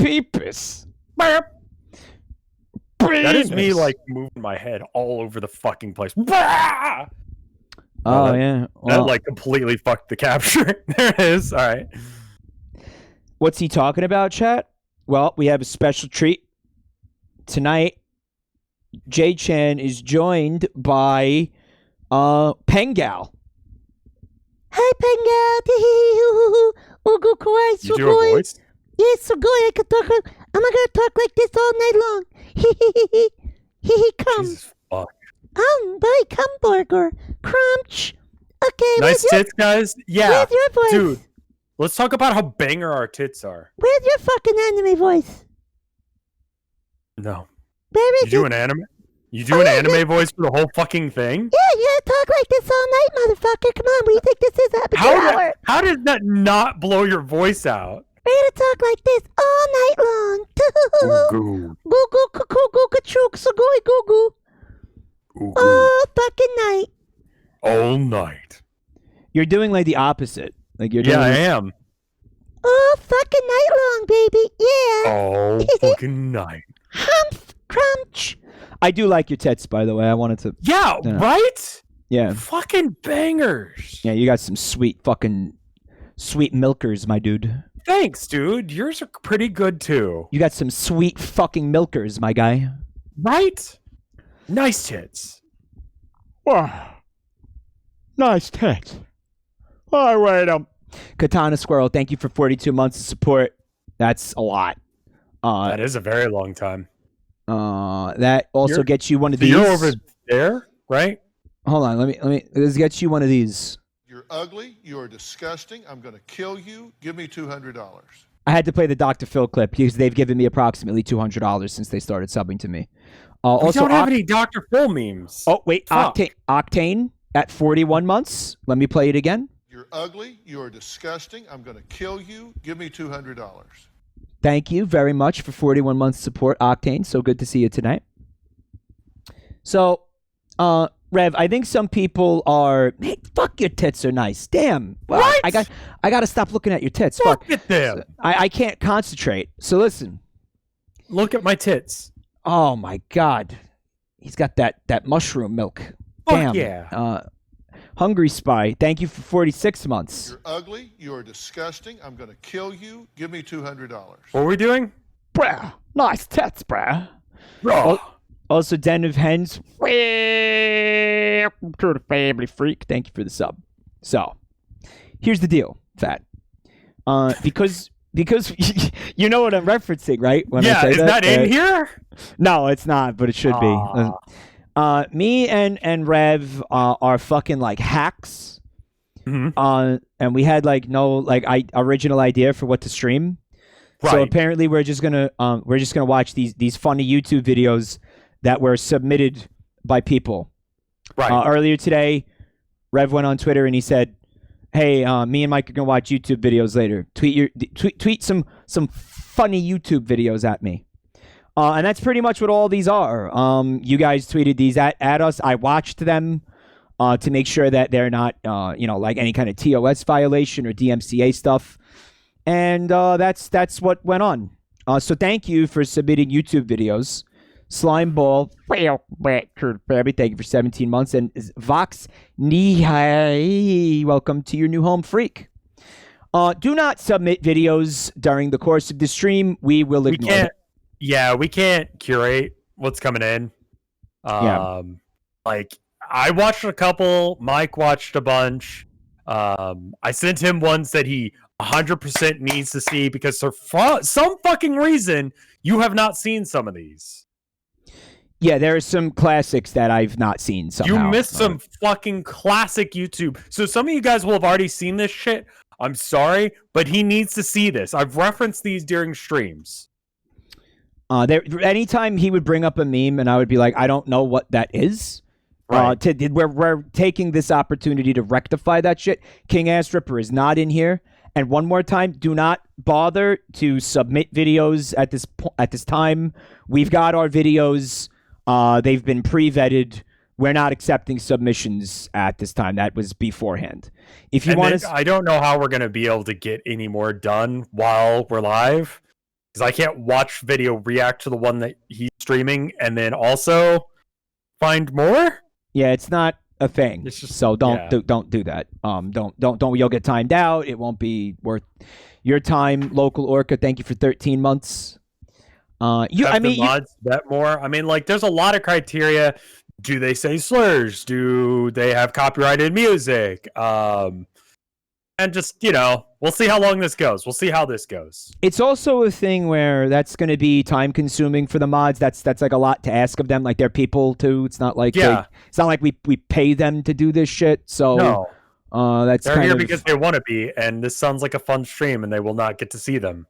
peepus. That is me, like, moving my head all over the fucking place. Oh, yeah. Well, that, like, completely fucked the capture. There it is. All right. What's he talking about, chat? Well, we have a special treat. Tonight, J-Chan is joined by Pengal. Hi, Pengal. You do a voice? Yes, so good. I can talk. I'm not gonna talk like this all night long. Come. Jesus fuck. Boy, come, burger. Crunch. Okay. Nice tits, guys. Yeah. Where's your voice? Dude, let's talk about how banger our tits are. Where's your fucking anime voice? No. Where is You do an anime? You do an anime voice for the whole fucking thing? Yeah, you gotta talk like this all night, motherfucker. Come on, what do you think this is? How did that not blow your voice out? We're gonna talk like this all night long. Goo Goo goo cuckoo goo kachook so gooey goo goo. All fucking night. All night. You're doing like the opposite. Like you're doing. Yeah, I am. All fucking night long, baby. Yeah. All fucking night. Humph crunch. I do like your tits, by the way. I wanted to. Yeah, right? Yeah. Fucking bangers. Yeah, you got some sweet milkers, my dude. Thanks, dude. Yours are pretty good, too. You got some sweet fucking milkers, my guy. Right? Nice tits. Wow. Nice tits. All right, Katana Squirrel, thank you for 42 months of support. That's a lot. That is a very long time. That also gets you one of these. You're over there, right? Hold on, let me. This gets you one of these. You're ugly. You're disgusting. I'm going to kill you. Give me $200. I had to play the Dr. Phil clip because they've given me approximately $200 since they started subbing to me. We Also, don't have any Dr. Phil memes. Oh wait, Octane at 41 months. Let me play it again. You're ugly. You're disgusting. I'm going to kill you. Give me $200. Thank you very much for 41 months support, Octane. So good to see you tonight. So, Rev, I think some people are. Hey, fuck, your tits are nice. Damn. Well, what? I got to stop looking at your tits. Fuck at them. I can't concentrate. So listen. Look at my tits. Oh my God, he's got that mushroom milk. Fuck Damn. Yeah. Hungry Spy, thank you for 46 months. You're ugly. You're disgusting. I'm going to kill you. Give me $200. What are we doing? Bruh, nice tits, bruh. Bro. Also, Den of Hens. Welcome to the family, freak. Thank you for the sub. So, here's the deal, Fat. Because you know what I'm referencing, right? When yeah, I say is that in here? No, it's not, but it should be. Me and Rev are fucking like hacks. Mm-hmm. And we had like no original idea for what to stream. Right. So apparently we're just gonna watch these funny YouTube videos that were submitted by people. Right. Earlier today, Rev went on Twitter and he said, "Hey, me and Mike are gonna watch YouTube videos later. Tweet some funny YouTube videos at me." And that's pretty much what all these are. You guys tweeted these at us. I watched them to make sure that they're not, like any kind of TOS violation or DMCA stuff. And that's what went on. So thank you for submitting YouTube videos. Slimeball, thank you for 17 months. And Vox Nihai, welcome to your new home, freak. Do not submit videos during the course of the stream. We will ignore it. Yeah, we can't curate what's coming in. Like, I watched a couple. Mike watched a bunch. I sent him ones that he 100% needs to see because for some fucking reason, you have not seen some of these. Yeah, there are some classics that I've not seen somehow. You missed some fucking classic YouTube. So some of you guys will have already seen this shit. I'm sorry, but he needs to see this. I've referenced these during streams. Anytime he would bring up a meme and I would be like, I don't know what that is. Right. We're taking this opportunity to rectify that shit. King Ass Ripper is not in here. And one more time, do not bother to submit videos at this time. We've got our videos. They've been pre-vetted. We're not accepting submissions at this time. That was beforehand. If you want to, I don't know how we're going to be able to get any more done while we're live. because I can't watch video react to the one that he's streaming and then also find more. Yeah, it's not a thing. It's just, so don't do that. Don't. You'll get timed out. It won't be worth your time. Local Orca, thank you for 13 months. The mods bet more. I mean, like, there's a lot of criteria. Do they say slurs? Do they have copyrighted music? And just, we'll see how long this goes. We'll see how this goes. It's also a thing where that's going to be time consuming for the mods. That's like a lot to ask of them. Like, they're people too. It's not like it's not like we pay them to do this shit. So no. That's they're kind here of, because they want to be, and this sounds like a fun stream, and they will not get to see them.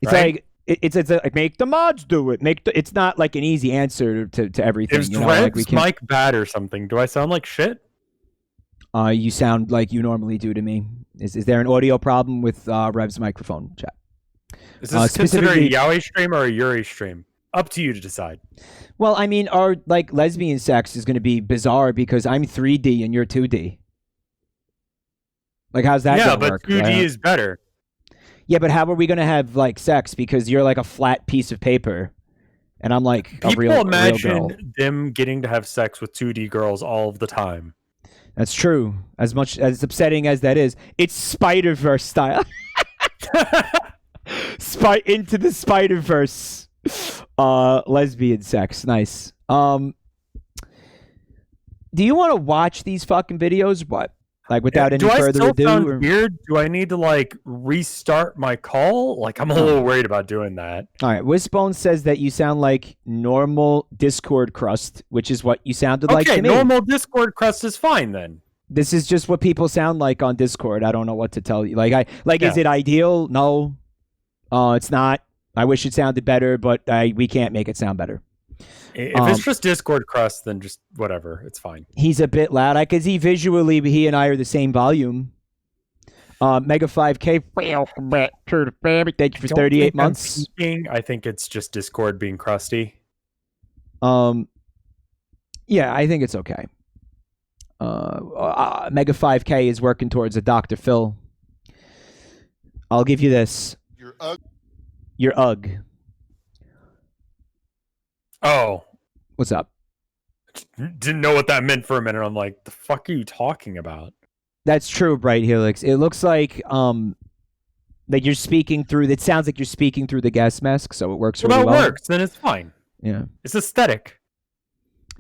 It's right? like it's like, make the mods do it. It's not like an easy answer to everything. Is Rev's mic bad or something? Do I sound like shit? You sound like you normally do to me. Is there an audio problem with Rev's microphone, chat? Is this considered a yaoi stream or a yuri stream? Up to you to decide. Well, I mean, our like lesbian sex is going to be bizarre because I'm 3D and you're 2D. Like, how's that going to work? Yeah, but 2D is better. Yeah, but how are we going to have like sex? Because you're like a flat piece of paper, and I'm like a real girl. People imagine them getting to have sex with 2D girls all of the time. That's true. As much as upsetting as that is, it's Spider-Verse style. Into the Spider-Verse. Lesbian sex. Nice. Do you want to watch these fucking videos? What? Like, without any further ado? Sound weird? Do I need to like restart my call? Like, I'm a little worried about doing that. All right. Wisbone says that you sound like normal Discord crust, which is what you sounded like to me. Okay, normal Discord crust is fine then. This is just what people sound like on Discord. I don't know what to tell you. Is it ideal? No. It's not. I wish it sounded better, but we can't make it sound better. If it's just Discord crust, then just whatever. It's fine. He's a bit loud. I can see visually he and I are the same volume. Mega 5K. Welcome back to the family. Thank you for 38 months. I think it's just Discord being crusty. Yeah, I think it's okay. Mega 5K is working towards a Dr. Phil. I'll give you this. You're ugh. Oh. What's up? Didn't know what that meant for a minute. I'm like, the fuck are you talking about? That's true, Bright Helix. It looks like you're speaking through. It sounds like you're speaking through the gas mask, so it works really well. That works. Then it's fine. Yeah. It's aesthetic.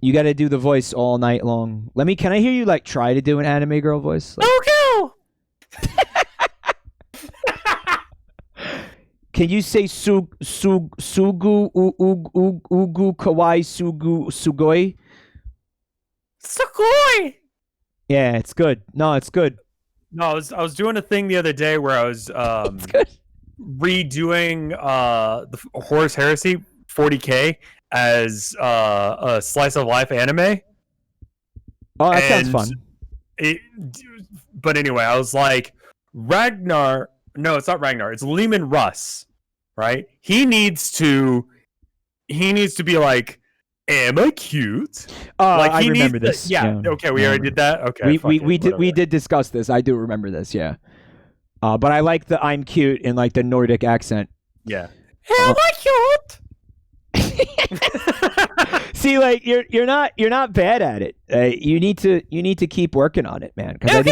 You got to do the voice all night long. Can I hear you like try to do an anime girl voice? Like, can you say sugu ugu kawaii sugoi? Sugoi. Yeah, it's good. No, it's good. No, I was doing a thing the other day where I was it's good. redoing the Horus Heresy 40K as a slice of life anime. Oh, that sounds fun. But anyway, I was like, Ragnar. No, it's not Ragnar. It's Lehman Russ, right? He needs to be like, am I cute? I remember this. Yeah. Okay, we already did that. Okay. We did discuss this. I do remember this. Yeah. But I like the I'm cute in like the Nordic accent. Yeah. Am I cute? See, like you're not bad at it. You need to keep working on it, man. Because I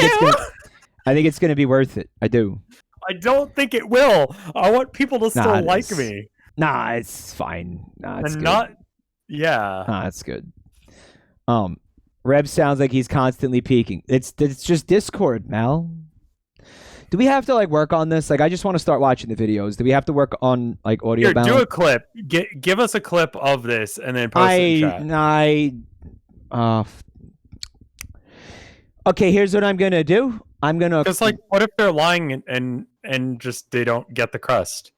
think it's gonna be worth it. I do. I don't think it will. I want people to still like me. Nah, it's fine. Nah, it's good. Yeah. Nah, it's good. Rev sounds like he's constantly peeking. It's just Discord, Mal. Do we have to like work on this? Like, I just want to start watching the videos. Do we have to work on like audio balance? Do a clip. Give us a clip of this and then post it in chat. Okay, here's what I'm gonna do. I'm gonna. Because like, what if they're lying and just they don't get the crust?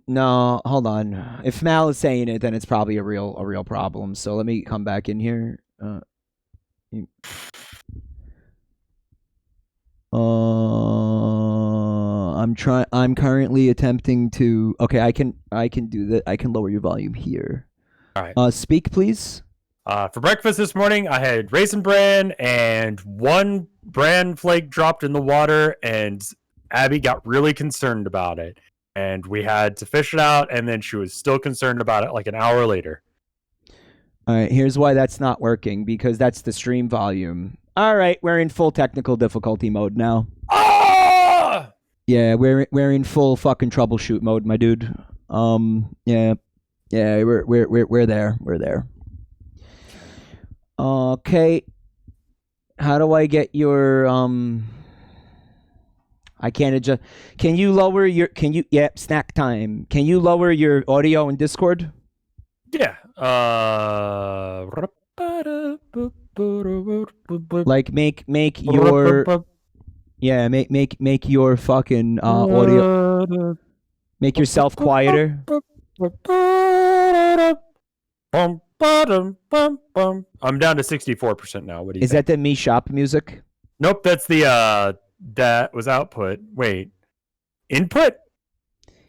No, hold on. If Mal is saying it, then it's probably a real problem. So let me come back in here. I'm currently attempting to. Okay, I can do that. I can lower your volume here. All right. Speak, please. For breakfast this morning, I had Raisin Bran and one bran flake dropped in the water, and Abby got really concerned about it. and we had to fish it out, and then she was still concerned about it like an hour later. All right, here's why that's not working, because that's the stream volume. All right, we're in full technical difficulty mode now. Ah! Yeah, we're in full fucking troubleshoot mode, my dude. Yeah, we're there. We're there. Okay. How do I get your I can't adjust. Can you lower your yep, snack time. Can you lower your audio in Discord? Yeah. Like make your make your fucking audio, make yourself quieter. I'm down to 64% now. What do you Is think? that the Me Shop music? Nope, that's the that was output. Wait. Input?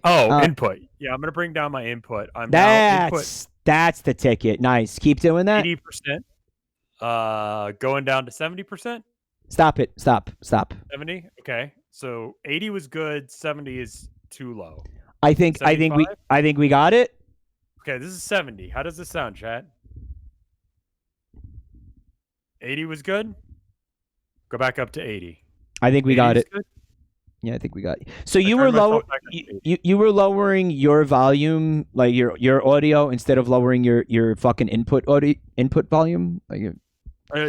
Oh, input. Yeah, I'm gonna bring down my input. I'm now input that's the ticket. Nice. Keep doing that. 80%. Going down to 70%. Stop it. Stop. 70. Okay. So 80 was good. 70 is too low. I think we got it. Okay, this is 70. How does this sound, chat? 80 was good. Go back up to 80. I think we got it. Good? Yeah, I think we got it. So you were you were lowering your volume, like your audio, instead of lowering your fucking input volume. Like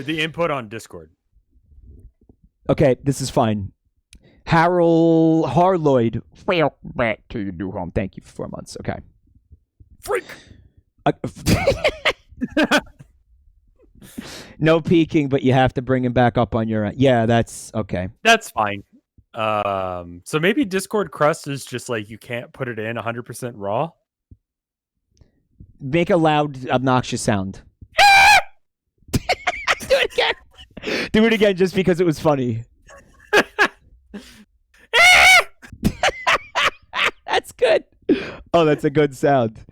the input on Discord. Okay, this is fine. Harold Harloyd, back to your new home. Thank you for 4 months. Okay. Freak. No peeking, but you have to bring him back up on your end. Yeah, that's okay. That's fine. So maybe Discord Crust is just like you can't put it in 100% raw. Make a loud, obnoxious sound. Do it again. Do it again, just because it was funny. That's good. Oh, that's a good sound.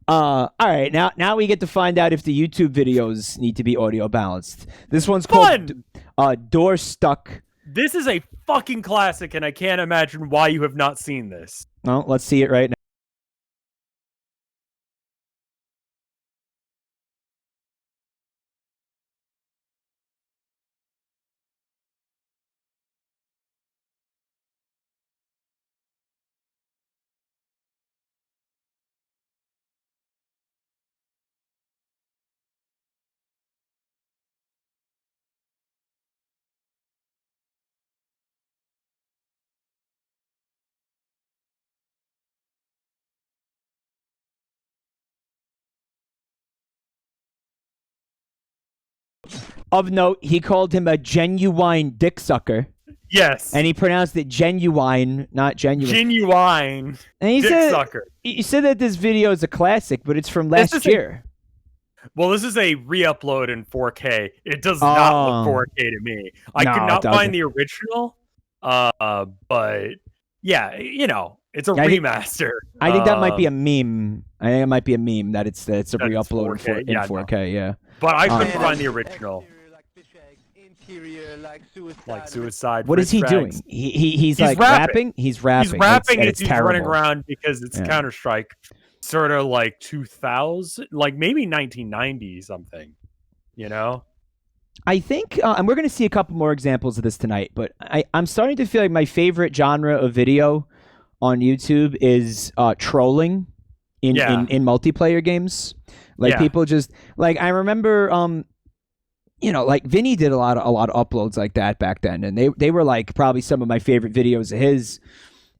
All right, now we get to find out if the YouTube videos need to be audio balanced. This one's called Door Stuck. This is a fucking classic, and I can't imagine why you have not seen this. Well, let's see it right now. Of note, he called him a genuine dick sucker. Yes. And he pronounced it genuine, not genuine. Genuine and he dick said, sucker. He said that this video is a classic, but it's from last year. Well, this is a re-upload in 4K. It does not look 4K to me. I could not find the original, but yeah, you know, it's a remaster. I think that might be a meme. I think it might be a meme that it's a re-upload in 4K. No. Yeah. But I couldn't find the original. Like suicide. What is he doing? He's like rapping. He's rapping. He's rapping. It's he's terrible. Running around because it's Counter-Strike, sort of like 2000, like maybe 1990 something. You know. I think, and we're going to see a couple more examples of this tonight. But I'm starting to feel like my favorite genre of video on YouTube is trolling in multiplayer games. Like people just like I remember. You know, like Vinny did a lot of uploads like that back then, and they were like probably some of my favorite videos of his.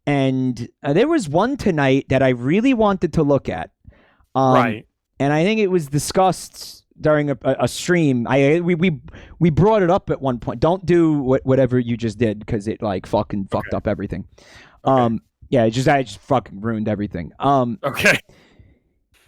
And there was one tonight that I really wanted to look at, right? And I think it was discussed during a stream. We brought it up at one point. Don't do whatever you just did because it like fucking fucked up everything. Okay. I just fucking ruined everything. Okay.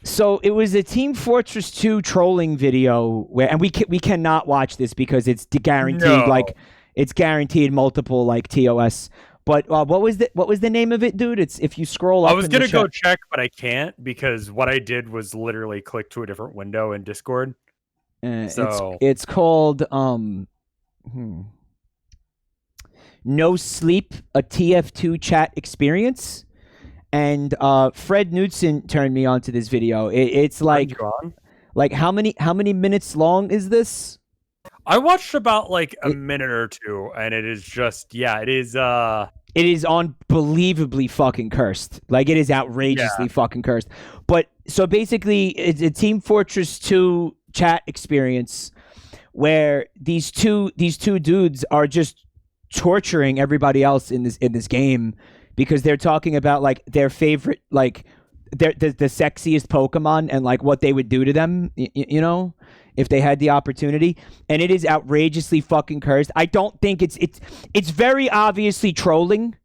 So it was a Team Fortress 2 trolling video where, and we cannot watch this because it's guaranteed it's guaranteed multiple like TOS. But what was the name of it, dude? It's if you scroll up. I was gonna go check, but I can't because what I did was literally click to a different window in Discord. So it's called No Sleep, a TF2 chat experience. And Fred Knudsen turned me on to this video. It's like how many minutes long is this? I watched about like a minute or two, and it is just it is. It is unbelievably fucking cursed. Like, it is outrageously fucking cursed. But so basically, it's a Team Fortress 2 chat experience where these two dudes are just torturing everybody else in this game because they're talking about like their favorite, like the sexiest Pokemon and like what they would do to them, you know, if they had the opportunity. And it is outrageously fucking cursed. I don't think it's very obviously trolling.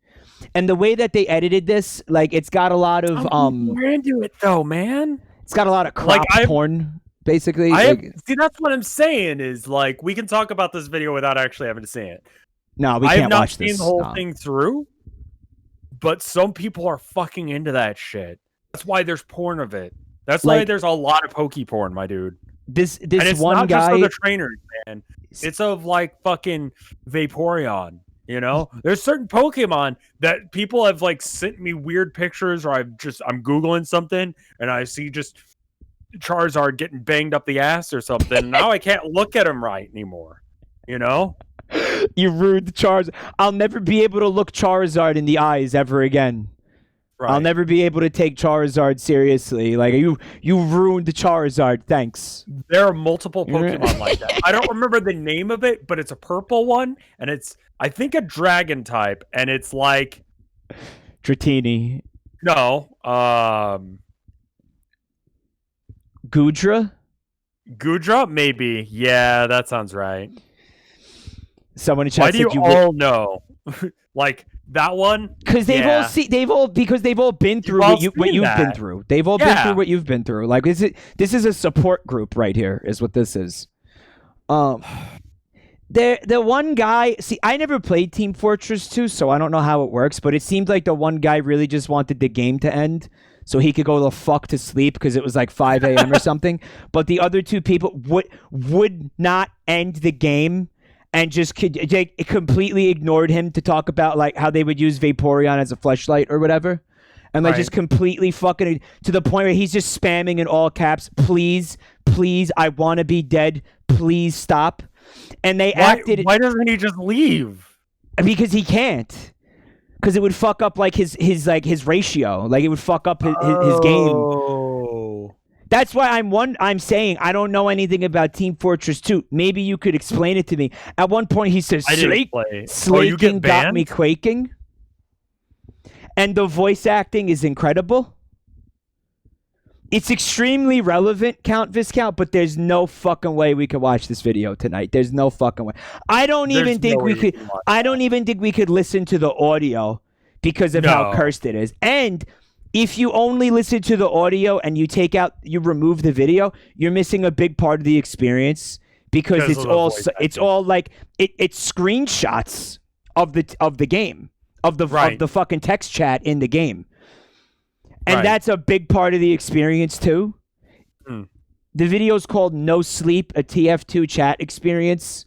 And the way that they edited this, like, it's got a lot of we're into it though, man. It's got a lot of crop porn, basically. See, that's what I'm saying is like we can talk about this video without actually having to see it. No, we can't watch this. I have not seen the whole thing through, but some people are fucking into that shit. That's why there's porn of it. That's why there's a lot of Poke porn, my dude. This and it's one not guy, just of the trainers, man. It's of like fucking Vaporeon. You know, there's certain Pokemon that people have like sent me weird pictures, or I'm Googling something and I see just Charizard getting banged up the ass or something. Now I can't look at him right anymore. You know, you ruined the Charizard. I'll never be able to look Charizard in the eyes ever again. Right. I'll never be able to take Charizard seriously. Like, you ruined the Charizard. Thanks. There are multiple Pokemon like that. I don't remember the name of it, but it's a purple one, and it's, I think, a dragon type, and it's like Dratini. No, Gudra? Gudra, maybe. Yeah, that sounds right. Someone in chat said you all know? Like that one? Because they've all been through what you've been through. They've all been through what you've been through. Like, this is a support group right here, is what this is. The one guy, see, I never played Team Fortress 2, so I don't know how it works, but it seemed like the one guy really just wanted the game to end so he could go the fuck to sleep because it was like 5 a.m. or something. But the other two people would not end the game and just completely ignored him to talk about like how they would use Vaporeon as a fleshlight or whatever. And like just completely fucking to the point where he's just spamming in all caps, please, I want to be dead. Please stop. And they acted. Why doesn't he just leave? Because he can't. Because it would fuck up like his ratio. Like, it would fuck up his game. That's why I'm saying I don't know anything about Team Fortress 2. Maybe you could explain it to me. At one point he says, "Slaking got me quaking." And the voice acting is incredible. It's extremely relevant, Count Viscount, but there's no fucking way we could watch this video tonight. There's no fucking way. I don't even think we could listen to the audio because of how cursed it is. And if you only listen to the audio and you remove the video, you're missing a big part of the experience because it's screenshots of the game, of the fucking text chat in the game. And that's a big part of the experience too. The video is called No Sleep, a TF2 chat experience.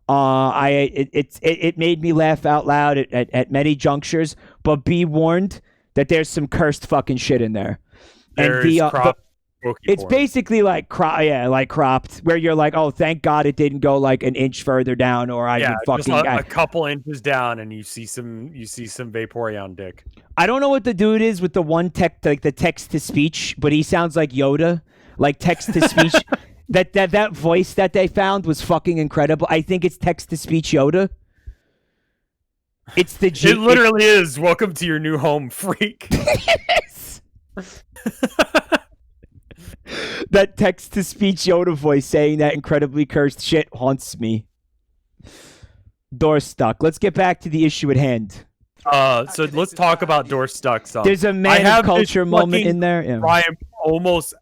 It made me laugh out loud at many junctures, but be warned that there's some cursed fucking shit in there. It's basically like cropped, where you're like, oh, thank God it didn't go like an inch further down, or I would fucking just a couple inches down, and you see some Vaporeon dick. I don't know what the dude is with the one the text to speech, but he sounds like Yoda, like text to speech. that voice that they found was fucking incredible. I think it's text to speech Yoda. It's it literally is. Welcome to your new home, freak. Yes. That text-to-speech Yoda voice saying that incredibly cursed shit haunts me. Door stuck. Let's get back to the issue at hand. So let's talk about door stuck. There's a man of culture moment in there. Yeah. Ryan almost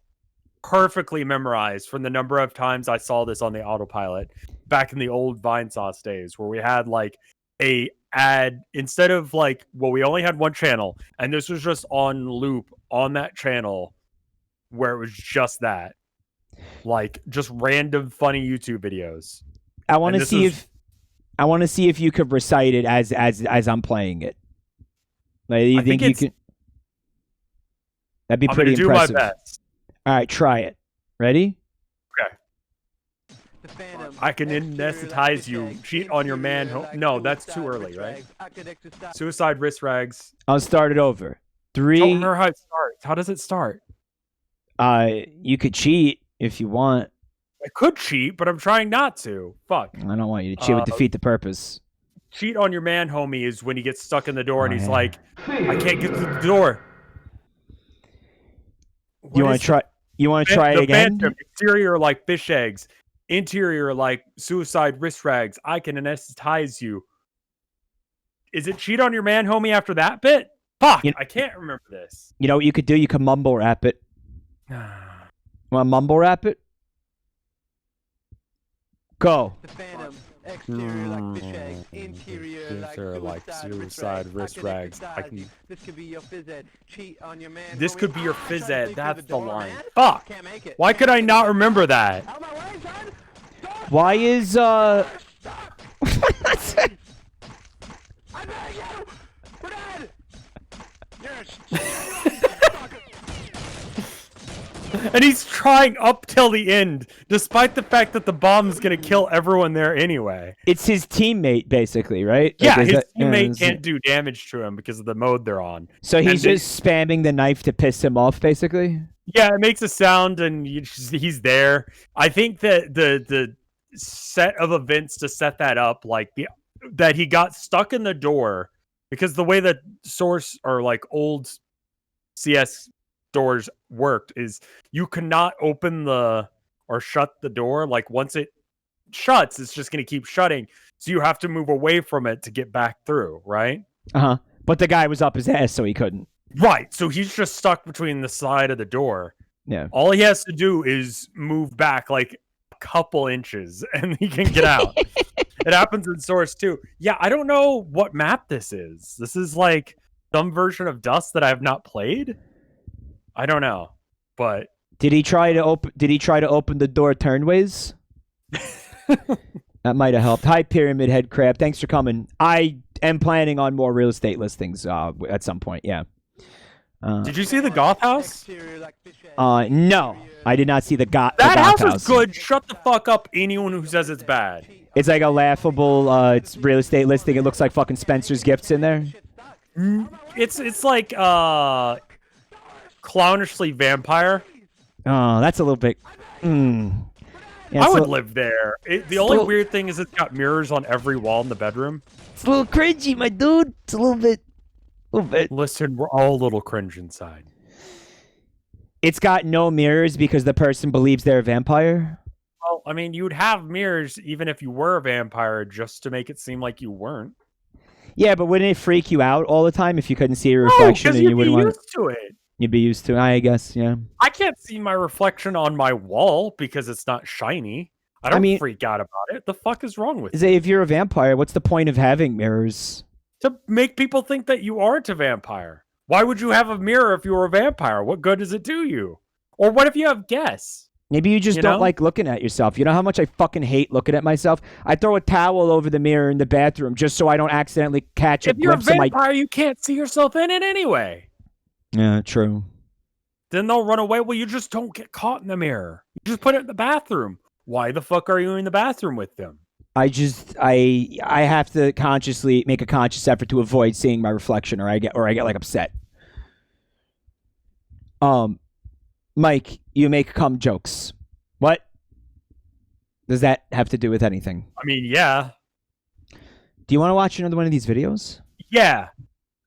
perfectly memorized from the number of times I saw this on the autopilot back in the old Vinesauce days, where we had like a ad instead of like, well, we only had one channel, and this was just on loop on that channel, where it was just that, like, just random funny YouTube videos. I want to see if you could recite it as I'm playing it. Like, you think you can? That'd be I'm pretty gonna do impressive. my best. All right, try it. Ready? I can anesthetize you. Cheat on your man. No, that's too early, right? Suicide wrist rags. I'll start it over. Don't 3. remember how it starts. How does it start? You could cheat if you want. I could cheat, but I'm trying not to. Fuck. I don't want you to cheat. Would defeat the purpose. Cheat on your man, homie, is when he gets stuck in the door and he's yeah. like, I can't get to the door. You want to try? You want to try it the again? Phantom, exterior like fish eggs, interior like suicide wrist rags. I can anesthetize you. Is it cheat on your man, homie? After that bit? Fuck, I can't remember this. You know what you could do? You could mumble rap it. Want to mumble rap it? Go. The Phantom, exterior like fish eggs, interior like suicide wrist rags. This could be your phys ed. Cheat on your man. This homie. could be your I'm phys trying to ed. make That's through the door, line. man. Fuck. Can't make it. Why could I not remember that? Out of my way, son. Why is I beg you. We're dead. Yes. And he's trying up till the end, despite the fact that the bomb is going to kill everyone there anyway. It's his teammate, basically, right? Yeah, Like, his teammate can't do damage to him because of the mode they're on. So he's And just spamming the knife to piss him off, basically. Yeah, it makes a sound, and he's there. I think that the set of events to set that up, like that he got stuck in the door, because the way that source or like old CS doors worked is you cannot open or shut the door. Like once it shuts, it's just going to keep shutting. So you have to move away from it to get back through, right? Uh-huh. But the guy was up his ass, so he couldn't. Right. So he's just stuck between the side of the door. Yeah. All he has to do is move back like a couple inches and he can get out. It happens in Source too. Yeah, I don't know what map this is. This is like some version of Dust that I have not played. I don't know. But Did he try to open the door turnways? That might have helped. Hi, Pyramid Head Crab. Thanks for coming. I am planning on more real estate listings at some point. Yeah. Did you see the Goth House? No, I did not see the That Goth house is good. Shut the fuck up, anyone who says it's bad. It's like a laughable. It's real estate listing. It looks like fucking Spencer's Gifts in there. It's like clownishly vampire. Oh, that's a little bit. Yeah, I would live there. The only weird thing is it's got mirrors on every wall in the bedroom. It's a little cringy, my dude. It's a little bit. Listen, we're all a little cringe inside. It's got no mirrors because the person believes they're a vampire. Well, I mean, you'd have mirrors even if you were a vampire just to make it seem like you weren't. Yeah, but wouldn't it freak you out all the time if you couldn't see a reflection and you wouldn't want? Used to it. You'd be used to it, I guess. Yeah. I can't see my reflection on my wall because it's not shiny. I don't freak out about it. The fuck is wrong with you? If you're a vampire, what's the point of having mirrors? To make people think that you aren't a vampire. Why would you have a mirror if you were a vampire? What good does it do you? Or what if you have guests? Maybe you just don't like looking at yourself. You know how much I fucking hate looking at myself? I throw a towel over the mirror in the bathroom just so I don't accidentally catch a glimpse of my... If you're a vampire, you can't see yourself in it anyway. Yeah, true. Then they'll run away. Well, you just don't get caught in the mirror. You just put it in the bathroom. Why the fuck are you in the bathroom with them? I have to consciously make a conscious effort to avoid seeing my reflection, or I get like upset. Mike, you make cum jokes. What does that have to do with anything? I mean, yeah. Do you want to watch another one of these videos? Yeah.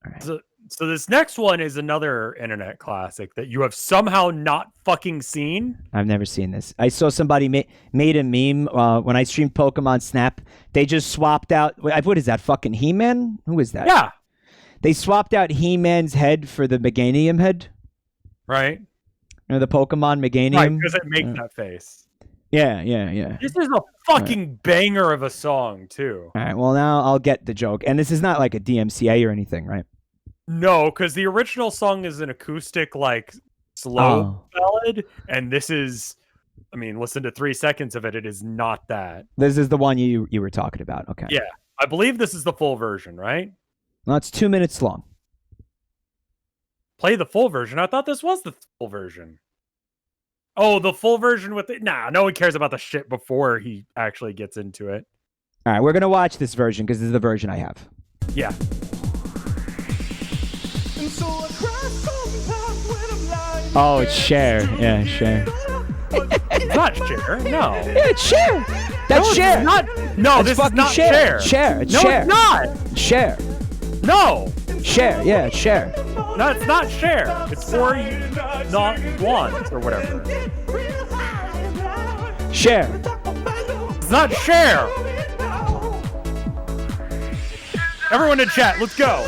All right. So this next one is another internet classic that you have somehow not fucking seen. I've never seen this. I saw somebody made a meme when I streamed Pokemon Snap. They just swapped out. What is that? Fucking He-Man? Who is that? Yeah. They swapped out He-Man's head for the Meganium head. Right. Or the Pokemon Meganium. Right, because it makes that face. Yeah. This is a fucking banger of a song, too. All right, well, now I'll get the joke. And this is not like a DMCA or anything, right? No, because the original song is an acoustic, like, slow ballad. And this is, I mean, listen to 3 seconds of it. It is not that. This is the one you were talking about. Okay. Yeah. I believe this is the full version, right? Well, it's 2 minutes long. Play the full version. I thought this was the full version. Oh, the full version with it. Nah, no one cares about the shit before he actually gets into it. All right, we're gonna watch this version because this is the version I have. Yeah. Oh, it's Cher. Yeah, Cher. It's not Cher. No. Yeah, it's Cher. That's Cher. Not. No, That's this is not Cher. Cher. Cher. It's No, Cher. it's not. Cher. No. Cher. Yeah, it's Cher. No, it's not Cher. It's for not blonde or whatever. Cher. It's not Cher. Everyone in chat, let's go.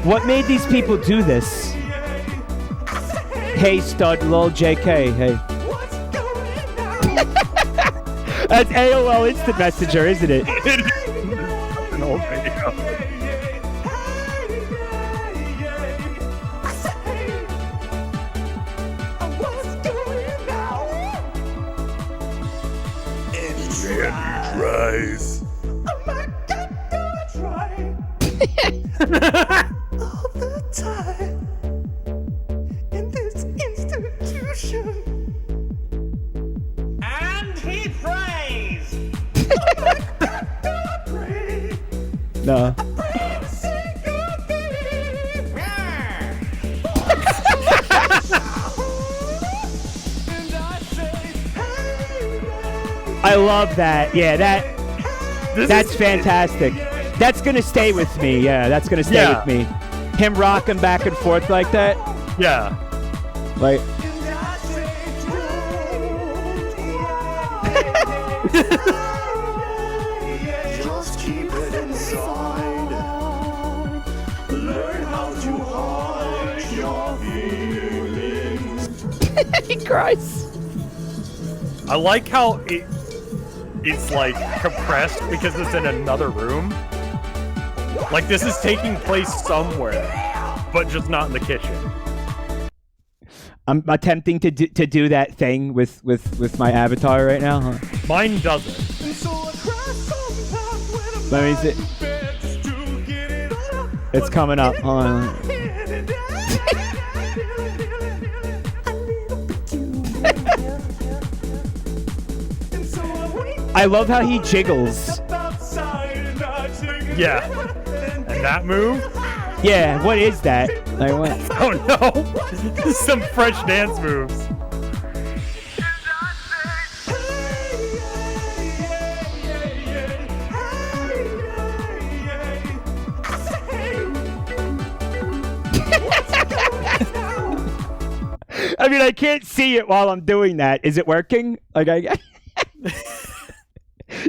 What made these people do this? Hey, stud, lol, JK. Hey. That's AOL Instant Messenger, isn't it? An old video. Rise. All the time in this institution. And he prays. No. I love that. Yeah, that's fantastic. That's gonna stay with me. Yeah, that's gonna stay with me. Him rocking back and forth like that. Yeah. Like. Just keep it inside. Learn how to hide your feelings. He cries. I like how it's like compressed because it's in another room. Like this is taking place somewhere, but just not in the kitchen. I'm attempting to do that thing with my avatar right now. Huh? Mine doesn't. Let me see. It's coming up. Hold on. I love how he jiggles. Yeah. And that move? Yeah, what is that? Like what? Oh no! Some French dance moves. I mean, I can't see it while I'm doing that. Is it working? Like I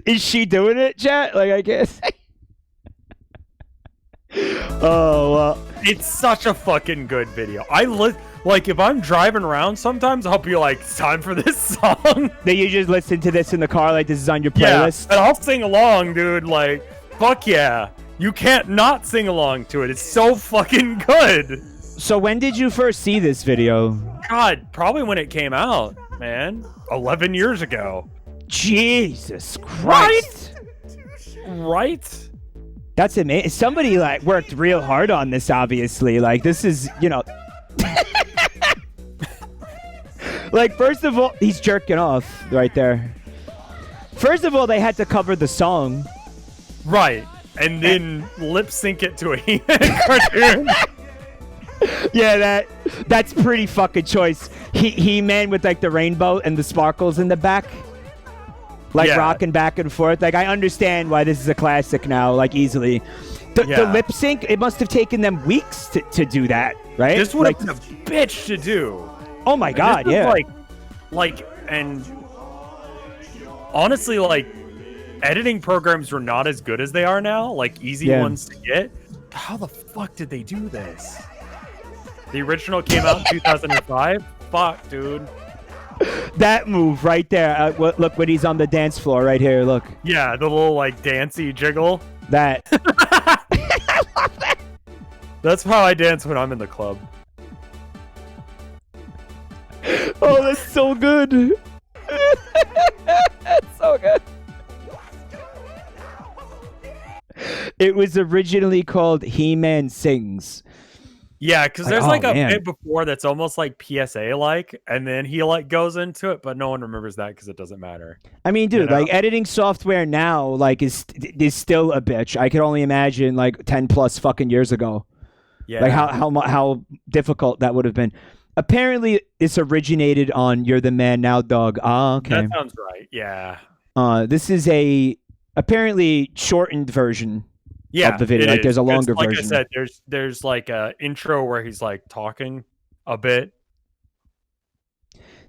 is she doing it, chat? Like I guess. Oh well. It's such a fucking good video. Like if I'm driving around, sometimes I'll be like, "It's time for this song." Then you just listen to this in the car, like this is on your playlist. Yeah, and I'll sing along, dude. Like, fuck yeah! You can't not sing along to it. It's so fucking good. So when did you first see this video? God, probably when it came out, man. 11 years ago. Jesus Christ! Right? That's amazing. Somebody like worked real hard on this, obviously. Like this is, you know. Like first of all, he's jerking off right there. First of all, they had to cover the song. Right. And then lip sync it to a He-Man cartoon. Yeah, that's pretty fucking choice. He-Man with like the rainbow and the sparkles in the back. Like rocking back and forth. Like I understand why this is a classic now, like easily. The lip sync, it must have taken them weeks to do that, right? This would have been a bitch to do. Oh my god, yeah. And honestly, like editing programs were not as good as they are now, like easy ones to get. How the fuck did they do this? The original came out in 2005. Fuck, dude. That move right there. Look when he's on the dance floor right here. Look. Yeah, the little like dancey jiggle. That. I love that. That's how I dance when I'm in the club. Oh, that's so good. That's so good. It was originally called He-Man Sings. Yeah, because Like, there's oh, like a man. bit before that's almost like PSA like, and then he like goes into it, but no one remembers that because it doesn't matter. I mean, dude, know? like editing software now, like is still a bitch. I can only imagine like 10 plus fucking years ago, Yeah. like how difficult that would have been. Apparently, this originated on "You're the Man Now, Dog." Ah, okay. That sounds right. Yeah. This is a apparently shortened version Yeah. of the video. it Like is. there's a 'Cause longer like version. I said, there's like a intro where he's like talking a bit.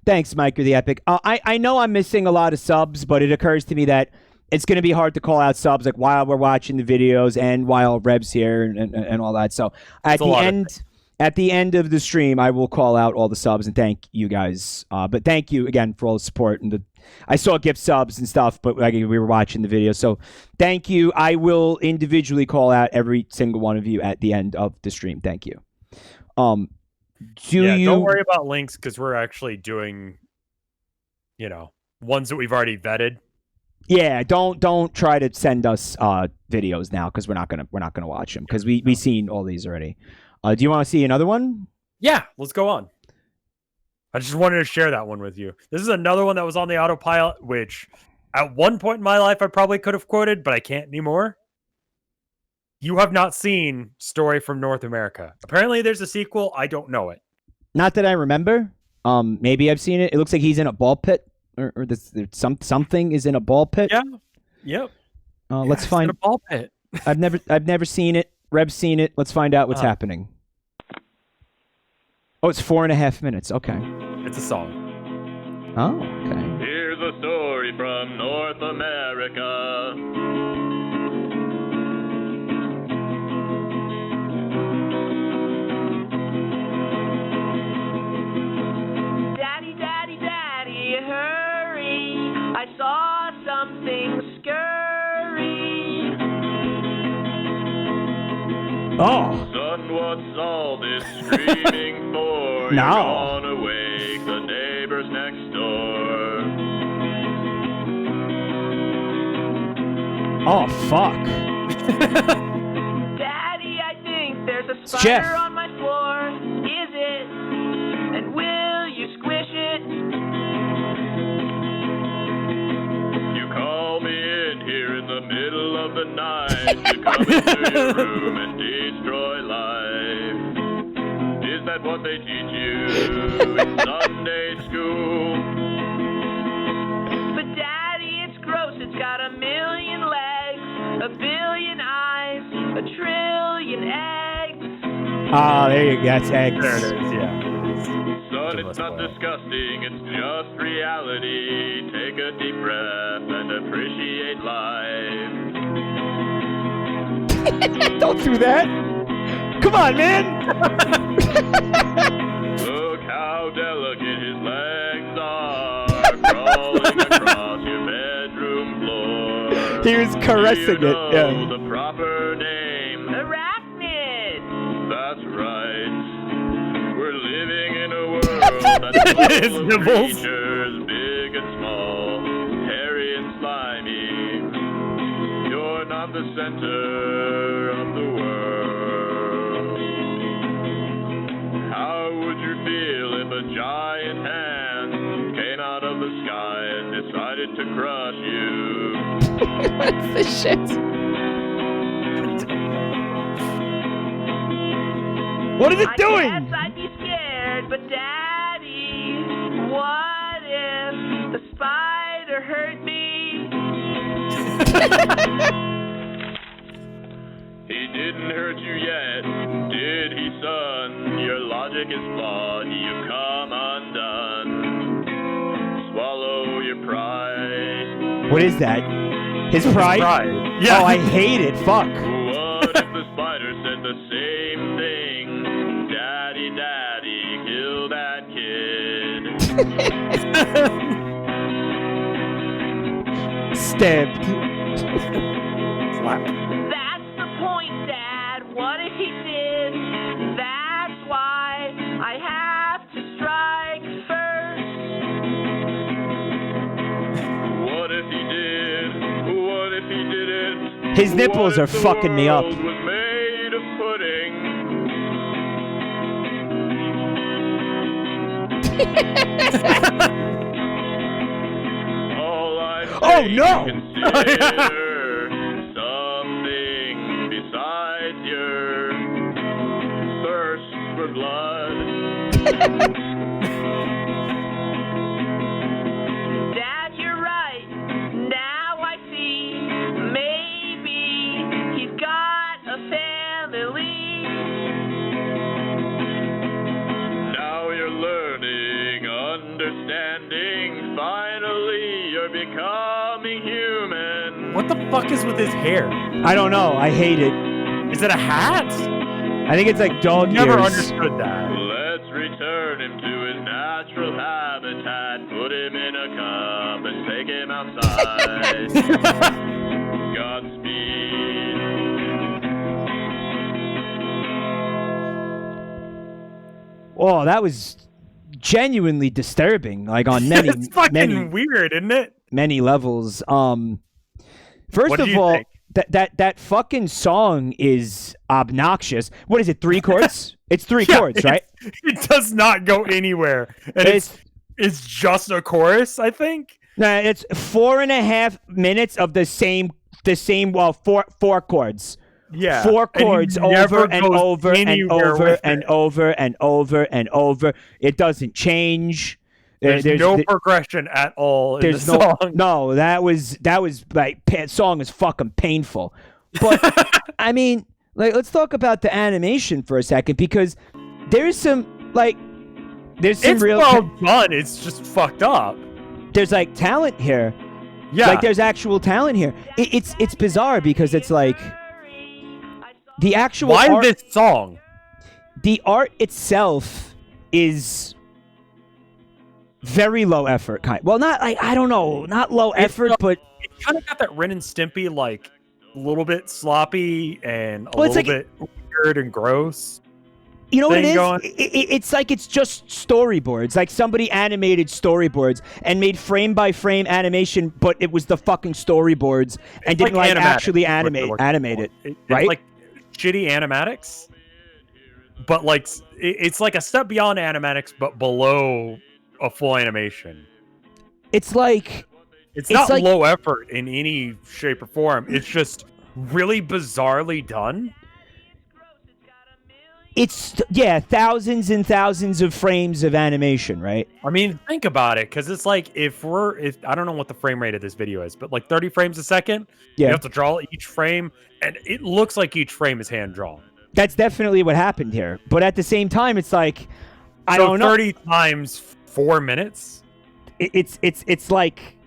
Thanks, Mike. You're the epic. I know I'm missing a lot of subs, but it occurs to me that it's going to be hard to call out subs like while we're watching the videos and while Rev's here and all that. So at the end of the stream, I will call out all the subs and thank you guys. But thank you again for all the support and I saw gift subs and stuff, but like we were watching the video. So thank you. I will individually call out every single one of you at the end of the stream. Thank you. Don't worry about links because we're actually doing, ones that we've already vetted. Yeah, don't try to send us videos now because we're not gonna watch them because we seen all these already. Do you want to see another one? Yeah, let's go on. I just wanted to share that one with you. This is another one that was on the autopilot, which at one point in my life I probably could have quoted, but I can't anymore. You have not seen Story from North America. Apparently there's a sequel. I don't know it. Not that I remember. Maybe I've seen it. It looks like he's in a ball pit or something is in a ball pit. Yeah. Yep. Let's find a ball pit. I've never seen it. Rev's seen it. Let's find out what's happening. Oh, it's 4.5 minutes. Okay. It's a song. Oh, okay. Here's a story from North America. Daddy, daddy, daddy, hurry. I saw something scurry. Oh. Son, what's all this screaming for? No. You're gonna wake the neighbors next door. Oh, fuck. Daddy, I think there's a Jeff. spider on my floor. Is it? And will you squish it? You call me in here in the middle of the night to come into your room and destroy life. Is that what they teach you in Sunday school? But Daddy, it's gross. It's got 1,000,000 legs, 1,000,000,000 eyes, 1,000,000,000,000 eggs. Oh, there you go. That's eggs. There it is, yeah. Son, it's not disgusting, it's just reality. Take a deep breath and appreciate life. Don't do that. Come on, man. Look how delicate his legs are, crawling across your bedroom floor. He was caressing Do you it. know Yeah. the proper name? Arachnid. That's right. We're living in a world that's His full of nibbles. creatures, big and small, hairy and slimy. You're not the center of the world. How would you feel if a giant hand came out of the sky and decided to crush you? What's the shit? What is it I doing? guess I'd be scared, but Daddy, what if the spider hurt me? He didn't hurt you yet, did he, son? Your logic is flawed, you come undone. Swallow your pride. What is that? His pride? Yeah. Oh, I hate it. Fuck. What if the spider said the same thing? Daddy, daddy, kill that kid. Stabbed. That's the point, Dad. What if he did? That's why I have to strike first. What if he did? What if he didn't? His nipples What are if the fucking me up. world was made of pudding? All I'm Oh, saying, no! consider something besides your thirst for blood. Dad, you're right. Now I see. Maybe he's got a family. Now you're learning, understanding. Finally, you're becoming human. What the fuck is with his hair? I don't know. I hate it. Is it a hat? I think it's like dog Never ears. understood that. Let's return him to his natural habitat. Put him in a cup and take him outside. Godspeed. Oh, that was genuinely disturbing. Like on many, It's fucking many, weird, isn't it? many levels. First What do of you all, think? that fucking song is obnoxious. What is it? 3 chords? It's 3 chords, right? It does not go anywhere. And it's just a chorus, I think. No, it's 4.5 minutes of the same. Well, four chords. Yeah. 4 And he chords never over and goes over and anywhere over with and it. over and over and over. It doesn't change. There's no progression at all in the There's song. no. That was like song is fucking painful. But I mean, like, let's talk about the animation for a second because there's some It's real well done. It's just fucked up. there's like talent here. Yeah. Like there's actual talent here. It's bizarre because it's like the actual Why art, this song? the art itself is very low effort well, not like, I don't know, not low effort, but It kind of got that Ren and Stimpy, like, a little bit sloppy and a Well, it's little like- bit weird and gross. you know what it thing is? going. It's like it's just storyboards. Like somebody animated storyboards and made frame by frame animation, but it was the fucking storyboards and It's didn't like animatics, actually is what they're looking animate for. it. It's right? like shitty animatics, but like it's like a step beyond animatics, but below a full animation. It's like It's not like- low effort in any shape or form. It's just really bizarrely done. it's thousands and thousands of frames of animation, right? I mean, think about it, because it's like if I don't know what the frame rate of this video is, but like 30 frames a second, you Yeah. have to draw each frame, and it looks like each frame is hand drawn. That's definitely what happened here. But at the same time, it's like I don't know. 30 times 4 minutes, It's like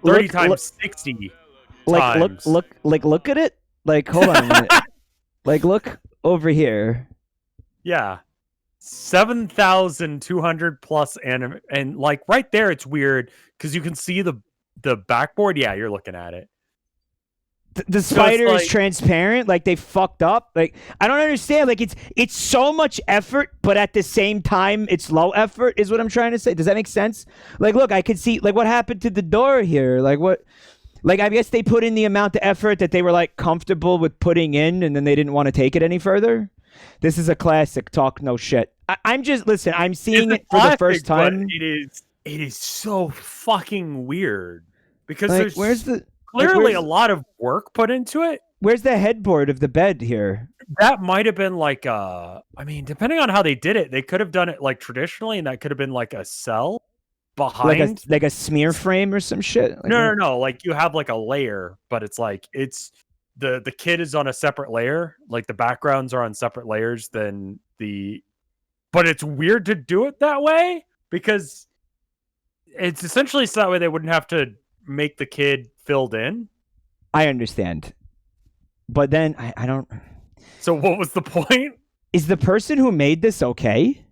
30 look- times look- 60 like times. look at it. Like hold on a minute. Like look over here. Yeah. 7,200 plus and like right there it's weird because you can see the backboard. Yeah, you're looking at it. The So spider it's is like- transparent. Like they fucked up. Like I don't understand. Like it's so much effort, but at the same time it's low effort. Is what I'm trying to say. Does that make sense? Like look, I could see like what happened to the door here. Like what? Like I guess they put in the amount of effort that they were like comfortable with putting in, and then they didn't want to take it any further. This is a classic. Talk no shit. I'm just listen. I'm seeing It's it for the classic, first but time. it is so fucking weird because Like there's where's the clearly where's- a lot of work put into it. where's the headboard of the bed here? That might have been like I mean, depending on how they did it, they could have done it like traditionally, and that could have been like a cell behind. Like a smear frame or some shit. Like No. Like you have like a layer, but it's like it's the kid is on a separate layer. Like the backgrounds are on separate layers than the. But it's weird to do it that way because it's essentially so that way they wouldn't have to make the kid filled in. I understand. But then I don't. So what was the point? Is the person who made this okay?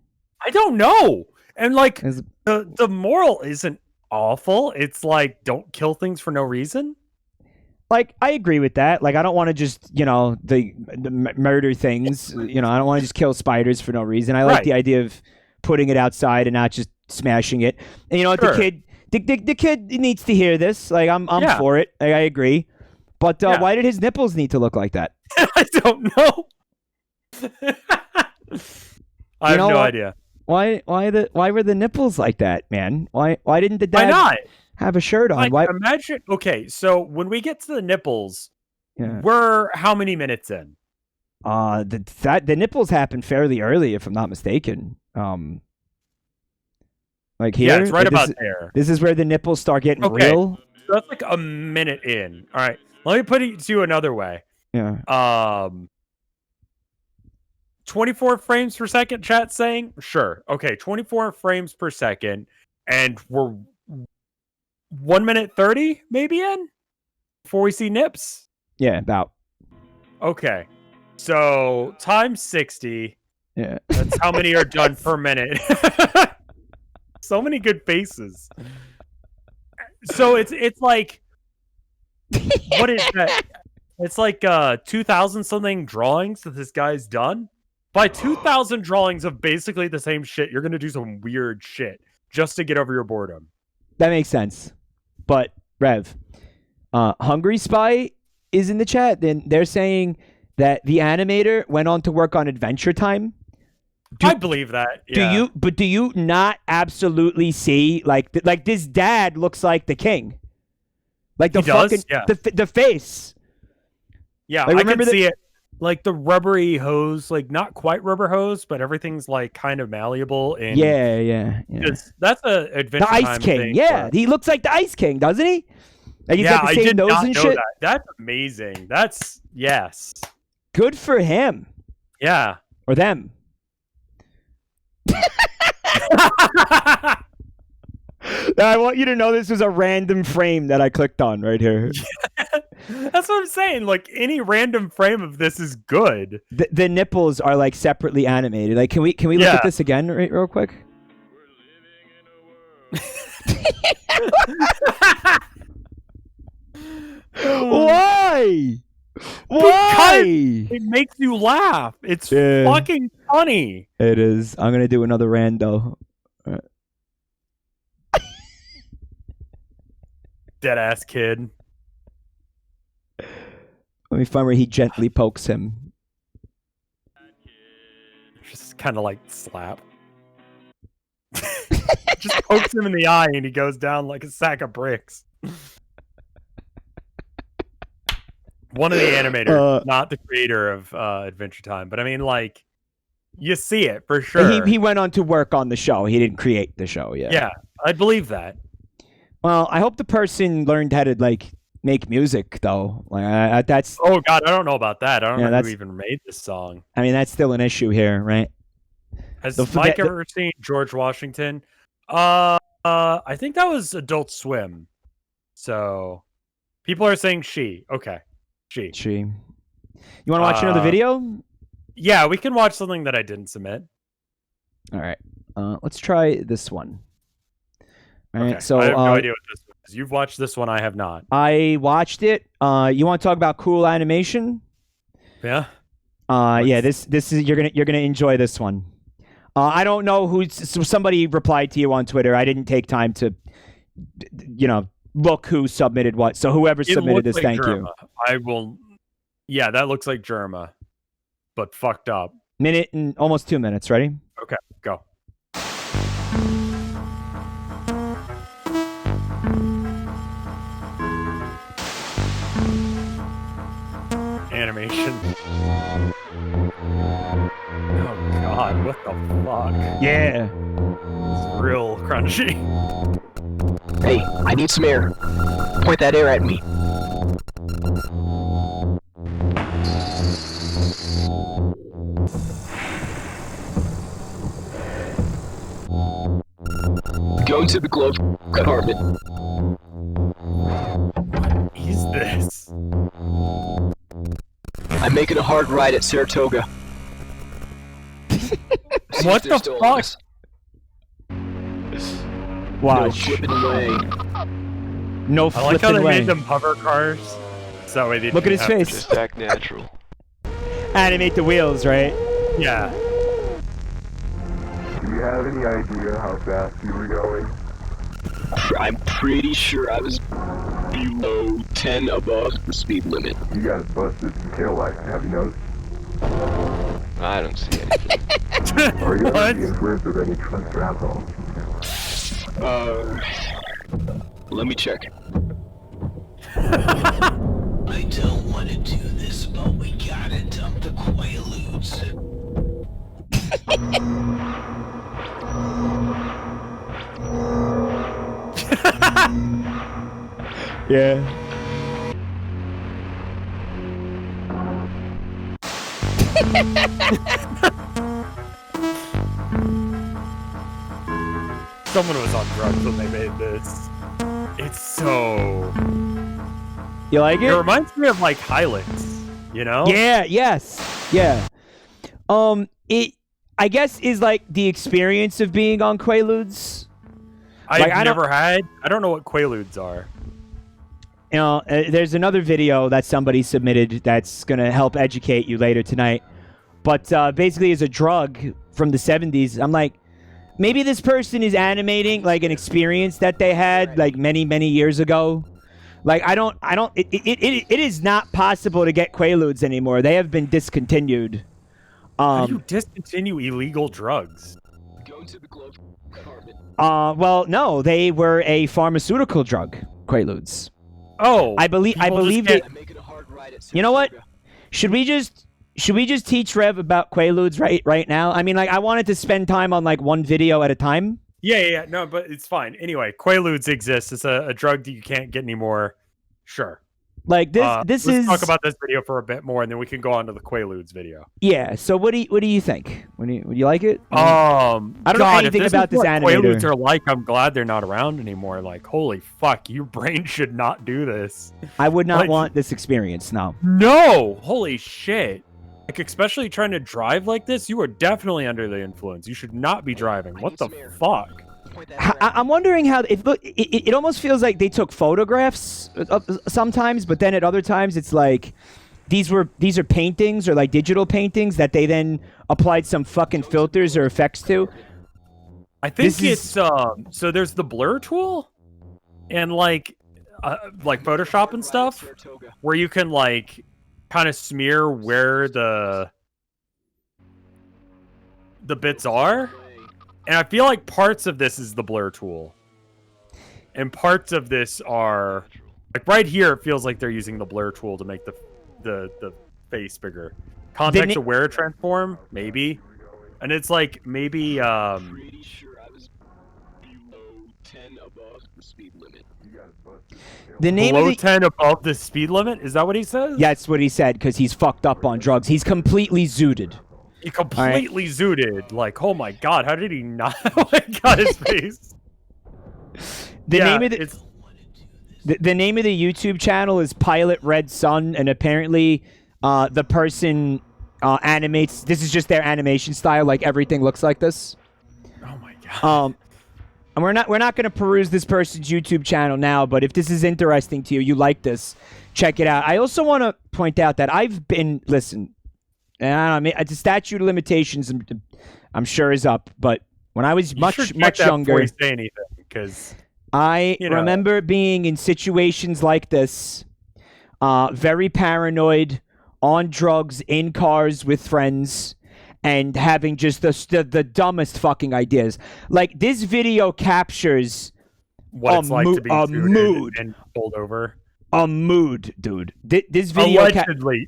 I don't know. And like Is- the moral isn't awful. It's like don't kill things for no reason. Like I agree with that. Like I don't want to just the murder things. I don't want to just kill spiders for no reason. I like Right. the idea of putting it outside and not just smashing it. And you know what? Sure. The kid needs to hear this. Like I'm Yeah. for it. Like, I agree. But Yeah. why did his nipples need to look like that? I don't know. I have know no what? idea. Why were the nipples like that, man? Why didn't the Why dad not? have a shirt on? Like, Why? imagine. Okay, so when we get to the nipples, Yeah. we're how many minutes in? The nipples happened fairly early, if I'm not mistaken. Like here, Yeah, it's right like about there. This is where the nipples start getting Okay. real. So that's like a minute in. All right, let me put it to you another way. Yeah. 24 frames per second. Chat saying sure. Okay, 24 frames per second, and we're 1 minute 30 maybe in before we see nips. Yeah, about. Okay, so times 60. Yeah. That's how many are done per minute. So many good faces. So it's like, what is that? It's like 2,000 something drawings that this guy's done. By 2,000 drawings of basically the same shit, you're gonna do some weird shit just to get over your boredom. That makes sense. But Rev, Hungry Spy is in the chat. Then they're saying that the animator went on to work on Adventure Time. I believe that. Yeah. Do you not absolutely see like this dad looks like the king? Like the He does? fucking Yeah. the face. Yeah, Like, I remember can see it. Like the rubbery hose, like not quite rubber hose, but everything's like kind of malleable. And Yeah. that's a Adventure The Ice Time King. thing Yeah, where- he looks like the Ice King, doesn't he? Like he's yeah, got the I same did nose not and know shit. that. That's amazing. That's yes. Good for him Yeah. or them. I want you to know this was a random frame that I clicked on right here. That's what I'm saying. Like any random frame of this is good. The nipples are like separately animated. Like, can we look Yeah. at this again real quick? Why? Why? It makes you laugh. It's Yeah. fucking funny. It is. I'm gonna do another rando. Dead ass kid. Let me find where he gently pokes him. Just kind of like slap. Just pokes him in the eye and he goes down like a sack of bricks. One of the animators, not the creator of Adventure Time, but I mean, like, you see it for sure. He went on to work on the show. He didn't create the show. Yeah. Yeah, I believe that. Well, I hope the person learned how to like make music though. Like that's. Oh God, I don't know about that. I don't know that's- who even made this song. I mean, that's still an issue here, right? Has Don't forget Mike ever seen George Washington? I think that was Adult Swim. So people are saying she. Okay, she. She. You want to watch another video? Yeah, we can watch something that I didn't submit. All right. Let's try this one. All right. Okay. So I have no idea what this one is. You've watched this one. I have not. I watched it. You want to talk about cool animation? Yeah. Yeah. This is you're gonna enjoy this one. I don't know who. Somebody replied to you on Twitter. I didn't take time to, look who submitted what. So whoever submitted this, like thank Germa. you. I will. Yeah, that looks like Germa, but fucked up. Minute and almost 2 minutes. Ready? Okay, go. Animation. Oh God, what the fuck? Yeah. It's real crunchy. Hey, I need some air. Point that air at me. Going to the glove compartment. What is this? I'm making a hard ride at Saratoga. See What if they're the still fuck? on us. No Watch. flipping away. No I like how flipping they way. made them hover cars. So they didn't Look at his have to face. just- Back natural. Animate the wheels, right? Yeah. Do you have any idea how fast you were going? I'm pretty sure I was below 10 above the speed limit. You got busted tail light. Have you noticed? I don't see anything. Are you What? under the influence of any drugs or alcohol? Let me check. I don't want to do this, but we gotta dump the Quaaludes. Yeah. Someone was on drugs when they made this. It's so. You like It it? reminds me of like Highlands, you know? Yeah. Yes. Yeah. It, I guess, is like the experience of being on Quaaludes. I've Like, I don't- never had. I don't know what Quaaludes are. You know, there's another video that somebody submitted that's gonna help educate you later tonight. But basically, is a drug from the 70s. I'm like, maybe this person is animating like an experience that they had like many years ago. Like I don't. It is not possible to get Quaaludes anymore. They have been discontinued. How do you discontinue illegal drugs? Go to the glove compartment. Well, no, they were a pharmaceutical drug. Quaaludes. Oh, I believe people just they. get- Make it a hard ride at You know what? Saratoga. Should we just teach Rev about Quaaludes right now? I mean, like, I wanted to spend time on like one video at a time. Yeah, no, but it's fine. Anyway, Quaaludes exist. It's a drug that you can't get anymore. Sure. Like this, Let's talk about this video for a bit more, and then we can go on to the Quaaludes video. Yeah. So what do you think? Would you like it? I don't know anything about this animator. Quaaludes are like, I'm glad they're not around anymore. Like, holy fuck, your brain should not do this. I would not like- want this experience. No. No, holy shit. Like, especially trying to drive like this, you are definitely under the influence. You should not be driving. What the fuck? Point that arrow at I'm wondering how it almost feels like they took photographs sometimes, but then at other times it's like these are paintings or like digital paintings that they then applied some fucking filters or effects to. I think This is- it's so there's the blur tool and like Photoshop and stuff Saratoga. where you can like kind of smear where the bits are. And I feel like parts of this is the blur tool. And parts of this are like right here it feels like they're using the blur tool to make the face bigger. Context Didn't it- aware transform, maybe. And it's like maybe Pretty sure I was below 10 above the speed limit. The name below of the 10 above the speed limit? Is that what he says? yeah, that's what he said because he's fucked up on drugs. He's completely zooted. He completely zooted. Like, oh my god, how did he not? Oh my god, his face. The Yeah, name of it's the name of the YouTube channel is Pilot Red Sun, and apparently, the person animates. This is just their animation style. Like everything looks like this. oh my god. And we're not going to peruse this person's YouTube channel now, but if this is interesting to you, you like this, check it out. I also want to point out that I've been listen. And I don't know, the statute of limitations, I'm sure is up. But when I was You much should check that younger, before you say anything, because I you know. remember being in situations like this, very paranoid, on drugs, in cars with friends, and having just the dumbest fucking ideas. Like, this video captures what a it's like to be a zooted mood. and pulled over. a mood, dude. This video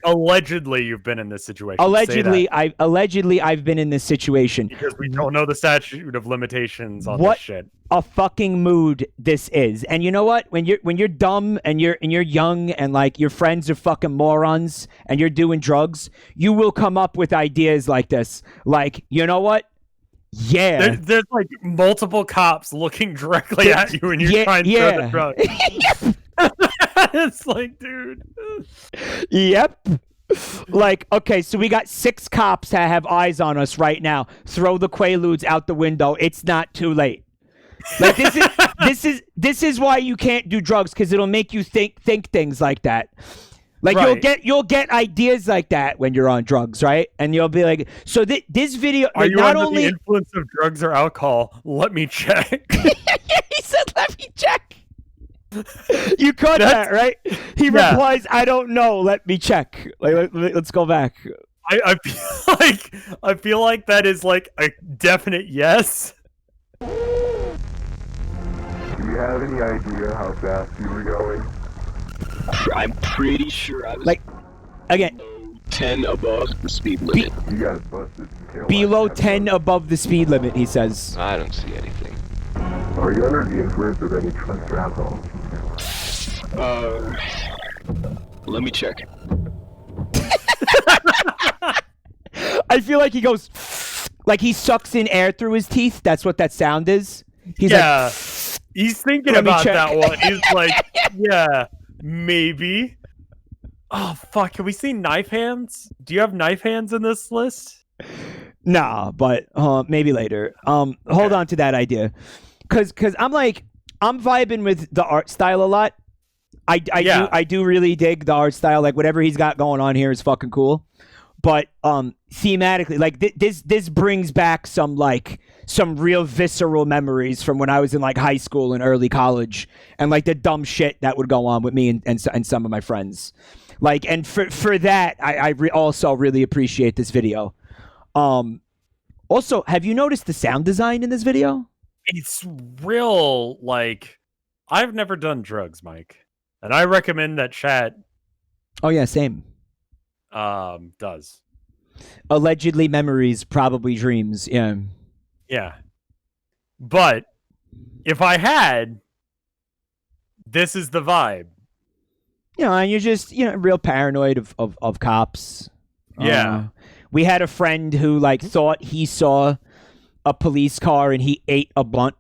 Allegedly, you've been in this situation. Say that, allegedly I've been in this situation. because we don't know the statute of limitations on What this shit. a fucking mood this is. And you know what? When you're dumb and you're young and like your friends are fucking morons and you're doing drugs, you will come up with ideas like this. Like, you know what? Yeah. There's like multiple cops looking directly at you when you're trying to throw the drug. It's like, dude. Yep. Like, okay, so we got 6 cops that have eyes on us right now. Throw the Quaaludes out the window. It's not too late. Like, this is why you can't do drugs, because it'll make you think things like that. Like, Right. you'll get ideas like that when you're on drugs, right? And you'll be like, so this video, Are like, you not under only the influence of drugs or alcohol? Let me check. he said, let me check. You caught that, right? He Yeah. replies, "I don't know. Let me check." Like, let's go back. I feel like that is like a definite yes. Do you have any idea how fast you were going? I'm pretty sure I was Like, again, 10 above the speed limit. You got busted some tail below lights. 10 above the speed limit, he says. I don't see anything. Are you under the influence of any drugs or alcohol? Let me check. I feel like he goes, like he sucks in air through his teeth. That's what that sound is. He's Yeah. like, He's thinking Let me about check. that one. He's like, yeah, maybe. Oh, fuck. Can we see knife hands? Do you have knife hands in this list? nah, but maybe later. Hold on to that idea. Cause I'm like, I'm vibing with the art style a lot. I do really dig the art style. Like whatever he's got going on here is fucking cool. But thematically, like this brings back some real visceral memories from when I was in like high school and early college, and like the dumb shit that would go on with me and some of my friends. Like, and for that, I also really appreciate this video. Also, have you noticed the sound design in this video? It's real, like, I've never done drugs, Mike. And I recommend that chat Oh yeah, same. does. Allegedly memories, probably dreams. Yeah. Yeah. But if I had, this is the vibe. You know, and you're just, real paranoid of cops. Yeah. We had a friend who like thought he saw a police car and he ate a blunt.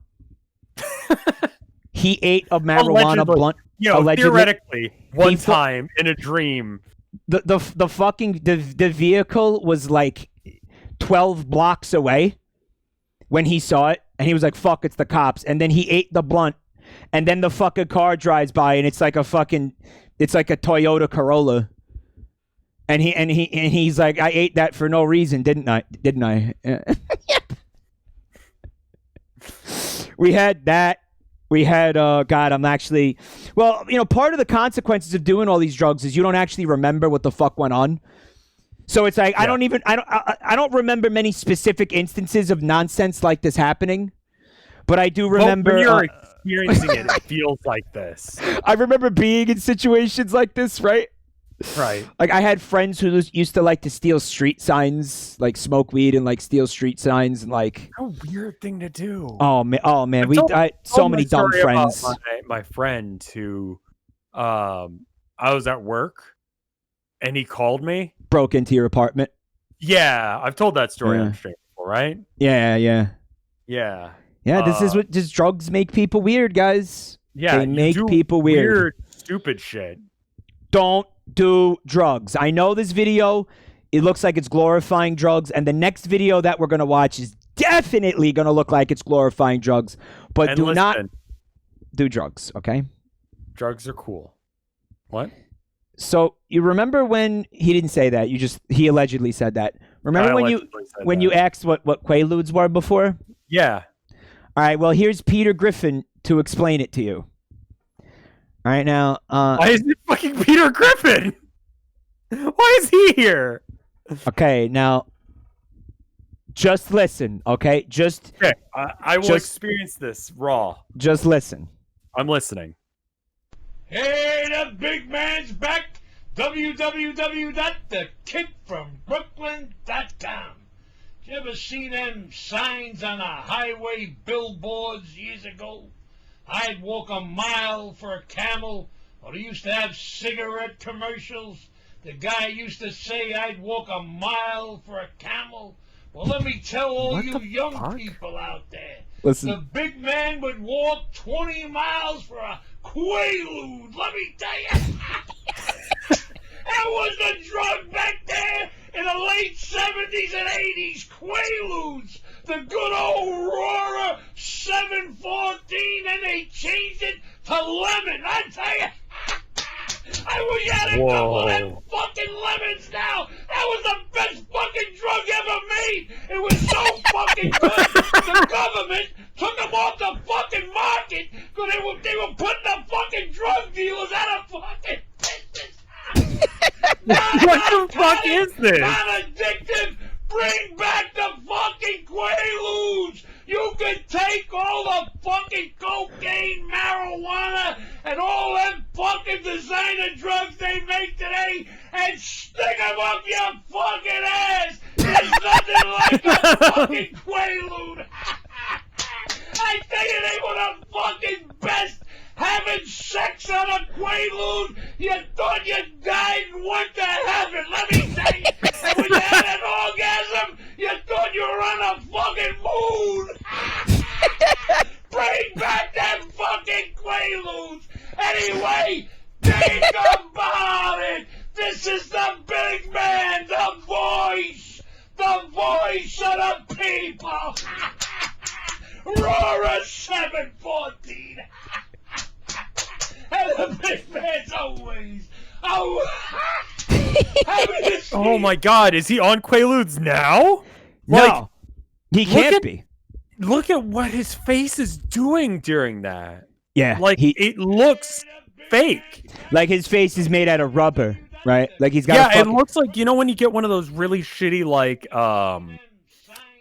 He ate a marijuana Allegedly. blunt. You know, Allegedly. theoretically, one He thought- time in a dream. The fucking the vehicle was like 12 blocks away when he saw it, and he was like, "Fuck, it's the cops." And then he ate the blunt, and then the fucking car drives by, and it's like a Toyota Corolla. And he's like, "I ate that for no reason, didn't I?" We had that. We had, God, I'm actually, well, part of the consequences of doing all these drugs is you don't actually remember what the fuck went on. So it's like, Yeah. I don't remember many specific instances of nonsense like this happening, but I do remember. When you're experiencing it, it feels like this. I remember being in situations like this, right? Right. Like I had friends who used to like to steal street signs, like smoke weed and like steal street signs and like. What a weird thing to do. Oh man, I've we told- so told many my dumb story about friends. My friend who, I was at work, and he called me. Broke into your apartment. Yeah, I've told that story Yeah. on stream before, right? Yeah. Yeah. This is what just drugs make people weird, guys. Yeah, They you make do people weird. stupid shit. Don't do drugs. I know this video, it looks like it's glorifying drugs, and the next video that we're going to watch is definitely going to look like it's glorifying drugs, but And do not listen, do drugs, okay? drugs are cool. What? So, you remember when he didn't say that, he allegedly said that. Remember I when allegedly said when that. you asked what Quaaludes were before? Yeah. All right, well, here's Peter Griffin to explain it to you. All right, now, Why is it fucking Peter Griffin? Why is he here? okay, now, just listen, okay? Okay, I will Just- experience this raw. Just listen. I'm listening. Hey, the big man's back. www.thekidfrombrooklyn.com. You ever see them signs on the highway billboards years ago? I'd walk a mile for a camel, or they used to have cigarette commercials. The guy used to say I'd walk a mile for a camel. Well, let me tell all What you the young fuck? people out there. Listen. The big man would walk 20 miles for a Quaalude. Let me tell you. That was the drug back there in the late 70s and 80s. Quaaludes. The good old Aurora 714, and they changed it to lemon. I tell you. I wish I had a couple of them fucking lemons now. That was the best fucking drug ever made. It was so fucking good. The government took them off the fucking market because they were putting the fucking fucking drug dealers out of fucking business. What the fuck is this? Not addictive. Bring back the fucking Quaaludes. You can take all the fucking cocaine, marijuana, and all them fucking designer drugs they make today and stick them up your fucking ass. There's nothing like a fucking Quaalude. I tell you, they were the fucking best. Having sex on a Quaalude, you thought you died and went to heaven, let me tell you. And when you had an orgasm, you thought you were on a fucking moon. Bring back them fucking Quaaludes. Anyway, think about it. This is the big man, the voice of the people. Roar 714. And the big man's always. Oh my god, is he on Quaaludes now? No, he can't be. Look at what his face is doing during that. Yeah, Like, it looks fake. like his face is made out of rubber, right? Like he's got. Yeah, a it looks like, you know when you get one of those really shitty, like,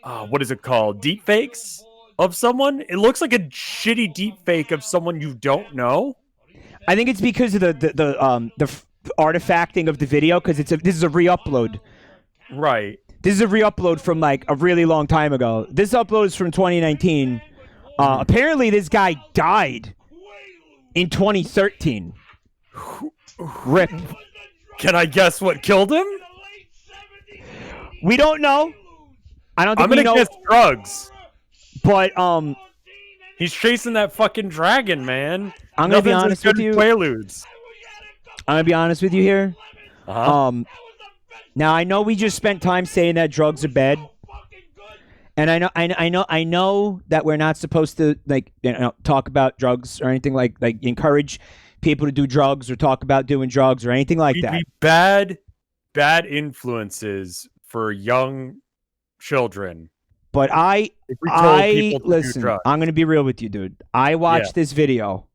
what is it called? Deep fakes of someone? It looks like a shitty deep fake of someone you don't know. I think it's because of the artifacting of the video, because this is a re-upload. Right. This is a re-upload from like a really long time ago. This upload is from 2019. Apparently, this guy died in 2013. Rip. Can I guess what killed him? We don't know. I don't think I'm we gonna know. guess drugs. But He's chasing that fucking dragon, man. I'm gonna be honest with you. Quaaludes. I'm gonna be honest with you here. Uh-huh. Now I know we just spent time saying that drugs are bad, and I know that we're not supposed to talk about drugs or anything like encourage people to do drugs or talk about doing drugs or anything like that. Bad influences for young children. But listen, I'm gonna be real with you, dude. I watched this video,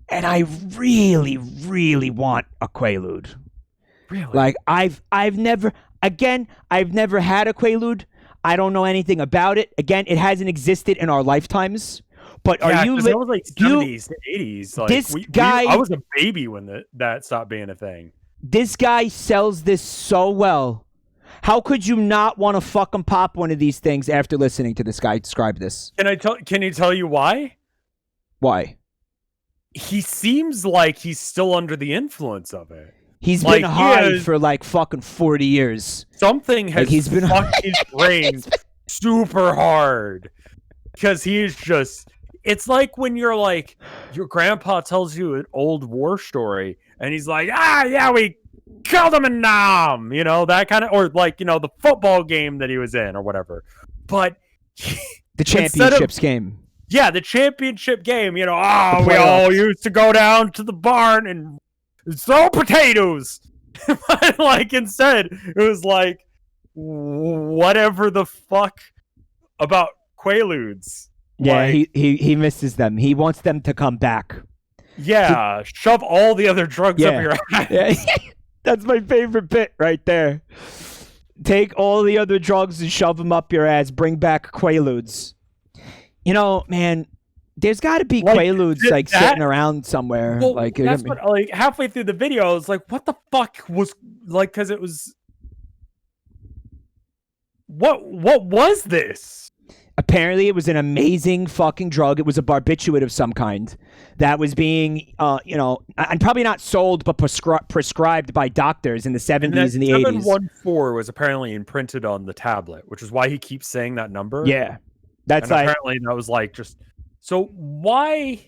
and I really, really want a Quaalude. Really? Like I've never had a Quaalude. I don't know anything about it. Again, it hasn't existed in our lifetimes. But are you? That was like 70s to 80s. Like, this guy. I was a baby when that stopped being a thing. This guy sells this so well. How could you not want to fucking pop one of these things after listening to this guy describe this? Can you tell you why? Why? He seems like he's still under the influence of it. He's been high for like fucking 40 years. Something has he's been fucked his brain super hard. Because he's just... It's like when you're like... Your grandpa tells you an old war story, and he's like, we killed him in Nam! You know, that kind of... Or like, the football game that he was in, or whatever. But... The championships game. Yeah, the championship game. We all used to go down to the barn and throw potatoes. But like instead, it was like whatever the fuck about Quaaludes. Yeah, like, he misses them. He wants them to come back. Yeah, shove all the other drugs up your ass. Yeah. That's my favorite bit right there. Take all the other drugs and shove them up your ass. Bring back Quaaludes. Man, there's got to be Quaaludes sitting around somewhere. Well, that's what, halfway through the video, I was like, what the fuck was, because it was, what was this? Apparently, it was an amazing fucking drug. It was a barbiturate of some kind that was being, and probably not sold, but prescribed by doctors in the 70s and the 80s. 714 was apparently imprinted on the tablet, which is why he keeps saying that number. Yeah. That's and apparently that was like just... So why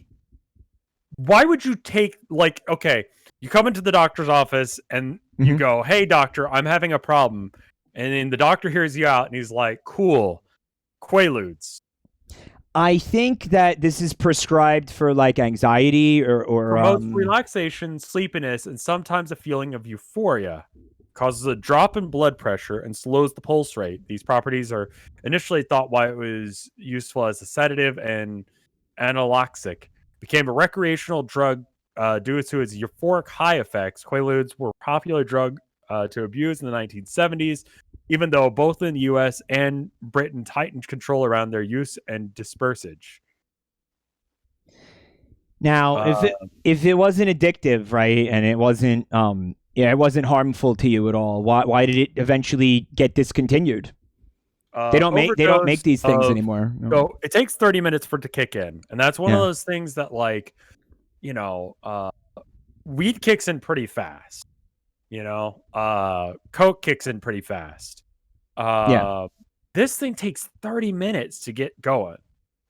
would you take, okay, you come into the doctor's office and you go, hey, doctor, I'm having a problem. And then the doctor hears you out and he's like, cool, Quaaludes. I think that this is prescribed for anxiety or promotes relaxation, sleepiness, and sometimes a feeling of euphoria. Causes a drop in blood pressure and slows the pulse rate. These properties are initially thought why it was useful as a sedative and analoxic. Became a recreational drug due to its euphoric high effects. Quaaludes were a popular drug to abuse in the 1970s, even though both in the U.S. and Britain tightened control around their use and dispersage. Now, if it wasn't addictive, right, and it wasn't it wasn't harmful to you at all, why did it eventually get discontinued? They don't make these things anymore. No. So it takes 30 minutes for it to kick in, and that's one of those things that, like, weed kicks in pretty fast. Coke kicks in pretty fast. This thing takes 30 minutes to get going.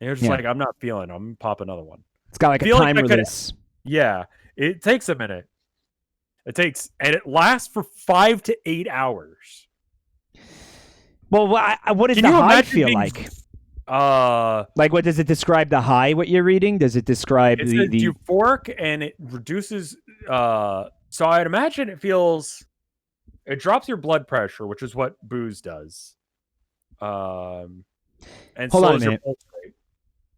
And you're just like, I'm not feeling it. I'm gonna pop another one. It's got like a time release. Yeah, it takes a minute. And it lasts for 5 to 8 hours. Well, what does the high feel like? Like, what does it describe the high? What you're reading? Does it describe the euphoric, and it reduces? So I'd imagine it drops your blood pressure, which is what booze does. And hold on a minute.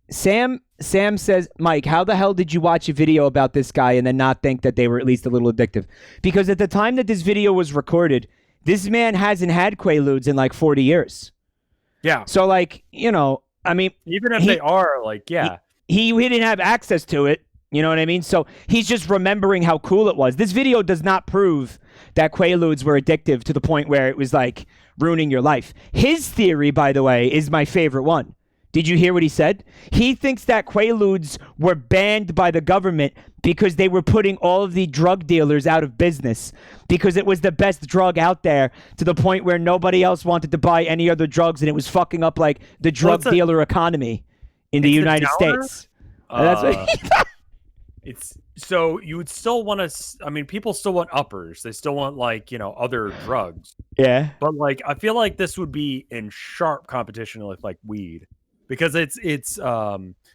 Sam says, Mike, how the hell did you watch a video about this guy and then not think that they were at least a little addictive? Because at the time that this video was recorded, this man hasn't had Quaaludes in like 40 years. Yeah. So, like, I mean, even if they are, like, he didn't have access to it. You know what I mean? So he's just remembering how cool it was. This video does not prove that Quaaludes were addictive to the point where it was like ruining your life. His theory, by the way, is my favorite one. Did you hear what he said? He thinks that Quaaludes were banned by the government because they were putting all of the drug dealers out of business, because it was the best drug out there, to the point where nobody else wanted to buy any other drugs, and it was fucking up like the drug dealer economy in the United States. That's what he thought. So you would still want to, I mean, people still want uppers. They still want, like, other drugs. Yeah. But, like, I feel like this would be in sharp competition with, like, weed. Because it's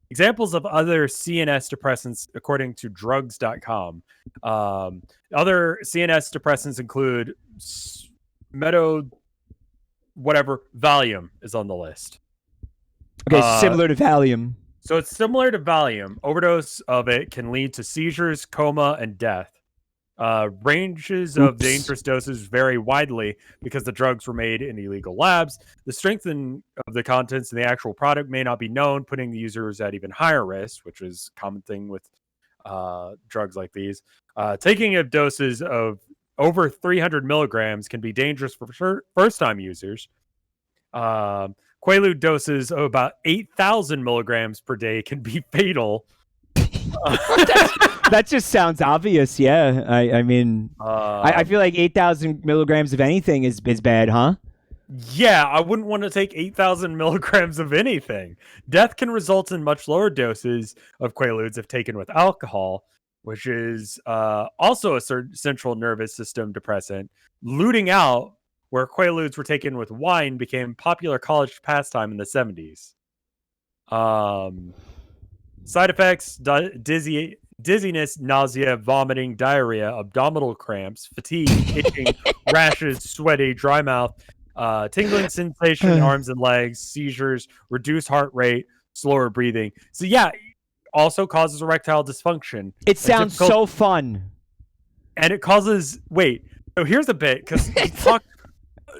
examples of other CNS depressants, according to drugs.com. Other CNS depressants include Valium is on the list. Okay, similar to Valium. So it's similar to Valium. Overdose of it can lead to seizures, coma, and death. Ranges of dangerous doses vary widely because the drugs were made in illegal labs. The strength of the contents in the actual product may not be known, putting the users at even higher risk, which is a common thing with drugs like these. Taking of doses of over 300 milligrams can be dangerous for first-time users. Quaalude doses of about 8,000 milligrams per day can be fatal. That just sounds obvious. Yeah, I mean, I feel like 8,000 milligrams of anything is bad, huh? Yeah, I wouldn't want to take 8,000 milligrams of anything. Death can result in much lower doses of Quaaludes if taken with alcohol, which is also a central nervous system depressant. Looting out, where Quaaludes were taken with wine, became popular college pastime in the 70s. Side effects: dizziness, nausea, vomiting, diarrhea, abdominal cramps, fatigue, itching, rashes, sweaty, dry mouth, tingling sensation in arms and legs, seizures, reduced heart rate, slower breathing. So yeah, also causes erectile dysfunction. It sounds so fun. And it causes, so here's a bit, because he talked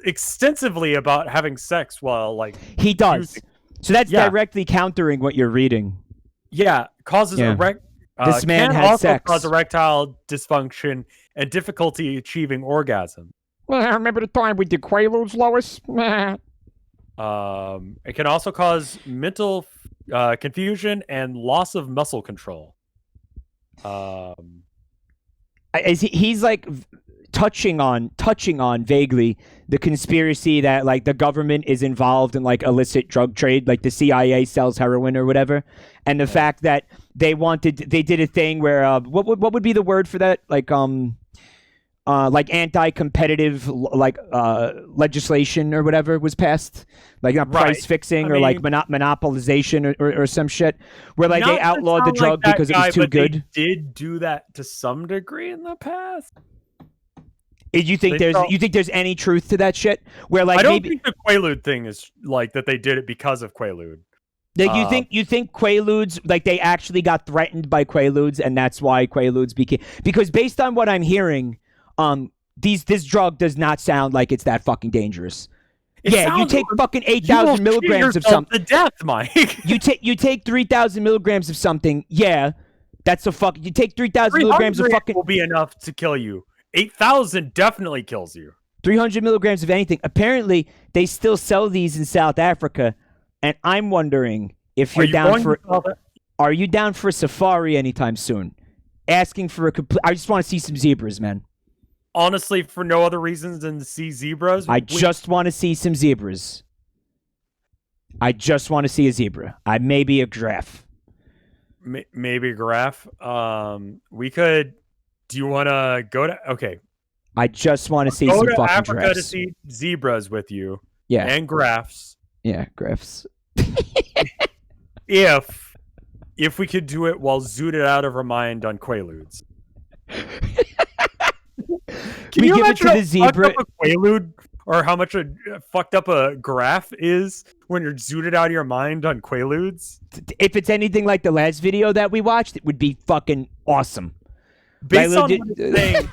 extensively about having sex while, like, he does. So that's directly countering what you're reading. Yeah, causes this man can had also sex. Cause erectile dysfunction and difficulty achieving orgasm. Well, I remember the time we did Quaaludes, Lois. It can also cause mental confusion and loss of muscle control. He's like touching on vaguely the conspiracy that, like, the government is involved in, like, illicit drug trade, like the CIA sells heroin or whatever, and the fact that they did a thing where what would be the word for that, like anti-competitive, like legislation or whatever was passed, like not price fixing or like monopolization or some shit, where like they outlawed the drug because it was too good. They did do that to some degree in the past. You think there's any truth to that shit? Where, like, I don't think the Quaalude thing is like that they did it because of Quaalude. Like you think Quaaludes, like they actually got threatened by Quaaludes, and that's why Quaaludes became, because based on what I'm hearing, this drug does not sound like it's that fucking dangerous. You take fucking 8,000 milligrams of something to death, Mike. you take 3,000 milligrams of something. Yeah, that's a fuck. You take 3,000 milligrams of fucking will be enough to kill you. 8,000 definitely kills you. 300 milligrams of anything. Apparently, they still sell these in South Africa. And I'm wondering if you're down for. Are you down for a safari anytime soon? Asking for a complete. I just want to see some zebras, man. Honestly, for no other reasons than to see zebras. I just want to see some zebras. I just want to see a zebra. Maybe a giraffe. Maybe a giraffe. We could. Do you want to go to? Okay. I just want to see some fucking Africa giraffes. to see zebras with you. Yeah. And giraffes. Yeah, giraffes. If we could do it while zooted out of our mind on Quaaludes. Can you give it to the zebra? A Quaalude, or how much a fucked up a giraffe is when you're zooted out of your mind on Quaaludes? If it's anything like the last video that we watched, it would be fucking awesome. Based on what it's saying,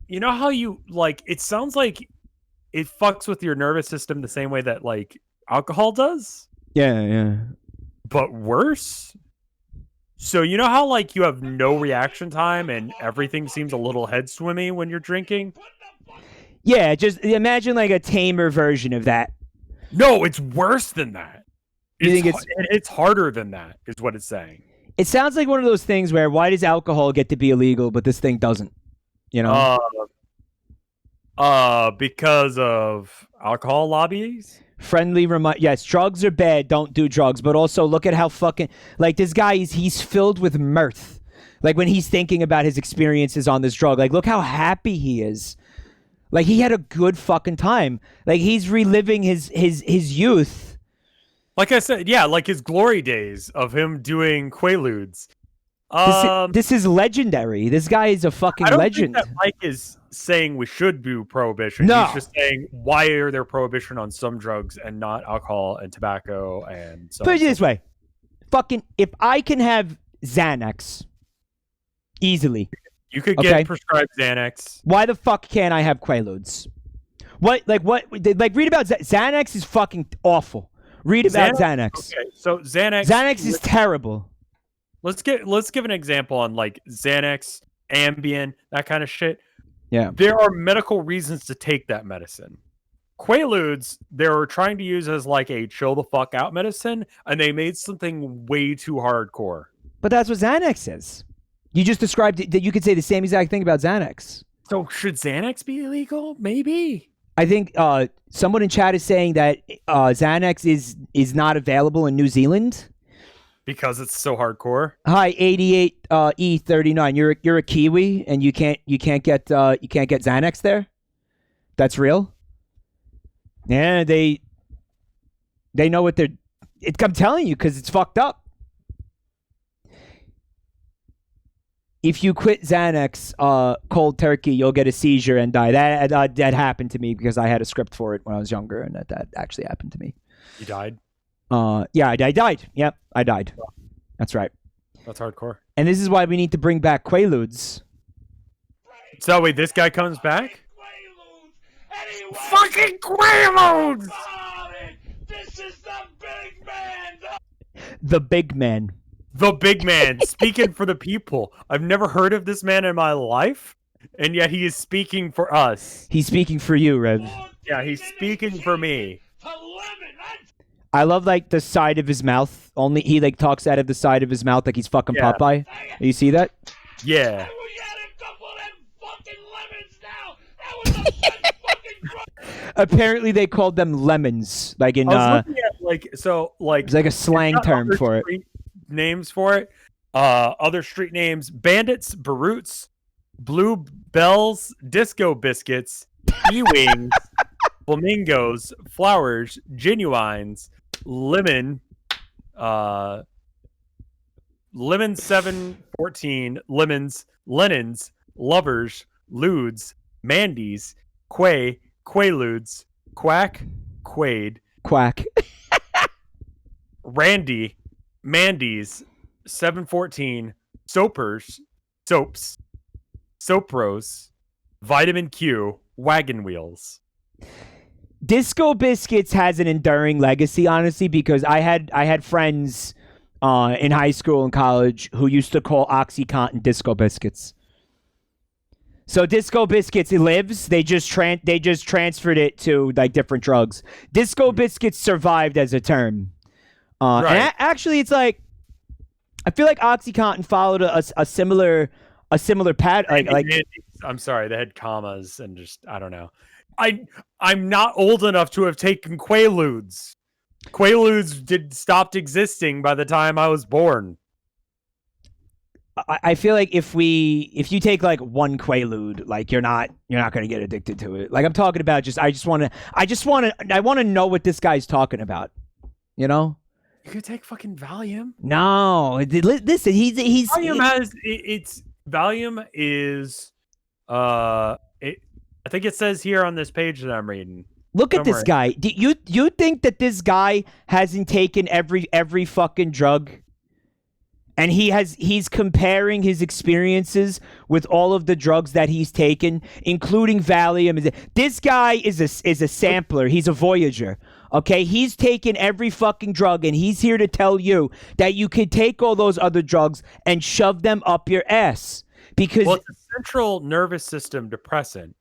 you know how you like? It sounds like it fucks with your nervous system the same way that like alcohol does. Yeah. But worse. So you know how like you have no reaction time and everything seems a little head swimmy when you're drinking? Yeah, just imagine like a tamer version of that. No, it's worse than that. You think it's harder than that, is what it's saying. It sounds like one of those things where why does alcohol get to be illegal, but this thing doesn't? You know? Because of alcohol lobbies? Yes, drugs are bad. Don't do drugs. But also look at how fucking like this guy he's filled with mirth. Like when he's thinking about his experiences on this drug. Like look how happy he is. Like he had a good fucking time. Like he's reliving his youth. Like I said, yeah, like his glory days of him doing Quaaludes. This is legendary. This guy is a fucking legend. I don't think that Mike is saying we should do prohibition. No. He's just saying why are there prohibition on some drugs and not alcohol and tobacco and so. Put it this way, fucking if I can have Xanax easily, you could get prescribed Xanax. Why the fuck can't I have Quaaludes? What? Read about Xanax is fucking awful. Read about Xanax. Okay, so Xanax is terrible. Let's give an example on like Xanax, Ambien, that kind of shit. Yeah. There are medical reasons to take that medicine. Quaaludes, they were trying to use as like a chill the fuck out medicine, and they made something way too hardcore. But that's what Xanax is. You just described it, that you could say the same exact thing about Xanax. So should Xanax be illegal? Maybe. I think someone in chat is saying that Xanax is not available in New Zealand. Because it's so hardcore. Hi, 88 E39. You're a Kiwi and you can't get Xanax there. That's real. Yeah, they know what they're. I'm telling you, because it's fucked up. If you quit Xanax cold turkey, you'll get a seizure and die. That happened to me because I had a script for it when I was younger, and that actually happened to me. You died? Yeah, I died. Yep, I died. That's right. That's hardcore. And this is why we need to bring back Quaaludes. So wait, this guy comes back? Fucking Quaaludes! This is the big man! The big man. The big man, speaking for the people. I've never heard of this man in my life, and yet he is speaking for us. He's speaking for you, Rev. Yeah, he's speaking for me. I love like the side of his mouth. Only he like talks out of the side of his mouth like he's fucking Popeye. You see that? Yeah. Apparently they called them lemons. Like in I was looking at it's like a slang term for it. Names for it. Other street names: Bandits, Baroots, Blue Bells, Disco Biscuits, E-Wings, Flamingos, Flowers, Genuines, Lemon, Lemon 714, Lemons, Lennons, Lovers, Ludes, Mandies, Quaaludes, Quack, Quade, Quack. Randy, Mandy's, 714, Soapers, Soaps, Sopros, Vitamin Q, Wagon Wheels. Disco Biscuits has an enduring legacy, honestly, because I had friends in high school and college who used to call OxyContin Disco Biscuits. So Disco Biscuits, it lives. They just transferred it to like different drugs. Disco Biscuits survived as a term. Right. And actually, it's like I feel like OxyContin followed a similar pattern. Like I'm sorry, they had commas and just I don't know. I'm not old enough to have taken Quaaludes. Quaaludes stopped existing by the time I was born. I feel like if you take like one Quaalude, like you're not gonna get addicted to it. Like I'm talking about I want to know what this guy's talking about. You know? You could take fucking Valium. No, listen, he's Valium has it's Valium is I think it says here on this page that I'm reading. Look at this guy. Do you think that this guy hasn't taken every fucking drug? And he's comparing his experiences with all of the drugs that he's taken, including Valium. This guy is a sampler. He's a voyager. Okay, he's taken every fucking drug, and he's here to tell you that you can take all those other drugs and shove them up your ass. Because it's a central nervous system depressant,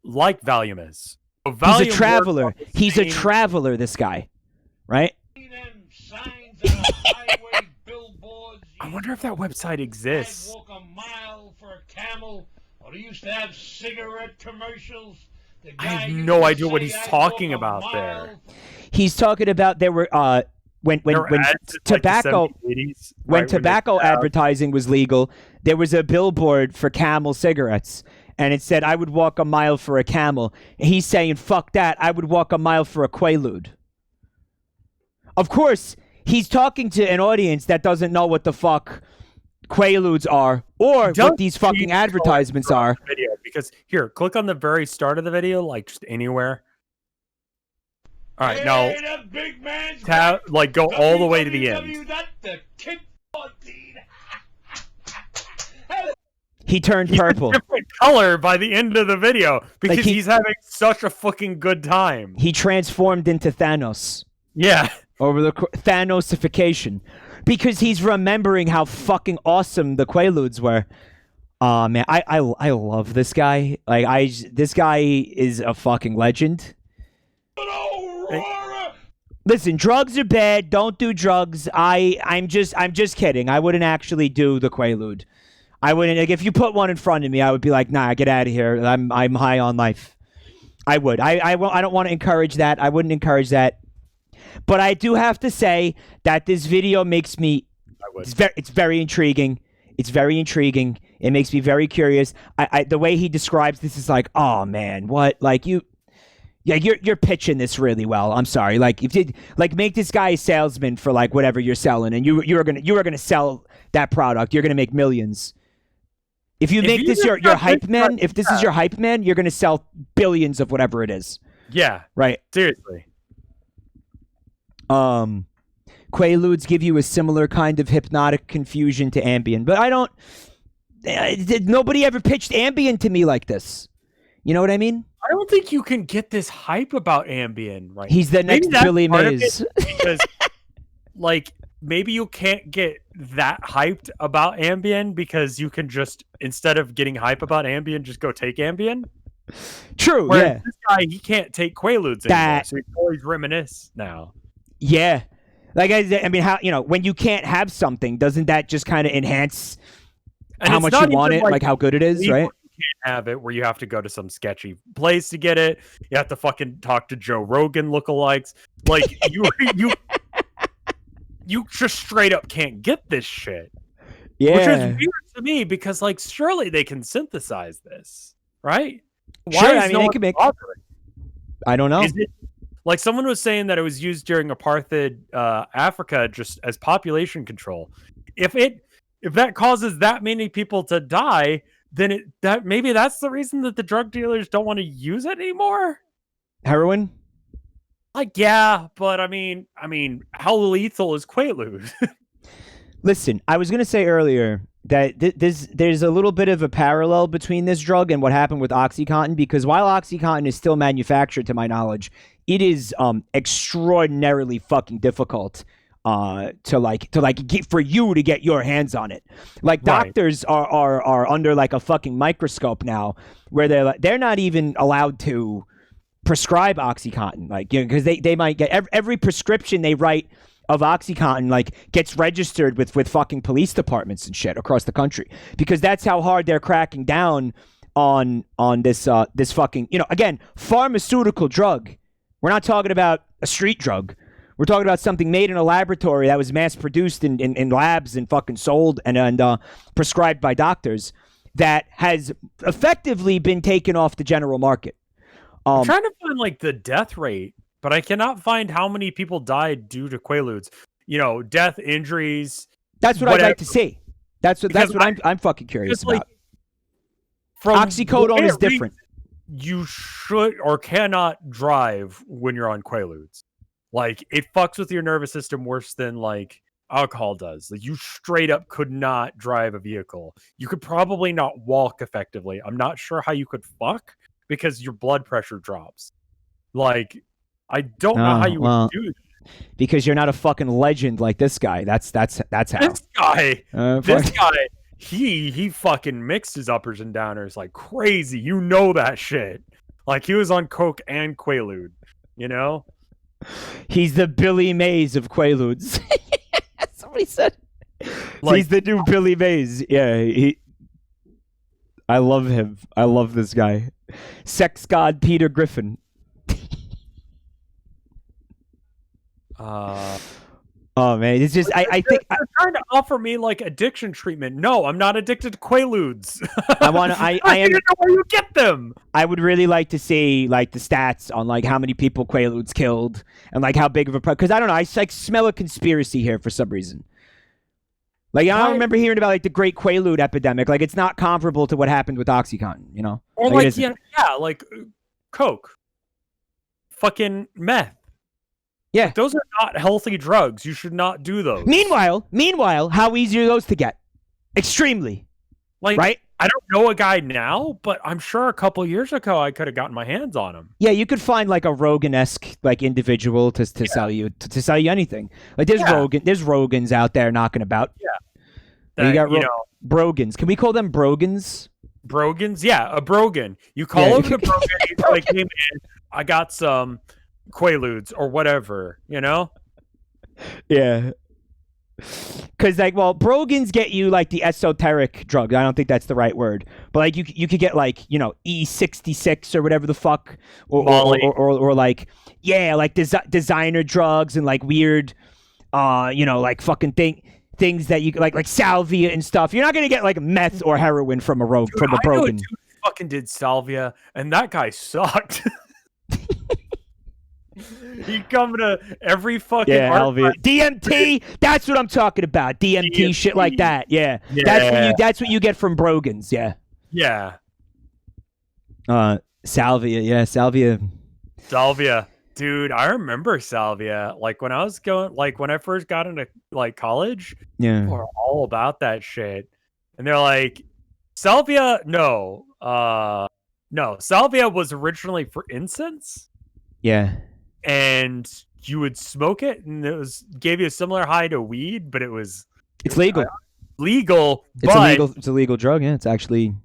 like Valium is. So Valium he's a traveler. He's a traveler. This guy, right? I wonder if that website exists. Walk a mile for a camel, or he used to have cigarette commercials. I have no idea what he's talking about there. He's talking about there were when tobacco tobacco advertising was legal, there was a billboard for Camel cigarettes, and it said, "I would walk a mile for a camel." And he's saying, "Fuck that! I would walk a mile for a Quaalude." Of course, he's talking to an audience that doesn't know what the fuck Quaaludes are or what these fucking advertisements are. Video, because here, click on the very start of the video, like just anywhere. All right, now go all the way to the end. He turned purple. Different color by the end of the video because he's having such a fucking good time. He transformed into Thanos. Yeah. Over the Thanosification, because he's remembering how fucking awesome the Quaaludes were. Man, I love this guy. Like this guy is a fucking legend. Listen, drugs are bad. Don't do drugs. I'm just kidding. I wouldn't actually do the Quaalude. I wouldn't. Like, if you put one in front of me, I would be like, nah, get out of here. I'm high on life. I would. I don't want to encourage that. I wouldn't encourage that. But I do have to say that this video makes me. It's very intriguing. It's very intriguing. It makes me very curious. The way he describes this is like, oh man, what? Like you're pitching this really well. I'm sorry. Like if you make this guy a salesman for like whatever you're selling, and you are gonna sell that product. You're gonna make millions. If you make this your hype man, if this is your hype man, you're gonna sell billions of whatever it is. Yeah. Right. Seriously. Quaaludes give you a similar kind of hypnotic confusion to Ambien, but I don't. Nobody ever pitched Ambien to me like this. You know what I mean? I don't think you can get this hype about Ambien, right? He's the next Billy Mays. Because, like, maybe you can't get that hyped about Ambien because you can just, instead of getting hype about Ambien, just go take Ambien. True. Whereas yeah. This guy, he can't take Quaaludes anymore, so he can always reminisce now. Yeah. Like, I mean, how, when you can't have something, doesn't that just kind of enhance how much you want it, like how good it is, right? You can't have it where you have to go to some sketchy place to get it. You have to fucking talk to Joe Rogan lookalikes. Like, you just straight up can't get this shit. Yeah. Which is weird to me because, like, surely they can synthesize this, right? Why sure, is I mean, no they one can make. bothering? I don't know. Is it, like, someone was saying that it was used during apartheid Africa just as population control. If that causes that many people to die, then maybe that's the reason that the drug dealers don't want to use it anymore. Heroin? Like, yeah, but I mean, how lethal is Quaalude? Listen, I was going to say earlier that there's a little bit of a parallel between this drug and what happened with OxyContin, because while OxyContin is still manufactured, to my knowledge, it is extraordinarily fucking difficult for you to get your hands on it. Like, doctors are under like a fucking microscope now, where they're not even allowed to prescribe OxyContin, like, you know, because they might get every prescription they write of OxyContin like gets registered with fucking police departments and shit across the country, because that's how hard they're cracking down on this fucking, you know, again, pharmaceutical drug. We're not talking about a street drug. We're talking about something made in a laboratory that was mass produced in labs and fucking sold and prescribed by doctors, that has effectively been taken off the general market. I'm trying to find like the death rate, but I cannot find how many people died due to Quaaludes. You know, death, injuries. That's what I'd like to see. That's what I'm fucking curious about. Oxycodone is different. You should or cannot drive when you're on Quaaludes. Like, it fucks with your nervous system worse than like alcohol does. Like, you straight up could not drive a vehicle. You could probably not walk effectively. I'm not sure how you could fuck, because your blood pressure drops. Like, I don't know how you would do that. Because you're not a fucking legend like this guy. That's how. This guy, he fucking mixed his uppers and downers like crazy. You know that shit. Like, he was on coke and Quaalude, you know? He's the Billy Mays of Quaaludes. Somebody said. Like, he's the new Billy Mays. Yeah, I love him. I love this guy. Sex god Peter Griffin. Oh man, it's just I think they're trying to offer me like addiction treatment. No, I'm not addicted to Quaaludes. I don't know where you get them. I would really like to see like the stats on like how many people Quaaludes killed and like how big of a because I don't know. I like smell a conspiracy here for some reason. Like, I don't remember hearing about like the Great Quaalude epidemic. Like, it's not comparable to what happened with OxyContin, you know? Or like like coke, fucking meth. Yeah, like, those are not healthy drugs. You should not do those. Meanwhile, how easy are those to get? Extremely. Like, right? I don't know a guy now, but I'm sure a couple years ago I could have gotten my hands on him. Yeah, you could find like a Rogan-esque like individual to sell you to sell you anything. Like there's Rogans out there knocking about. Yeah, you got Brogans. Can we call them Brogans? Brogans, yeah, a Brogan. You call him the Brogan. He's like, hey man, I got some Quaaludes or whatever, you know? Yeah. Because, like, well, Brogans get you, like, the esoteric drugs. I don't think that's the right word. But, like, you could get, like, you know, E66 or whatever the fuck. Or like, yeah, like, designer drugs and, like, weird, you know, like, fucking things that you, like salvia and stuff. You're not going to get, like, meth or heroin from a Brogan. I know a dude fucking did salvia, and that guy sucked. He come to every fucking DMT. That's what I'm talking about. DMT shit like that. Yeah. That's what you get from Brogans. Yeah. Yeah. Salvia. Yeah, salvia. Salvia, dude. I remember salvia. Like when I was when I first got into like college. Yeah. People were all about that shit, and they're like, salvia. No. Salvia was originally for incense. Yeah. And you would smoke it, and it gave you a similar high to weed, but it's legal. It's a legal drug. Yeah, it's actually.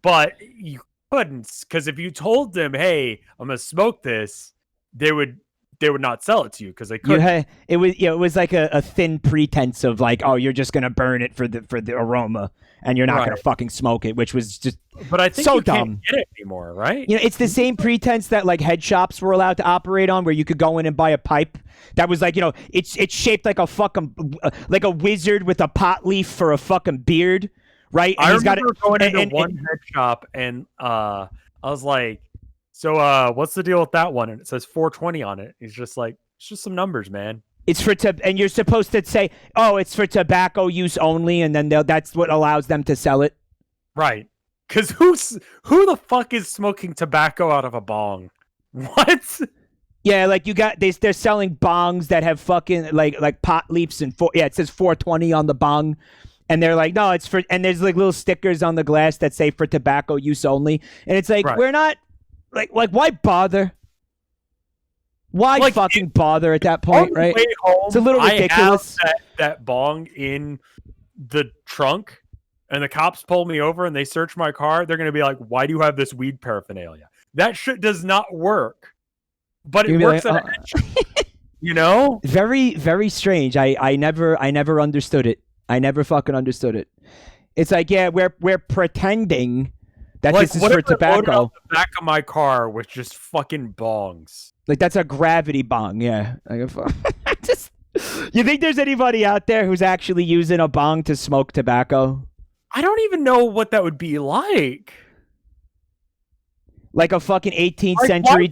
But you couldn't, because if you told them, "Hey, I'm gonna smoke this," they would not sell it to you because they couldn't. It was like a thin pretense of like, oh, you're just gonna burn it for the aroma, and you're not gonna fucking smoke it, which was just. But I think so you dumb. Can't get it anymore, right? You know, it's the same pretense that like head shops were allowed to operate on, where you could go in and buy a pipe that was like, you know, it's shaped like a fucking like a wizard with a pot leaf for a fucking beard, right? And I remember going into one head shop, and I was like, "So, what's the deal with that one?" And it says 420 on it. He's just like, "It's just some numbers, man." It's for and you're supposed to say, "Oh, it's for tobacco use only," and then that's what allows them to sell it. Right. Because who the fuck is smoking tobacco out of a bong? What? Yeah, like they're selling bongs that have fucking like pot leaves and it says 420 on the bong, and they're like, no, it's for, and there's like little stickers on the glass that say for tobacco use only, and it's like we're not like why bother? Why fucking bother at that point, right? Home, it's a little ridiculous. I have that bong in the trunk, and the cops pull me over and they search my car. They're gonna be like, why do you have this weed paraphernalia? That shit does not work. But it works at you know? Very, very strange. I never understood it. I never fucking understood it. It's like, yeah, we're pretending that this is for tobacco. The back of my car with just fucking bongs. Like that's a gravity bong, yeah. Like you think there's anybody out there who's actually using a bong to smoke tobacco? I don't even know what that would be like. Like a fucking 18th century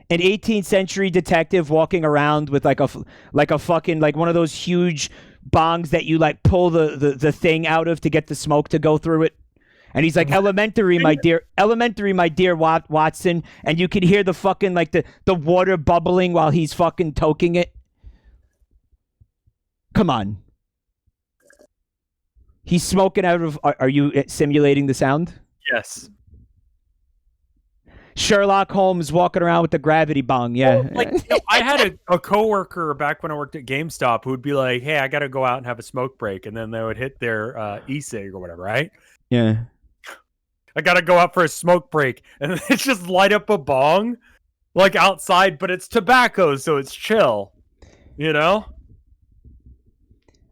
an 18th century detective walking around with like a fucking like one of those huge bongs that you like pull the thing out of to get the smoke to go through it. And he's like, elementary, my dear Watson. And you can hear the fucking like the water bubbling while he's fucking toking it. Come on. He's smoking out of, are you simulating the sound? Yes. Sherlock Holmes walking around with the gravity bong, yeah. Well, I had a coworker back when I worked at GameStop who would be like, hey, I got to go out and have a smoke break. And then they would hit their e-cig or whatever, right? Yeah. I got to go out for a smoke break. And then it's just light up a bong, like outside, but it's tobacco, so it's chill. You know?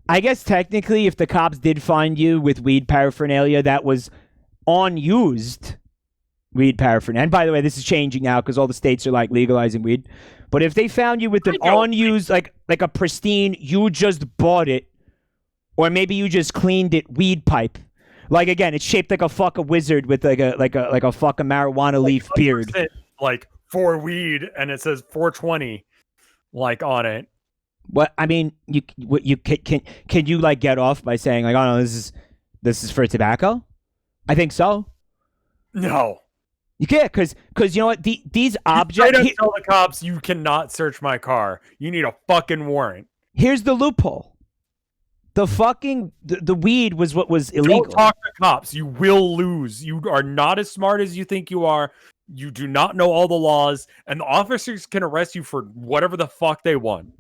I guess technically if the cops did find you with weed paraphernalia that was unused weed paraphernalia. And by the way, this is changing now because all the states are like legalizing weed. But if they found you with an unused, like a pristine, you just bought it, or maybe you just cleaned it weed pipe. Like again, it's shaped like a fucking wizard with like a fucking marijuana leaf beard. Like for weed, and it says 420, like on it. What I mean, you can you like get off by saying like, oh no, this is for tobacco? I think so. No. You can't, because you know what? These objects... I don't tell the cops you cannot search my car. You need a fucking warrant. Here's the loophole. The weed was what was illegal. Don't talk to cops. You will lose. You are not as smart as you think you are. You do not know all the laws. And the officers can arrest you for whatever the fuck they want.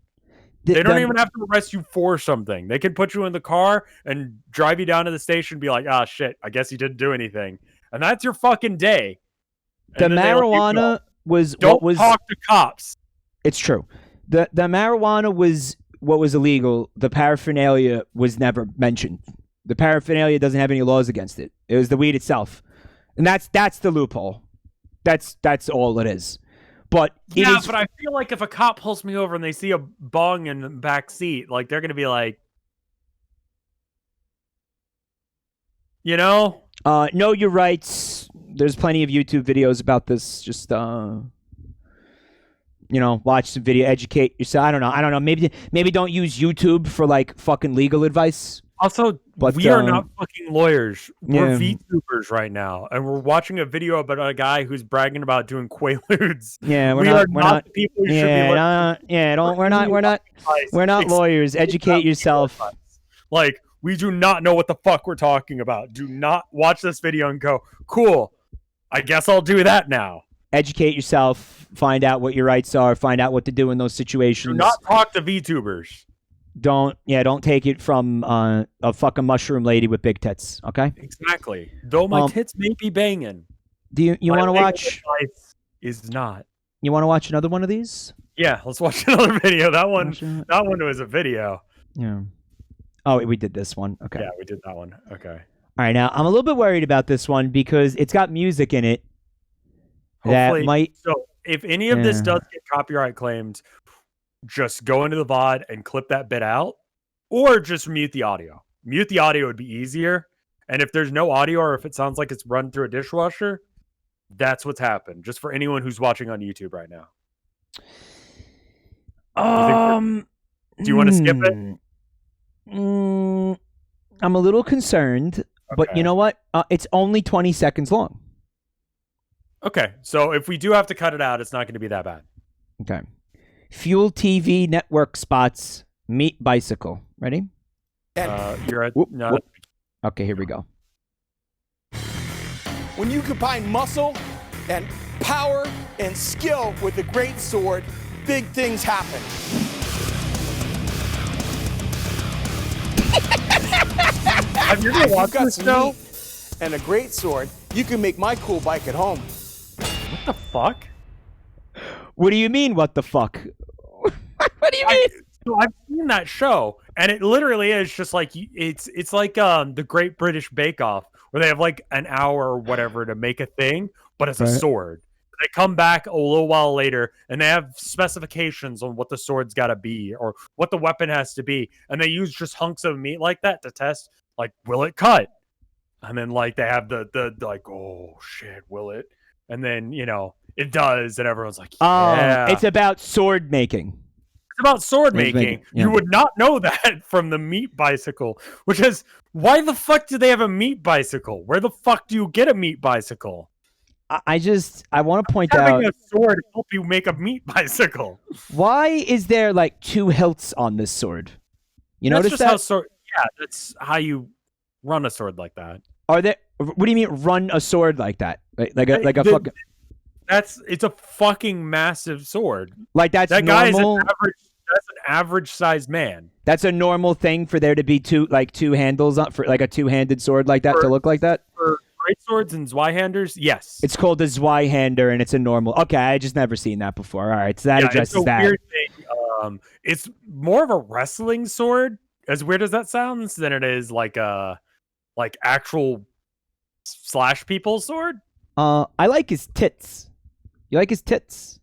They don't even have to arrest you for something. They can put you in the car and drive you down to the station and be like, ah, shit, I guess you didn't do anything. And that's your fucking day. The marijuana was don't what was talk to cops. It's true. The marijuana was what was illegal. The paraphernalia was never mentioned. The paraphernalia doesn't have any laws against it. It was the weed itself, and that's the loophole. That's all it is. But but I feel like if a cop pulls me over and they see a bong in the back seat, like they're gonna be like, you know, know your rights. There's plenty of YouTube videos about this. Just watch some video, educate yourself. I don't know. Maybe don't use YouTube for like fucking legal advice. Also, we are not fucking lawyers. We're Vtubers right now, and we're watching a video about a guy who's bragging about doing quaaludes. Yeah, we're not the people who should be. We're not lawyers. Educate yourself. Like, we do not know what the fuck we're talking about. Do not watch this video and go, cool, I guess I'll do that now. Educate yourself. Find out what your rights are. Find out what to do in those situations. Do not talk to Vtubers. Don't take it from a fucking mushroom lady with big tits, okay? Exactly. Though my tits may be banging. Do you want to watch? Is not. You want to watch another one of these? Yeah, let's watch another video. That one was a video. Yeah. Oh, we did this one. Okay. Yeah, we did that one. Okay. All right, now I'm a little bit worried about this one because it's got music in it. Hopefully, that might. So if any of this does get copyright claimed, just go into the VOD and clip that bit out, or just mute the audio. Mute the audio would be easier. And if there's no audio, or if it sounds like it's run through a dishwasher, that's what's happened. Just for anyone who's watching on YouTube right now. Do you want to skip it? I'm a little concerned, but you know what? It's only 20 seconds long. Okay, so if we do have to cut it out, it's not going to be that bad. Okay. Fuel TV network spots meet bicycle. Ready? You're at Whoop, no. whoop. Okay, here we go. When you combine muscle and power and skill with a great sword, big things happen. Have you ever If you've watched got this some show? meat and a great sword, you can make my cool bike at home. What the fuck? What do you mean, what the fuck? What do you mean? So I've seen that show, and it literally is just like it's like the Great British Bake Off, where they have like an hour or whatever to make a thing, but it's a Right. sword. They come back a little while later, and they have specifications on what the sword's got to be or what the weapon has to be, and they use just hunks of meat like that to test, like, will it cut? And then like they have the like, oh shit, will it? And then it does, and everyone's like, yeah. It's about sword making. It's about sword It's making. making, yeah. You would not know that from the meat bicycle, which is why the fuck do they have a meat bicycle? Where the fuck do you get a meat bicycle? I want to point out, Having a sword to help you make a meat bicycle. why is there like two hilts on this sword? You That's notice just how that? that's how you run a sword like that. Are there? What do you mean run a sword like that? Like a fucking It's a fucking massive sword. like that's That guy normal. that's an average sized man. That's a normal thing for there to be two handles on for like a two-handed sword like that to look like that. For great swords and Zweihanders, yes. It's called a Zweihander and it's a normal. Okay, I just never seen that before. All right, so that addresses it's a that. weird thing. It's more of a wrestling sword, as weird as that sounds, than it is like a actual slash people sword. I like his tits. You like his tits?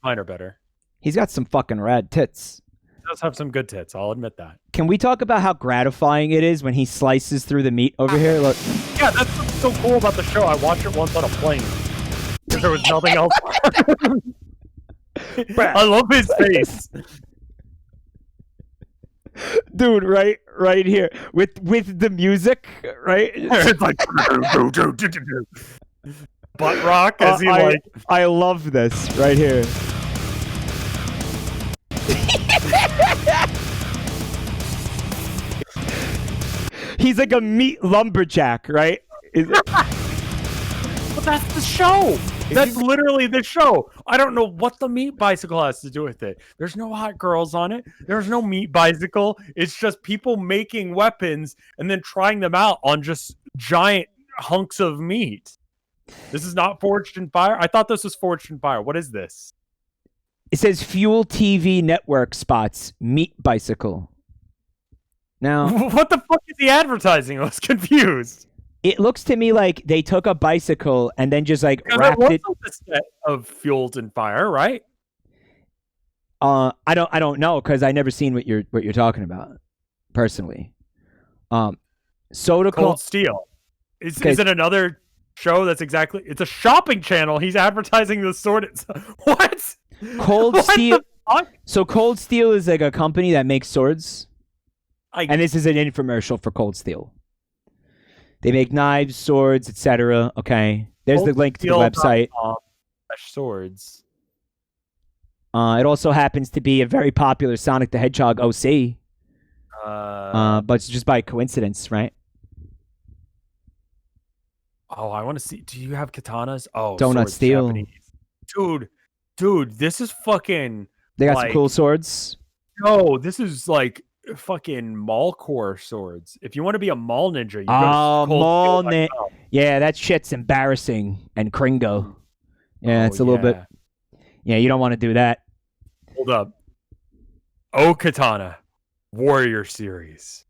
Mine are better. He's got some fucking rad tits. He does have some good tits, I'll admit that. Can we talk about how gratifying it is when he slices through the meat over here? Look. Yeah, that's what's so cool about the show. I watched it once on a plane. There was nothing else. I love his face. Dude, right here with the music, right? It's like butt rock as he I love this right here. He's like a meat lumberjack, right? But that's the show. That's literally the show. I don't know what the meat bicycle has to do with it. There's no hot girls on it. There's no meat bicycle. It's just people making weapons and then trying them out on just giant hunks of meat. This is not Forged in Fire. I thought this was Forged in Fire. What is this? It says Fuel TV network spots meat bicycle. Now, What the fuck is he advertising? I was confused. it looks to me like they took a bicycle and then just like Because wrapped it it. was a set of Fueled in Fire, right? I don't know because I never seen what you're talking about personally. Soda Cold Steel. Is it another show that's exactly? It's a shopping channel. He's advertising the sword. What? Cold What Steel. the fuck? So Cold Steel is like a company that makes swords, I- and this is an infomercial for Cold Steel. They make knives, swords, etc. Okay, there's the link to the website. Swords. It also happens to be a very popular Sonic the Hedgehog OC, but it's just by coincidence, right? Oh, I want to see. Do you have katanas? Oh, Donut swords, Steel. Japanese. Dude, this is fucking. They got like, some cool swords. No, this is like fucking mall core swords. If you want to be a mall ninja, you Oh, go to Cold mall Steel ninja. right now. Yeah, that shit's embarrassing and cringo. Yeah, it's a little bit. Yeah, you don't want to do that. Hold up. Oh, Katana, Warrior Series.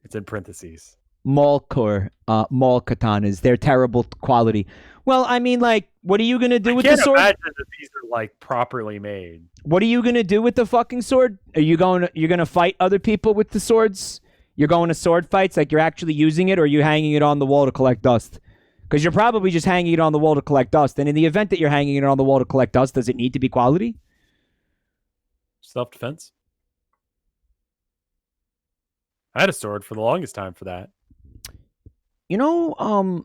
It's in parentheses. Mall katanas. They're terrible quality. Well, I mean, like, what are you gonna do with the Can't sword? imagine that these are like properly made. What are you gonna do with the fucking sword? Are you you're gonna fight other people with the swords? You're going to sword fights, like you're actually using it, or are you hanging it on the wall to collect dust? Because you're probably just hanging it on the wall to collect dust. And in the event that you're hanging it on the wall to collect dust, does it need to be quality? Self-defense. I had a sword for the longest time for that. You know,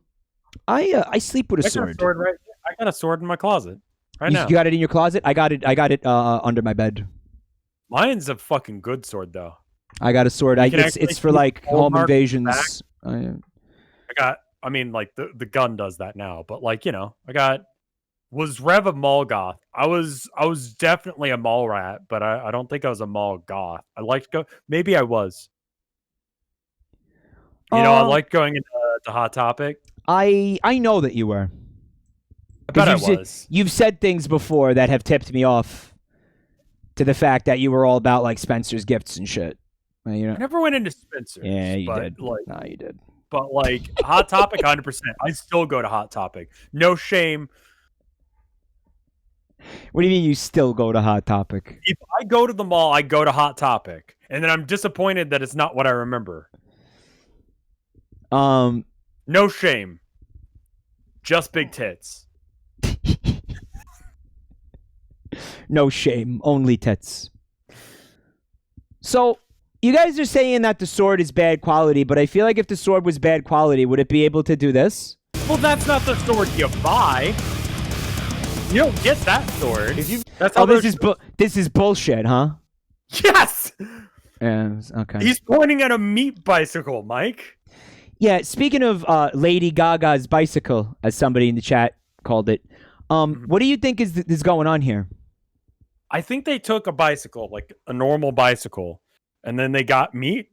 I sleep with a I got sword. a sword I got a sword in my closet. Right now. You got it in your closet? I got it under my bed. Mine's a fucking good sword, though. I got a sword. It's for like home invasions. I mean, like the gun does that now, but like, was Rev a mall goth? I was definitely a mall rat, but I don't think I was a mall goth. I liked maybe I was. I liked going into Hot Topic. I know that you were. I bet I was. You've said things before that have tipped me off to the fact that you were all about like Spencer's gifts and shit. I never went into Spencer's. Yeah, you did. No, you did. But like Hot Topic, 100%. I still go to Hot Topic. No shame. What do you mean you still go to Hot Topic? If I go to the mall, I go to Hot Topic, and then I'm disappointed that it's not what I remember. No shame. Just big tits. No shame, only tits. So, you guys are saying that the sword is bad quality, but I feel like if the sword was bad quality, would it be able to do this? Well, that's not the sword you buy. You don't get that sword. That's how this is bullshit, huh? Yes. Yeah. Okay. He's pointing at a meat bicycle, Mike. Yeah. Speaking of Lady Gaga's bicycle, as somebody in the chat called it, what do you think is going on here? I think they took a bicycle, like a normal bicycle, and then they got meat,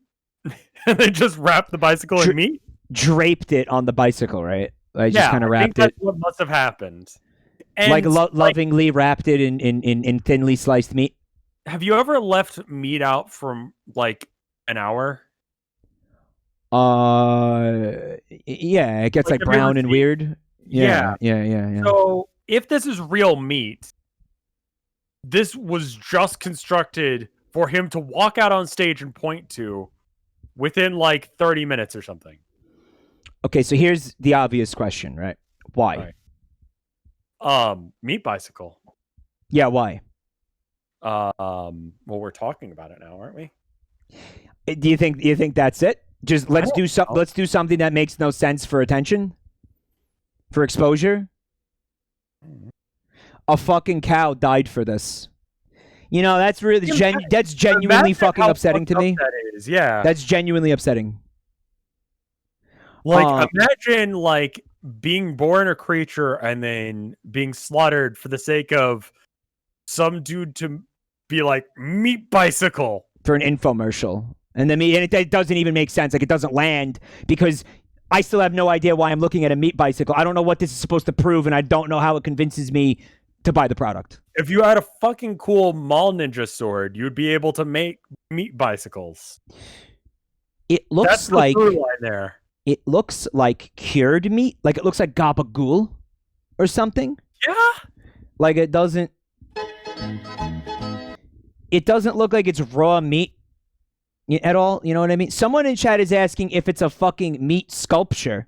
and they just wrapped the bicycle in meat, draped it on the bicycle, right? Like just kind of wrapped that's it. What must have happened? And like lovingly wrapped it in thinly sliced meat. Have you ever left meat out from like an hour? Yeah, it gets like brown and weird. Yeah. So if this is real meat, this was just constructed for him to walk out on stage and point to within like 30 minutes or something. Okay, so here's the obvious question, right? Why? Right. Meat bicycle. Yeah, why? Well, we're talking about it now, aren't we? Do you think that's it? Just let's do something that makes no sense for attention, for exposure. A fucking cow died for this. That's really that's genuinely fucking upsetting to me. That is, yeah. That's genuinely upsetting. Like, imagine like being born a creature and then being slaughtered for the sake of some dude to be like meat bicycle for an infomercial, and then it doesn't even make sense. Like it doesn't land because I still have no idea why I'm looking at a meat bicycle. I don't know what this is supposed to prove, and I don't know how it convinces me to buy the product. If you had a fucking cool mall ninja sword, you'd be able to make meat bicycles. It looks That's the like through line there. It looks like cured meat. Like it looks like gabagool or something. Yeah. Like it doesn't look like it's raw meat at all. You know what I mean? Someone in chat is asking if it's a fucking meat sculpture.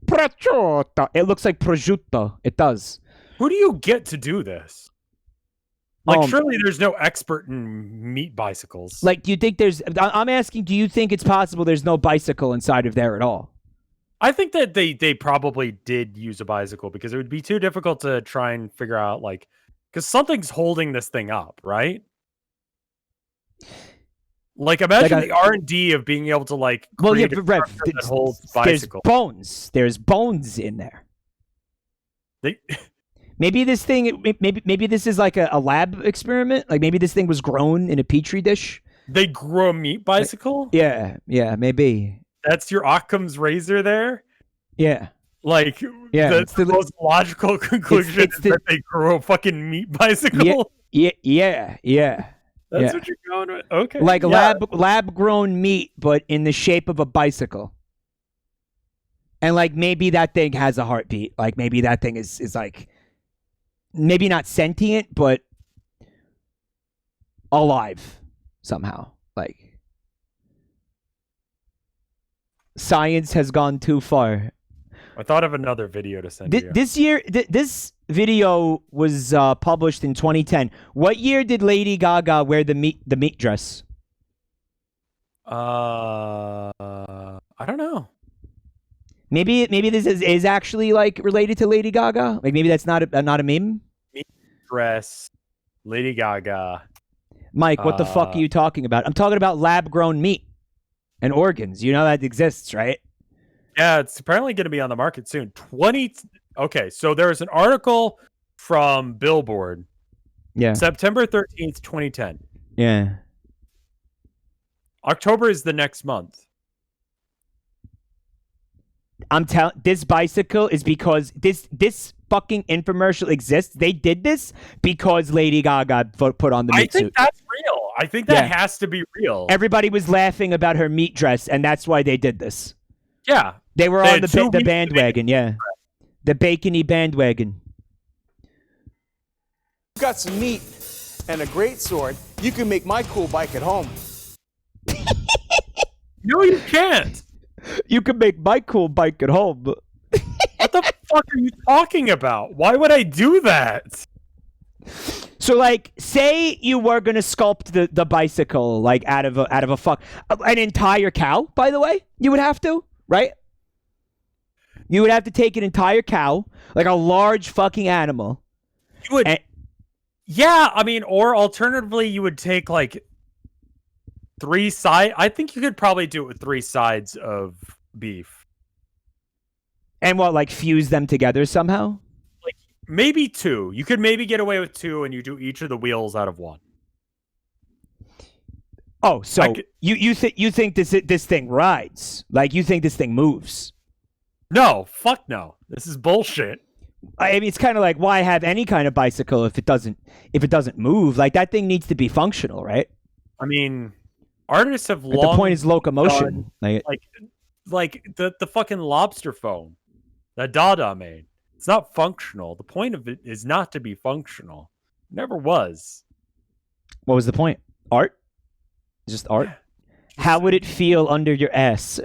Prosciutto. It looks like prosciutto. It does. Who do you get to do this? Like, surely there's no expert in meat bicycles. Like, do you think I'm asking, do you think it's possible there's no bicycle inside of there at all? I think that they probably did use a bicycle because it would be too difficult to try and figure out, like, because something's holding this thing up, right? Like, imagine the R&D of being able to, like, create a Rev, that holds bicycle. There's bones in there. Maybe this thing, maybe this is like a lab experiment. Like maybe this thing was grown in a petri dish. They grew a meat bicycle? Yeah, maybe. That's your Occam's razor there? Yeah. Like, that's the most logical conclusion is that they grew a fucking meat bicycle? Yeah. That's what you're going with? Okay. Like lab grown meat, but in the shape of a bicycle. And like maybe that thing has a heartbeat. Like maybe that thing is like, maybe not sentient, but alive somehow. Like science has gone too far. I thought of another video to send you. This video was published in 2010. What year did Lady Gaga wear the meat dress? I don't know. Maybe this is actually like related to Lady Gaga. Like maybe that's not a meme. Meat dress, Lady Gaga. Mike, what the fuck are you talking about? I'm talking about lab-grown meat and organs. You know that exists, right? Yeah, it's apparently going to be on the market soon. Okay, so there's an article from Billboard. Yeah. September 13th, 2010. Yeah. October is the next month. I'm telling this bicycle is because this fucking infomercial exists. They did this because Lady Gaga put on the meat suit. I think that's real. I think that has to be real. Everybody was laughing about her meat dress, and that's why they did this. Yeah. They were on the bandwagon, yeah. The bacony bandwagon. You've got some meat and a great sword. You can make my cool bike at home. No, you can't. You can make my cool bike at home. What the fuck are you talking about? Why would I do that? So, like, say you were gonna sculpt the bicycle like out of an entire cow. By the way, you would have to, right? You would have to take an entire cow, like a large fucking animal. You would, yeah. I mean, or alternatively, you would take like 3 sides. I think you could probably do it with 3 sides of beef. And what, like, fuse them together somehow? Like maybe 2. You could maybe get away with 2, and you do each of the wheels out of 1. Oh, so you think this thing rides? Like, you think this thing moves? No, fuck no. This is bullshit. I mean, it's kind of like, why have any kind of bicycle if it doesn't move? Like, that thing needs to be functional, right? I mean, artists have long. The point is locomotion. Like the fucking lobster foam that Dada made. It's not functional. The point of it is not to be functional. It never was. What was the point? Art? Just art? How would it feel under your ass?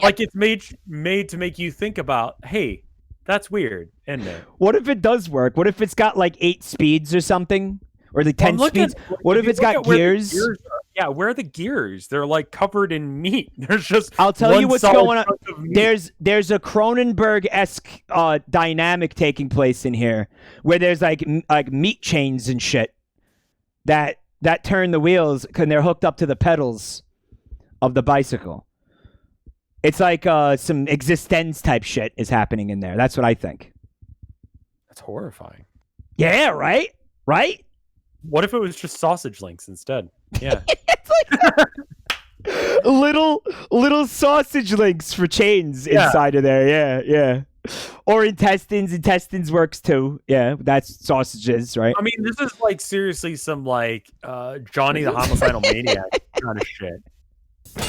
Like it's made to make you think about, hey, that's weird, isn't it? What if it does work? What if it's got like 8 speeds or something? Or the 10 speeds? What if it's got gears? Yeah, where are the gears? They're like covered in meat. There's just I'll tell you what's going on. There's a Cronenberg-esque dynamic taking place in here where there's like meat chains and shit that turn the wheels and they're hooked up to the pedals of the bicycle. It's like some existence type shit is happening in there. That's what I think. That's horrifying. Yeah, right? Right? What if it was just sausage links instead? Yeah. It's like little sausage links for chains inside of there. Yeah. Or intestines. Intestines works too. Yeah, that's sausages, right? I mean, this is like seriously some like Johnny the Homicidal Maniac kind of shit.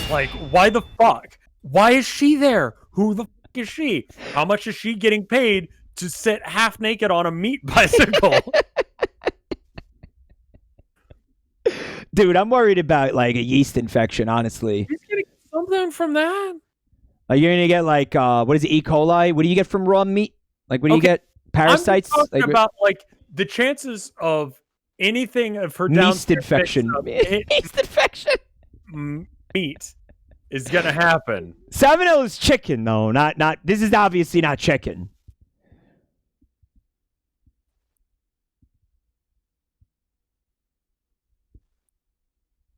Like, why the fuck? Why is she there? Who the fuck is she? How much is she getting paid to sit half naked on a meat bicycle? Dude, I'm worried about like a yeast infection, honestly. He's getting something from that. You're gonna get like what is it, E. coli? What do you get from raw meat? Like, what do you get? Parasites? I'm talking about like the chances of anything of her yeast infection. Yeast infection. Meat is gonna happen. Salmonella is chicken, though. Not. This is obviously not chicken.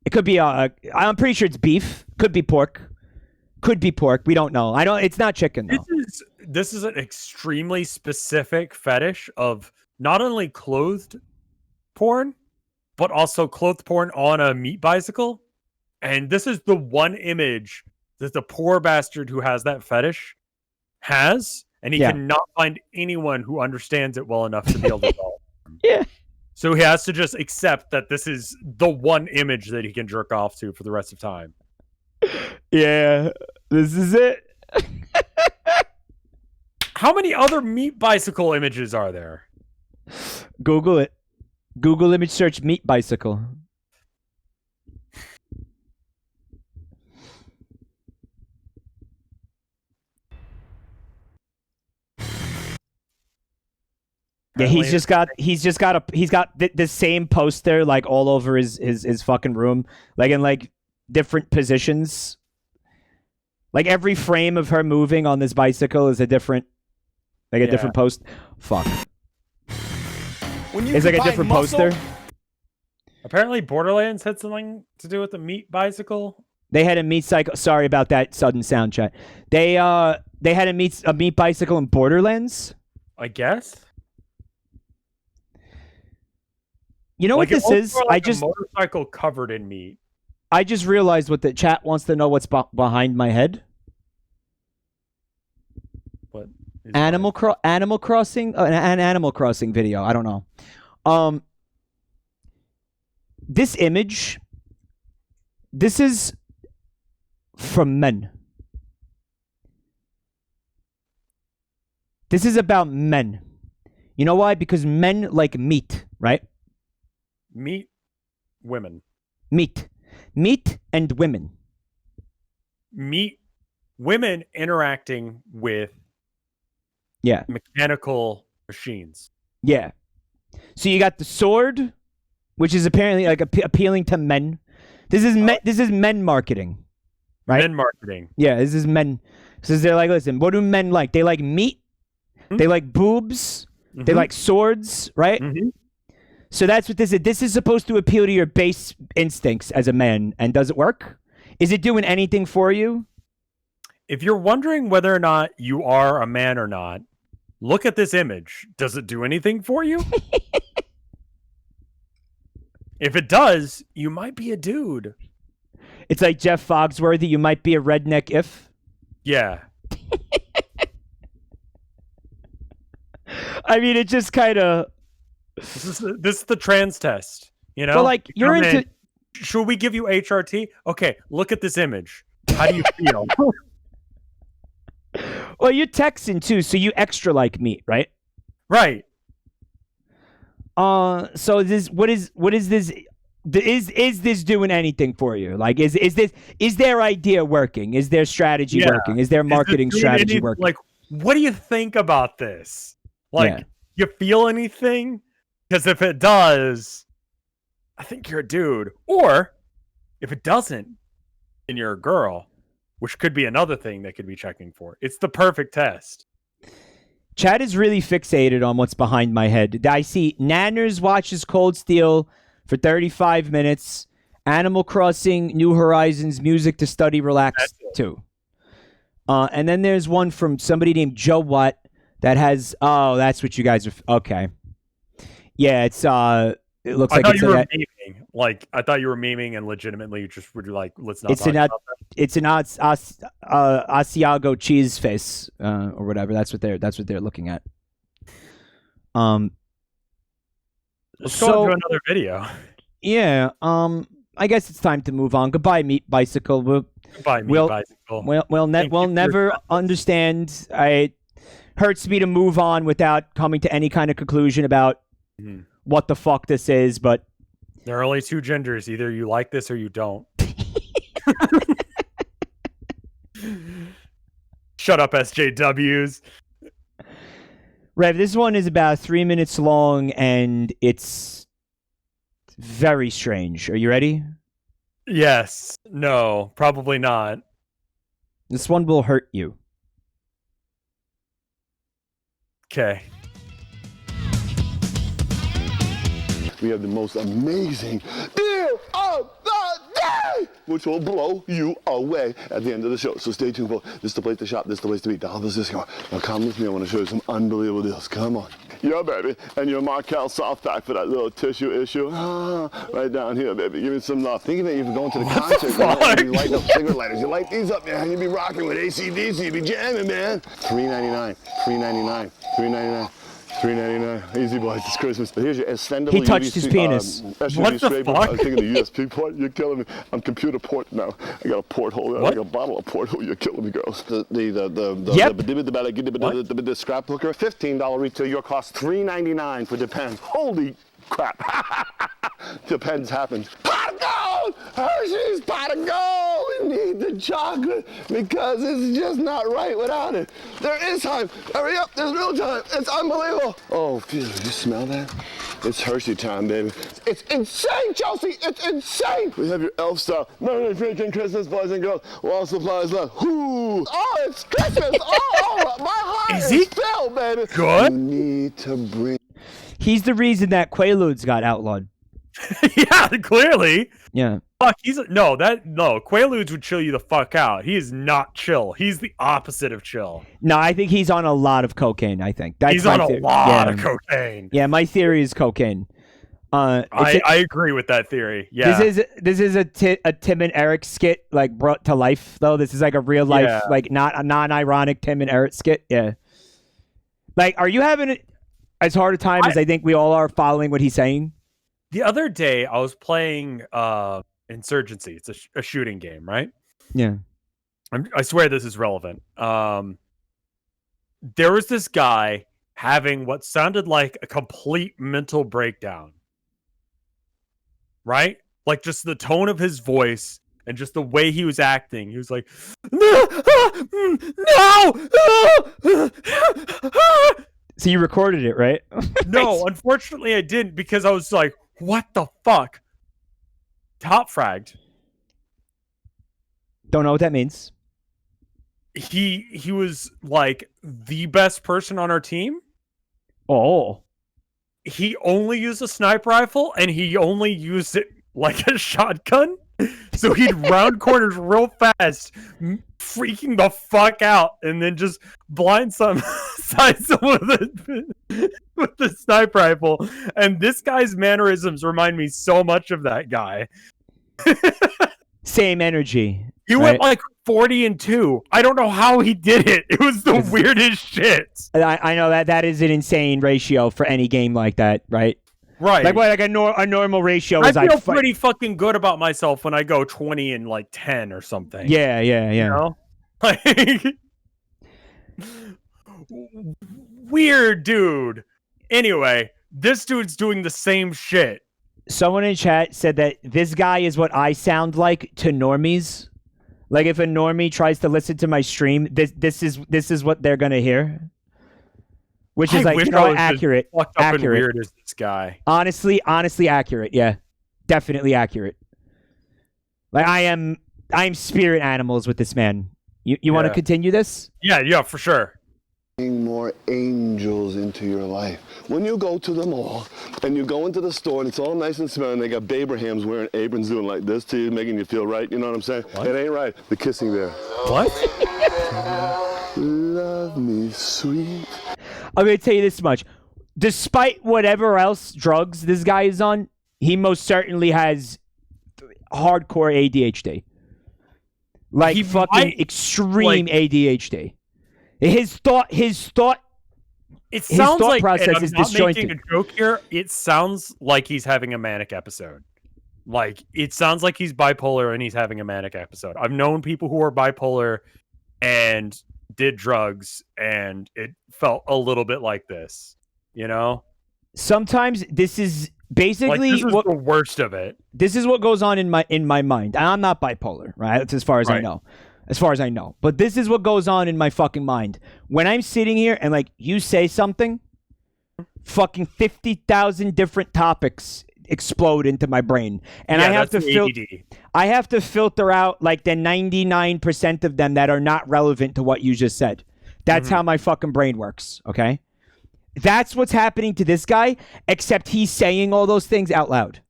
It could be. I'm pretty sure it's beef. Could be pork. Could be pork. We don't know. It's not chicken though. This is an extremely specific fetish of not only clothed porn, but also clothed porn on a meat bicycle. And this is the one image that the poor bastard who has that fetish has, and he cannot find anyone who understands it well enough to be able to solve it. Yeah. So he has to just accept that this is the one image that he can jerk off to for the rest of time. Yeah, this is it. How many other meat bicycle images are there? Google it. Google image search meat bicycle. Yeah, he's got the same poster like all over his fucking room, like in like different positions. Like every frame of her moving on this bicycle is a different, like a different post. Fuck. when you It's like a combine different muscle, poster. Apparently, Borderlands had something to do with the meat bicycle. They had a meat cycle. Sorry about that sudden sound chat. They had a meat bicycle in Borderlands. I guess. You know Like what this it looks is? more like a motorcycle covered in meat. I just realized what the chat wants to know. What's behind my head? What? Animal Crossing, an Animal Crossing video. I don't know. This image. This is from men. This is about men. You know why? Because men like meat, right? Meat, women. Meat and women. Meat, women interacting with Yeah. mechanical machines. Yeah. So you got the sword, which is apparently like appealing to men. This is men marketing, right? Men marketing. Yeah, this is men. So they're like, listen, what do men like? They like meat. Mm-hmm. They like boobs. Mm-hmm. They like swords, right? Mm-hmm. So that's what this is. This is supposed to appeal to your base instincts as a man. And does it work? Is it doing anything for you? If you're wondering whether or not you are a man or not, look at this image. Does it do anything for you? If it does, you might be a dude. It's like Jeff Foxworthy. You might be a redneck if. Yeah. I mean, it just kind of. This is the trans test. You know? But like, you're into. Should we give you HRT? Okay, look at this image. How do you feel? Well, you're Texan too, so you extra like meat, right? Right. So this what is this? Is this doing anything for you? Like, is their idea working? Is their strategy working? Is their marketing strategy working? Like, what do you think about this? Like, you feel anything? Because if it does, I think you're a dude. Or if it doesn't, then you're a girl, which could be another thing they could be checking for. It's the perfect test. Chad is really fixated on what's behind my head. I see Nanners watches Cold Steel for 35 minutes. Animal Crossing, New Horizons, music to study, relax too. And then there's one from somebody named Joe Watt that has. Oh, that's what you guys are. Okay. Yeah, it's. It looks like it's you were memeing. Like, I thought you were memeing and legitimately just were like, let's not. It's an Asiago cheese face or whatever. That's what they're looking at. Let's go into another video. Yeah. I guess it's time to move on. Goodbye, Meat Bicycle. Goodbye, Meat Bicycle. We'll never understand. It hurts me to move on without coming to any kind of conclusion about what the fuck this is, but there are only two genders. Either you like this or you don't. Shut up, SJWs. Rev, this one is about 3 minutes long, and it's very strange. Are you ready? Yes. No, probably not. This one will hurt you. Okay. We have the most amazing deal of the day, which will blow you away at the end of the show. So stay tuned for this is the place to shop, this is the place to be. How does this go? Now come with me, I want to show you some unbelievable deals. Come on. Yeah, baby. And your Markel soft pack for that little tissue issue. Right down here, baby. Give me some love. Think of it, if you're going to the concert, you light up cigarette lighters. You light these up, man. You be rocking with AC/DC. You be jamming, man. $3.99, $3.99, $3.99. $3.99. Easy, boys. It's Christmas. Here's your extendable. He touched his penis. What the fuck? I was thinking the USB port. You're killing me. I'm computer port now. I got a porthole. I got a bottle of porthole. You're killing me, girls. The scrapbooker, $15 retail. Your cost $3.99 for Depends. Holy crap. Depends happens. Pot of gold! Hershey's pot of gold! We need the chocolate because it's just not right without it. There is time. Hurry up, there's real time. It's unbelievable. Oh, you smell that? It's Hershey time, baby. It's insane, Chelsea. It's insane. We have your elf style. Merry freaking Christmas, boys and girls. While supplies left. Whoo! Oh, it's Christmas. Oh, my heart is filled, baby. Good. You need to bring. He's the reason that Quaaludes got outlawed. Yeah, clearly. Yeah. Fuck, no. Quaaludes would chill you the fuck out. He is not chill. He's the opposite of chill. No, I think he's on a lot of cocaine. I think that's he's on a lot of cocaine. Yeah, my theory is cocaine. I agree with that theory. Yeah, this is a Tim and Eric skit like brought to life though. This is like a real life, like not a non-ironic Tim and Eric skit. Yeah. Like, are you having as hard a time as I think we all are following what he's saying? The other day, I was playing Insurgency. It's a shooting game, right? Yeah. I swear this is relevant. There was this guy having what sounded like a complete mental breakdown. Right? Like, just the tone of his voice and just the way he was acting. He was like, no! So you recorded it, right? No, unfortunately I didn't, because I was like, what the fuck? Top fragged. Don't know what that means. He was like the best person on our team. Oh. He only used a sniper rifle, and he only used it like a shotgun. So he'd round corners real fast, freaking the fuck out, and then just blindside someone with the sniper rifle. And this guy's mannerisms remind me so much of that guy. Same energy. He went like 40-2. I don't know how he did it. It was the weirdest shit. I know that is an insane ratio for any game like that, right? Right. Like what? Like a normal ratio I is feel pretty fucking good about myself when I go 20-10 or something. Yeah. You know? Like, weird dude. Anyway, this dude's doing the same shit. Someone in chat said that this guy is what I sound like to normies. Like if a normie tries to listen to my stream, this is what they're gonna hear. Which is like, accurate. Fucked up and weird as this guy. Honestly accurate. Yeah, definitely accurate. Like I'm spirit animals with this man. You want to continue this? Yeah, for sure. More angels into your life. When you go to the mall and you go into the store and it's all nice and smelling, they got Babrahams wearing aprons doing like this to you, making you feel right. You know what I'm saying? What? It ain't right. The kissing there. What? Love me, sweet. I'm going to tell you this much. Despite whatever else drugs this guy is on, he most certainly has hardcore ADHD. Like extreme ADHD. His thought it sounds like process is disjointed. Making a joke here. It sounds like he's having a manic episode. Like it sounds like he's bipolar and he's having a manic episode. I've known people who are bipolar and did drugs and it felt a little bit like this, you know? Sometimes this is basically this is the worst of it. This is what goes on in my mind. I'm not bipolar, right? That's as far as I know. As far as I know. But this is what goes on in my fucking mind. When I'm sitting here and like you say something, fucking 50,000 different topics explode into my brain. And I have to filter out like the 99% of them that are not relevant to what you just said. That's how my fucking brain works, okay? That's what's happening to this guy, except he's saying all those things out loud.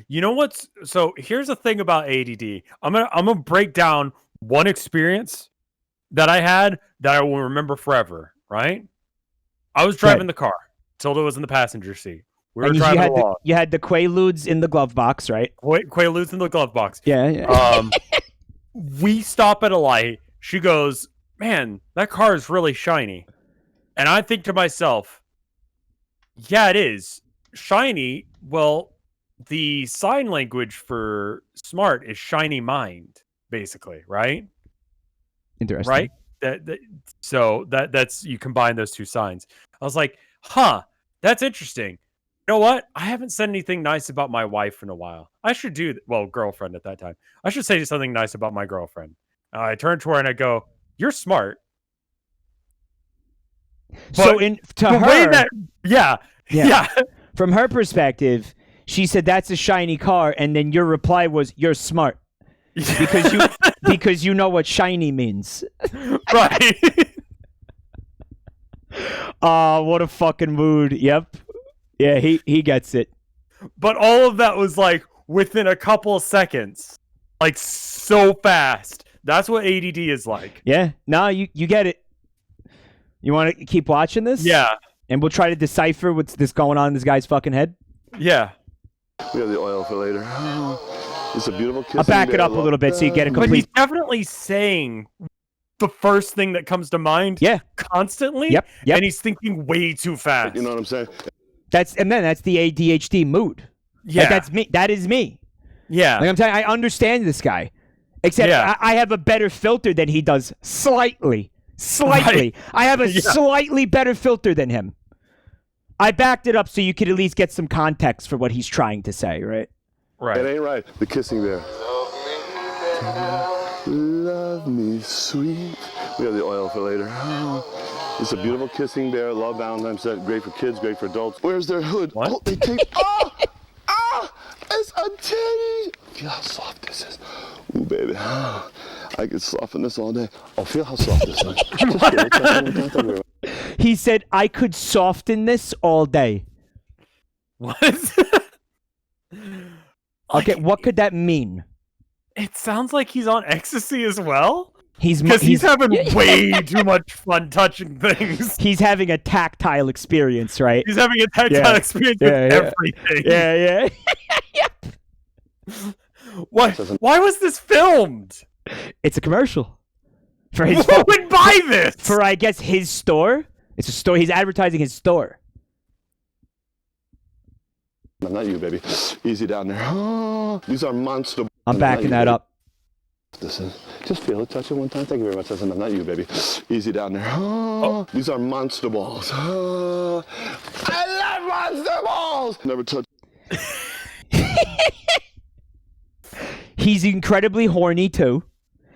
You know what's so here's the thing about ADD. I'm gonna break down one experience that I had that I will remember forever, right? I was driving the car. Tilda was in the passenger seat. We were driving along. You had the Quaaludes in the glove box, right? Quaaludes in the glove box. Yeah. We stop at a light. She goes, man, that car is really shiny. And I think to myself, yeah, it is. Shiny, well, the sign language for smart is shiny mind. Basically, right? Interesting. Right? So that's you combine those two signs. I was like, huh, that's interesting. You know what? I haven't said anything nice about my wife in a while. I should do girlfriend at that time. I should say something nice about my girlfriend. I turn to her and I go, "You're smart." So to her, yeah. From her perspective, she said that's a shiny car, and then your reply was, "You're smart." Because you know what shiny means. Right. Oh, what a fucking mood. Yep. Yeah, he gets it. But all of that was like within a couple of seconds. Like so fast. That's what ADD is like. Yeah. No, you get it. You want to keep watching this? Yeah. And we'll try to decipher what's this going on in this guy's fucking head? Yeah. We have the oil for later. It's a beautiful kiss. I'll back it up a little bit so you get a But he's complete... definitely saying the first thing that comes to mind constantly. Yep. And he's thinking way too fast. You know what I'm saying? That's the ADHD mood. Yeah. Like, that's me. That is me. Yeah. Like I'm telling you, I understand this guy. Except I have a better filter than he does. Slightly. Right. I have a slightly better filter than him. I backed it up so you could at least get some context for what he's trying to say, right? Right. It ain't right. The kissing there. Love me sweet. We have the oil for later. It's a beautiful kissing bear. Love Valentine's Day. Great for kids, great for adults. Where's their hood? What? Oh, they take... It's a titty. Feel how soft this is. Ooh, baby. I could soften this all day. Oh, feel how soft this is. He said, I could soften this all day. What? Okay, what could that mean? It sounds like he's on ecstasy as well. He's having way too much fun touching things. He's having a tactile experience, right? He's having a tactile experience with everything. Yeah. Why was this filmed? It's a commercial. For his Who would buy this? For, I guess, his store. It's a store. He's advertising his store. Not you, baby. Easy down there. These are monster. I'm backing that up. Listen, just feel it. Touch it one time. Thank you very much. Listen, not you, baby. Easy down there. These are monster balls. I love monster balls. Never touch. He's incredibly horny too.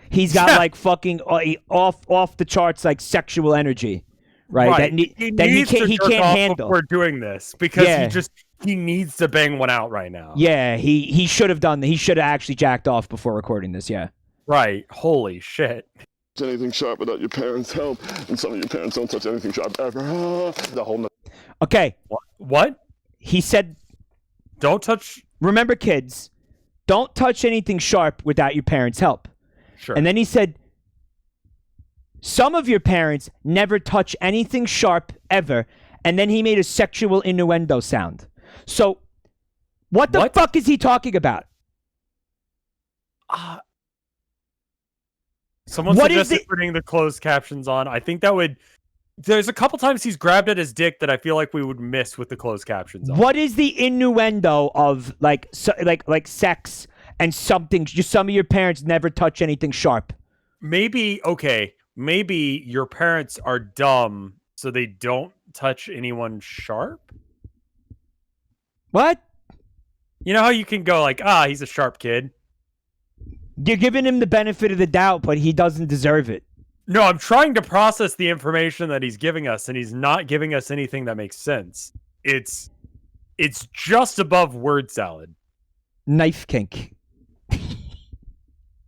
He's got like fucking off the charts like sexual energy, right? That he can't handle. We're doing this because he needs to bang one out right now. Yeah, he should have done that. He should have actually jacked off before recording this. Yeah. Right. Holy shit. Anything sharp without your parents' help, and some of your parents don't touch anything sharp ever. The whole. Okay. What? He said, "Don't touch." Remember, kids, don't touch anything sharp without your parents' help. Sure. And then he said, some of your parents never touch anything sharp ever. And then he made a sexual innuendo sound. So, what the fuck is he talking about? Someone suggested putting the closed captions on. I think that would... There's a couple times he's grabbed at his dick that I feel like we would miss with the closed captions on. What is the innuendo of like sex and something? Just some of your parents never touch anything sharp. Maybe your parents are dumb, so they don't touch anyone sharp? What? You know how you can go like, he's a sharp kid? You're giving him the benefit of the doubt, but he doesn't deserve it. No, I'm trying to process the information that he's giving us, and he's not giving us anything that makes sense. It's just above word salad. Knife kink. It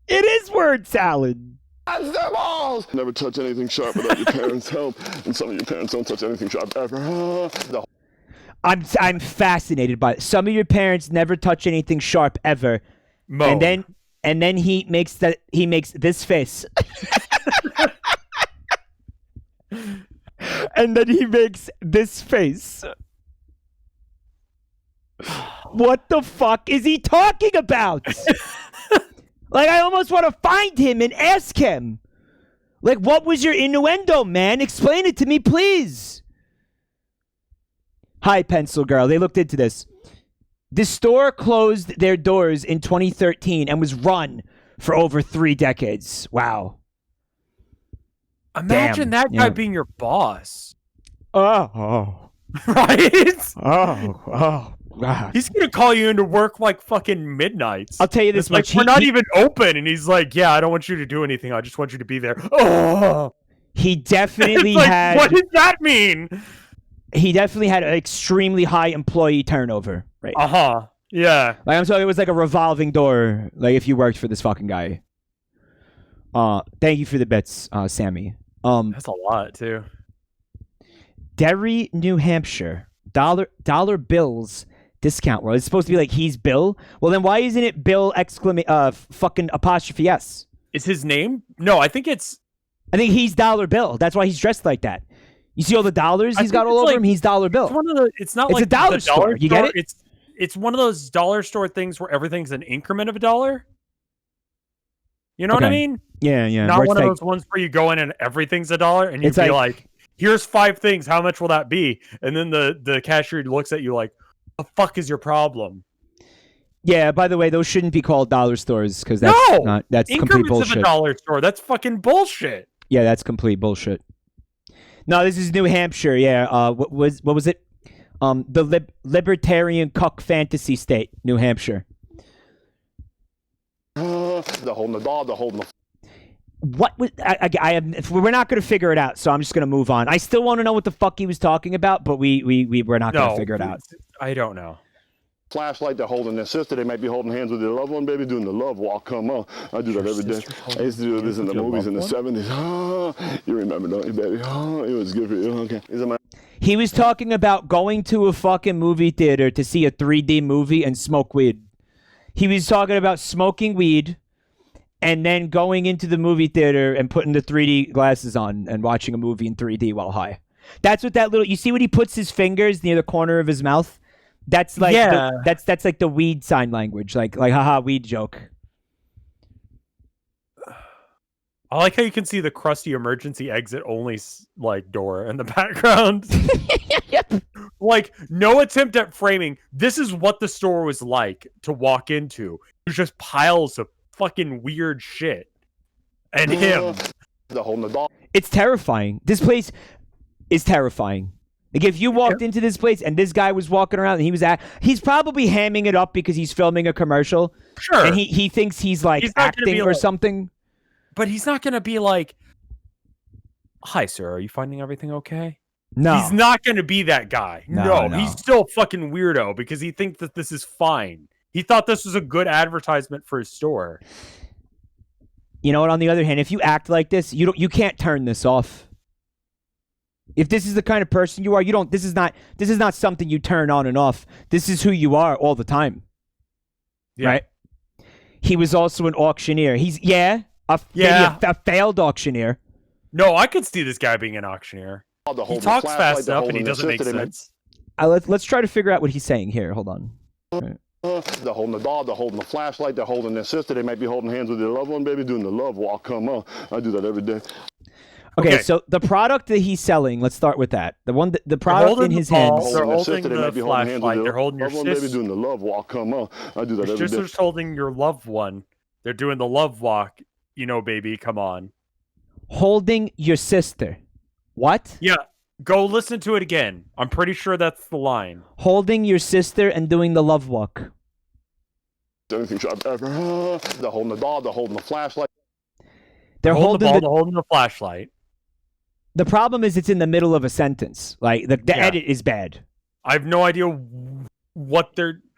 is word salad. Monster balls! Never touch anything sharp without your parents' help, and some of your parents don't touch anything sharp ever. I'm fascinated by it. Some of your parents never touch anything sharp ever. Mo. And then he makes this face. And then he makes this face. What the fuck is he talking about? Like, I almost want to find him and ask him. Like, what was your innuendo, man? Explain it to me, please. Hi, Pencil Girl. They looked into this. The store closed their doors in 2013 and was run for over 3 decades. Wow. Imagine that guy being your boss. Oh. Right? Oh. God. He's going to call you into work like fucking midnights. I'll tell you this much. We're not even open. And he's like, yeah, I don't want you to do anything. I just want you to be there. Oh. He definitely had... What does that mean? He definitely had an extremely high employee turnover. Right. Uh-huh. Yeah. Like, I'm sorry, it was like a revolving door. Like, if you worked for this fucking guy. Thank you for the bits, Sammy. That's a lot, too. Derry, New Hampshire. Dollar bills discount world. It's supposed to be like he's Bill. Well, then why isn't it Bill fucking apostrophe S? Is his name? No, I think he's Dollar Bill. That's why he's dressed like that. You see all the dollars he's got all over him? He's Dollar Bill. It's not it's like a dollar store. You get it? It's one of those dollar store things where everything's an increment of a dollar. You know what I mean? Yeah. Not one of those ones where you go in and everything's a dollar and you'd be like, here's 5 things. How much will that be? And then the cashier looks at you like, the fuck is your problem? Yeah, by the way, those shouldn't be called dollar stores because that's complete bullshit. Of a dollar store. That's fucking bullshit. Yeah, that's complete bullshit. No, this is New Hampshire. Yeah. What was it? The Libertarian Cuck Fantasy State, New Hampshire. They're holding the dog. They're holding the. What was we're not going to figure it out, so I'm just going to move on. I still want to know what the fuck he was talking about, but we're not going to figure it out. I don't know. Flashlight, they're holding their sister. They might be holding hands with their loved one, baby, doing the love walk. Come on. I do that every day. I used to do this in the movies in the 70s. Oh, you remember, don't you, baby? Oh, it was good for you. Okay. He was talking about going to a fucking movie theater to see a 3D movie and smoke weed. He was talking about smoking weed and then going into the movie theater and putting the 3D glasses on and watching a movie in 3D while high. That's what that little... You see when he puts his fingers near the corner of his mouth? That's like that's like the weed sign language, like haha weed joke. I like how you can see the crusty emergency exit only like door in the background. Yep. Like no attempt at framing. This is what the store was like to walk into. There's just piles of fucking weird shit, and him. It's terrifying. This place is terrifying. Like if you walked into this place and this guy was walking around and he's probably hamming it up because he's filming a commercial. Sure. And he thinks he's like acting or something. But he's not going to be like, "Hi, sir. Are you finding everything okay?" No. He's not going to be that guy. No. He's still fucking weirdo because he thinks that this is fine. He thought this was a good advertisement for his store. You know what? On the other hand, if you act like this, you can't turn this off. If this is the kind of person you are, this is not something you turn on and off. This is who you are all the time. Yeah. Right? He was also an auctioneer. Maybe a failed auctioneer. No, I could see this guy being an auctioneer. He talks fast enough and he doesn't make sense. Let's try to figure out what he's saying here. Hold on. They're holding the dog, they're holding the flashlight, they're holding their sister. They might be holding hands with their loved one, baby, doing the love walk. Come on. I do that every day. Okay, so the product that he's selling, let's start with that. The product in his hands. They're holding the flashlight. They're holding your sister. Baby doing the love walk. Come on. I do that every day. Your sister's holding your loved one. They're doing the love walk. You know, baby, come on. Holding your sister. What? Yeah, go listen to it again. I'm pretty sure that's the line. Holding your sister and doing the love walk. Anything I've ever. They're holding the dog, they're holding the flashlight. They're holding they're holding the flashlight. The problem is it's in the middle of a sentence. Like the edit is bad. I have no idea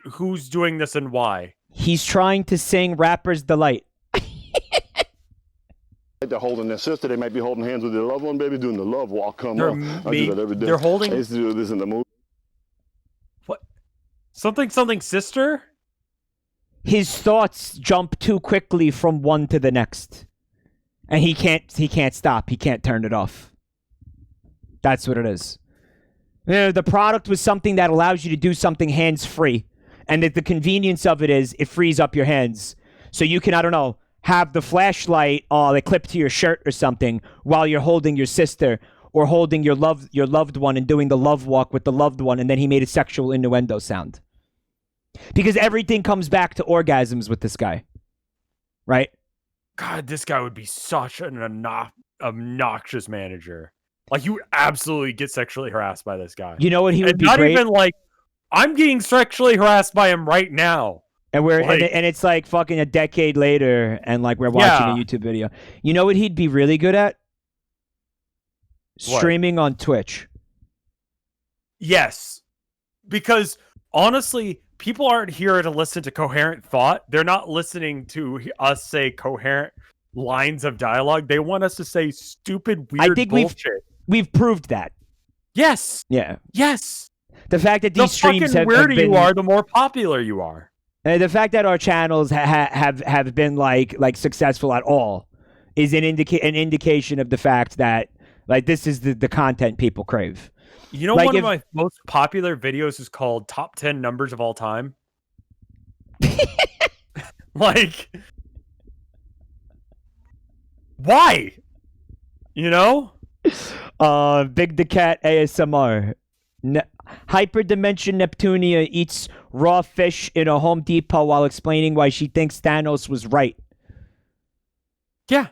who's doing this and why. He's trying to sing Rapper's Delight. They're holding their sister. They might be holding hands with their loved one, baby, doing the love walk. Come on. I do that every day. They're holding... I used to do this in the movie. What? Something sister? His thoughts jump too quickly from one to the next. And he can't stop. He can't turn it off. That's what it is. The product was something that allows you to do something hands-free. And the convenience of it is it frees up your hands. So you can, I don't know, have the flashlight they clip to your shirt or something while you're holding your sister or holding your loved one and doing the love walk with the loved one, and then he made a sexual innuendo sound. Because everything comes back to orgasms with this guy. Right? God, this guy would be such an obnoxious manager. Like, you would absolutely get sexually harassed by this guy. You know what he would be not great? Even like, I'm getting sexually harassed by him right now. And and it's like fucking a decade later, and like we're watching a YouTube video. You know what he'd be really good at? Streaming on Twitch. Yes. Because, honestly, people aren't here to listen to coherent thought. They're not listening to us say coherent lines of dialogue. They want us to say stupid, weird bullshit. We've proved that. Yes. Yeah. Yes. The fact that The these streams fucking have weirder been, you are, the more popular you are. the fact that our channels have been like successful at all is an indication of the fact that like this is the content people crave. You know, Like one if- of my most popular videos is called Top 10 Numbers of All Time. Like, why? You know? Big the Cat ASMR. Hyperdimension Neptunia eats raw fish in a Home Depot while explaining why she thinks Thanos was right. Yeah.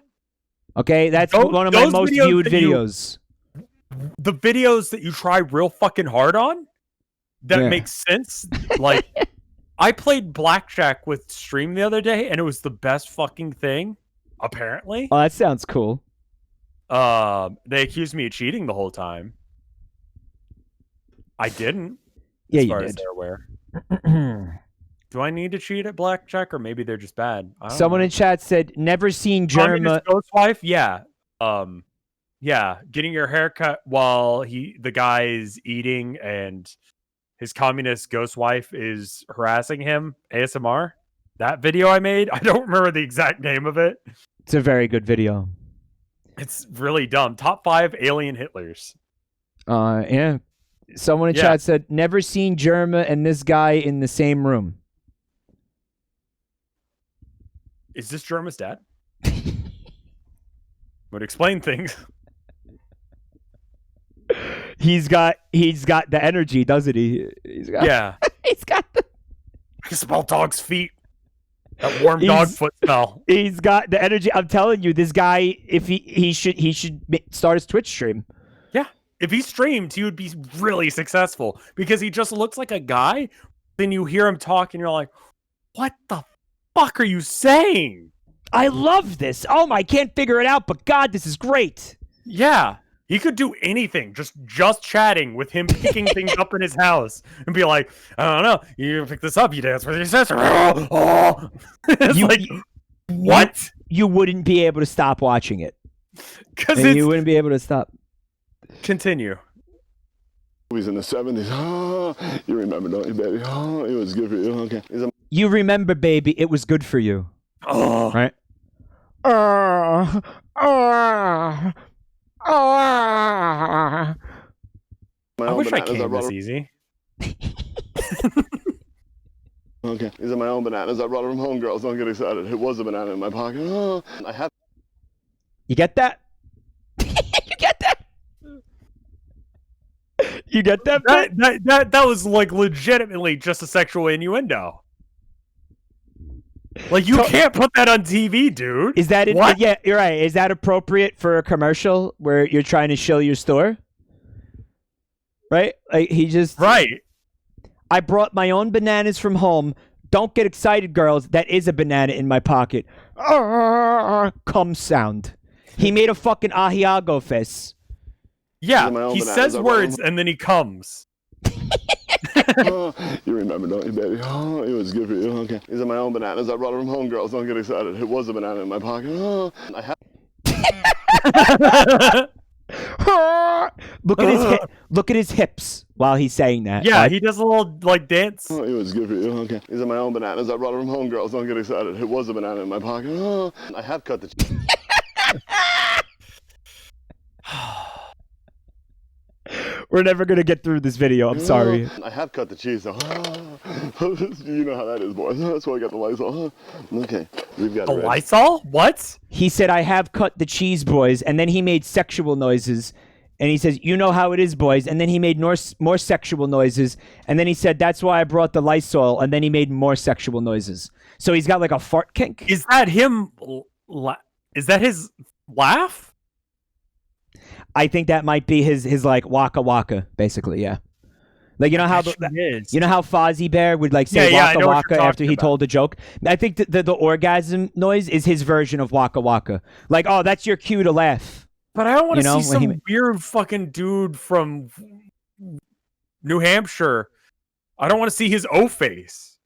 Okay, that's Those- one of my those most videos viewed that you- videos. The videos that you try real fucking hard on that Yeah. makes sense. Like, I played blackjack with stream the other day, and it was the best fucking thing. Apparently, Oh, that sounds cool. they accused me of cheating the whole time. I didn't. Yeah, as you far as did. they're aware. Do I need to cheat at blackjack, or maybe they're just bad? I don't Someone know. in chat said, "Never seen Communist Germa." ghost wife, yeah. Yeah, getting your hair cut while the guy is eating and his communist ghost wife is harassing him. ASMR. That video I made, I don't remember the exact name of it. It's a very good video. It's really dumb. Top 5 alien Hitlers. Yeah. Someone in Yeah. chat said, "Never seen Germa and this guy in the same room." Is this Germa's dad? Would explain things. He's got the energy, doesn't he? He's got, Yeah. he's got the I can smell dog's feet. That warm dog He's- foot smell. He's got the energy. I'm telling you, this guy, if he should start his Twitch stream. Yeah. If he streamed, he would be really successful because he just looks like a guy. Then you hear him talk and you're like, what the fuck are you saying? I love this. Oh my, I can't figure it out, but God, this is great. Yeah. He could do anything, just chatting with him picking things up in his house and be like, I don't know, you pick this up, you dance with your sister. Oh. It's like, what? You wouldn't be able to stop watching it. Because And you wouldn't be able to stop. Continue. Movies in the 70s. Oh, you remember, don't you, baby? Oh, it was good for you. Okay. You remember, baby, it was good for you. Oh. Right? I wish I came this easy. Okay. These are my own bananas. I brought them from home, girls. Don't get excited. It was a banana in my pocket. Oh, I had. You get that? You get that? You get that? That was like legitimately just a sexual innuendo. Like you can't put that on TV, dude. Is that What? Yeah, you're right. Is that appropriate for a commercial where you're trying to show your store? Right? Like he just Right. I brought my own bananas from home. Don't get excited, girls. That is a banana in my pocket. Cum sound. He made a fucking ahiago face. Yeah, my own he bananas. says I brought words and then he comes. Oh, you remember, don't you, baby? Oh, it was good for you. Okay. These are my own bananas. I brought them from home, girls. Don't get excited. It was a banana in my pocket. Oh, I had. Look at his hips while he's saying that. Yeah, Like, he does a little like dance. Oh, it was good for you. Okay. These are my own bananas. I brought them from home, girls. Don't get excited. It was a banana in my pocket. Oh, I have cut the cheese. we're never gonna get through this video. I'm sorry. I have cut the cheese, though. You know how that is, boys. That's why I got the Lysol. Okay. We've got The it ready. Lysol? What? He said, "I have cut the cheese, boys," and then he made sexual noises. And he says, "You know how it is, boys." And then he made more sexual noises. And then he said, "That's why I brought the Lysol." And then he made more sexual noises. So he's got like a fart kink. Is that him? Is that his laugh? I think that might be his like waka waka, basically. Yeah. Like you know how you know how Fozzie Bear would like say Yeah, I waka know what waka you're after talking he about. told a joke. I think the orgasm noise is his version of waka waka. Like, oh, that's your cue to laugh. But I don't want You to know, see when some he- weird fucking dude from New Hampshire. I don't want to see his O face.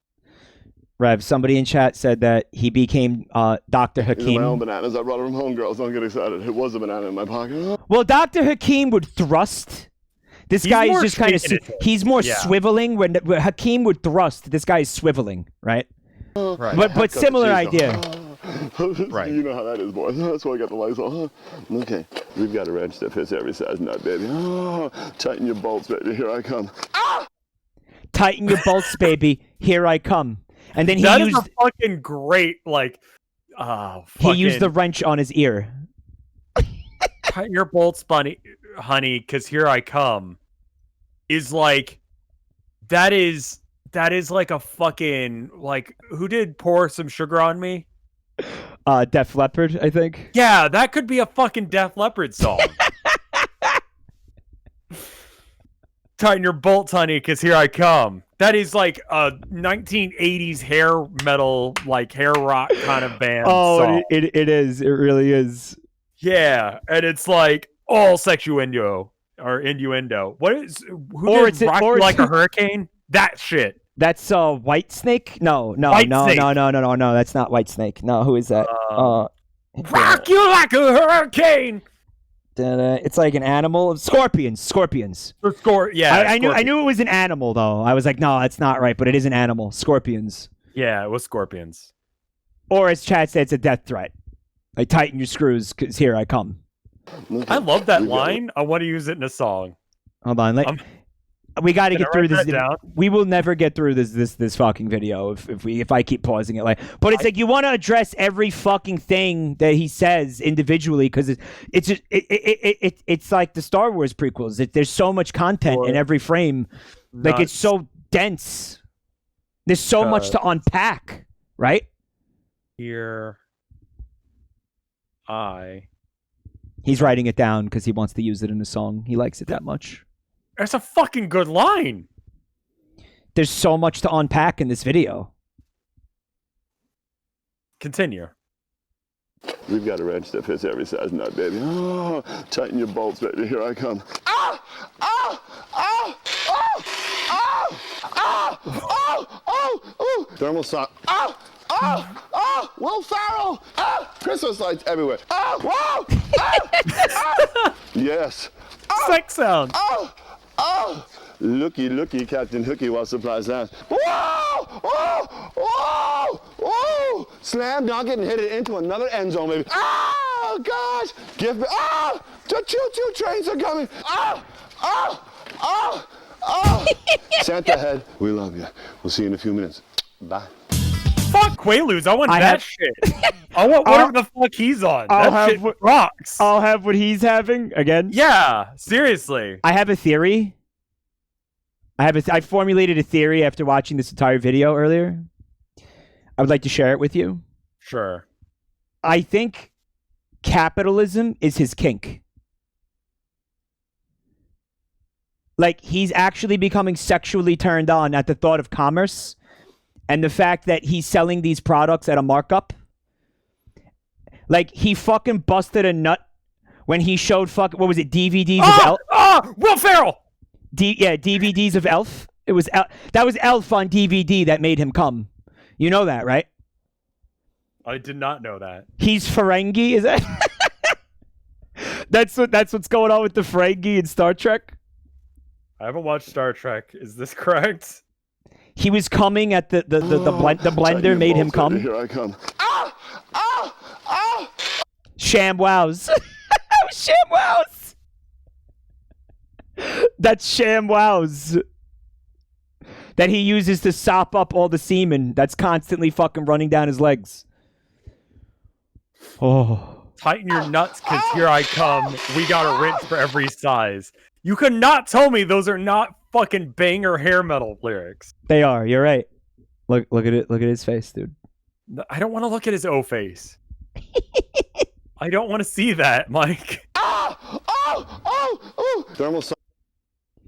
Rev, somebody in chat said that he became Dr. These are my own Hakim. bananas. I brought them from home, girls. Don't get excited. It was a banana in my pocket. Oh, Well, Dr. Hakim would thrust. This He's guy is more just kind of shaking it. he's more Yeah. swiveling. When Hakeem would thrust, this guy is swiveling, right? Right. But similar idea. Right. You know how that is, boys. That's why I got the lights on. Huh? Okay, we've got a wrench that fits every size nut, baby. Oh, tighten your bolts, baby. Here I come. Tighten your bolts, baby. Here I come. And then he That is used a fucking great he used the wrench on his ear. tighten your bolts, honey, because here I come. Is like that is like a fucking like who did Pour Some Sugar on Me? Def Leppard, I think. Yeah, that could be a fucking Def Leppard song. Tighten your bolts, honey, because here I come. That is like a 1980s hair metal, like hair rock kind of band. song. It is. It really is. Yeah, and it's like all sexuendo or innuendo. What is Or did it's- Rock or You it's- Like a Hurricane? That shit. That's White Snake? No. White Snake. No. That's not White Snake. No, who is that? Rock you like a hurricane. It's like an animal. Scorpions. The score, yeah. I knew Scorpions. it was an animal though. I was like, no, that's not right, but it is an animal. Scorpions. Yeah, it was Scorpions. Or as Chad said, it's a death threat. Like tighten your screws, cause here I come. I love that line. I want to use it in a song. Hold on, we got to Can get I through write this. that down? We will never get through this fucking video if I keep pausing it. But it's like you want to address every fucking thing that he says individually because it's like the Star Wars prequels. There's so much content in every frame, like it's so dense. There's so much to unpack, right? Here, He's writing it down because he wants to use it in a song. He likes it that much. That's a fucking good line. There's so much to unpack in this video. Continue. We've got a wrench that fits every size nut, baby. Oh, tighten your bolts, baby. Here I come. Thermal sock. Will Ferrell. Christmas lights everywhere. Yes. Sex sound. Looky, Captain Hooky, while supplies last. Whoa! Slam dunk it and hit it into another end zone, baby. Oh, gosh! Give me. The choo-choo trains are coming. Santa head, we love you. We'll see you in a few minutes. Bye. Fuck Quaaludes. I want I that have- shit. I want whatever the fuck he's on. That shit rocks. I'll have what he's having again. Yeah, seriously. I have a theory. I formulated a theory after watching this entire video earlier. I would like to share it with you. Sure. I think capitalism is his kink. Like, he's actually becoming sexually turned on at the thought of commerce and the fact that he's selling these products at a markup. Like, he fucking busted a nut when he showed what was it, DVDs of Elf? Will Ferrell! DVDs of Elf. It was that was Elf on DVD that made him come. You know that, right? I did not know that. He's Ferengi, is that? That's what's going on with the Ferengi in Star Trek. I haven't watched Star Trek. Is this correct? He was coming at the blender made him come. Here I come. ShamWows. ShamWows. That's ShamWows. That he uses to sop up all the semen that's constantly fucking running down his legs. Oh. Tighten your nuts, because here I come. We got a wrench for every size. You could not tell me those are not fucking banger hair metal lyrics. They are. You're right. Look at it. Look at his face, dude. I don't want to look at his O face. I don't want to see that, Mike. Thermal sock.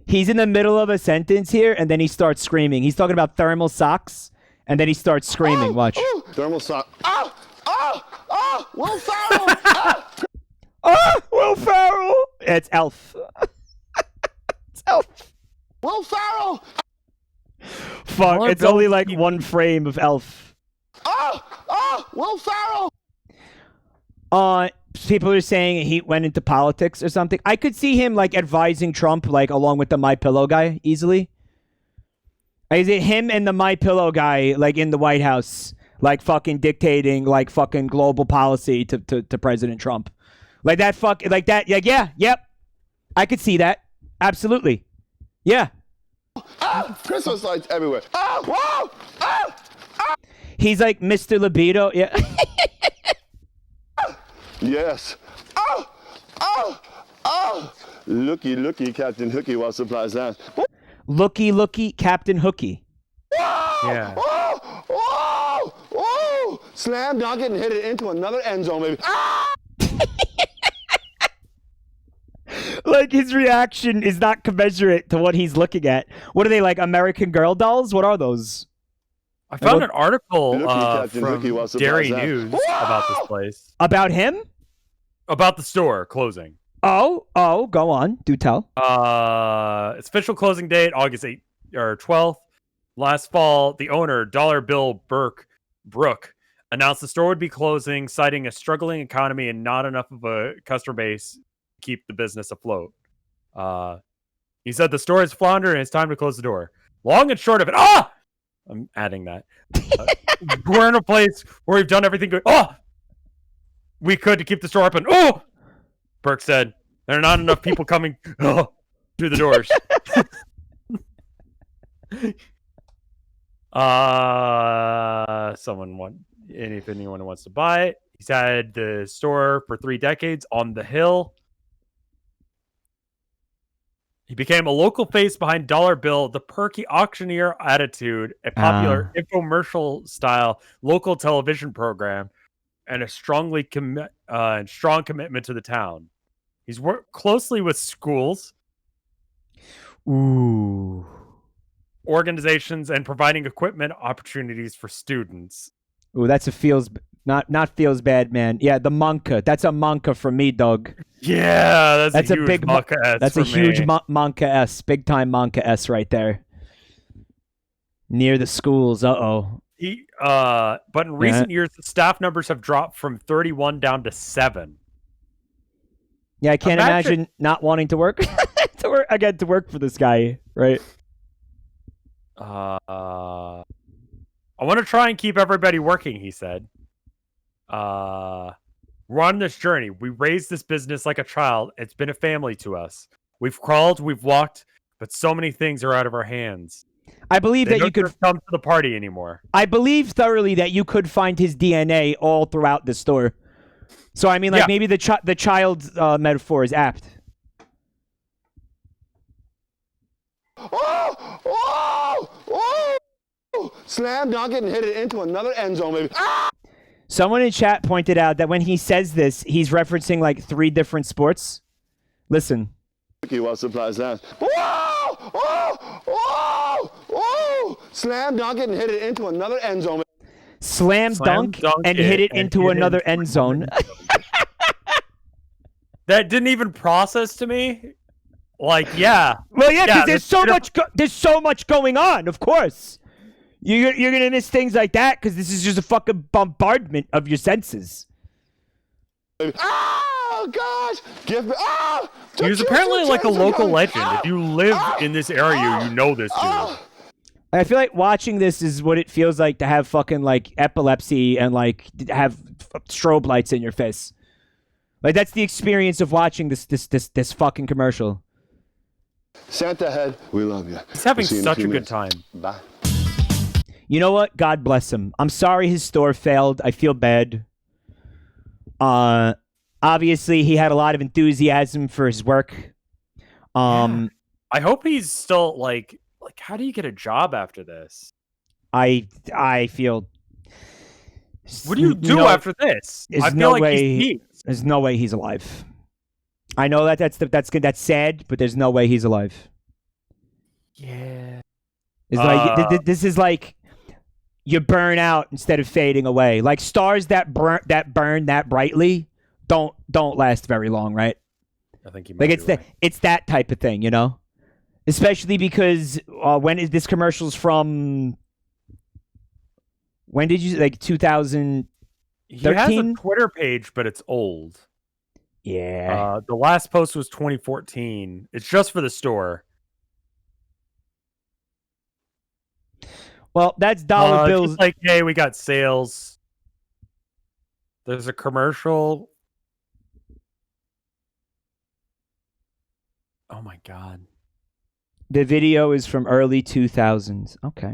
He's in the middle of a sentence here, and then he starts screaming. He's talking about thermal socks, and then he starts screaming. Watch. Thermal sock. Will Ferrell. Will Ferrell. It's Elf. It's Elf. Will Ferrell. Fuck, it's only like one frame of Elf. Will Ferrell. people are saying he went into politics or something. I could see him like advising Trump, like along with the My Pillow guy, easily. Is it him and the My Pillow guy, like in the White House, like fucking dictating like fucking global policy to President Trump, like that like that? Yep. I could see that. Absolutely. Yeah. Christmas lights everywhere. He's like Mr. Libido. Yeah. Yes. Looky, Captain Hooky, while supplies last. Looky, Captain Hooky. Yeah. Slam dunk it and hit it into another end zone, baby. Like his reaction is not commensurate to what he's looking at. What are they, like American Girl dolls? What are those? I found an article from Dairy News about this place. About him? About the store closing. Oh, go on. Do tell. Its official closing date, August 8th or 12th. Last fall, the owner, Dollar Bill Brook, announced the store would be closing, citing a struggling economy and not enough of a customer base to keep the business afloat. He said the store is floundering and it's time to close the door. Long and short of it, I'm adding that. We're in a place where we've done everything good. We could to keep the store open. Burke said, there are not enough people coming through the doors. If anyone wants to buy it. He's had the store for 3 decades on the hill. He became a local face behind Dollar Bill, the perky auctioneer attitude, a popular infomercial-style local television program, and a strong commitment to the town. He's worked closely with schools, organizations, and providing equipment opportunities for students. Ooh, that's a not feels bad, man. Yeah, the Monka. That's a Monka for me, dog. Yeah, that's a huge big Monka S. That's a huge Monka S, big time Monka S right there. Near the schools. But in recent years, the staff numbers have dropped from 31 down to 7. Yeah, I can't imagine not wanting to work to work for this guy, right? I want to try and keep everybody working, he said. We're on this journey. We raised this business like a child. It's been a family to us. We've crawled, we've walked, but so many things are out of our hands. I believe that you could come to the party anymore. I believe thoroughly that you could find his DNA all throughout the store. So I mean, like maybe the child metaphor is apt. Slam dunk it and hit it into another end zone, baby. Someone in chat pointed out that when he says this, he's referencing like 3 different sports. Listen. While supplies last. Slam dunk it and hit it into another end zone. Slam dunk and hit it into another end zone. That didn't even process to me. Like, yeah. Well, yeah, because there's so much going on. Of course, you're gonna miss things like that because this is just a fucking bombardment of your senses. Oh gosh! Give me. He was apparently like a local legend. If you live in this area, you know this dude. I feel like watching this is what it feels like to have fucking like epilepsy and like have strobe lights in your face. Like that's the experience of watching this fucking commercial. Santa head, we love you. He's having such a good time. Bye. You know what? God bless him. I'm sorry his store failed. I feel bad. Obviously he had a lot of enthusiasm for his work. I hope he's still like how do you get a job after this? I feel. What do you do after this? I feel like there's no way he's alive. I know that's sad, but there's no way he's alive. Yeah. It's like this is like you burn out instead of fading away. Like stars that burn that brightly don't last very long, right? I think you might be right. It's that type of thing, you know? Especially because when is this commercial's from? When did you 2013? He has a Twitter page, but it's old. Yeah. The last post was 2014. It's just for the store. Well, that's dollar bills. Just like, hey, we got sales. There's a commercial. Oh my god. The video is from early 2000s. Okay.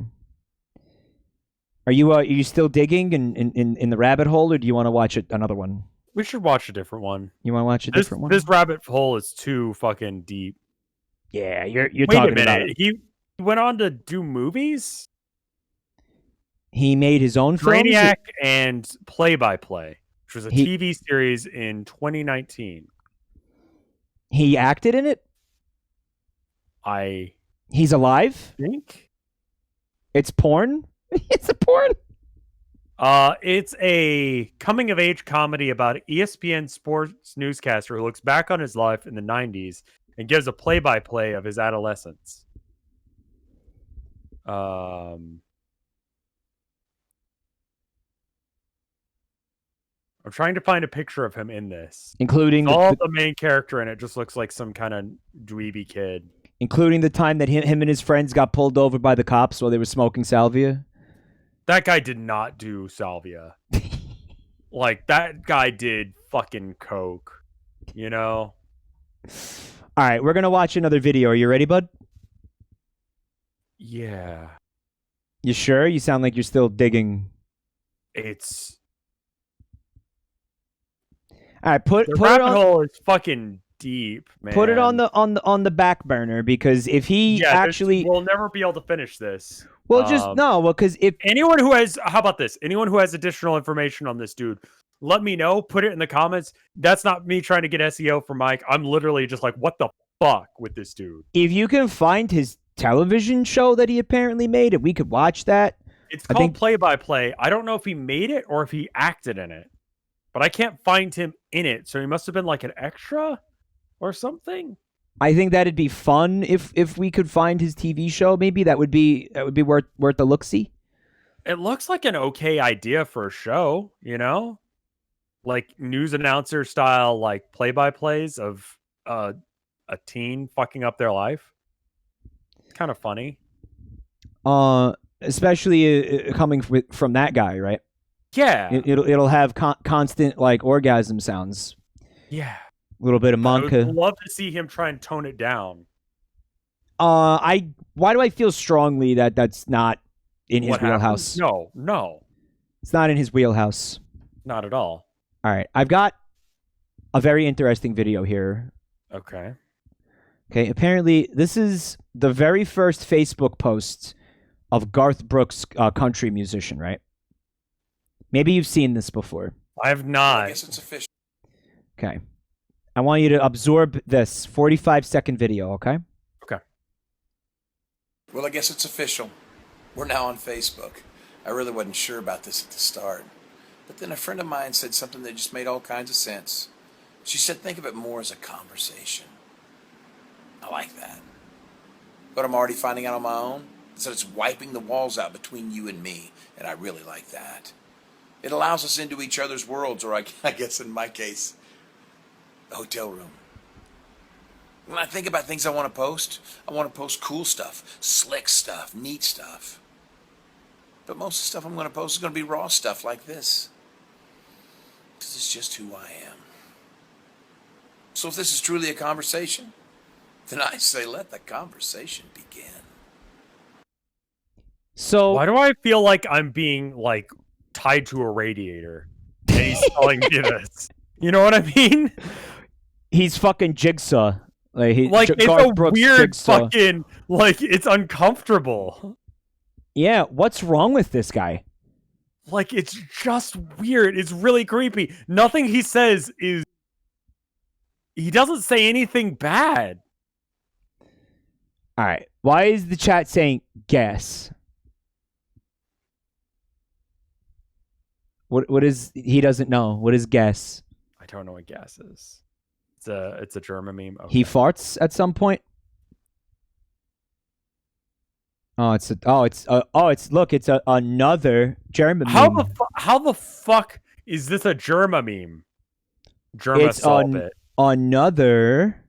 Are you still digging in the rabbit hole, or do you want to watch another one? We should watch a different one. You want to watch a different one? This rabbit hole is too fucking deep. Yeah, you're Wait talking a minute. about it. He went on to do movies? He made his own films? Brainiac and Play-by-Play, which was a TV series in 2019. He acted in it? He's alive? Think? It's porn? It's a porn? It's a coming-of-age comedy about an ESPN sports newscaster who looks back on his life in the 90s and gives a play-by-play of his adolescence. I'm trying to find a picture of him in this. Including the main character in it just looks like some kind of dweeby kid. Including the time that him and his friends got pulled over by the cops while they were smoking salvia? That guy did not do salvia. Like, that guy did fucking coke. You know? All right, we're going to watch another video. Are you ready, bud? Yeah. You sure? You sound like you're still digging. It's... All right, put rabbit it on, hole is fucking deep, man. Put it on the back burner, because if he actually, we'll never be able to finish this. Well, because if anyone who has, how about this? Anyone who has additional information on this dude, let me know. Put it in the comments. That's not me trying to get SEO for Mike. I'm literally just like, what the fuck with this dude? If you can find his television show that he apparently made, if we could watch that. It's called Play-by-Play. I don't know if he made it or if he acted in it. But I can't find him in it, so he must have been like an extra or something. I think that'd be fun if we could find his TV show. Maybe that would be worth a look-see. It looks like an okay idea for a show, you know, like news announcer style, like play-by-plays of a teen fucking up their life. It's kind of funny. Especially coming from that guy, right? Yeah, it'll have constant like orgasm sounds. Yeah, a little bit of Monka. I would love to see him try and tone it down. Why do I feel strongly that that's not in his wheelhouse? No, it's not in his wheelhouse. Not at all. All right, I've got a very interesting video here. Okay. Apparently, this is the very first Facebook post of Garth Brooks, country musician, right? Maybe you've seen this before. I have not. I guess it's official. Okay. I want you to absorb this 45-second video, okay? Okay. Well, I guess it's official. We're now on Facebook. I really wasn't sure about this at the start. But then a friend of mine said something that just made all kinds of sense. She said, think of it more as a conversation. I like that. But I'm already finding out on my own is that it's wiping the walls out between you and me, and I really like that. It allows us into each other's worlds, or I guess in my case, the hotel room. When I think about things I want to post cool stuff, slick stuff, neat stuff. But most of the stuff I'm going to post is going to be raw stuff like this. Because it's just who I am. So if this is truly a conversation, then I say let the conversation begin. So why do I feel like I'm being like tied to a radiator and he's telling me this? You know what I mean? He's fucking Jigsaw. It's Garth a Brooks weird Jigsaw. fucking, like, it's uncomfortable. Yeah, what's wrong with this guy? Like, it's just weird. It's really creepy. Nothing he says is... He doesn't say anything bad. All right. Why is the chat saying guess? What is... He doesn't know. What is guess? I don't know what gas is. It's a German meme. Okay. He farts at some point? It's another German meme. How the fuck is this a Germa meme? Germa solve it. another,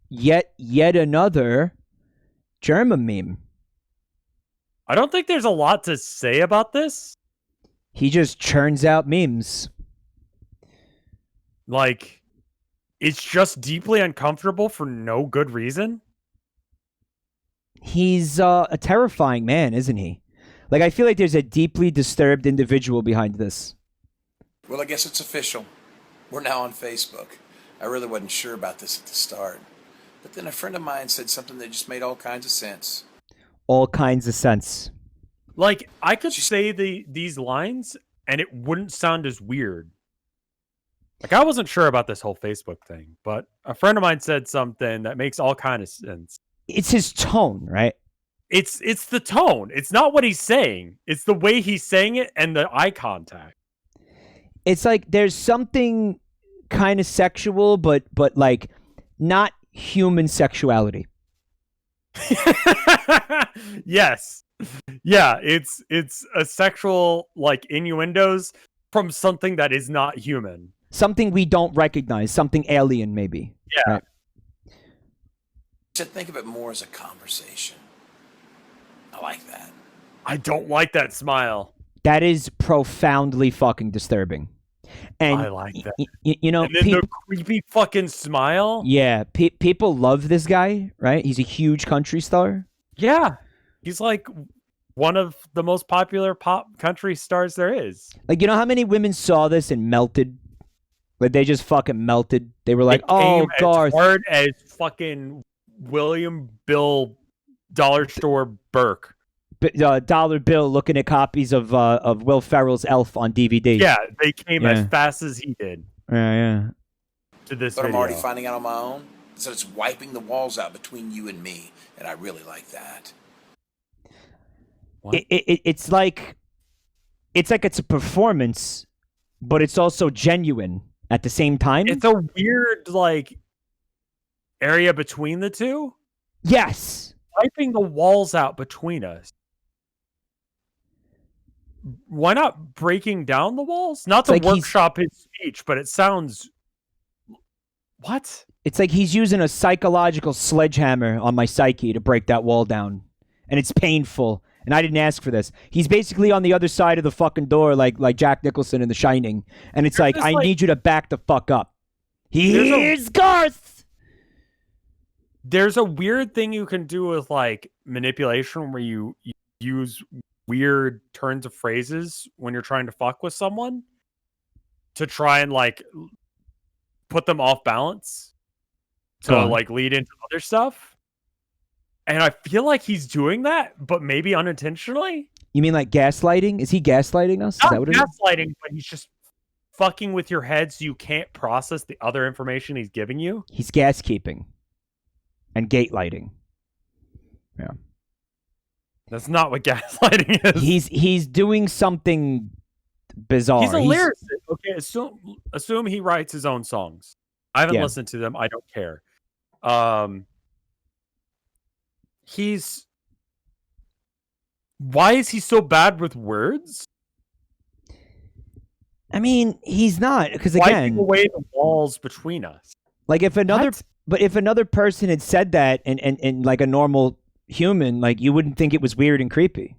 yet another German meme. I don't think there's a lot to say about this. He just churns out memes. Like, it's just deeply uncomfortable for no good reason. He's a terrifying man, isn't he? Like, I feel like there's a deeply disturbed individual behind this. Well, I guess it's official. We're now on Facebook. I really wasn't sure about this at the start. But then a friend of mine said something that just made all kinds of sense. All kinds of sense. Like, I could say these lines, and it wouldn't sound as weird. Like, I wasn't sure about this whole Facebook thing, but a friend of mine said something that makes all kind of sense. It's his tone, right? It's the tone. It's not what he's saying. It's the way he's saying it and the eye contact. It's like there's something kind of sexual, but like not human sexuality. Yes. Yeah, it's a sexual, like, innuendos from something that is not human. Something we don't recognize, something alien maybe. Yeah. Right? To think of it more as a conversation. I like that. I don't like that smile. That is profoundly fucking disturbing. And I like that. You know, and then the creepy fucking smile. Yeah, people love this guy, right? He's a huge country star. Yeah. He's like one of the most popular pop country stars there is. Like, you know how many women saw this and melted? Like, they just fucking melted. They were like, "Oh, Garth." As hard as fucking William Bill Dollar Store Burke. Dollar Bill looking at copies of Will Ferrell's Elf on DVD. Yeah, they came as fast as he did. Yeah. To this But video. I'm already finding out on my own. So it's wiping the walls out between you and me, and I really like that. It's like it's a performance, but it's also genuine at the same time. It's a weird, like, area between the two. Yes. Wiping the walls out between us. Why not breaking down the walls? Not to workshop his speech, but it sounds... What? It's like he's using a psychological sledgehammer on my psyche to break that wall down. And it's painful. And I didn't ask for this. He's basically on the other side of the fucking door like Jack Nicholson in The Shining. And it's like, I need you to back the fuck up. Here's Garth! There's a weird thing you can do with, like, manipulation where you use weird turns of phrases when you're trying to fuck with someone to try and, like, put them off balance to, like, lead into other stuff. And I feel like he's doing that, but maybe unintentionally. You mean like gaslighting? Is he gaslighting us? Is that what it is? Gaslighting, but he's just fucking with your head so you can't process the other information he's giving you. He's gaskeeping and gate lighting. Yeah. That's not what gaslighting is. He's doing something bizarre. He's a lyricist. Okay, assume he writes his own songs. I haven't listened to them. I don't care. Why is he so bad with words? I mean, he's not, because wiping again, away the walls between us. Like if another person had said that and like a normal human, like you wouldn't think it was weird and creepy.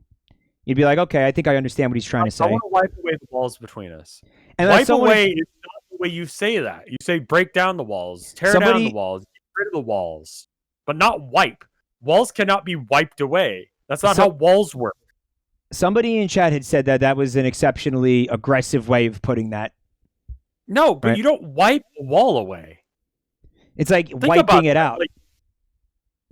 You'd be like, okay, I think I understand what he's trying to say. I want to wipe away the walls between us. And wipe away is not the way you say that. You say break down the walls, tear down the walls, get rid of the walls, but not wipe. Walls cannot be wiped away. That's not how walls work. Somebody in chat had said that was an exceptionally aggressive way of putting that. No, but you don't wipe the wall away. It's like wiping it out. Like,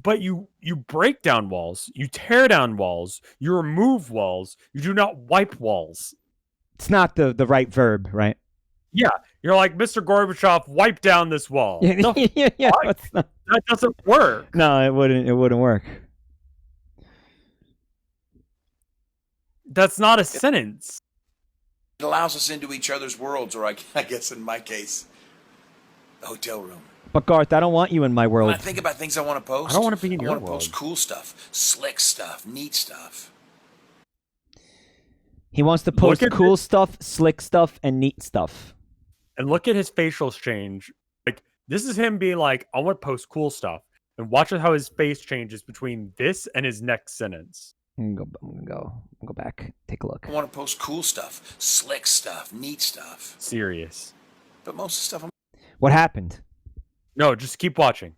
but you break down walls, you tear down walls, you remove walls, you do not wipe walls. It's not the right verb, right? Yeah. You're like, Mr. Gorbachev, wipe down this wall. No, that doesn't work. No, it wouldn't work. That's not a sentence. It allows us into each other's worlds, or I guess in my case, the hotel room. But Garth, I don't want you in my world. When I think about things I want to post, I don't want to be in your world. I world. want to post cool stuff, slick stuff, neat stuff. He wants to post cool stuff, slick stuff, and neat stuff. And look at his facial change. Like, This is him being like, I want to post cool stuff. And watch how his face changes between this and his next sentence. I'm gonna go back. Take a look. I want to post cool stuff, slick stuff, neat stuff. Serious. But most of the stuff What happened? No, just keep watching.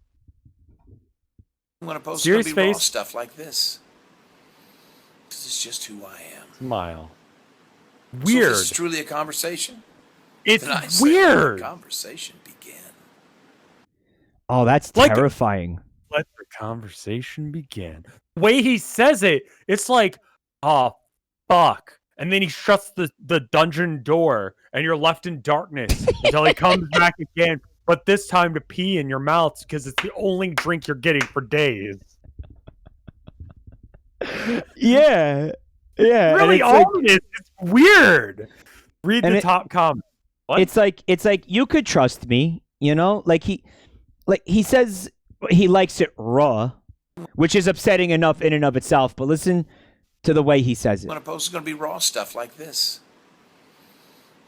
I'm going to post Serious is gonna be raw face. stuff like this. This is just who I am. Smile. So Weird. if this is truly a conversation. It's then I say weird. let the conversation begin. Oh, that's Like- terrifying. Let the conversation begin. The way he says it, it's like, oh, fuck. And then he shuts the dungeon door, and you're left in darkness until he comes back again. But this time to pee in your mouth because it's the only drink you're getting for days. Yeah. Yeah. and Really, it's all like- it is, it's weird. Read And the it- top comment. What? It's like you could trust me, you know? Like he says he likes it raw, which is upsetting enough in and of itself, but listen to the way he says it. I'm going to post is going to be raw stuff like this.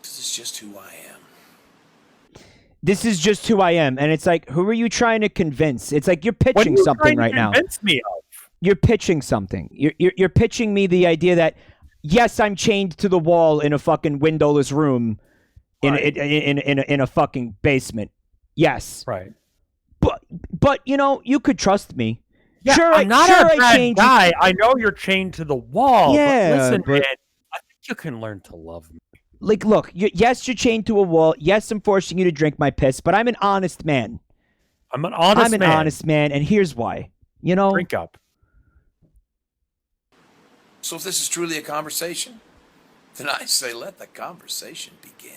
This is just who I am. This is just who I am. And it's like, who are you trying to convince? It's like you're What are pitching you something trying to right now. convince me of? You're pitching something. You're pitching me the idea that yes, I'm chained to the wall in a fucking windowless room in Right. in a fucking basement. Yes. Right. But you know, you could trust me. Yeah, sure, I'm not sure a I bad changed you- guy. I know you're chained to the wall. Yeah, but listen, but- man, I think you can learn to love me. Like, look, yes, you're chained to a wall. Yes, I'm forcing you to drink my piss, but I'm an honest man. I'm an honest I'm an man. honest man, and here's why. You know, Drink up. So if this is truly a conversation, then I say let the conversation begin.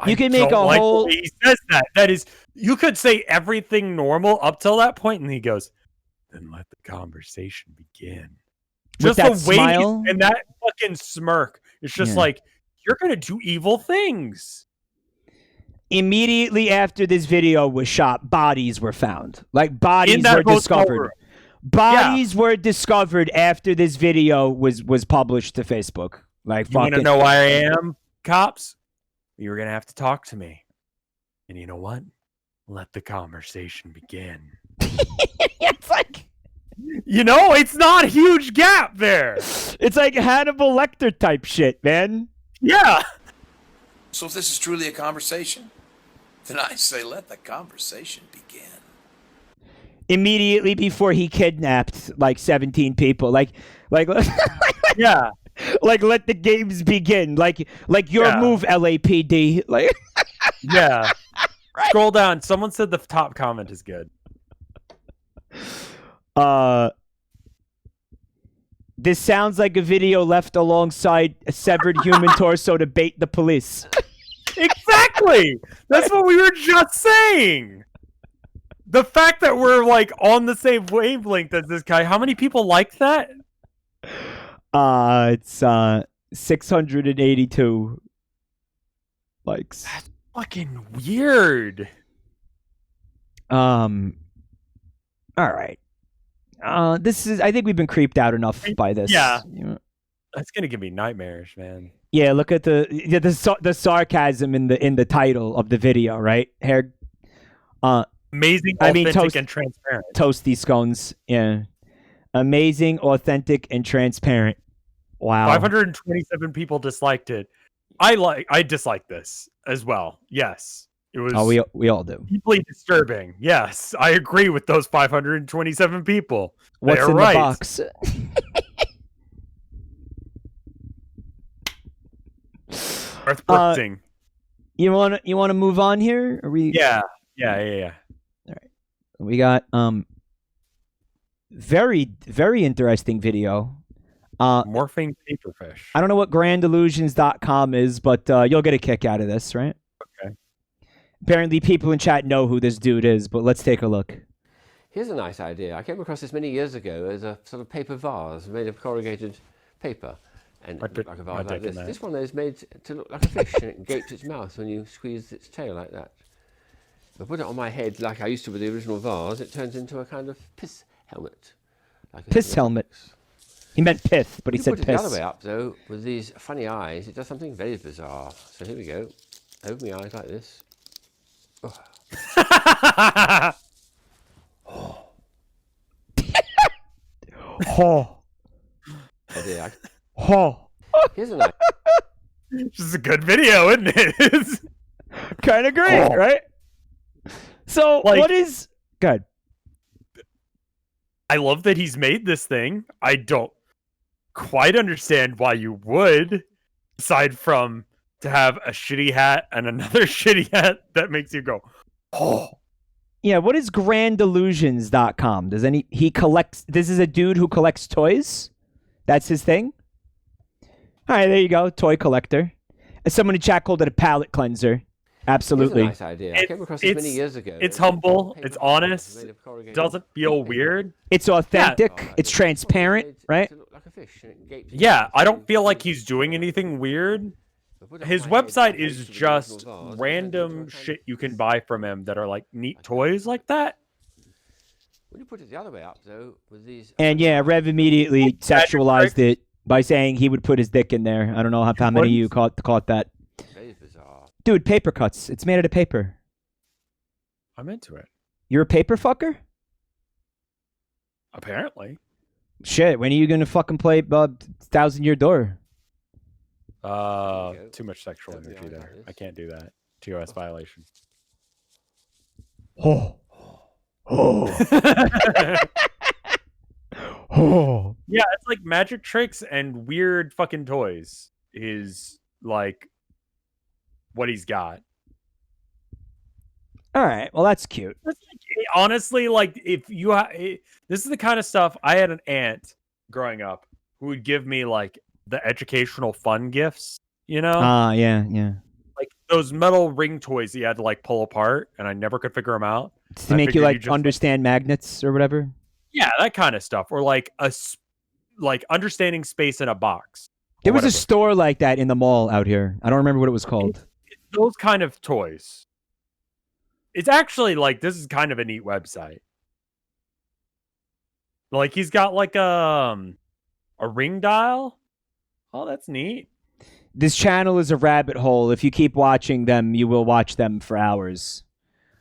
You can make don't a like the whole- way he says that. That is, you could say everything normal up till that point, and he goes, "Then let the conversation begin." With Just that the way smile? and that fucking smirk. It's just Yeah. like you're gonna do evil things. immediately after this video was shot, bodies were found. Like bodies that were hotel discovered. room. Bodies were discovered after this video was published to Facebook. Like, You want to fucking, know why I am, cops? You're gonna have to talk to me. And you know what? Let the conversation begin. it's like You know, it's not a huge gap there. it's like Hannibal Lecter type shit, man. Yeah. So if this is truly a conversation, then I say let the conversation begin. Immediately before he kidnapped like 17 people, like Yeah. like let the games begin, like your Yeah. move, LAPD, like. Yeah. Scroll down. Someone said the top comment is good. This sounds like a video left alongside a severed human torso to bait the police. Exactly. That's what we were just saying. The fact that we're like on the same wavelength as this guy. How many people like that? It's 682 likes. Fucking weird. All right. This is. I think we've been creeped out enough by this. Yeah. You know? That's gonna give me nightmares, man. Yeah. Look at the sarcasm in the title of the video, right? Hair. Amazing, I mean, authentic, and transparent. Toasty scones. Yeah. Amazing, authentic, and transparent. Wow. 527 people disliked it. I dislike this as well. Yes. It was Oh, we all do. deeply disturbing. Yes. I agree with those 527 people. What's They're in right. the box? Worth blitzing. You wanna move on here? Are we? Yeah. We got very interesting video. Morphing paperfish. I don't know what grandillusions.com is, but you'll get a kick out of this, right? Okay. Apparently people in chat know who this dude is, but let's take a look. Here's a nice idea. I came across this many years ago as a sort of paper vase made of corrugated paper. And it looked like a vase like this. This one is made to look like a fish, and it gapes its mouth when you squeeze its tail like that. If I put it on my head like I used to with the original vase, it turns into a kind of piss helmet. Like Piss helmet. He meant pith, but he said put it the other piss. way up, though, with these funny eyes, it does something very bizarre. So here we go. Open my eyes like this. Oh. Oh. Oh. Here's a nice. This is a good video, isn't it? It's kind of great, right? So what is good? I love that he's made this thing. I don't quite understand why you would, aside from to have a shitty hat and another shitty hat that makes you go, oh. Yeah, what is grandillusions.com? He collects, this is a dude who collects toys? That's his thing? All right, there you go, toy collector. Someone in chat called it a palate cleanser. Absolutely. It's a nice idea. I came across this many years ago. It's humble, it's honest, it doesn't feel weird. It's authentic, it's transparent, right? Yeah, I don't feel like he's doing anything weird. His website is just random shit you can buy from him that are like neat toys like that. When you put it the other way up, though, with these... And yeah, Rev immediately sexualized it by saying he would put his dick in there. I don't know how many of you caught that. Very bizarre. Dude, paper cuts. It's made out of paper. I'm into it. You're a paper fucker? Apparently. Shit, when are you gonna fucking play 1,000-Year Door? Too much sexual energy there. I can't do that. TOS violation. Oh. Oh. Oh. Yeah, it's like magic tricks and weird fucking toys is like what he's got. All right, well that's cute. Honestly, like if you this is the kind of stuff I had an aunt growing up who would give me like the educational fun gifts, you know? Yeah. Like those metal ring toys you had to like pull apart and I never could figure them out. To make you like understand magnets or whatever? Yeah, that kind of stuff. Or like understanding space in a box. There was a store like that in the mall out here. I don't remember what it was called. Those kind of toys. It's actually like, this is kind of a neat website. Like he's got like a ring dial. Oh, that's neat. This channel is a rabbit hole. If you keep watching them, you will watch them for hours.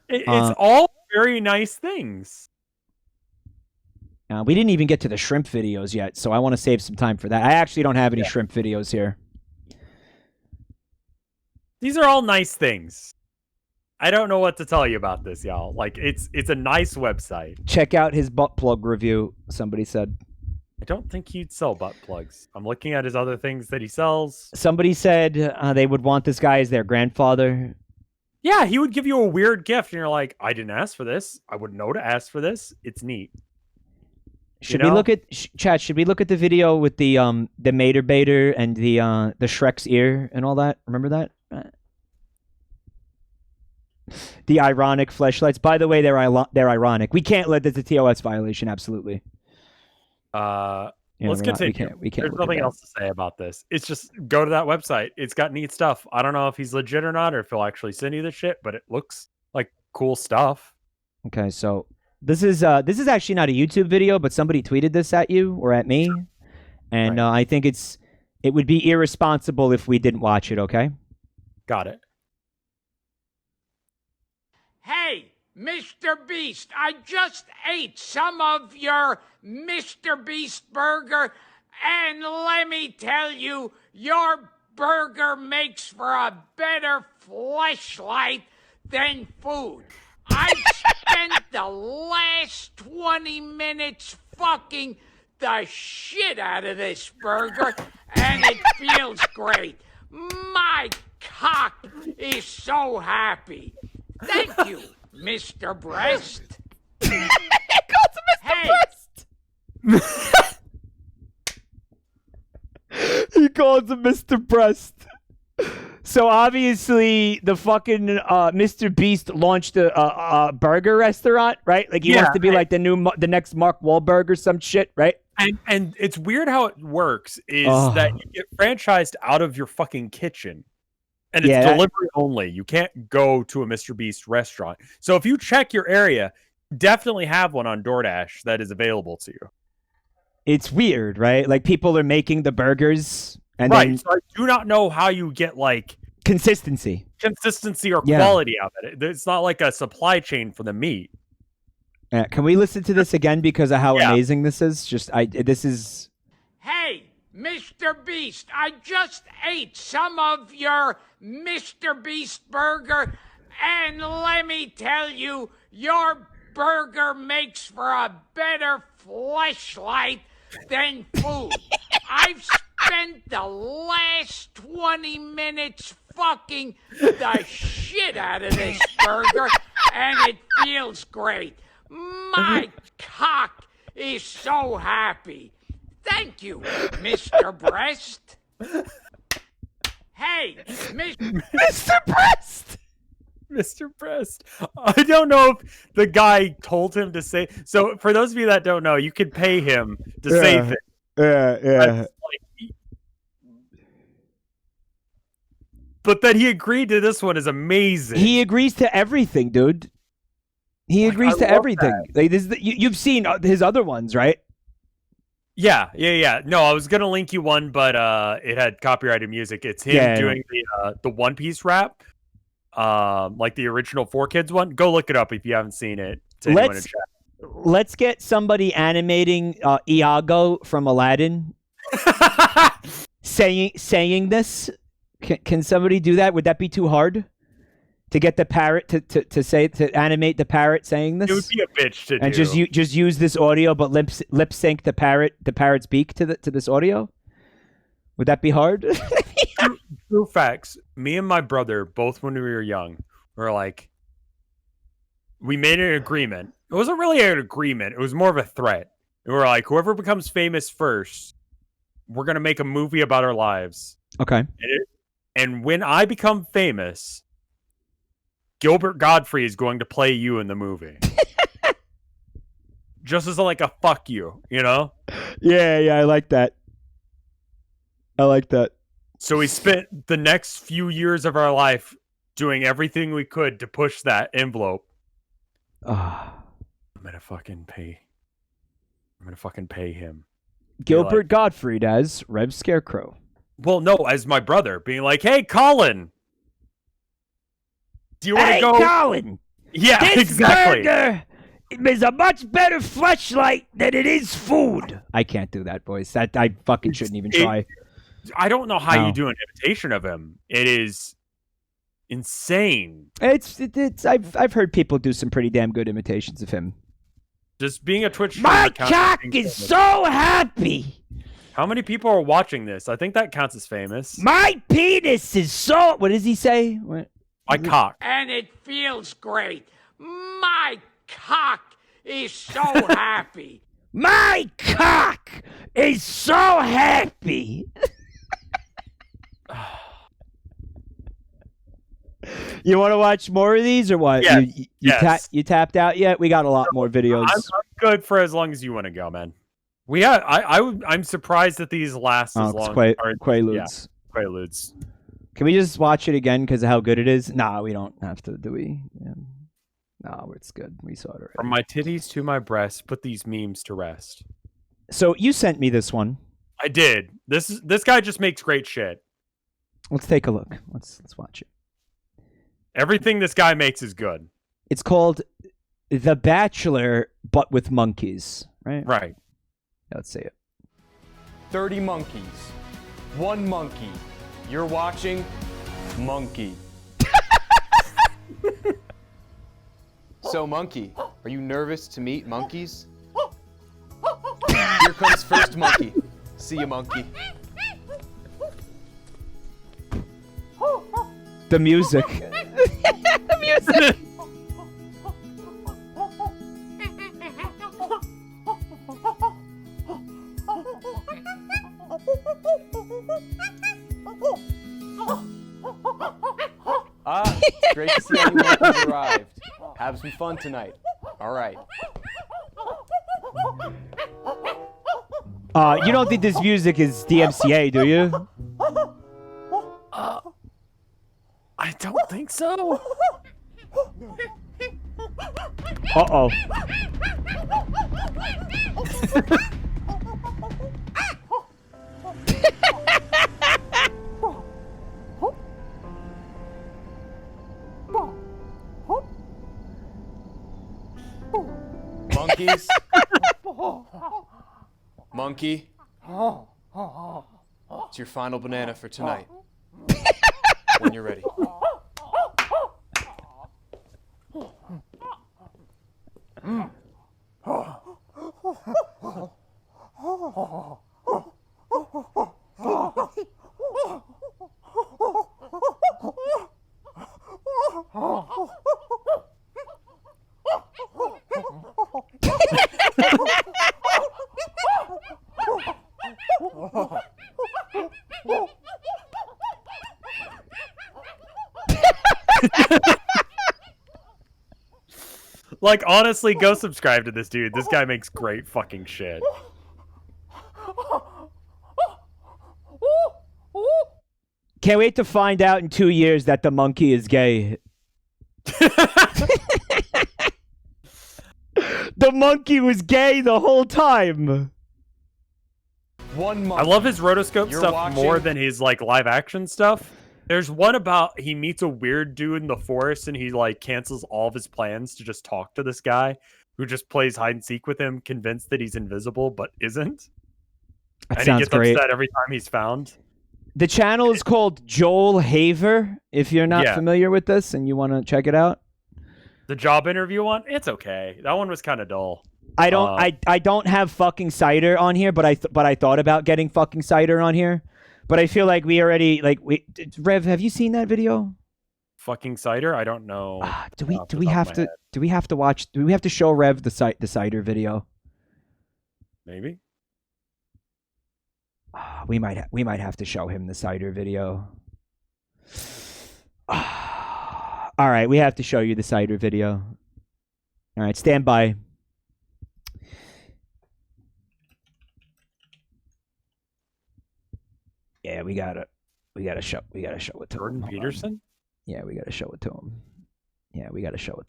It's all very nice things. We didn't even get to the shrimp videos yet, so I want to save some time for that. I actually don't have any shrimp videos here. These are all nice things. I don't know what to tell you about this, y'all. Like, it's a nice website. Check out his butt plug review, somebody said. I don't think he'd sell butt plugs. I'm looking at his other things that he sells. Somebody said they would want this guy as their grandfather. Yeah, he would give you a weird gift, and you're like, I didn't ask for this. I wouldn't know to ask for this. It's neat. Should we look at chat? Should we look at the video with the Mater Baiter and the Shrek's ear and all that? Remember that? The ironic fleshlights. By the way, they're ironic. We can't let this a TOS violation. Absolutely. Let's continue. We can't. There's nothing else to say about this. It's just go to that website. It's got neat stuff. I don't know if he's legit or not, or if he'll actually send you the shit, but it looks like cool stuff. Okay, so this is actually not a YouTube video, but somebody tweeted this at you or at me, and I think it would be irresponsible if we didn't watch it. Okay. Got it. Hey, Mr. Beast, I just ate some of your Mr. Beast burger, and let me tell you, your burger makes for a better fleshlight than food. I spent the last 20 minutes fucking the shit out of this burger, and it feels great. My cock is so happy. Thank you, Mr. Breast. He calls him Mr. Breast. He calls him Mr. Breast. So obviously, the fucking Mr. Beast launched a burger restaurant, right? Like he wants to be like the next Mark Wahlberg or some shit, right? And it's weird how it works is that you get franchised out of your fucking kitchen. And it's delivery only. You can't go to a Mr. Beast restaurant. So if you check your area, definitely have one on DoorDash that is available to you. It's weird, right? Like people are making the burgers and then So I do not know how you get like consistency. consistency or Yeah. quality of it. It's not like a supply chain for the meat. Can we listen to this again because of how amazing this is? This is. Hey, Mr. Beast, I just ate some of your Mr. Beast burger, and let me tell you, your burger makes for a better fleshlight than food. I've spent the last 20 minutes fucking the shit out of this burger, and it feels great. My cock is so happy. Thank you, Mr. Breast. Hey, Mr. Breast! Mr. Breast. I don't know if the guy told him to say. So, for those of you that don't know, you could pay him to say things. Yeah. But that he agreed to this one is amazing. He agrees to everything, dude. He agrees to everything. Like, this is you've seen his other ones, right? Yeah. No, I was gonna link you one, but it had copyrighted music. It's him doing the One Piece rap, like the original 4Kids one. Go look it up if you haven't seen it. Let's get somebody animating Iago from Aladdin saying this. Can somebody do that? Would that be too hard? To get the parrot to animate the parrot saying this, it would be a bitch to and do. just use this audio, but lip sync the parrot's beak to this audio. Would that be hard? True facts. Me and my brother, both when we were young, were like, we made an agreement. It wasn't really an agreement. It was more of a threat. We were like, whoever becomes famous first, we're gonna make a movie about our lives. Okay. And when I become famous, Gilbert Godfrey is going to play you in the movie. Just as like a fuck you, you know? Yeah, I like that. So we spent the next few years of our life doing everything we could to push that envelope. I'm gonna fucking pay him. Gilbert Gottfried as RevScarecrow. Well, no, as my brother, being like, hey, Colin. Do you want to go? Hey, Colin! Yeah, this exactly. burger is a much better fleshlight than it is food. I can't do that voice. That I fucking shouldn't even try. I don't know how you do an imitation of him. It is insane. It's. I've heard people do some pretty damn good imitations of him. Just being a Twitch My streamer cock is so happy. How many people are watching this? I think that counts as famous. My penis is so. What does he say? What? My cock. And it feels great. My cock is so happy. My cock is so happy. You want to watch more of these or what? Yes. You tapped out yet? We got a lot more videos. I'm good for as long as you want to go, man. I'm surprised that these last as long. Quaaludes. Yeah, Quaaludes. Can we just watch it again because of how good it is? Nah, we don't have to, do we? Yeah. No, it's good. We saw it already. From my titties to my breasts, put these memes to rest. So you sent me this one. I did. This guy just makes great shit. Let's take a look. Let's watch it. Everything this guy makes is good. It's called The Bachelor, but with monkeys, right? Right. Let's see it. 30 monkeys. 1 monkey. You're watching Monkey. So, Monkey, are you nervous to meet monkeys? Here comes first monkey. See you, Monkey. The music. The music. It's great to see everyone has arrived. Have some fun tonight. All right. You don't think this music is DMCA, do you? I don't think so. Uh-oh. Monkeys. Monkey. It's your final banana for tonight. When you're ready. Like, honestly, go subscribe to this dude. This guy makes great fucking shit. Can't wait to find out in 2 years that the monkey is gay. The monkey was gay the whole time. 1 month. I love his rotoscope You're stuff watching? more than his like live action stuff. There's one about he meets a weird dude in the forest and he like cancels all of his plans to just talk to this guy who just plays hide and seek with him, convinced that he's invisible but isn't. That and sounds he gets great. upset every time he's found. The channel is called Joel Haver. If you're not familiar with this and you want to check it out, The job interview one, it's okay. That one was kind of dull. I don't have fucking cider on here, but I thought about getting fucking cider on here, but I feel like we already Rev, have you seen that video? Fucking cider? I don't know. Do we have to show Rev the cider video? Maybe. We might have to show him the cider video. All right, we have to show you the cider video. All right, stand by. Yeah, we gotta show it to Jordan him. Peterson? Yeah, we gotta show it to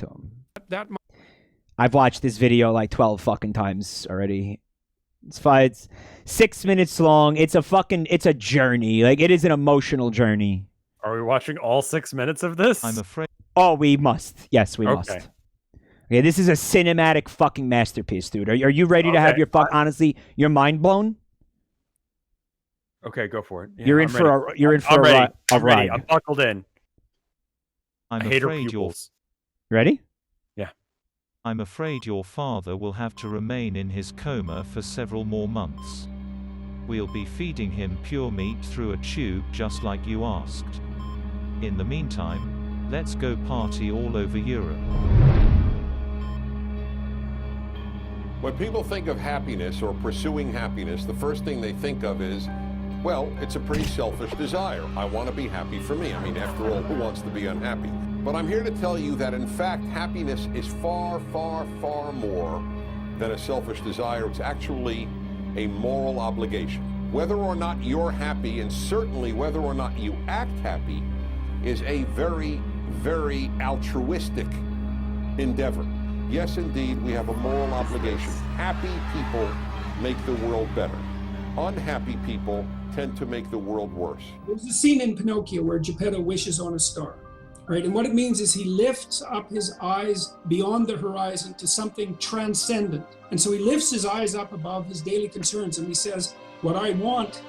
him. That I've watched this video like 12 fucking times already. It's fine. It's 6 minutes long. It's a journey. Like, it is an emotional journey. Are we watching all 6 minutes of this? I'm afraid. Oh, we must. Yes, we must. Okay. Okay, this is a cinematic fucking masterpiece, dude. Are you ready to have your honestly, your mind blown? Okay, go for it. Yeah, You're in for a ride. I'm ready. I'm buckled in. I'm I hate her afraid you're. pupils. Ready? Yeah. I'm afraid your father will have to remain in his coma for several more months. We'll be feeding him pure meat through a tube just like you asked. In the meantime, let's go party all over Europe. When people think of happiness or pursuing happiness, the first thing they think of is, well, it's a pretty selfish desire. I want to be happy for me. I mean, after all, who wants to be unhappy? But I'm here to tell you that, in fact, happiness is far, far, far more than a selfish desire. It's actually a moral obligation. Whether or not you're happy, and certainly whether or not you act happy, is a very, very altruistic endeavor. Yes, indeed, we have a moral obligation. Happy people make the world better. Unhappy people tend to make the world worse. There's a scene in Pinocchio where Geppetto wishes on a star, right? And what it means is he lifts up his eyes beyond the horizon to something transcendent. And so he lifts his eyes up above his daily concerns and he says, what I want,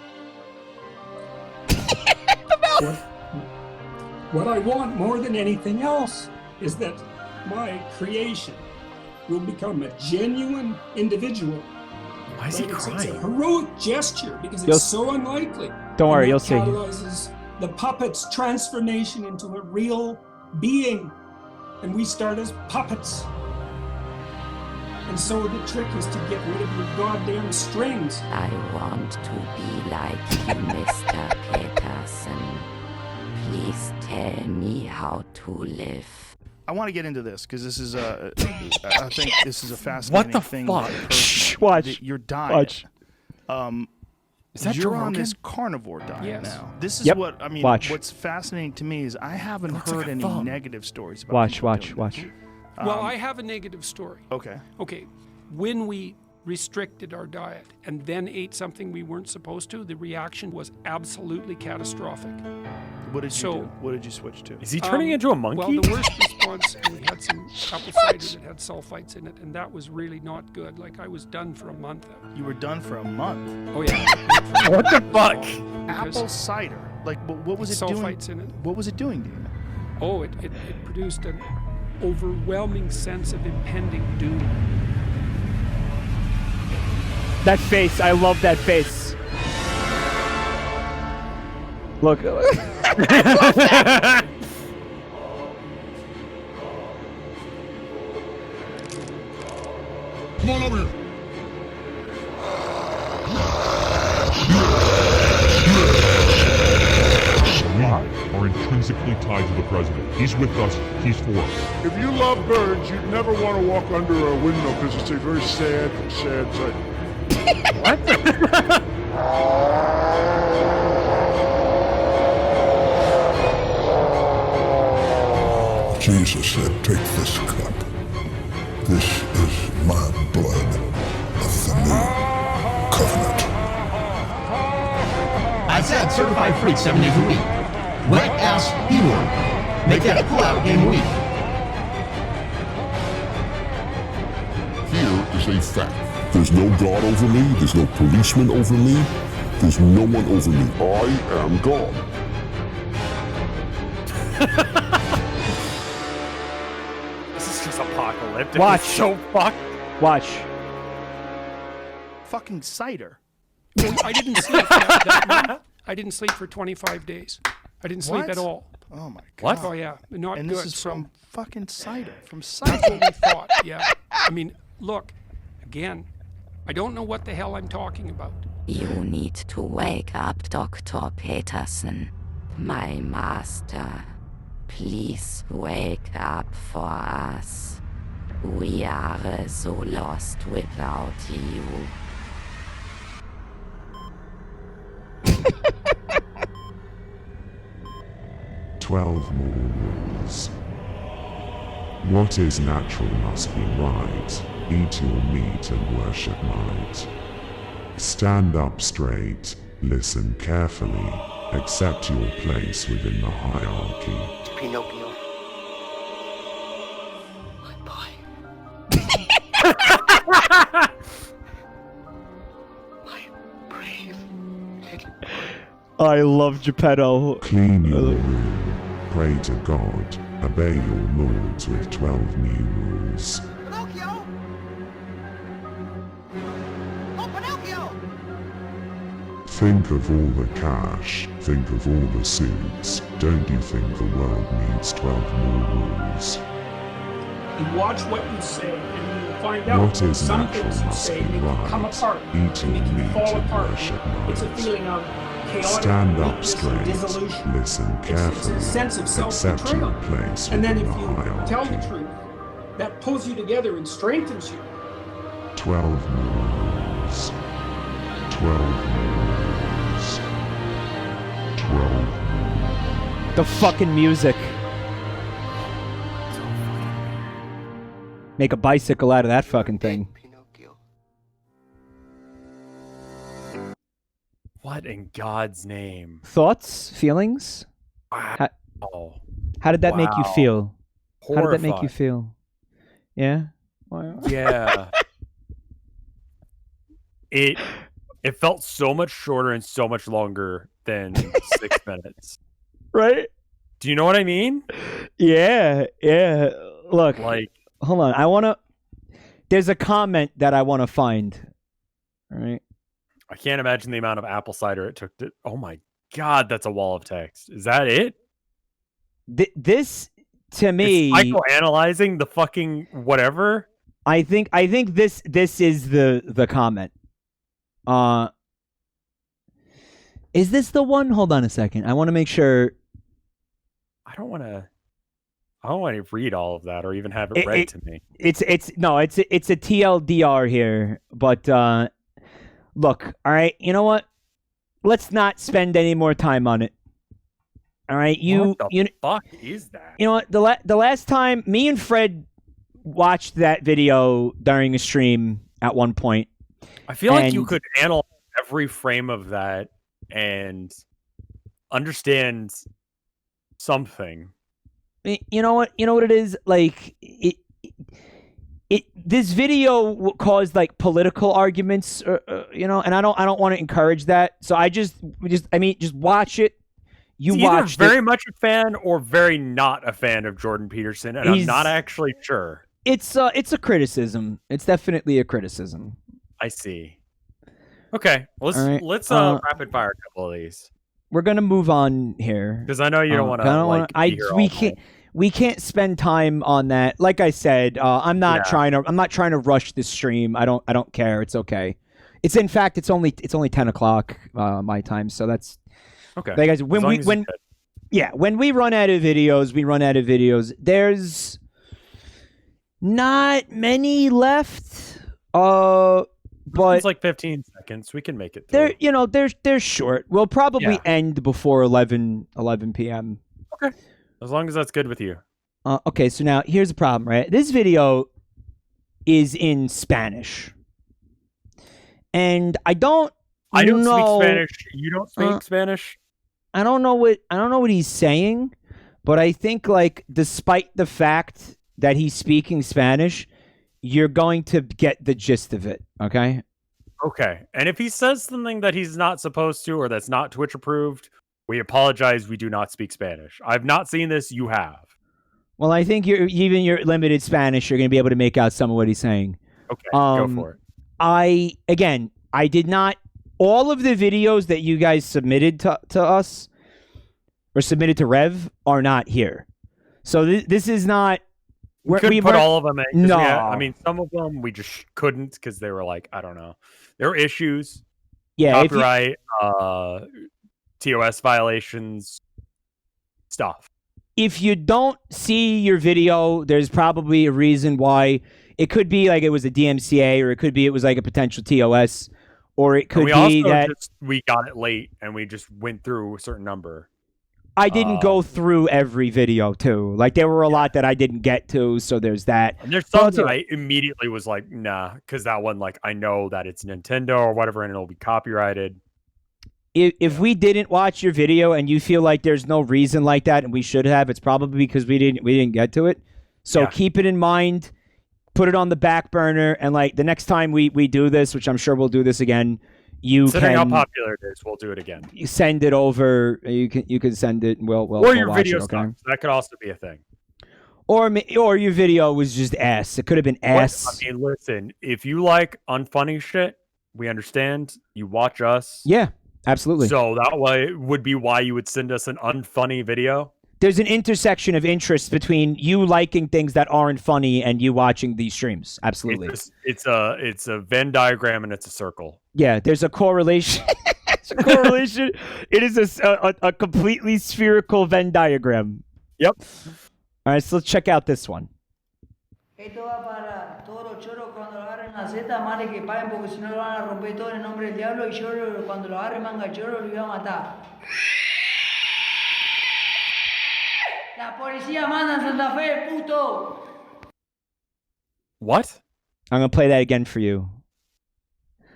what I want more than anything else is that my creation will become a genuine individual. Why is he crying? It's a heroic gesture because it's so unlikely. Don't worry, you'll That see. catalyzes the puppet's transformation into a real being, and we start as puppets. And so the trick is to get rid of your goddamn strings. I want to be like you, Mr. Peterson. Please tell me how to live. I want to get into this because this is I think this is a fascinating thing. What the the fuck? Shh, watch. Your diet. Watch. Is that you're Joe on Rogan? this carnivore diet Yes. now. This is Yep. what I mean. Watch. What's fascinating to me is I haven't Looks heard like a any thumb. negative stories about Watch, people watch, doing watch. this. Well, I have a negative story. Okay. Okay, when we restricted our diet and then ate something we weren't supposed to, the reaction was absolutely catastrophic. What did you So- do? What did you switch to? Is he turning into a monkey? Well, the worst once, and we had some apple cider that had sulfites in it, and that was really not good. Like, I was done for a month. You were done for a month? Oh, yeah. What the fuck? Apple cider? Like, what was it doing? Sulfites in it. What was it doing to you? Oh, it produced an overwhelming sense of impending doom. That face, I love that face. Look. Come on over here. We are intrinsically tied to the president. He's with us, he's for us. If you love birds, you'd never want to walk under a windmill because it's a very sad, sad sight. What? Jesus said, take this cup. This is my blood of the new covenant. I said certified freak 7 days a week. Wet ass P-word. Make that a pull-out game week. Here is a fact. There's no God over me. There's no policeman over me. There's no one over me. I am God. This is just apocalyptic. Watch. It's so fucked. Watch. Fucking cider. Well, I didn't sleep that month. I didn't sleep for 25 days. I didn't sleep What? at all. Oh my god. What? Oh yeah, not And good. this is so from fucking cider. From that's cider. what we thought. Yeah. I mean, look, again, I don't know what the hell I'm talking about. You need to wake up, Dr. Peterson. My master. Please wake up for us. We are so lost without you. "12 more rules. What is natural must be right. Eat your meat and worship might. Stand up straight, listen carefully, accept your place within the hierarchy." Pinocchio. I love Geppetto. Clean your room, pray to God, obey your lords with 12 new rules. Pinocchio! Oh, Pinocchio! Think of all the cash, think of all the suits. Don't you think the world needs 12 more rules? You watch what you say, and you will find out What is some natural things you must say be make you come right. apart, Eat your make you meat fall and apart. worship It's a might. feeling of chaotic Stand up weakness and straight, dissolution. listen It's carefully, a sense of accept self-betrayal. your place And then if within the you tell the hierarchy. truth, that pulls you together and strengthens you. 12 more rules. 12 more rules. 12 more. The fucking music. Make a bicycle out of that fucking thing. What in God's name? Thoughts? Feelings? Wow. How did that make you Wow. feel? How did that make you Horrified. feel? Yeah? Yeah. It felt so much shorter and so much longer than 6 minutes. Right? Do you know what I mean? Yeah, yeah. Look, Like, hold on. There's a comment that I want to find. All right. I can't imagine the amount of apple cider it took to. Oh my God, that's a wall of text. Is that it? This to me, It's psychoanalyzing the fucking whatever. I think this is the comment. Is this the one? Hold on a second. I want to make sure. I don't want to read all of that or even have it read to me. It's a TLDR here, but look, all right. You know what? Let's not spend any more time on it. All right, What the fuck is that? You know what? The last time me and Fred watched that video during a stream at one point. I feel like you and- could analyze every frame of that and understand something. You know what it is, like this video caused like political arguments, and I don't want to encourage that. So just watch it. You watch very much a fan or very not a fan of Jordan Peterson, and I'm not actually sure. It's a criticism. It's definitely a criticism. I see. Okay, let's rapid fire a couple of these. We're gonna move on here because I know you don't want to. We can't spend time on that. Like I said, I'm not trying to rush this stream. I don't care. It's okay. It's in fact it's only 10 o'clock my time, so that's okay. Like guys, when we run out of videos, we run out of videos. There's not many left. But it's like 15 seconds. We can make it through. They're short. We'll probably end before 11 p.m. Okay. As long as that's good with you. Okay, so now here's the problem, right? This video is in Spanish. And I don't speak Spanish. You don't speak Spanish? I don't know what he's saying, but I think like despite the fact that he's speaking Spanish, you're going to get the gist of it, okay? Okay. And if he says something that he's not supposed to or that's not Twitch approved, we apologize. We do not speak Spanish. I've not seen this. You have. Well, I think even your limited Spanish, you're going to be able to make out some of what he's saying. Okay, go for it. I did not... All of the videos that you guys submitted to us or submitted to Rev are not here. So this is not... We couldn't put all of them in. No. Some of them we just couldn't because they were like, I don't know. There were issues. Yeah. Copyright, TOS violations, stuff. If you don't see your video, there's probably a reason why. It could be like it was a DMCA, or it could be it was like a potential TOS, or it could be that we got it late and we just went through a certain number. I didn't go through every video too. Like there were a lot that I didn't get to, so there's that. And there's some that I immediately was like, nah, because that one, like, I know that it's Nintendo or whatever, and it'll be copyrighted. If we didn't watch your video and you feel like there's no reason like that and we should have, it's probably because we didn't get to it. So keep it in mind, put it on the back burner, and like the next time we do this, which I'm sure we'll do this again, considering how popular it is, we'll do it again. You send it over. You can send it, and we'll your watch video it, okay? sucks. That could also be a thing. Or your video was just ass. It could have been ass. I mean, listen, if you like unfunny shit, we understand. You watch us. Yeah. Absolutely. So that way would be why you would send us an unfunny video. There's an intersection of interest between you liking things that aren't funny and you watching these streams. Absolutely. It's a Venn diagram and it's a circle. Yeah, there's a correlation. It's a correlation. It is a completely spherical Venn diagram. Yep. All right, so let's check out this one. Esto va para todos los choros cuando lo agarren la Z, madre que paguen porque si no lo van a romper todo en el nombre del diablo y choro cuando lo agarren manga choro lo iba a matar. La policía manda en Santa Fe, puto. What? I'm gonna play that again for you.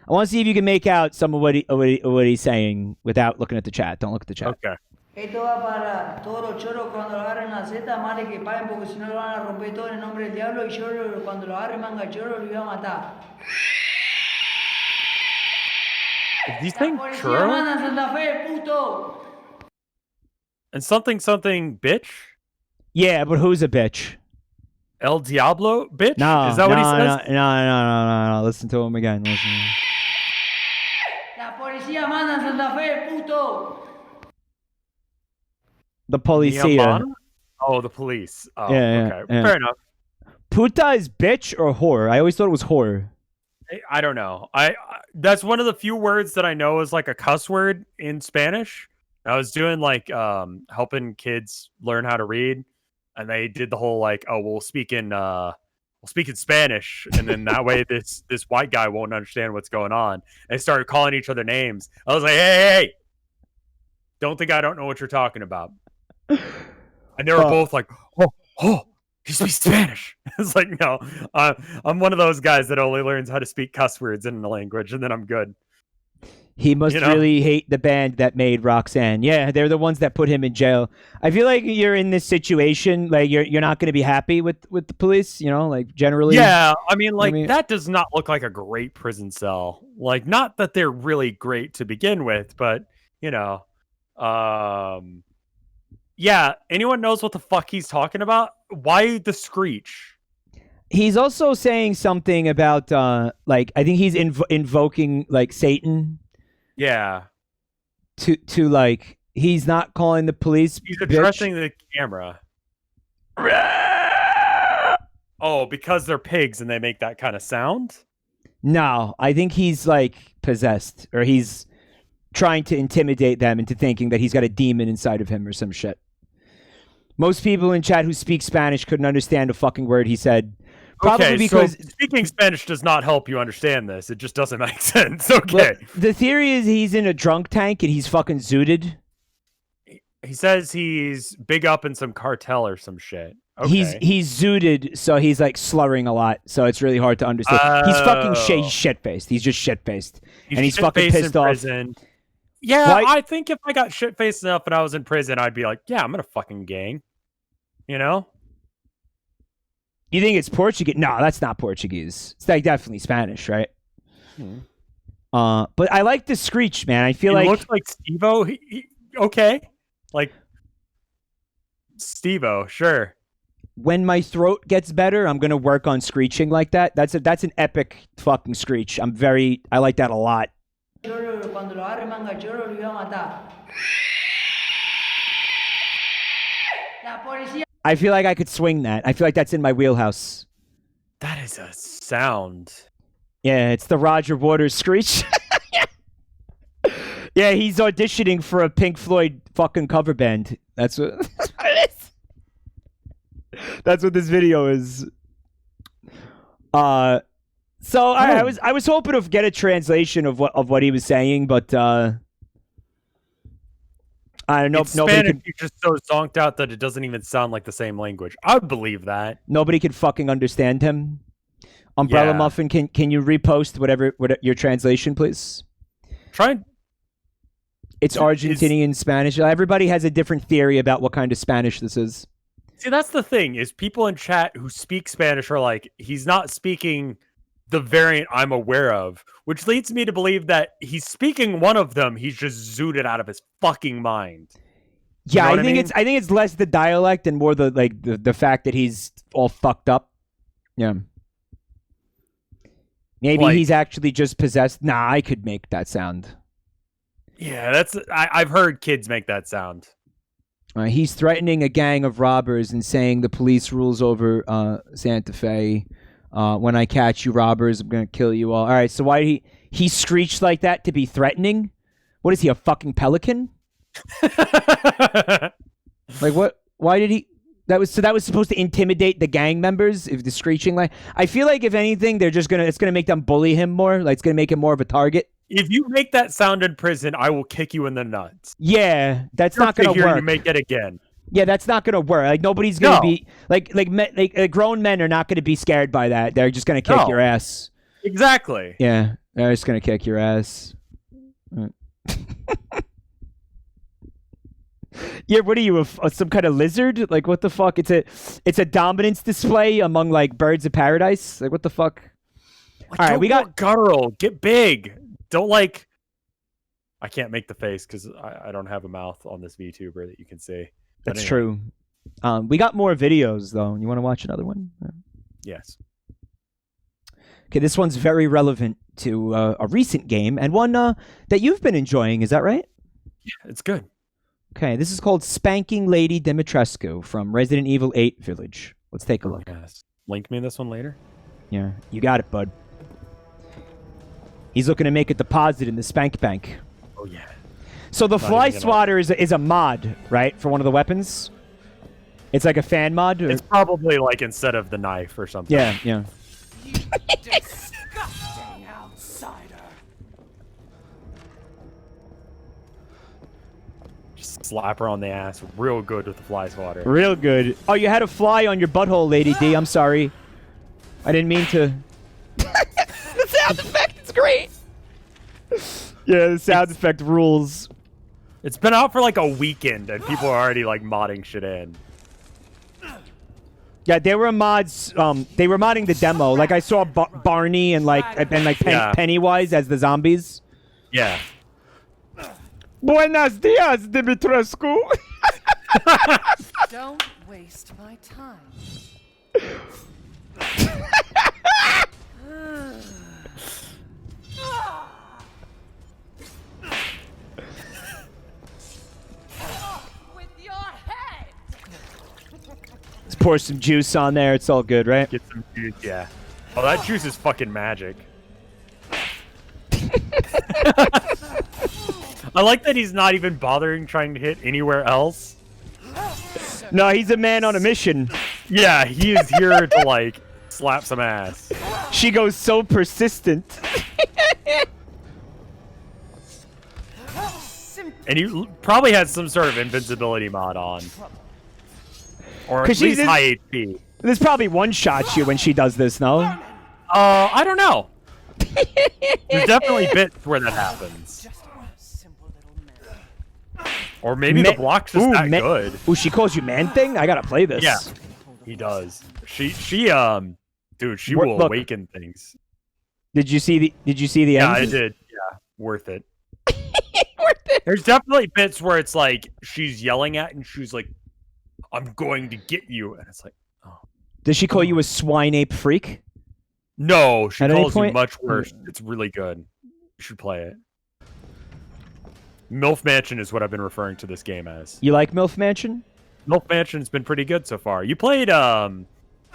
I want to see if you can make out some of what he's saying without looking at the chat. Don't look at the chat. Okay. Esto va para todos los choros cuando lo agarren la Z, madre que paguen porque si no lo van a romper todo en el nombre del diablo y choro cuando lo agarren manga choro lo iba a matar. Is he saying La policía churro? manda en Santa Fe, puto. And something bitch? Yeah, but who's a bitch? El Diablo bitch? No. Is that what he says? No. Listen to him again. Listen. La policía manda en Santa Fe, puto. The policia. Niamana? Oh, the police. Oh, Yeah, okay. yeah. Fair enough. Puta is bitch or whore? I always thought it was whore. I don't know. I that's one of the few words that I know is like a cuss word in Spanish. I was doing like helping kids learn how to read, and they did the whole like, oh, we'll speak in Spanish, and then that way this white guy won't understand what's going on. And they started calling each other names. I was like, hey, don't think I don't know what you're talking about. And they were both like, oh, he speaks Spanish. It's like, no, I'm one of those guys that only learns how to speak cuss words in the language, and then I'm good. He must really hate the band that made Roxanne. Yeah, they're the ones that put him in jail. I feel like you're in this situation, like you're not going to be happy with the police, like generally. Yeah, I mean, that does not look like a great prison cell. Like, not that they're really great to begin with, but yeah. Anyone knows what the fuck he's talking about? Why the screech? He's also saying something about I think he's invoking like Satan. Yeah. To like he's not calling the police. He's addressing the camera. Oh, because they're pigs and they make that kind of sound? No, I think he's like possessed, or he's trying to intimidate them into thinking that he's got a demon inside of him or some shit. Most people in chat who speak Spanish couldn't understand a fucking word he said. Probably because speaking Spanish does not help you understand this. It just doesn't make sense. Okay. Well, the theory is he's in a drunk tank and he's fucking zooted. He says he's big up in some cartel or some shit. Okay. He's zooted, so he's like slurring a lot, so it's really hard to understand. He's fucking shit-faced. He's just shit-faced. And he's fucking pissed off. Prison. Yeah, I think if I got shit-faced enough and I was in prison, I'd be like, yeah, I'm in a fucking gang. You think it's Portuguese? No, that's not Portuguese. It's like definitely Spanish, right? But I like the screech, man. I feel like... It looks like Steve-O. Okay. Like, Steve-O, sure. When my throat gets better, I'm going to work on screeching like that. That's an epic fucking screech. I like that a lot. I feel like I could swing that. I feel like that's in my wheelhouse. That is a sound. Yeah, it's the Roger Waters screech. Yeah, he's auditioning for a Pink Floyd fucking cover band. That's what it is. That's what this video is. I was hoping to get a translation of what he was saying, but I don't know. Spanish, you're just so zonked out that it doesn't even sound like the same language. I would believe that. Nobody can fucking understand him. Umbrella Muffin, can you repost whatever your translation, please? It's Argentinian Spanish. Everybody has a different theory about what kind of Spanish this is. See, that's the thing, is people in chat who speak Spanish are like, he's not speaking the variant I'm aware of, which leads me to believe that he's speaking one of them. He's just zooted out of his fucking mind. Yeah, I think it's less the dialect and more the fact that he's all fucked up. Yeah. Maybe he's actually just possessed. Nah, I could make that sound. Yeah, I've heard kids make that sound. He's threatening a gang of robbers and saying the police rules over Santa Fe. When I catch you robbers, I'm going to kill you all. All right, so why did he screeched like that to be threatening? What is he, a fucking pelican? Like what? Why did he? That was supposed to intimidate the gang members. If the screeching, like, I feel like if anything, it's gonna make them bully him more. Like, it's gonna make him more of a target. If you make that sound in prison, I will kick you in the nuts. Yeah, that's not gonna work. You make it again. Yeah, that's not gonna work. Like, nobody's gonna be like grown men are not gonna be scared by that. They're just gonna kick your ass. Exactly. Yeah, they're just gonna kick your ass. Yeah, what are you, some kind of lizard? Like, what the fuck? It's a dominance display among like birds of paradise. Like, what the fuck? Like, all right, we got guttural. Get big. Don't like. I can't make the face because I don't have a mouth on this VTuber that you can see. That's true. We got more videos though. You want to watch another one? Yes. Okay, this one's very relevant to a recent game and one that you've been enjoying. Is that right? Yeah, it's good. Okay, this is called Spanking Lady Dimitrescu from Resident Evil 8 Village. Let's take a look. Yes. Link me this one later. Yeah, you got it, bud. He's looking to make a deposit in the spank bank. Oh, yeah. So the fly swatter is a mod, right, for one of the weapons? It's like a fan mod? Or? It's probably like instead of the knife or something. Yeah, yeah. Disgusting outsider. Just slap her on the ass real good with the fly swatter. Real good. Oh, you had a fly on your butthole, Lady D. I'm sorry. I didn't mean to. The sound effect is great. Yeah, the sound effect rules. It's been out for like a weekend, and people are already like modding shit in. Yeah, there were mods. They were modding the demo. Like I saw Barney and Pennywise as the zombies. Yeah. Buenos dias, Dimitrescu. Don't waste my time. With your head. Let's pour some juice on there. It's all good, right? Get some juice, yeah. Oh, that juice is fucking magic. I like that he's not even bothering trying to hit anywhere else. No, he's a man on a mission. Yeah, he is here to like slap some ass. She goes so persistent. And you probably had some sort of invincibility mod on. Or at 'Cause least she's- high HP. This probably one-shots you when she does this, no? I don't know. There's definitely bits where that happens. Or maybe the block's just that good. Ooh, she calls you man thing? I gotta play this. Yeah, he does. She dude, she will Look. awaken things. Did you see the Yeah, end? I did. Yeah, worth it. There's definitely bits where it's like she's yelling at and she's like, "I'm going to get you," and it's like, oh. Does she call you a swine ape freak? No, she At any calls you point? much worse. It's really good. You should play it. MILF Mansion is what I've been referring to this game as. You like MILF Mansion? MILF Mansion's been pretty good so far. You played Welcome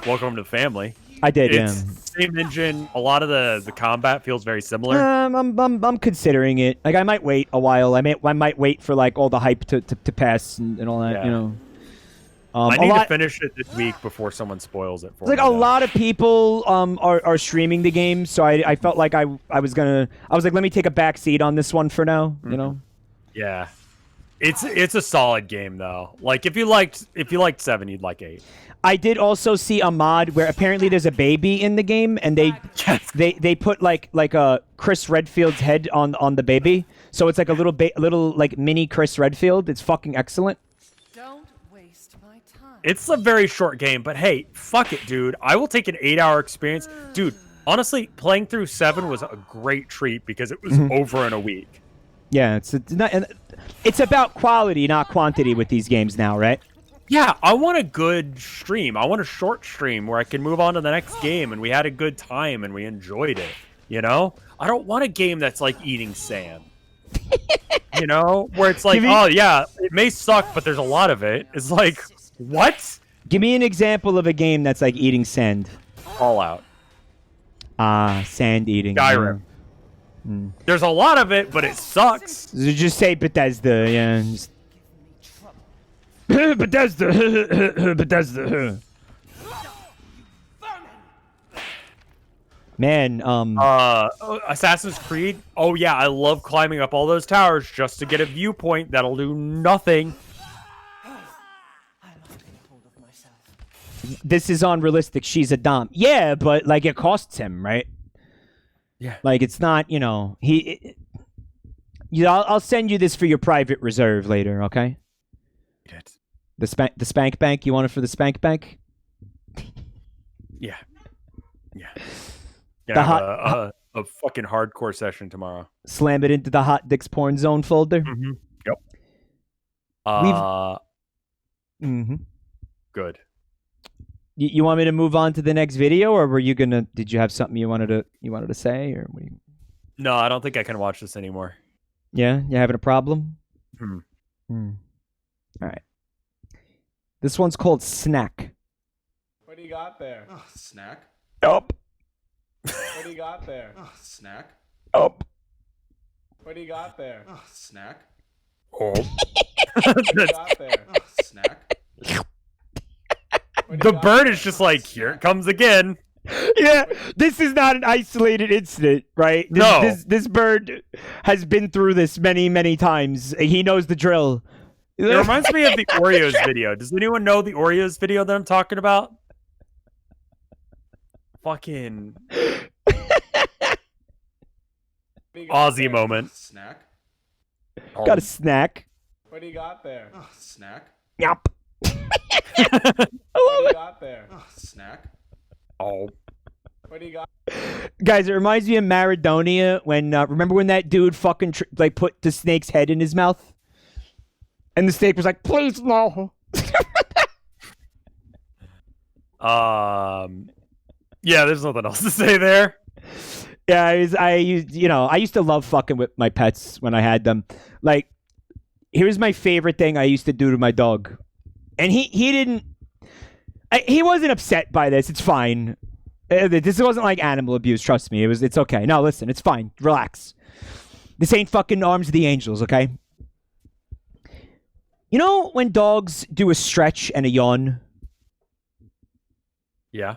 to the Family. I did, It's same engine. A lot of the combat feels very similar. I'm considering it. Like I might wait a while. I might wait for like all the hype to pass and all that. Yeah. You know. I need to finish it this week before someone spoils it for Like me. a lot of people are streaming the game, so I felt like I was like, let me take a back seat on this one for now. You know. Yeah, it's a solid game though. Like if you liked 7, you'd like 8. I did also see a mod where apparently there's a baby in the game, and they put like a Chris Redfield's head on the baby, so it's like a little like mini Chris Redfield. It's fucking excellent. Don't waste my time. It's a very short game, but hey, fuck it, dude. I will take an 8-hour experience, dude. Honestly, playing through 7 was a great treat because it was over in a week. Yeah, it's about quality, not quantity with these games now, right? Yeah, I want a good stream. I want a short stream where I can move on to the next game and we had a good time and we enjoyed it. You know? I don't want a game that's like eating sand. You know? Where it's like, oh yeah, it may suck, but there's a lot of it. It's like, what? Give me an example of a game that's like eating sand. Fallout. Sand eating. Skyrim. There's a lot of it, but it sucks. Just say Bethesda, yeah. Bethesda. Bethesda. Man, Assassin's Creed. Oh yeah, I love climbing up all those towers just to get a viewpoint that'll do nothing. This is unrealistic. She's a dom. Yeah, but like it costs him, right? Yeah. Like it's not, you know, I'll send you this for your private reserve later, okay? The spank bank. You want it for the spank bank? Yeah. Yeah. The Have a fucking hardcore session tomorrow. Slam it into the hot dicks porn zone folder. Yep. Good. You want me to move on to the next video, or were you gonna? Did you have something you wanted to say, or what? No, I don't think I can watch this anymore. Yeah, you having a problem? Hmm. All right. This one's called Snack. What do you got there? Oh, snack. Up. What do you got there? Oh, snack. Up. What do you got there? Oh, snack. Oh. What do you got there? Oh, snack. The bird is just like, here it comes again. Yeah, this is not an isolated incident, right? This bird has been through this many, many times. He knows the drill. It reminds me of the Oreos video. Does anyone know the Oreos video that I'm talking about? Fucking. Aussie moment. Snack. Got a snack. What do you got there? Snack. Yup. What do you got there? Snack. Oh. What do you got? Guys, it reminds me of Maradona when remember when that dude fucking put the snake's head in his mouth, and the snake was like, "Please no." Yeah, there's nothing else to say there. Yeah, I used to love fucking with my pets when I had them. Like, here's my favorite thing I used to do to my dog, and he wasn't upset by this. It's fine. This wasn't like animal abuse. Trust me. It's okay. No, listen, it's fine. Relax. This ain't fucking Arms of the Angels, okay? You know when dogs do a stretch and a yawn? Yeah.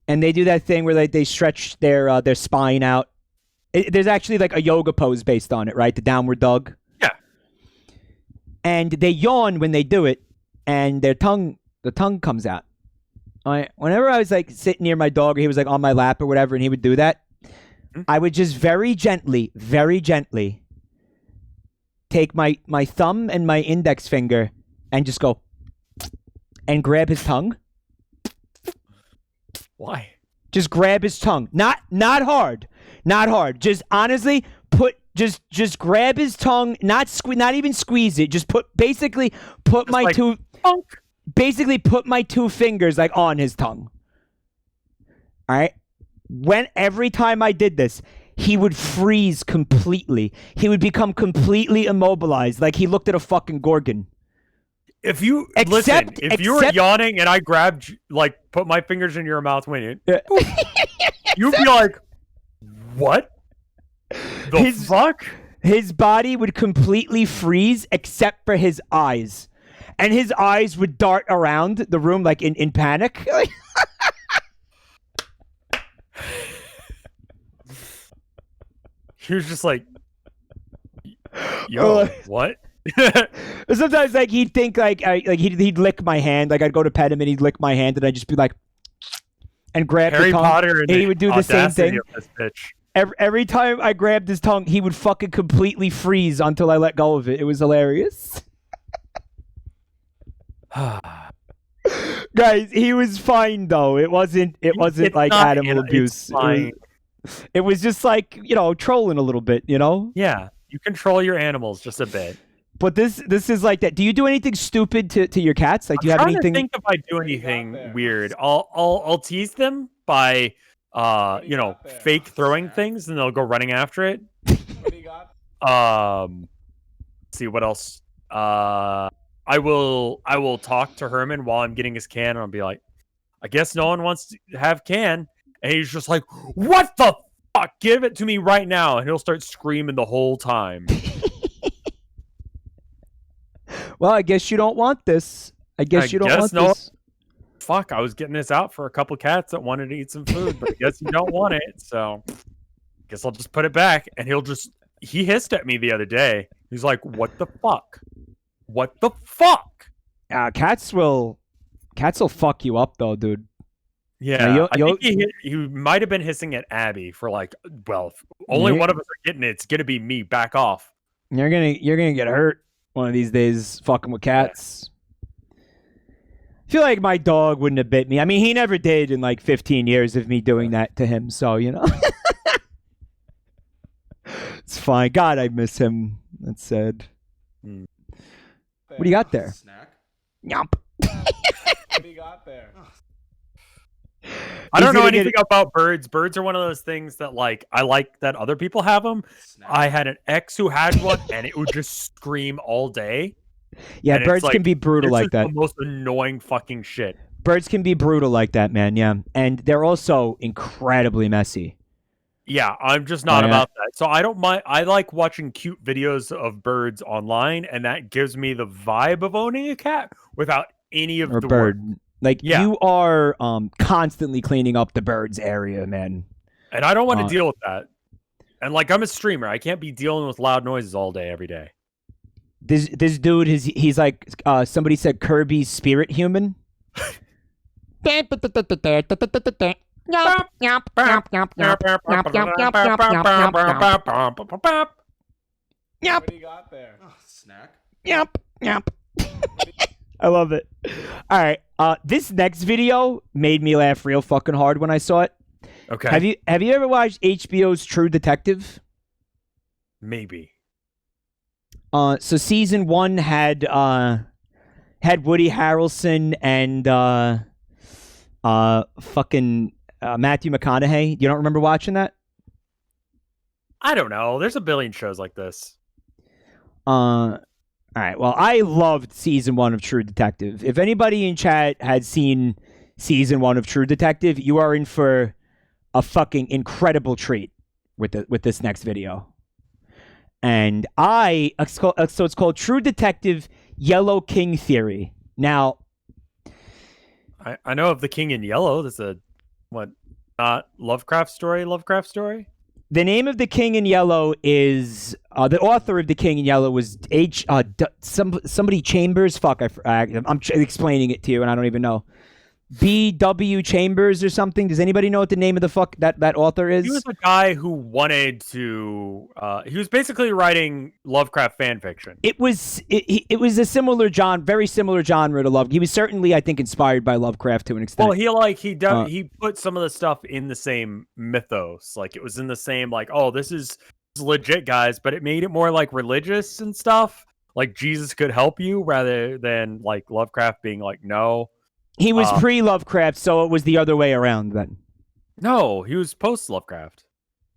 And they do that thing where they stretch their spine out. There's actually like a yoga pose based on it, right? The downward dog. Yeah. And they yawn when they do it, and the tongue comes out. Whenever I was like sitting near my dog, or he was like on my lap or whatever, and he would do that, I would just very gently take my thumb and my index finger and just go and grab his tongue. Why? Just grab his tongue. Not hard. Just honestly just grab his tongue, not even squeeze it. Just put my two fingers like on his tongue. All right? Every time I did this, he would freeze completely. He would become completely immobilized, like he looked at a fucking Gorgon. If you were yawning and I grabbed, put my fingers in your mouth when you'd be like, what? The fuck? His body would completely freeze except for his eyes. And his eyes would dart around the room like in panic. He was just like, yo, what? Sometimes he'd think he'd lick my hand. Like I'd go to pet him and he'd lick my hand and I'd just be like, and grab Harry the tongue. Potter and he would do the same thing. Of this bitch. Every time I grabbed his tongue, he would fucking completely freeze until I let go of it. It was hilarious. Guys, he was fine though. It wasn't like animal abuse. It was just like, trolling a little bit, Yeah, you control your animals just a bit. But this is like that. Do you do anything stupid to your cats? Like, do you have anything? I think if I do anything weird, I'll tease them by fake throwing things, and they'll go running after it. What do you got? Let's see what else. I will talk to Herman while I'm getting his can, and I'll be like, I guess no one wants to have can. And he's just like, what the fuck? Give it to me right now. And he'll start screaming the whole time. Well, I guess you don't want this. I guess you don't want this. Fuck, I was getting this out for a couple cats that wanted to eat some food, but I guess you don't want it. So I guess I'll just put it back. And he hissed at me the other day. He's like, what the fuck? What the fuck? Cats will fuck you up though, dude. Yeah, I think he might have been hissing at Abby for only one of us are getting it. It's gonna be me. Back off. You're gonna get hurt one of these days fucking with cats. I feel like my dog wouldn't have bit me. I mean, he never did in 15 years of me doing that to him. So it's fine. God, I miss him. That's sad. What do you got there? Snack. Yomp. What do you got there? I don't know anything about birds. Birds are one of those things that I like that other people have them. I had an ex who had one, and it would just scream all day. Yeah, and birds can be brutal like that. The most annoying fucking shit. Birds can be brutal like that, man. Yeah, and they're also incredibly messy. Yeah, I'm just not about that. So I don't mind. I like watching cute videos of birds online, and that gives me the vibe of owning a cat without any of the bird. work. You are constantly cleaning up the birds area, man. And I don't want to deal with that. And I'm a streamer. I can't be dealing with loud noises all day, every day. This dude, he's like, somebody said Kirby's spirit human. Yep, yep, yep, yep, yep, yep, yep, yep, yep, yep, yep. Yep. What do you got there? Oh, snack. Yep, yep. I love it. All right. This next video made me laugh real fucking hard when I saw it. Okay. Have you ever watched HBO's True Detective? Maybe. So season 1 had Woody Harrelson and fucking Matthew McConaughey. You don't remember watching that? I don't know. There's a billion shows like this. All right. Well, I loved season 1 of True Detective. If anybody in chat had seen season 1 of True Detective, you are in for a fucking incredible treat with this next video. And so it's called True Detective Yellow King Theory. Now, I know of the King in Yellow. That's a Lovecraft story. The name of the King in Yellow is the author of the King in Yellow was somebody Chambers. Fuck, I'm explaining it to you, and I don't even know. B.W. Chambers or something. Does anybody know what the name of the fuck that author is? He was a guy who wanted to. He was basically writing Lovecraft fan fiction. It was a similar very similar genre to Love. He was certainly, I think, inspired by Lovecraft to an extent. Well, he put some of the stuff in the same mythos. Like it was in the same this is legit, guys, but it made it more like religious and stuff. Like Jesus could help you rather than like Lovecraft being like no. He was pre-Lovecraft, so it was the other way around then. No, he was post-Lovecraft.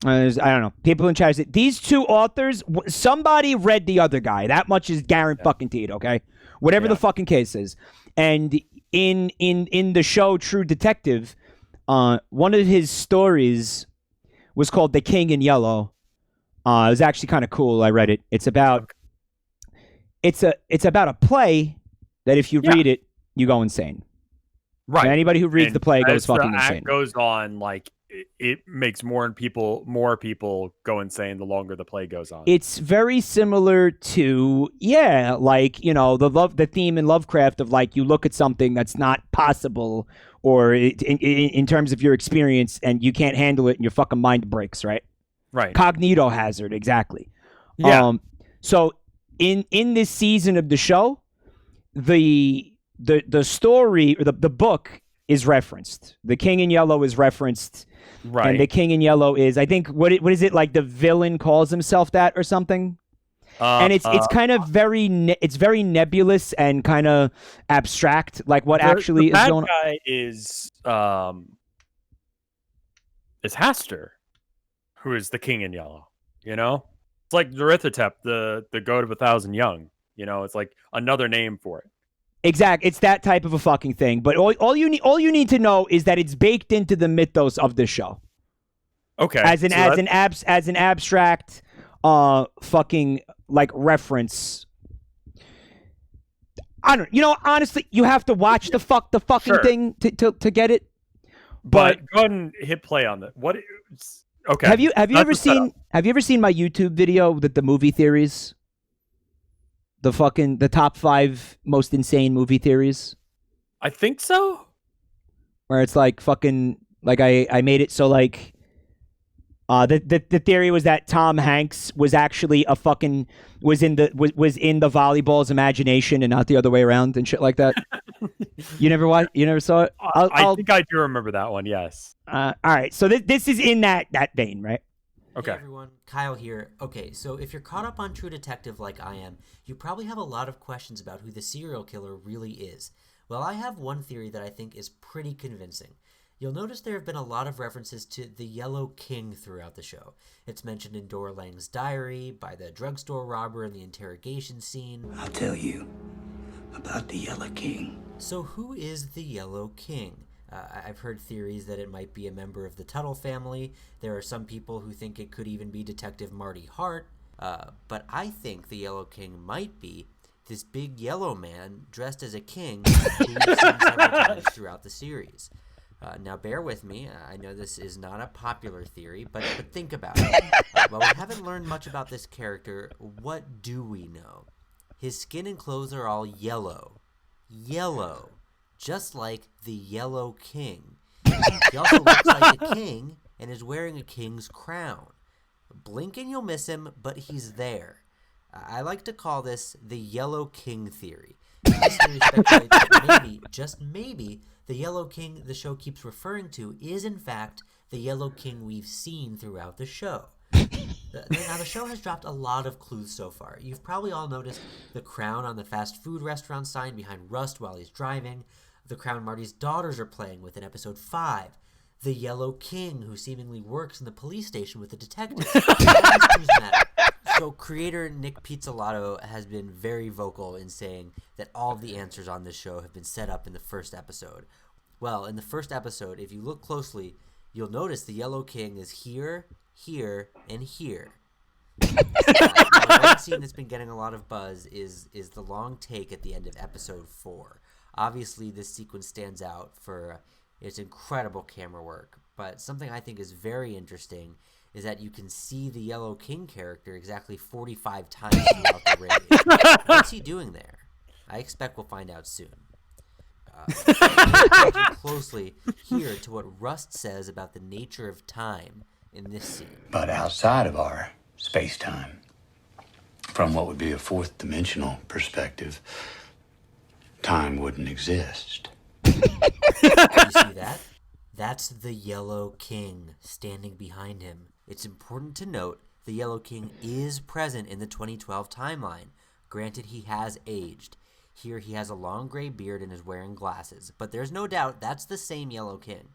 I don't know. People in chat say these two authors. Somebody read the other guy. That much is guaranteed. Okay, whatever the fucking case is. And in the show True Detective, one of his stories was called The King in Yellow. It was actually kind of cool. I read it. It's about a play that if you read it, you go insane. Right. And anybody who reads the play goes fucking insane. It goes on it makes more people go insane the longer the play goes on. It's very similar to the theme in Lovecraft of you look at something that's not possible or in terms of your experience and you can't handle it and your fucking mind breaks, right? Right. Cognito hazard, exactly. Yeah. So in this season of the show, the story or the book is referenced. The King in Yellow is referenced. Right. And the King in Yellow is, I think, what is it like? The villain calls himself that or something. And it's kind of very nebulous and kind of abstract, like what actually is going on. The bad guy is Haster, who is the King in Yellow. You know, it's like Nerithotep, the goat of 1,000 young. You know, it's like another name for it. Exact. It's that type of a fucking thing. But all you need to know is that it's baked into the mythos of the show. Okay. As an abstract fucking reference. I don't. Honestly, you have to watch the fucking thing to get it. But go ahead and hit play on that. What? Okay. Have you ever seen my YouTube video with the movie theories? The top 5 most insane movie theories. I think so. Where it's I made it so the theory was that Tom Hanks was actually was in the volleyball's imagination and not the other way around and shit like that. You never saw it? I think I do remember that one. Yes. All right. So this is in that vein, right? Okay. Hey everyone, Kyle here. Okay, so if you're caught up on True Detective like I am, you probably have a lot of questions about who the serial killer really is. Well, I have one theory that I think is pretty convincing. You'll notice there have been a lot of references to the Yellow King throughout the show. It's mentioned in Dora Lang's diary, by the drugstore robber in the interrogation scene. I'll tell you about the Yellow King. So who is the Yellow King? I've heard theories that it might be a member of the Tuttle family. There are some people who think it could even be Detective Marty Hart. But I think the Yellow King might be this big yellow man dressed as a king who we've seen several times throughout the series. Now, bear with me. I know this is not a popular theory, but think about it. While we haven't learned much about this character, what do we know? His skin and clothes are all yellow. Yellow. Just like the Yellow King. He also looks like a king and is wearing a king's crown. Blink and you'll miss him, but he's there. I like to call this the Yellow King theory. This theory speculates that maybe, just maybe, the Yellow King the show keeps referring to is in fact the Yellow King we've seen throughout the show. Now, the show has dropped a lot of clues so far. You've probably all noticed the crown on the fast food restaurant sign behind Rust while he's driving, the crown Marty's daughters are playing with in episode 5, the Yellow King who seemingly works in the police station with the detectives. So creator Nick Pizzolatto has been very vocal in saying that all of the answers on this show have been set up in the first episode. Well, in the first episode, if you look closely, you'll notice the Yellow King is here, here, and here. One scene that's been getting a lot of buzz is the long take at the end of episode 4. Obviously, this sequence stands out for its incredible camera work, but something I think is very interesting is that you can see the Yellow King character exactly 45 times throughout the raid. What's he doing there? I expect we'll find out soon. Closely here to what Rust says about the nature of time in this scene. But outside of our space-time, from what would be a fourth dimensional perspective, time wouldn't exist. You see that? That's the Yellow King standing behind him. It's important to note the Yellow King is present in the 2012 timeline. Granted, he has aged. Here he has a long gray beard and is wearing glasses, but there's no doubt that's the same Yellow King.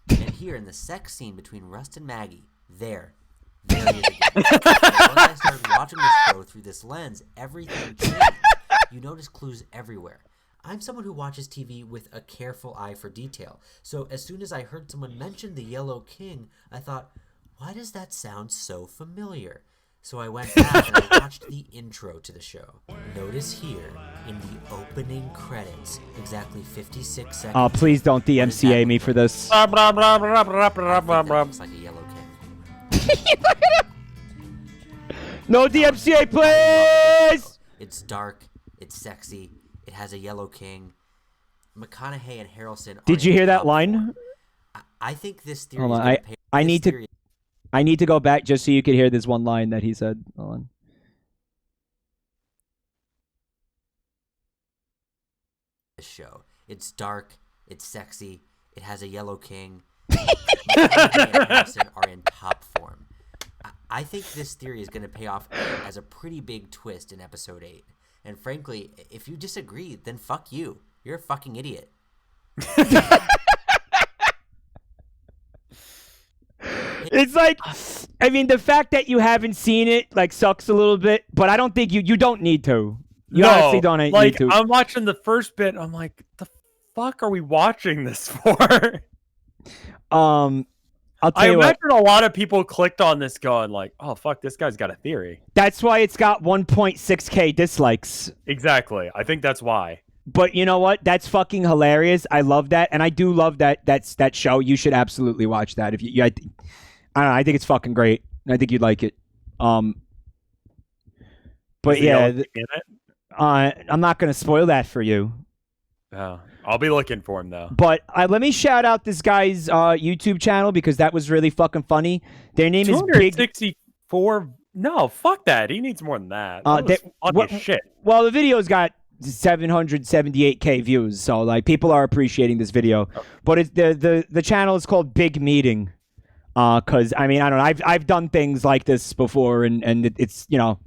And here in the sex scene between Rust and Maggie, there he is again. Once I started watching this show through this lens, everything changed. You notice clues everywhere. I'm someone who watches TV with a careful eye for detail, so as soon as I heard someone mention the Yellow King, I thought, why does that sound so familiar? So I went back and I watched the intro to the show. Notice here, in the opening credits, exactly 56 seconds. Oh, please don't DMCA me for this. Looks like a Yellow King. No DMCA, please! It's dark, it's sexy, it has a Yellow King. McConaughey and Harrelson. Did you hear that line? I think this theory Hold is on, going to pay. I need to go back just so you could hear this one line that he said. Hold on. This show. It's dark, it's sexy, it has a Yellow King. McConaughey and Harrelson are in top form. I think this theory is going to pay off as a pretty big twist in episode 8. And frankly, if you disagree, then fuck you. You're a fucking idiot. It's like, I mean, the fact that you haven't seen it like sucks a little bit, but I don't think you don't need to. You honestly don't need to. I'm watching the first bit. I'm like, the fuck are we watching this for? I'll tell I you what. imagine a lot of people clicked on this going like, oh fuck, this guy's got a theory. That's why it's got 1.6K dislikes. Exactly. I think that's why. But you know what? That's fucking hilarious. I love that, and I do love that show. You should absolutely watch that. If you, I don't know. I think it's fucking great. I think you'd like it. But yeah, I'm not gonna spoil that for you. Oh, I'll be looking for him though. But let me shout out this guy's YouTube channel because that was really fucking funny. Their name is Big 64. No, fuck that. He needs more than that. That was shit. Well, the video's got 778K views, so like people are appreciating this video. Oh. But it's the channel is called Big Meeting. Because I mean, I don't know. I've done things like this before, and it's, you know,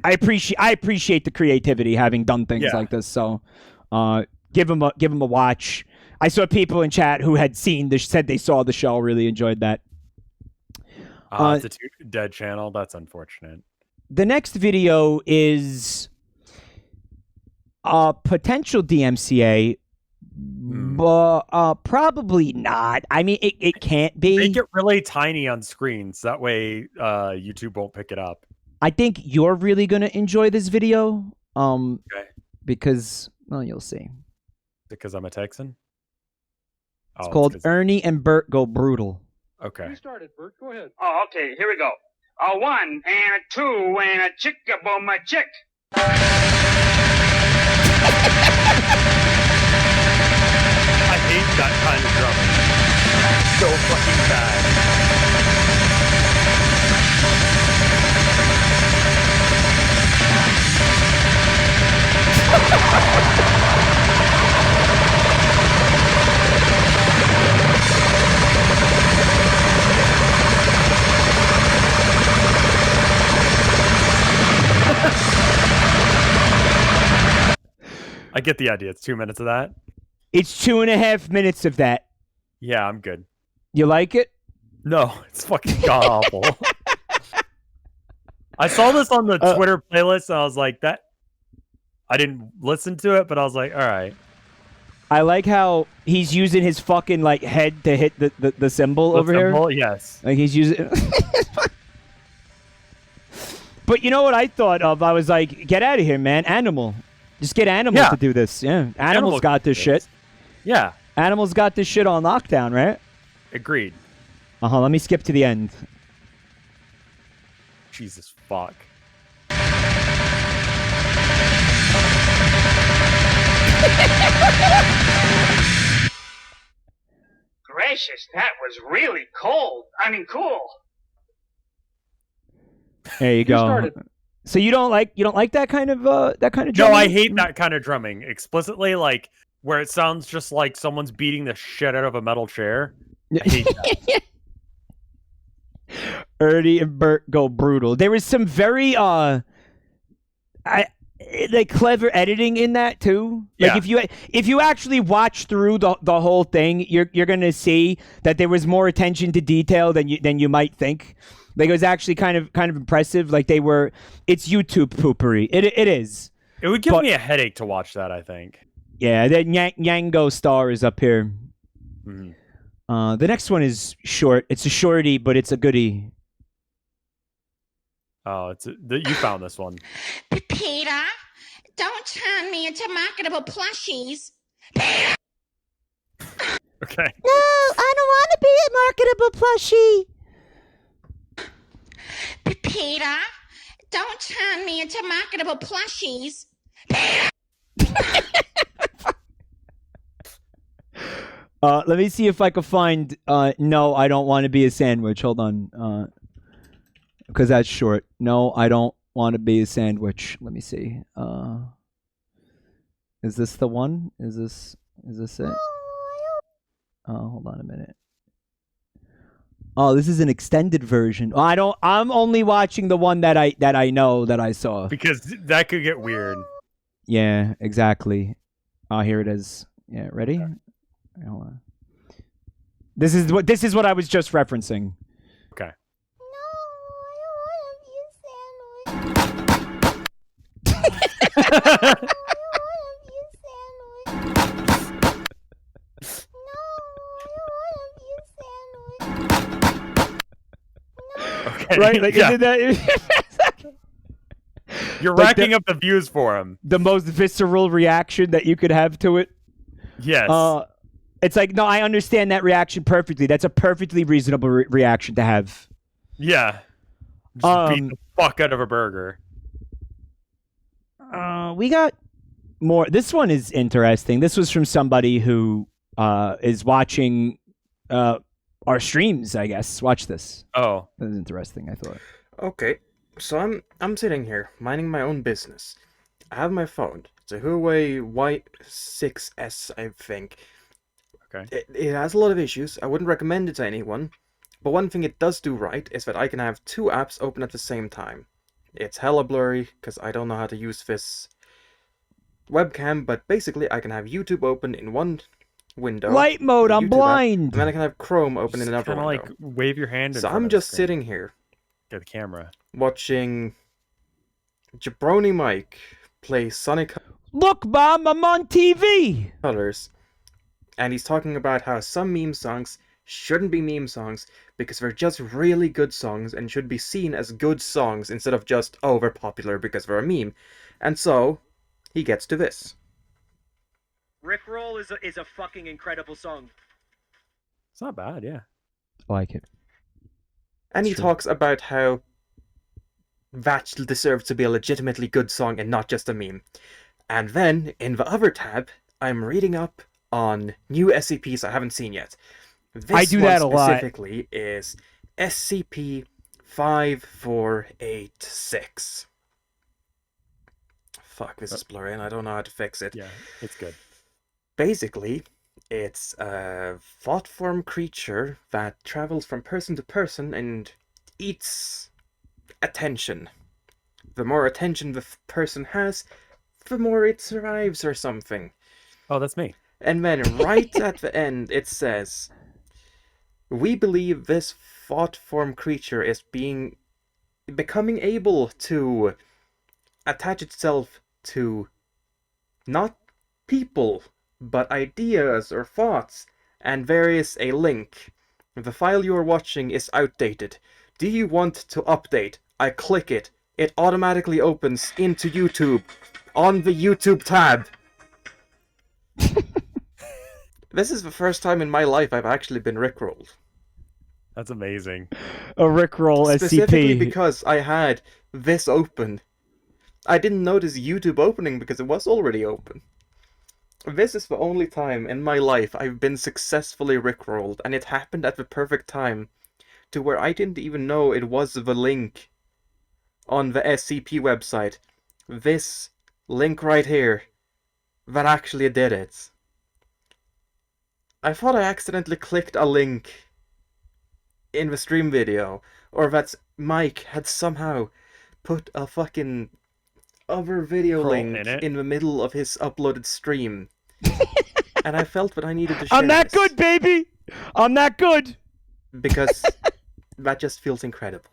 I appreciate the creativity having done things like this. So, give him a watch. I saw people in chat who had seen this, said they saw the show, really enjoyed that. It's a dead channel. That's unfortunate. The next video is potential DMCA. But probably not. I mean, it can't be. Make it really tiny on screens. That way YouTube won't pick it up. I think you're really going to enjoy this video. Okay. Because, well, you'll see. Because I'm a Texan? It's called Ernie and Bert Go Brutal. Okay. You started, Bert. Go ahead. Oh, okay. Here we go. A 1 and a 2 and a chick-a-boom a chick. I hate that kind of drumming. So fucking bad. I get the idea. It's 2 minutes of that. It's 2.5 minutes of that. Yeah, I'm good. You like it? No, it's fucking god awful. I saw this on the Twitter playlist, and I was like, that. I didn't listen to it, but I was like, all right. I like how he's using his fucking like head to hit the symbol over here. Yes. Like he's using. But you know what I thought of? I was like, get out of here, man. Animal. Just get Animal to do this. Yeah. Animal's got this shit. Yeah. Animal's got this shit on lockdown, right? Agreed. Let me skip to the end. Jesus fuck. Gracious, that was really cold. I mean, cool. There you go. So you don't like that kind of drumming? No, I hate that kind of drumming. Explicitly, like where it sounds just like someone's beating the shit out of a metal chair. I hate that. Ernie and Bert go brutal. There was some very clever editing in that too. Like if you actually watch through the whole thing, you're gonna see that there was more attention to detail than you might think. Like it was actually kind of impressive. Like it's YouTube poopery. It is. It would give me a headache to watch that, I think. Yeah, the Nyango star is up here. Mm-hmm. The next one is short. It's a shorty, but it's a goodie. Oh, you found this one. Peter, don't turn me into marketable plushies. Okay. No, I don't want to be a marketable plushie. Peter, don't turn me into marketable plushies. Let me see if I can find. No, I don't want to be a sandwich. Hold on. Because that's short. No, I don't want to be a sandwich. Let me see. Is this the one? Is this it? Hold on a minute. Oh, this is an extended version. I'm only watching the one that I know that I saw. Because that could get weird. Yeah, exactly. Oh, here it is. Yeah, ready? Hold on. This is what I was just referencing. Okay. Okay. Right? Like, yeah. isn't that You're like racking up the views for him. The most visceral reaction that you could have to it. Yes. It's like, no, I understand that reaction perfectly. That's a perfectly reasonable reaction to have. Yeah. Just beat the fuck out of a burger. We got more. This one is interesting. This was from somebody who is watching our streams, I guess. Watch this. Oh. That was interesting, I thought. Okay. So I'm sitting here, minding my own business. I have my phone. It's a Huawei Y6S, I think. Okay. It has a lot of issues. I wouldn't recommend it to anyone. But one thing it does do right is that I can have two apps open at the same time. It's hella blurry, because I don't know how to use this webcam, but basically I can have YouTube open in one window. Light mode, I'm blind! And then I can have Chrome open in another window. Kind of like wave your hand in So front I'm of just the screen. sitting here. Get the camera. Watching Jabroni-Mike play Sonic Look, Mom, I'm on TV! Colors. And he's talking about how some meme songs shouldn't be meme songs because they're just really good songs and should be seen as good songs instead of just, oh, they're popular because they're a meme. And so, he gets to this. Rickroll is a fucking incredible song. It's not bad, yeah. I like it. And he talks about how that deserves to be a legitimately good song and not just a meme. And then, in the other tab, I'm reading up on new SCPs I haven't seen yet. This I do one that a lot. specifically is SCP-5486. Fuck, this is blurry and I don't know how to fix it. Yeah, it's good. Basically, it's a thought form creature that travels from person to person and eats attention. The more attention the person has, the more it survives or something. Oh, that's me. And then right at the end, it says, we believe this thought form creature is becoming able to attach itself to not people, but ideas or thoughts, and there is a link. The file you are watching is outdated. Do you want to update? I click it. It automatically opens into YouTube on the YouTube tab. This is the first time in my life I've actually been rickrolled. That's amazing. A rickroll SCP. Specifically because I had this open. I didn't notice YouTube opening because it was already open. This is the only time in my life I've been successfully rickrolled, and it happened at the perfect time to where I didn't even know it was the link on the SCP website. This link right here that actually did it. I thought I accidentally clicked a link in the stream video, or that Mike had somehow put a fucking other video link in the middle of his uploaded stream. And I felt that I needed to share I'm that this, good, baby! I'm that good! because that just feels incredible.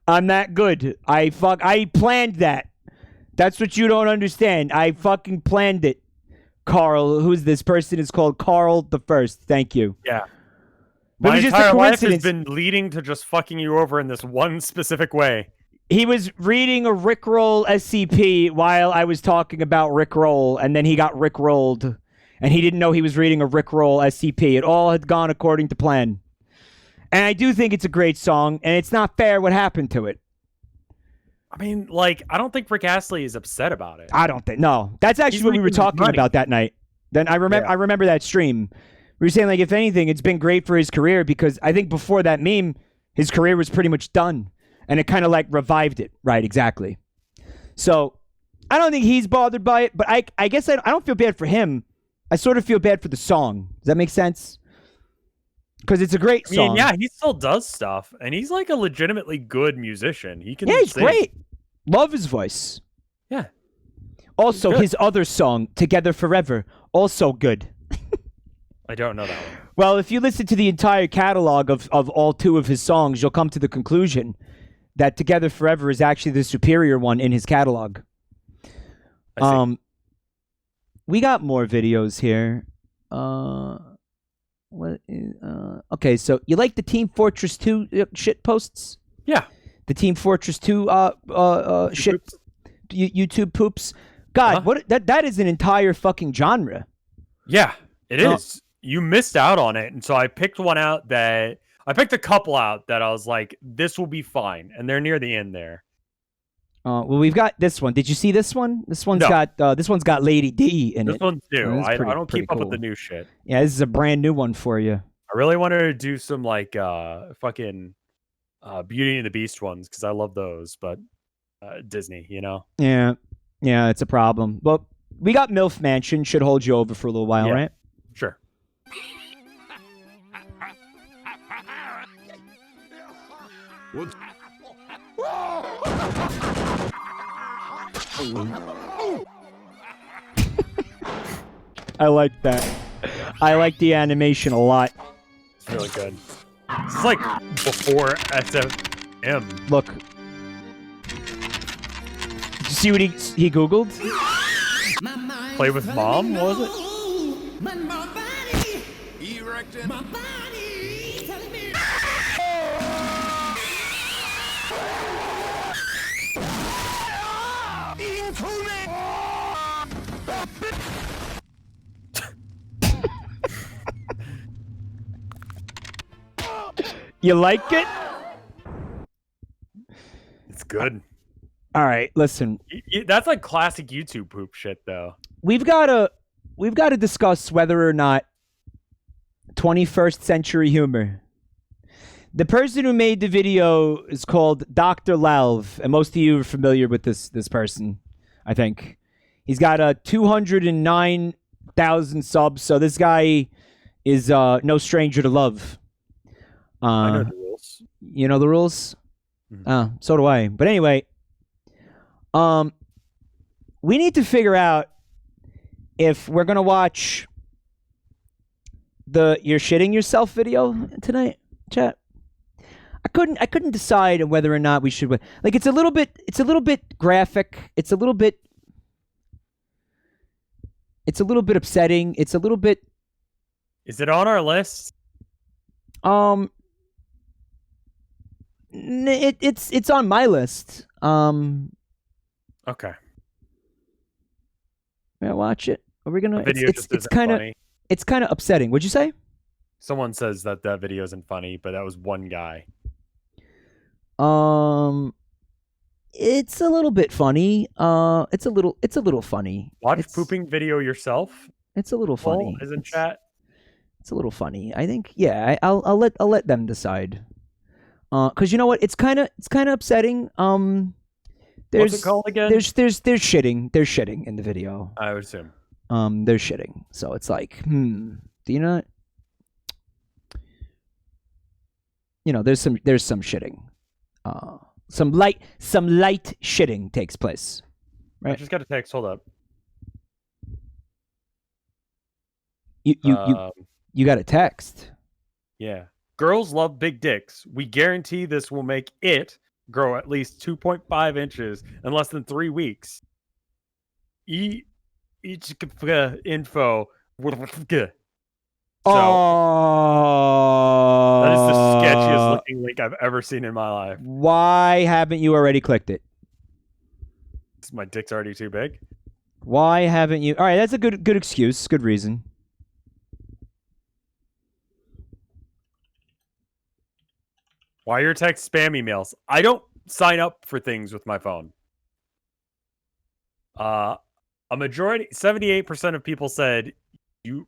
I'm that good. I planned that. That's what you don't understand. I fucking planned it. Carl, who's this person is called Carl the First. Thank you. Yeah. But My it was just a entire life has coincidence. been leading to just fucking you over in this one specific way. He was reading a Rickroll SCP while I was talking about Rickroll, and then he got Rickrolled, and he didn't know he was reading a Rickroll SCP. It all had gone according to plan. And I do think it's a great song, and it's not fair what happened to it. I mean, like, I don't think Rick Astley is upset about it. I don't think. No, that's actually He's what we were making talking money. about that night. Then I remember that stream. We were saying, like, if anything, it's been great for his career, because I think before that meme, his career was pretty much done, and it kind of like revived it. Right? Exactly. So I don't think he's bothered by it, but I guess I don't feel bad for him. I sort of feel bad for the song. Does that make sense? Because it's a great song. I mean, yeah, he still does stuff, and he's like a legitimately good musician. He can. Yeah, he's sing. great. Love his voice. Yeah. Also, Good. his other song, Together Forever, also good. I don't know that one. Well, if you listen to the entire catalog of all two of his songs, you'll come to the conclusion that Together Forever is actually the superior one in his catalog. We got more videos here. Okay, so you like the Team Fortress 2 shit posts? Yeah. The Team Fortress 2 shit YouTube poops. God, what that is an entire fucking genre. Yeah, it is. You missed out on it, and so I picked one out that I picked a couple out that I was like, this will be fine, and they're near the end there. Well, we've got this one. Did you see this one? This one's No. got Lady D in it. This one's new. Oh, this is I pretty- don't pretty keep up with cool. the new shit. Yeah, this is a brand new one for you. I really wanted to do some like fucking Beauty and the Beast ones because I love those, but Disney, you know. Yeah, it's a problem. Well, we got MILF Mansion. Should hold you over for a little while, Yeah. right? Sure. I like that. I like the animation a lot. It's really good. It's like before SFM. Look. Did you see what he Googled? Play with Mom, what was it? You like it? It's good. All right, listen. That's like classic YouTube poop shit, though. We've got we've got to discuss whether or not 21st century humor. The person who made the video is called Dr. Lalv, and most of you are familiar with this person, I think. He's got 209,000 subs, so this guy is no stranger to love. I know the rules. You know the rules? Mm-hmm. So do I. But anyway, we need to figure out if we're gonna watch the "You're shitting yourself" video tonight, chat. I couldn't decide whether or not we should. Like, it's a little bit graphic. It's a little bit upsetting. It's a little bit. Is it on our list? It's on my list. Okay. May I watch it? Are we gonna? The video It's kind of upsetting. What'd you say? Someone says that video isn't funny, but that was one guy. It's a little bit funny. It's a little funny. Watch pooping video yourself. It's a little funny. Is in chat. It's a little funny. I think. Yeah. I'll let them decide. Because you know what? It's kind of upsetting. There's, What's it called again? There's shitting. There's shitting in the video. I would assume. There's shitting. So it's like, do you not? You know, there's some shitting. Some light shitting takes place. Right. I just got a text. Hold up. You got a text. Yeah. Girls love big dicks. We guarantee this will make it grow at least 2.5 inches in less than 3 weeks. Each info. So, that is the sketchiest looking link I've ever seen in my life. Why haven't you already clicked it? My dick's already too big. Why haven't you? All right, that's a good excuse, good reason. Why your text spam emails? I don't sign up for things with my phone. A majority, 78% of people said you.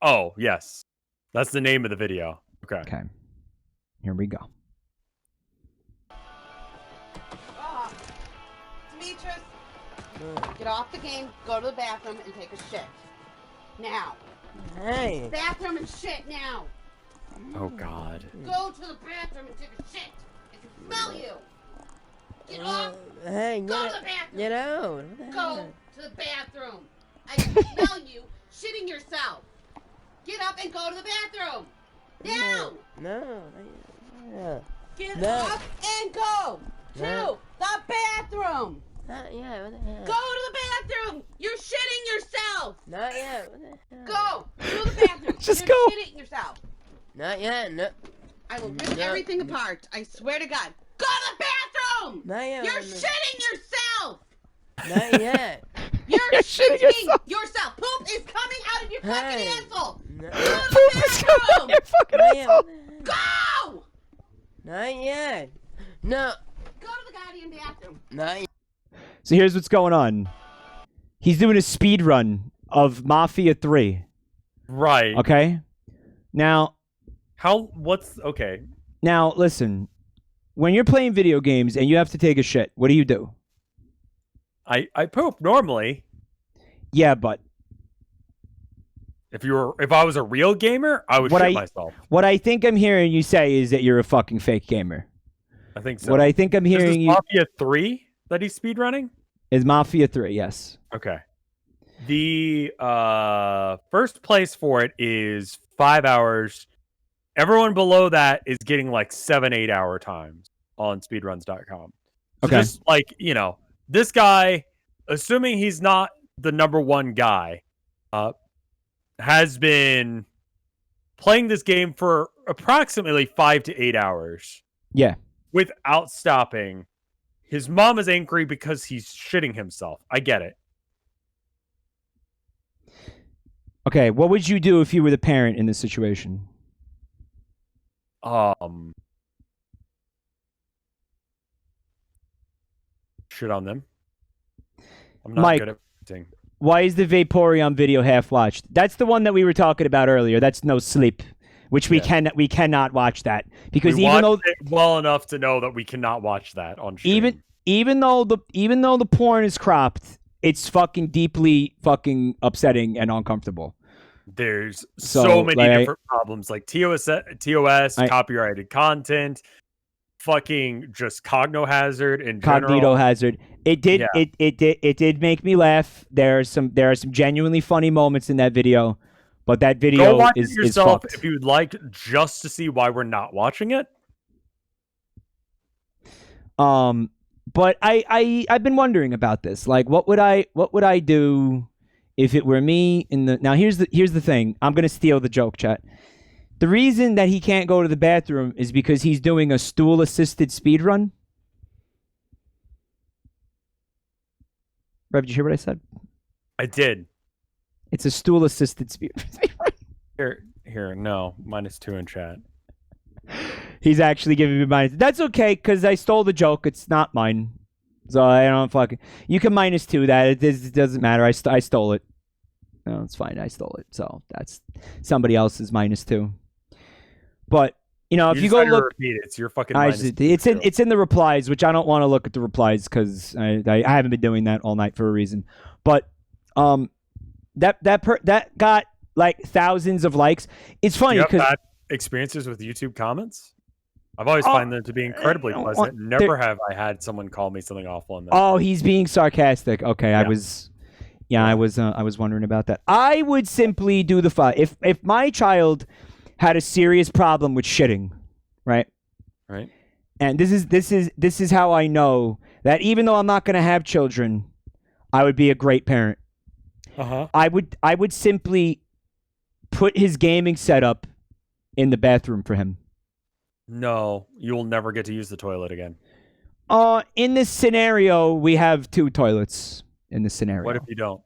Oh, yes. That's the name of the video. Okay. Here we go. Demetrius, get off the game, go to the bathroom, and take a shit. Now. Hey. Bathroom and shit now. Oh, God. Go to the bathroom and take a shit. I can smell you. Get off. Hey, go to the bathroom. Get out. Go to the bathroom. I can smell you shitting yourself. Get up and go to the bathroom. Now. No. Get up and go to the bathroom. Not yet. What the hell? Go to the bathroom. You're shitting yourself. Not yet. What the hell? Go to the bathroom. Just You're go. shitting yourself. Not yet. No. I will rip everything apart. I swear to God. Go to the bathroom. Not yet. You're shitting yourself. Not yet. You're shitting yourself. Poop is coming out of your fucking asshole. No. Go to the bathroom. Fucking asshole. Go. Not yet. No. Go to the goddamn bathroom. Not yet. So here's what's going on. He's doing a speed run of Mafia 3. Right. Okay? Now... Okay. Now, listen. When you're playing video games and you have to take a shit, what do you do? I poop normally. Yeah, but... If I was a real gamer, I would shit myself. What I think I'm hearing you say is that you're a fucking fake gamer. I think so. What I think I'm hearing you... Mafia 3 that he's speedrunning? Is Mafia 3, yes. Okay. The first place for it is 5 hours. Everyone below that is getting like 7-8 hour times on speedruns.com. So Okay. just like, this guy, assuming he's not the number one guy, has been playing this game for approximately 5 to 8 hours. Yeah. Without stopping. His mom is angry because he's shitting himself. I get it. Okay, what would you do if you were the parent in this situation? Shit on them. I'm not Mike, good at parenting. Why is the Vaporeon video half watched? That's the one that we were talking about earlier. That's No Sleep, which we cannot watch that because we even though watched it well enough to know that we cannot watch that on stream. even though the porn is cropped, it's fucking deeply fucking upsetting and uncomfortable. There's so many like, different problems, like TOS, copyrighted content, fucking just cogno hazard and Cognito hazard. It did make me laugh. There are some genuinely funny moments in that video, but that video Go watch is it yourself fucked. if you would like, just to see why we're not watching it. But I've been wondering about this. Like, what would I do if it were me in the... Now, here's the thing. I'm going to steal the joke, chat. The reason that he can't go to the bathroom is because he's doing a stool-assisted speed run. Rev, did you hear what I said? I did. It's a stool-assisted speed run. Here, no. -2 in chat. He's actually giving me minus. That's okay, because I stole the joke. It's not mine. So I don't fucking... You can -2 that. It doesn't matter. I stole it. No, it's fine. I stole it. So that's somebody else's -2. But, you know, if you go look... Repeat it. It's your fucking it's in the replies, which I don't want to look at the replies because I haven't been doing that all night for a reason. But that got like thousands of likes. It's funny because... bad experiences with YouTube comments? I've always found them to be incredibly pleasant. Never have I had someone call me something awful on that. Oh, he's being sarcastic. Okay, yeah. I was wondering about that. I would simply do the if my child had a serious problem with shitting, right? Right. And this is how I know that even though I'm not going to have children, I would be a great parent. I would simply put his gaming setup in the bathroom for him. No, you will never get to use the toilet again. In this scenario, we have 2 toilets in this scenario. What if you don't?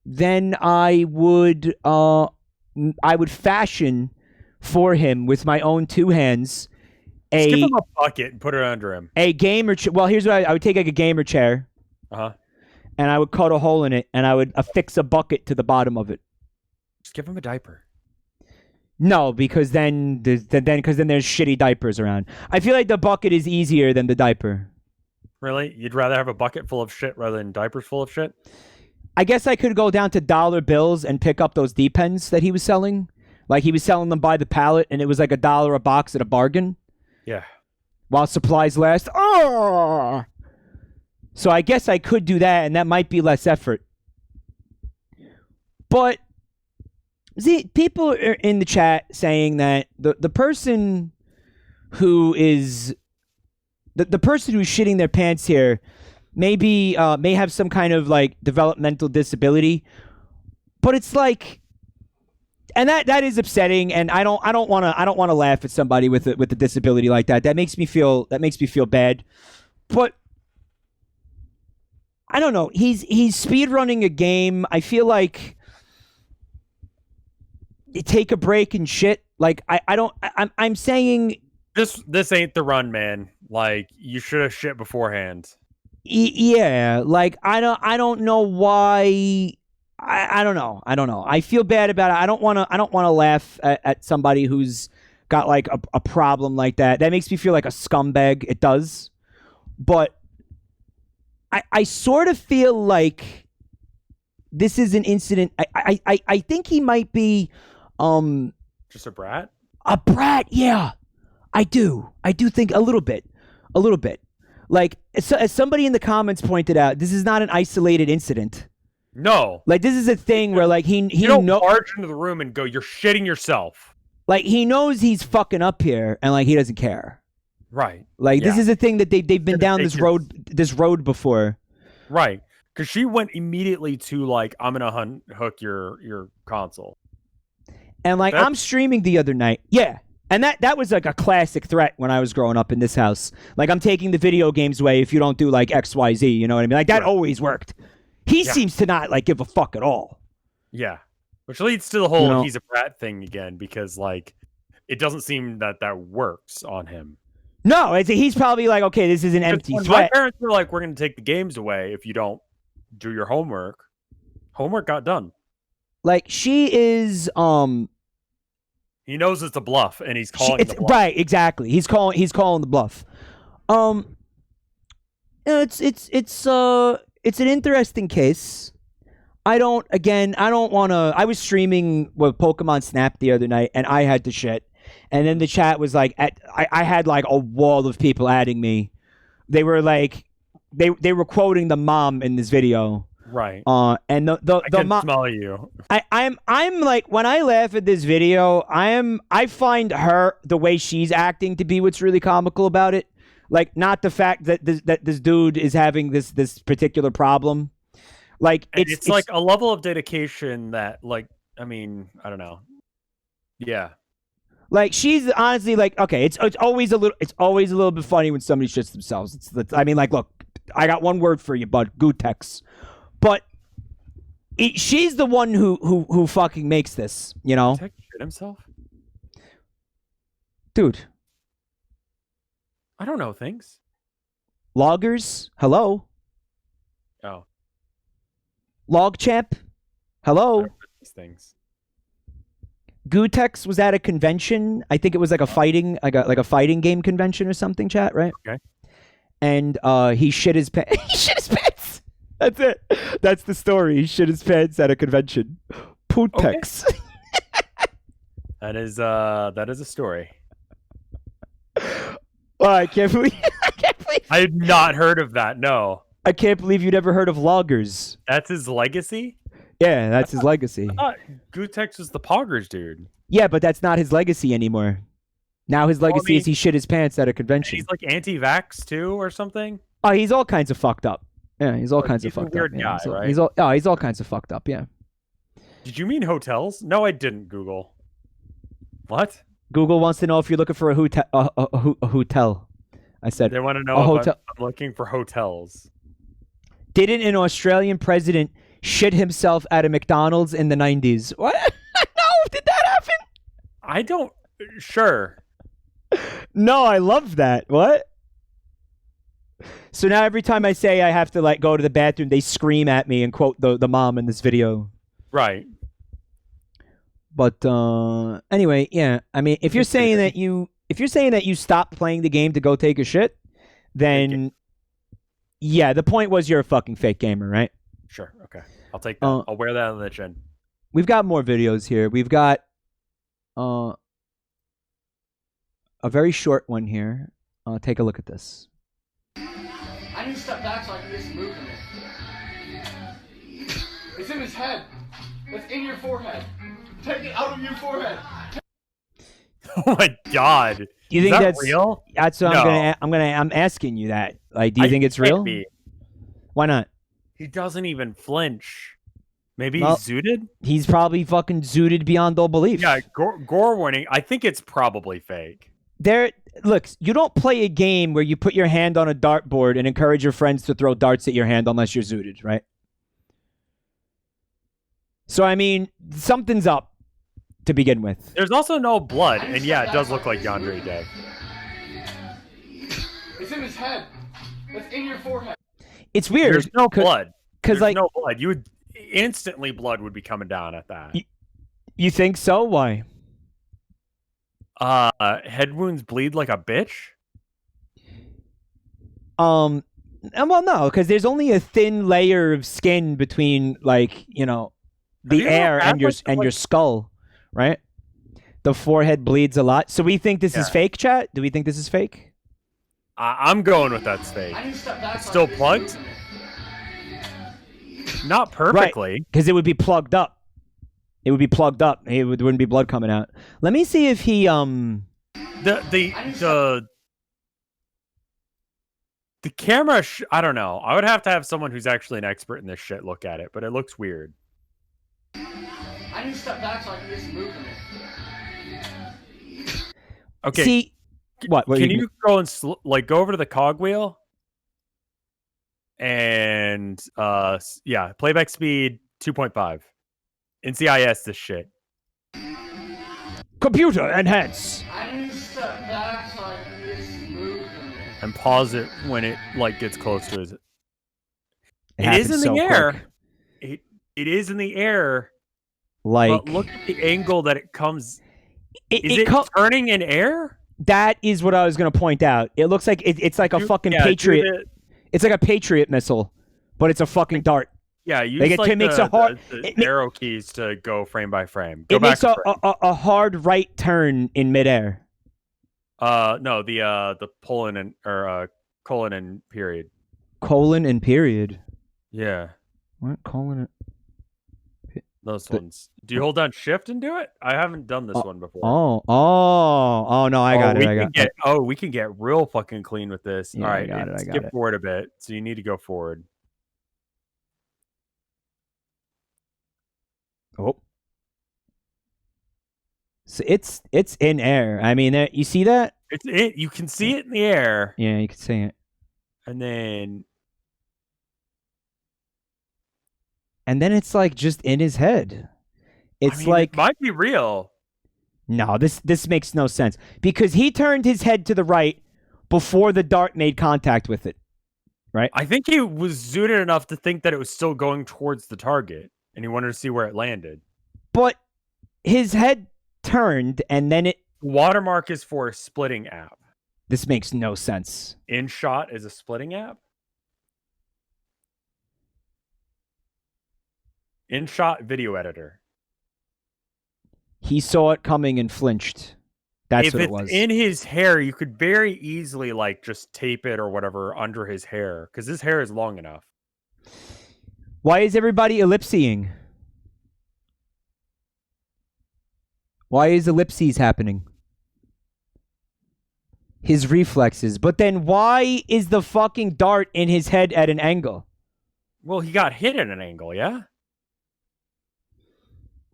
Then I would fashion for him with my own 2 hands Just give him a bucket and put it under him. A gamer well, here's what I would take like a gamer chair. And I would cut a hole in it and I would affix a bucket to the bottom of it. Just give him a diaper. No, because then there's shitty diapers around. I feel like the bucket is easier than the diaper. Really? You'd rather have a bucket full of shit rather than diapers full of shit? I guess I could go down to dollar bills and pick up those D-pens that he was selling. Like he was selling them by the pallet and it was like $1 a box at a bargain. Yeah. While supplies last. Oh! So I guess I could do that and that might be less effort. But see, people are in the chat saying that the person who is the person who's shitting their pants here may have some kind of like developmental disability, but it's like, and that is upsetting, and I don't want to laugh at somebody with a disability like that. That makes me feel bad, but I don't know. He's speedrunning a game. I feel like take a break and shit. Like I'm saying this ain't the run, man. Like you should have shit beforehand. Yeah, like I don't know why. I don't know. I feel bad about it. I don't want to laugh at somebody who's got like a problem like that. That makes me feel like a scumbag. It does. But I sort of feel like this is an incident. I think he might be just a brat? A brat, yeah. I do think a little bit. Like as somebody in the comments pointed out, this is not an isolated incident. No. Like this is a thing where like he you don't barge into the room and go, "You're shitting yourself." Like he knows he's fucking up here and like he doesn't care. Right. Like this is a thing that they've been down this road before. Right. Because she went immediately to like, I'm gonna unhook your console. And like I'm streaming the other night. Yeah. And that was like a classic threat when I was growing up in this house. Like I'm taking the video games away if you don't do like XYZ, you know what I mean? Like that always worked. He seems to not like give a fuck at all. Yeah. Which leads to the whole he's a brat thing again, because like it doesn't seem that works on him. No, he's probably like, okay, this is an empty When threat. my parents were like, we're going to take the games away if you don't do your homework. Homework got done. Like, she is, He knows it's a bluff, and he's calling the bluff. Right, exactly. He's calling the bluff. It's an interesting case. I don't want to. I was streaming with Pokemon Snap the other night, and I had to shit. And then the chat was like, I had like a wall of people adding me. They were like, they were quoting the mom in this video. Right. And the I can mom. smell you. I'm like, when I laugh at this video, I find her, the way she's acting, to be what's really comical about it. Like, not the fact that this dude is having this particular problem. Like, it's like a level of dedication that, like, I mean, I don't know. Yeah. Like, she's honestly like, okay, it's always a little bit funny when somebody shits themselves. I mean, like, look, I got one word for you, bud, Gutex. But she's the one who fucking makes this, you know? Gutex shit himself? Dude. I don't know things. Loggers, hello. Oh. Logchamp, hello. These things. Gutex was at a convention. I think it was like a fighting game convention or something, chat, right? Okay. And he shit his pants. He shit his pants. That's it. That's the story. He shit his pants at a convention. Putex. Okay. That is a story. Oh, I can't believe I had not heard of that. No. I can't believe you never heard of loggers. That's his legacy? Yeah, that's his legacy. I thought Gutex was the poggers dude. Yeah, but that's not his legacy anymore. Now his legacy is he shit his pants at a convention. He's like anti-vax too or something? Oh, he's all kinds of fucked up. Yeah, he's all kinds of fucked weird up. guy, Yeah, right? he's all kinds of fucked up, yeah. Did you mean hotels? No, I didn't, Google. What? Google wants to know if you're looking for a hotel. I said They want to a know if hotel. I'm looking for hotels. Didn't an Australian president shit himself at a McDonald's in the 90s? What? No, did that happen? I don't. Sure. No, I love that. What? So now every time I say I have to like go to the bathroom, they scream at me and quote the mom in this video. Right. But anyway, yeah. I mean, if you're saying that you stopped playing the game to go take a shit, then yeah, the point was you're a fucking fake gamer, right? Sure. Okay. I'll take that. I'll wear that on the chin. We've got more videos here. We've got a very short one here. Take a look at this. I need to step back so I can get some movement. It's in his head. It's in your forehead. Take it out of your forehead. Oh my god. Do you think that's real? That's what No. I'm asking you that. Like, do you think it's real? Be. Why not? He doesn't even flinch. Maybe Well, he's zooted? He's probably fucking zooted beyond all belief. Yeah, gore warning. I think it's probably fake. Look, you don't play a game where you put your hand on a dartboard and encourage your friends to throw darts at your hand unless you're zooted, right? So, I mean, something's up to begin with. There's also no blood, and yeah, it does look like Yandere dead. It's in his head. It's in your forehead. It's weird. There's no blood. Because, like, no blood. You would instantly blood would be coming down at that. You think so? Why? Head wounds bleed like a bitch? Well, no, because there's only a thin layer of skin between, like, you know, the air and your skull, right? The forehead bleeds a lot. So we think this is fake, chat? Do we think this is fake? I'm going with that's fake. It's still plugged? Not perfectly. Because it would be plugged up. It would be plugged up. There wouldn't be blood coming out. Let me see if he The camera, I don't know. I would have to have someone who's actually an expert in this shit look at it, but it looks weird. I need to step back so I can get some movement. Okay. See, what can you go and go over to the cogwheel? And yeah, playback speed 2.5. NCIS this shit. Computer enhance. I need to step back so I can get some movement. and pause it when it like gets close to his. It is in so the air. quick. It is in the air. Like, but look at the angle that it comes. Is it it turning in air? That is what I was going to point out. It looks like it's like a fucking Patriot. It's like a Patriot missile, but it's a fucking dart. Yeah, use it like makes a hard arrow keys to go frame by frame. It makes a hard right turn in midair. No, the colon and period. Colon and period. Yeah. What colon? Those ones. Do you hold down shift and do it? I haven't done this one before. No, I got it. We can get real fucking clean with this. Yeah, all right, I got it. skip forward a bit. So you need to go forward. Oh. So it's in air. I mean, you see that? You can see it in the air. Yeah, you can see it. And then it's like just in his head. It's like it might be real. No, this makes no sense because he turned his head to the right before the dart made contact with it. Right? I think he was zooted enough to think that it was still going towards the target, and he wanted to see where it landed. But his head turned, and then it. Watermark is for a splitting app. This makes no sense. InShot is a splitting app. InShot video editor. He saw it coming and flinched. That's if what it's it was. In his hair, you could very easily like just tape it or whatever under his hair because his hair is long enough. Why is everybody ellipsing? Why is ellipses happening? His reflexes. But then why is the fucking dart in his head at an angle? Well, he got hit at an angle, yeah?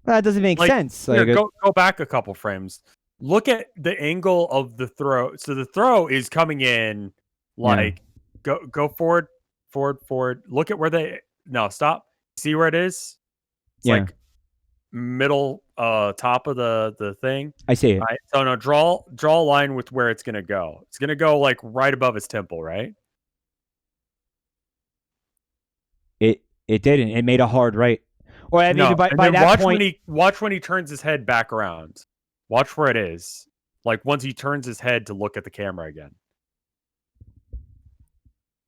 That doesn't make sense. Here, go back a couple frames. Look at the angle of the throw. So the throw is coming in like go forward. Look at where stop. See where it is? It's like middle top of the thing. I see it. All right, so no, draw a line with where it's gonna go. It's gonna go like right above his temple, right? It didn't. It made a hard right. Or I mean, by that watch point, watch when he turns his head back around. Watch where it is. Like once he turns his head to look at the camera again.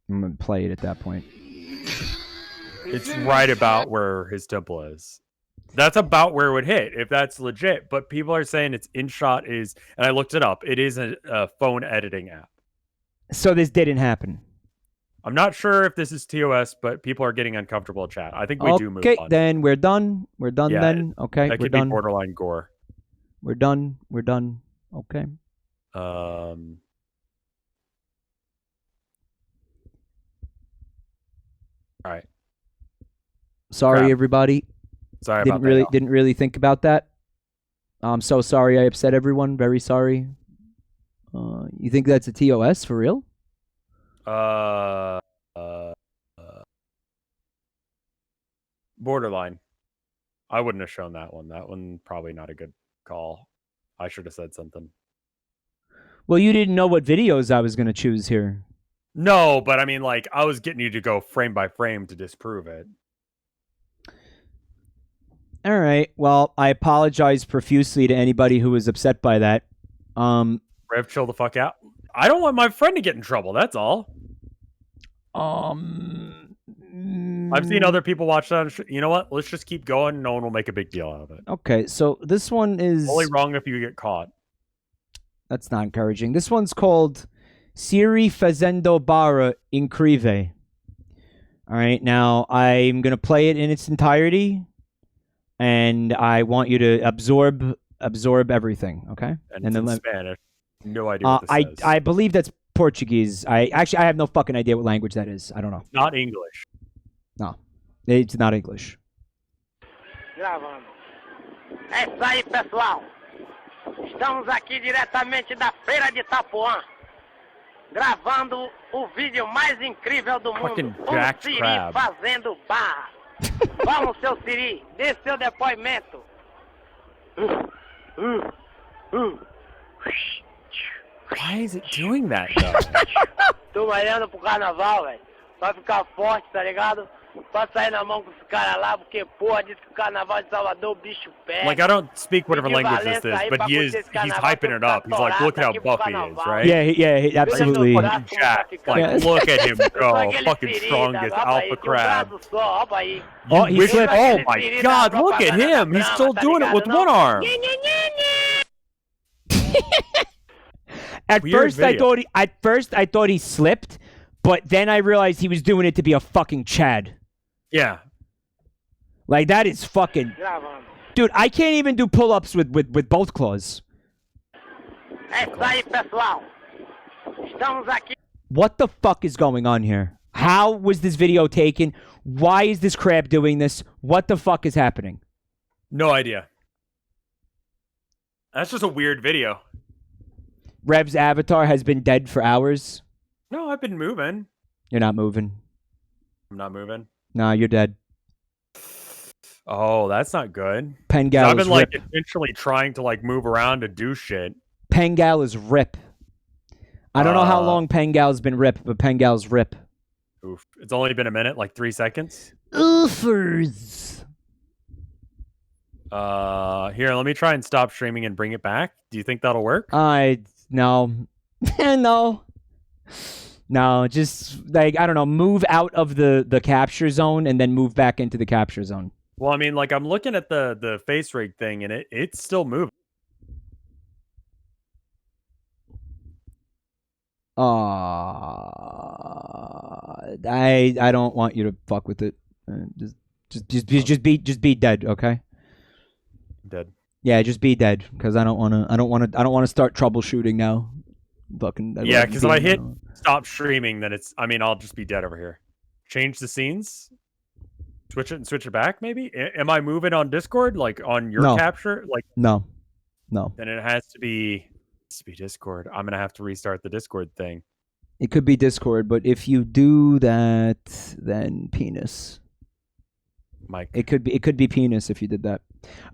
I'm gonna play it at that point. It's right about where his temple is. That's about where it would hit if that's legit. But people are saying it's InShot is, and I looked it up. It is a phone editing app. So this didn't happen. I'm not sure if this is TOS, but people are getting uncomfortable in chat. I think we do move on. Okay, then we're done. We're done then. Okay, that we're could done. be borderline gore. We're done. We're done. Okay. All right. Sorry, everybody. Sorry about that. Y'all. Didn't really think about that. I'm so sorry I upset everyone. Very sorry. You think that's a TOS for real? Borderline. I wouldn't have shown that one. That one probably not a good call. I should have said something. Well, you didn't know what videos I was going to choose here. No, but I mean, like, I was getting you to go frame by frame to disprove it. All right. Well, I apologize profusely to anybody who was upset by that. Rev, chill the fuck out. I don't want my friend to get in trouble. That's all. I've seen other people watch that. You know what? Let's just keep going. No one will make a big deal out of it. Okay, so this one is only wrong if you get caught. That's not encouraging. This one's called Siri Fazendo Barra Incrive. All right, now I'm gonna play it in its entirety, and I want you to absorb everything. Okay, and then in Spanish. No idea what this is. I believe that's Portuguese. I have no fucking idea what language that is. I don't know. Not English. No, it's not English. Gravando. É isso aí, pessoal. Estamos aqui diretamente da Feira de Itapuã, gravando o vídeo mais incrível do mundo. Siri fazendo barra. Vamos, seu Siri, dê seu depoimento. Why is it doing that, though? Tô malhando pro carnaval, velho. Pra ficar forte, tá ligado? Pra sair na mão com os caras lá, porque, porra, diz que o carnaval de Salvador o bicho pega. Like, I don't speak whatever language this is, but he's hyping it up. He's like, look at how buff he is, right? Yeah, absolutely. Jack, like, look at him go, fucking strongest alpha crab. Oh, he slipped. Oh my god, look at him! He's still doing it with one arm. At first I thought he slipped, but then I realized he was doing it to be a fucking Chad. Yeah. Like, that is fucking... Dude, I can't even do pull-ups with both claws. What the fuck is going on here? How was this video taken? Why is this crab doing this? What the fuck is happening? No idea. That's just a weird video. Rev's avatar has been dead for hours. No, I've been moving. You're not moving. I'm not moving. Nah, you're dead. Oh, that's not good. Pengal I've been is like rip. intentionally trying to like move around to do shit. Pengal is rip. I don't know how long Pengal's been rip, but Pengal's rip. Oof. It's only been a minute, like 3 seconds. Oofers. Here, let me try and stop streaming and bring it back. Do you think that'll work? No. No, just like, I don't know, move out of the capture zone and then move back into the capture zone. Well, I mean, like, I'm looking at the face rig thing and it's still moving. I don't want you to fuck with it. Just be dead, okay? Dead. Yeah, just be dead, because I don't want to start troubleshooting now. Fucking. Yeah, because if I hit stop streaming, then I'll just be dead over here. Change the scenes. Switch it and switch it back, maybe? Am I moving on Discord? Like on your capture? Like No. Then it has to be Discord. I'm gonna have to restart the Discord thing. It could be Discord, but if you do that, then penis. Mike. It could be penis if you did that.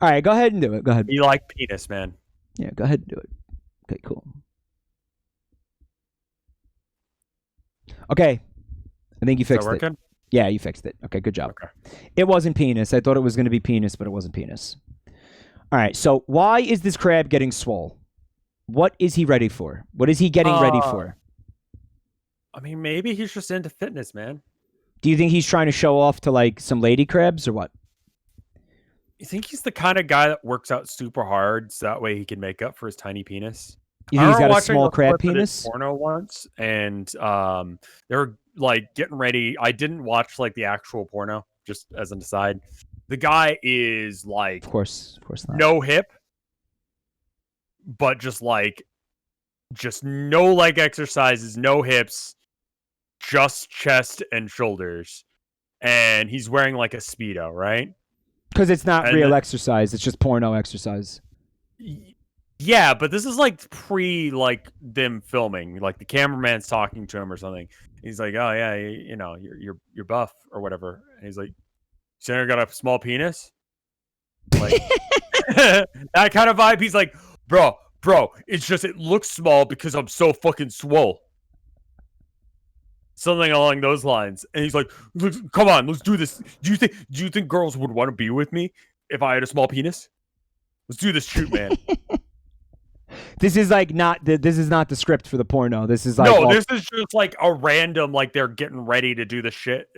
All right, go ahead and do it. Go ahead. You like penis, man. Yeah, go ahead and do it. Okay, cool. Okay. I think you fixed it. Working? Yeah, you fixed it. Okay, good job. Okay. It wasn't penis. I thought it was going to be penis, but it wasn't penis. All right, so why is this crab getting swole? What is he ready for? What is he getting ready for? I mean, maybe he's just into fitness, man. Do you think he's trying to show off to, like, some lady crabs or what? You think he's the kind of guy that works out super hard so that way he can make up for his tiny penis? You think he's got a small crab penis? Porno once, and they were like getting ready. I didn't watch like the actual porno, just as an aside. The guy is like, of course not. No hip, but just no leg exercises, no hips, just chest and shoulders, and he's wearing like a Speedo, right? Because it's not real exercise; it's just porno exercise. Yeah, but this is like like them filming, like the cameraman's talking to him or something. He's like, "Oh yeah, you're buff or whatever." And he's like, "Senator got a small penis," like that kind of vibe. He's like, "Bro, it's just it looks small because I'm so fucking swole." Something along those lines. And he's like, "Come on, let's do this. Do you think girls would want to be with me if I had a small penis? Let's do this shoot, man." This is like this is not the script for the porno. This is like this is just like a random, like they're getting ready to do the shit,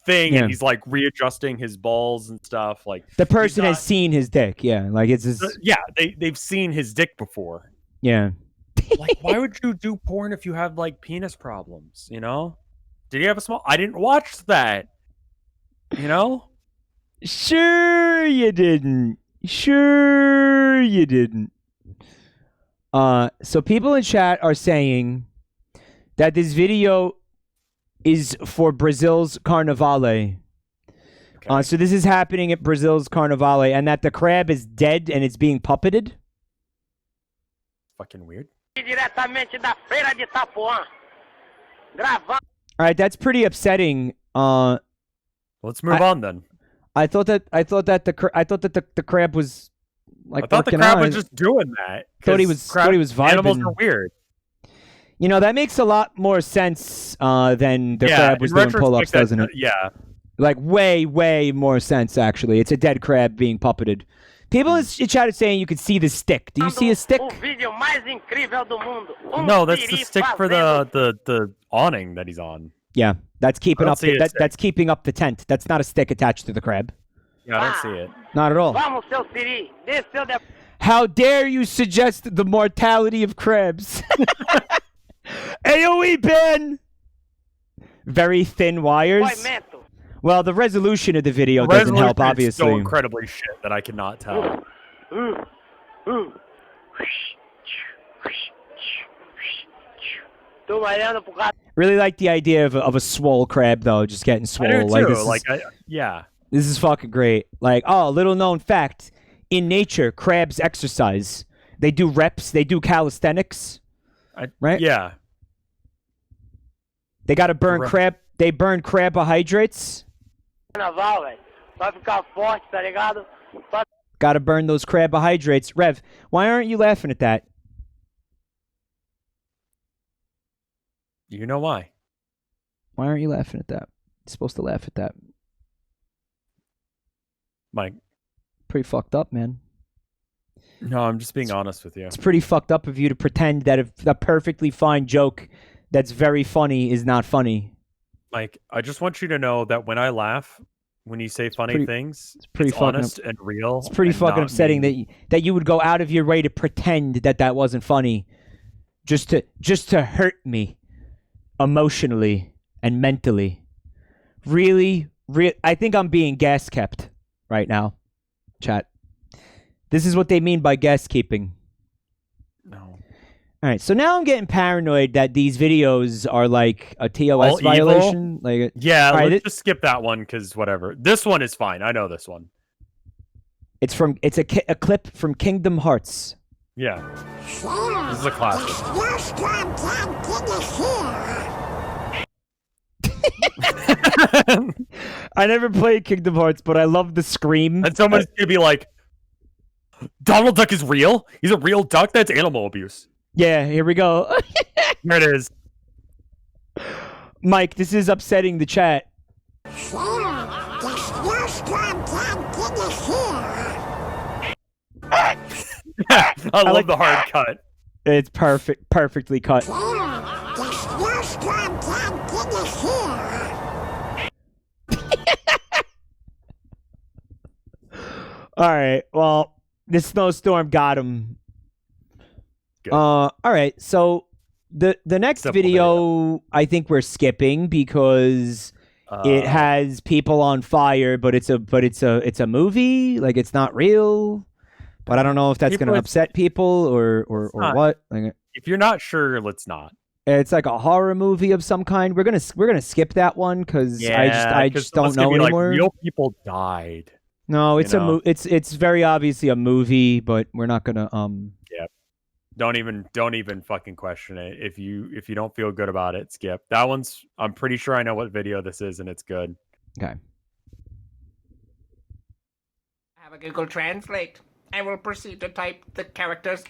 thing, and he's like readjusting his balls and stuff. Like the person has seen his dick. Yeah, like it's his. Yeah, they've seen his dick before. Yeah. Like, why would you do porn if you have like penis problems? You know? Did he have a small? I didn't watch that. You know? Sure you didn't. Sure you didn't. So people in chat are saying that this video is for Brazil's Carnivale. Okay. So this is happening at Brazil's Carnivale, and that the crab is dead and it's being puppeted. Fucking weird. All right, that's pretty upsetting. Let's move on then. I thought that the crab was like I thought the working crab out. was just doing that. Thought he 'cause was vibing. Animals are weird. You know, that makes a lot more sense than the crab was in doing pull-ups, retrospect, doesn't it? Yeah. Like, way more sense, actually. It's a dead crab being puppeted. People in chat are saying you could see the stick. Do you see a stick? O vídeo mais incrível do mundo. No, that's the siri stick for fazendo- the awning that he's on. Yeah, that's keeping don't up see the, a that, stick. that's keeping up the tent. That's not a stick attached to the crab. Yeah, I don't see it. Not at all. Vamos, seu Siri. Desceu de... How dare you suggest the mortality of crabs? AoE Ben! Very thin wires. Movimento. Well, the resolution of the video The doesn't help, resolution is so obviously. incredibly shit that I cannot tell. Tô olhando pro cara. Really like the idea of a swole crab, though, just getting I swole. do Like, too. this Like, is, yeah. this is fucking great. Like, oh, little known fact. In nature, crabs exercise. They do reps. They do calisthenics. Right? Yeah. They got to burn Right. crab. They burn carbohydrates. Carnaval, velho. Vai ficar forte, tá ligado? Vai- Got to burn those carbohydrates. Rev, why aren't you laughing at that? You know why? Why aren't you laughing at that? You're supposed to laugh at that. Mike. Pretty fucked up, man. No, I'm just being honest with you. It's pretty fucked up of you to pretend that a perfectly fine joke that's very funny is not funny. Mike, I just want you to know that when I laugh, when you say funny pretty- things, it's pretty fucking honest and real. It's pretty and fucking not upsetting mean. that you would go out of your way to pretend that wasn't funny, just to hurt me emotionally and mentally. Really, I think I'm being gas kept right now, chat. This is what they mean by gas keeping. No. All right, so now I'm getting paranoid that these videos are like a TOS All violation. evil? Like, Yeah, all right, let's just skip that one because whatever. This one is fine. I know this one. it's a clip from Kingdom Hearts. Yeah. This is a classic. I never played Kingdom Hearts, but I love the scream. And someone's gonna be like, Donald Duck is real? He's a real duck? That's animal abuse. Yeah, here we go. Here it is. Mike, this is upsetting the chat. I love the hard cut. It's perfectly cut. All right. Well, this snowstorm got him. Good. All right. So the next Simple video, I think we're skipping because it has people on fire, but it's a movie. Like, it's not real. But I don't know if that's going to upset people or not. what. Like, If you're not sure, let's not. it's like a horror movie of some kind. We're gonna skip that one because I just don't know anymore. Like, real people died. No, it's you know? it's very obviously a movie, but we're not gonna Yeah. Don't even fucking question it. If you don't feel good about it, skip. That one's I'm pretty sure I know what video this is and it's good. Okay. I have a Google Translate. I will proceed to type the characters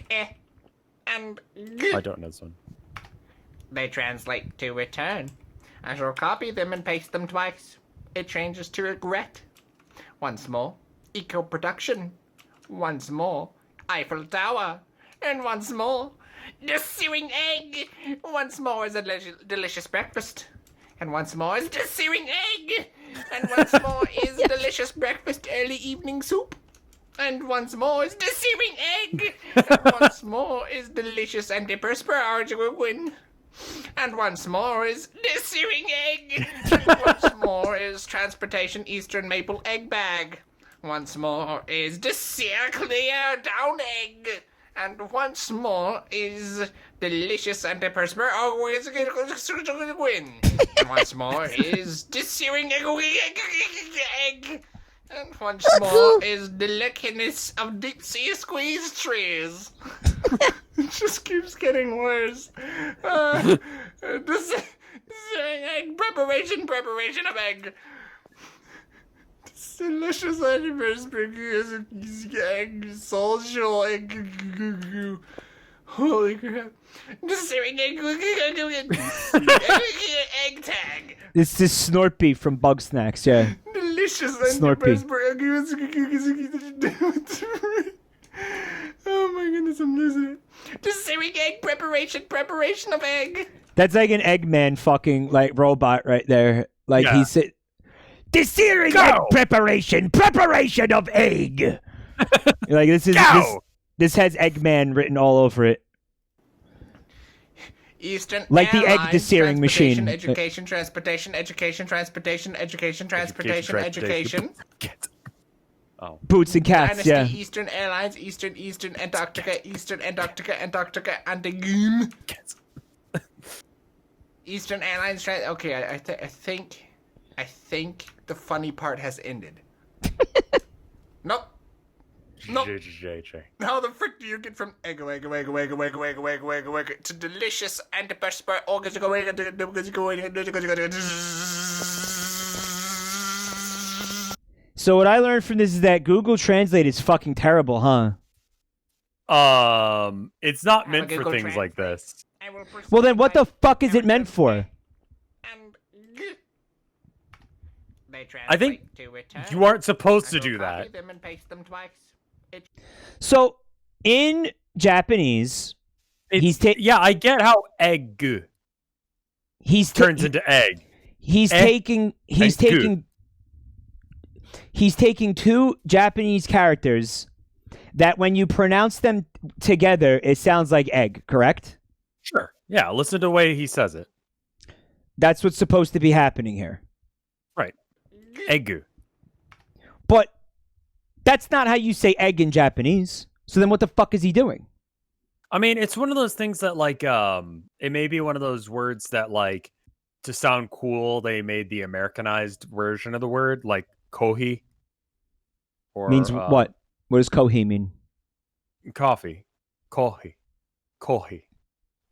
and g. I don't know this one. They translate to return. I shall copy them and paste them twice. It changes to regret. Once more, eco-production. Once more, Eiffel Tower. And once more, the searing egg. Once more is a delicious breakfast. And once more is the searing egg. And once more is delicious breakfast early evening soup. And once more is the searing egg. And once more is delicious antiperspirant. And once more is the searing egg. And once more is transportation Eastern maple egg bag. Once more is the sear clear down egg. And once more is delicious antiperspirant. And once more is the searing egg. And once more is the lickiness of deep sea squeeze trees. It just keeps getting worse. This egg preparation of egg. Delicious anniversary social holy crap. Egg tag. It's this Snorpy from Bug Snacks, yeah. Delicious Snorpy. Oh my goodness, I'm losing it. Searing egg preparation of egg. That's like an Eggman fucking like robot right there. Like Yeah. he's the searing egg preparation of egg. Like this has Eggman written all over it. Eastern Like the egg Airlines, desearing machine. Education, transportation. Boots and cats, Dynasty, yeah. Eastern Airlines, Eastern Antarctica, and the game. Eastern Airlines. Okay, I think the funny part has ended. Nope. JJ. How the frick do you get from egg to delicious antiperspirant So what I learned from this is that Google Translate is fucking terrible, huh? It's not meant for things like this. Well then what the fuck is it meant for? I think you aren't supposed to do that. them and paste them twice. So in Japanese, yeah, I get how egg turns into egg. He's taking two Japanese characters that when you pronounce them together, it sounds like egg, correct? Sure. Yeah, listen to the way he says it. That's what's supposed to be happening here. Right. Egg. But that's not how you say egg in Japanese. So then what the fuck is he doing? I mean, it's one of those things that like it may be one of those words that like to sound cool, they made the Americanized version of the word, like kohi. Or Means what? What does kohi mean? Coffee. Kohi.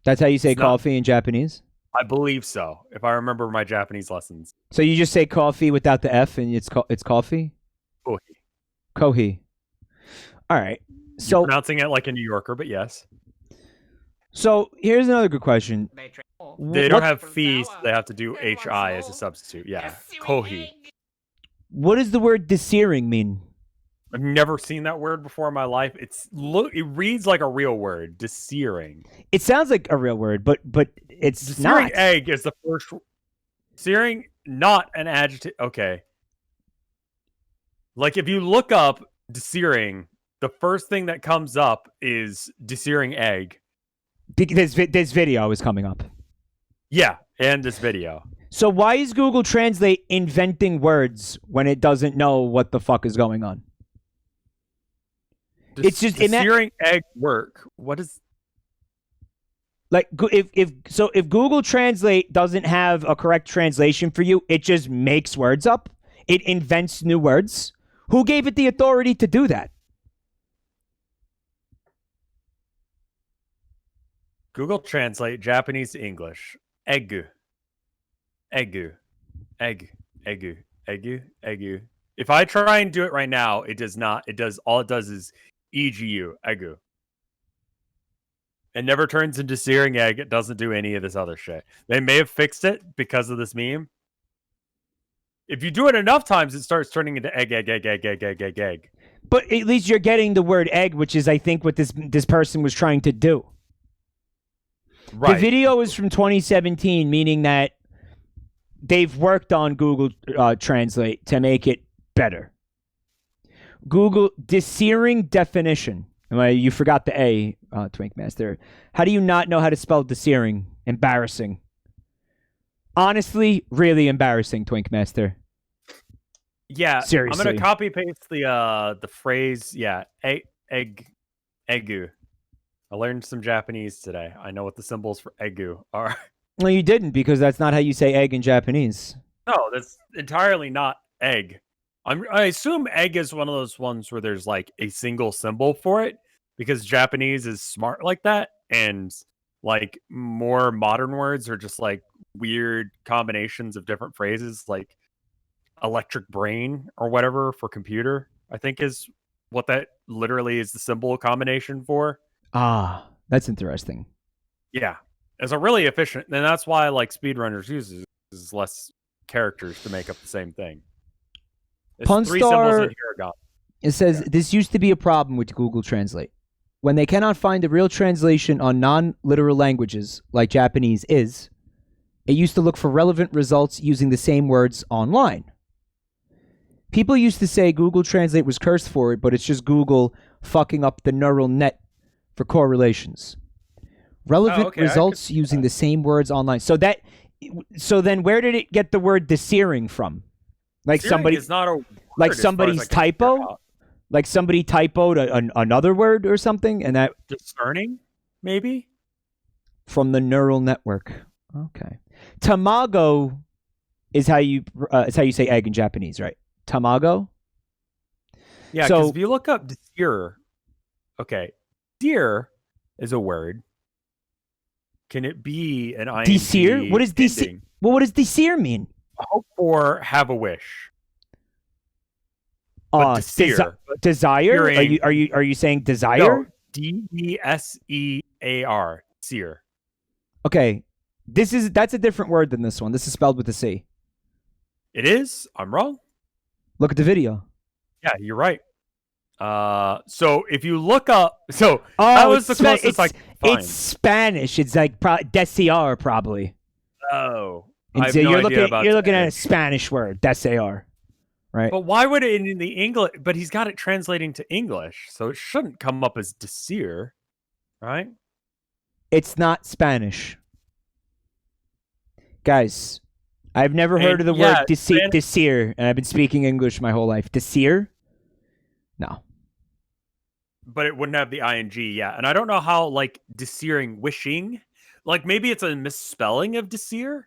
That's how you say It's not- coffee in Japanese? I believe so, if I remember my Japanese lessons. So you just say coffee without the F and it's coffee? Kohi. Kohi. All right. So Pronouncing it like a New Yorker, but yes. So here's another good question. They don't have fees, they have to do HI as a substitute. Yeah. Kohi. What does the word desearing mean? I've never seen that word before in my life. It reads like a real word, desearing. It sounds like a real word, but it's Desearing not. egg is the first. Searing, not an adjective. Okay. Like if you look up desearing, the first thing that comes up is desearing egg. This video is coming up. Yeah, and this video. So why is Google Translate inventing words when it doesn't know what the fuck is going on? It's just desearing egg work. What is like if Google Translate doesn't have a correct translation for you, it just makes words up. It invents new words. Who gave it the authority to do that? Google Translate Japanese to English? Egg. If I try and do it right now, it does not. It does all it does is EGU, eggu. It never turns into searing egg. It doesn't do any of this other shit. They may have fixed it because of this meme. If you do it enough times, it starts turning into egg. But at least you're getting the word egg, which is, I think, what this person was trying to do. Right. The video is from 2017, meaning that they've worked on Google Translate to make it better. Google desearing definition. You forgot the A, Twink Master. How do you not know how to spell desearing? Embarrassing. Honestly, really embarrassing, Twink Master. Yeah, Seriously. I'm gonna copy paste the phrase. Yeah, eggu. I learned some Japanese today. I know what the symbols for eggu are. Well, you didn't, because that's not how you say egg in Japanese. No, that's entirely not egg. I assume egg is one of those ones where there's like a single symbol for it, because Japanese is smart like that, and like more modern words are just like weird combinations of different phrases. Like electric brain or whatever for computer, I think is what that literally is the symbol combination for. Ah, that's interesting. Yeah. It's a really efficient, and that's why like speedrunners use is less characters to make up the same thing. It's 3 symbols in Hiragan. It says, this used to be a problem with Google Translate. When they cannot find a real translation on non-literal languages, like Japanese is, it used to look for relevant results using the same words online. People used to say Google Translate was cursed for it, but it's just Google fucking up the neural net for correlations. Relevant results using the same words online. So then where did it get the word desearing from? Like Desearing somebody is not a word like as far as somebody's I can figure typo? out. Like somebody typoed another word or something, and that discerning, maybe from the neural network. Okay, tamago is how you say egg in Japanese, right? Tamago. Yeah, So because if you look up deer, okay, deer is a word. Can it be an ing? Desir? What does desir? ending? Well, what does desir mean? Hope for have a wish. But desire. Desire? Are you saying desire? No, D-E-S-E-A-R. Desire. Okay, that's a different word than this one. This is spelled with a C. It is? I'm wrong? Look at the video. Yeah, you're right. So if you look up, that was the closest I could find. It's Spanish. It's like desear probably. Oh, And I have so no you're idea looking about you're looking at a Spanish. Spanish word, desear, right? But why would it in the English? But he's got it translating to English, so it shouldn't come up as desir, right? It's not Spanish, guys. I've never heard of the word desir, and I've been speaking English my whole life. Desir? No. But it wouldn't have the ing, yeah. And I don't know how, like, desiring, wishing, like maybe it's a misspelling of desir.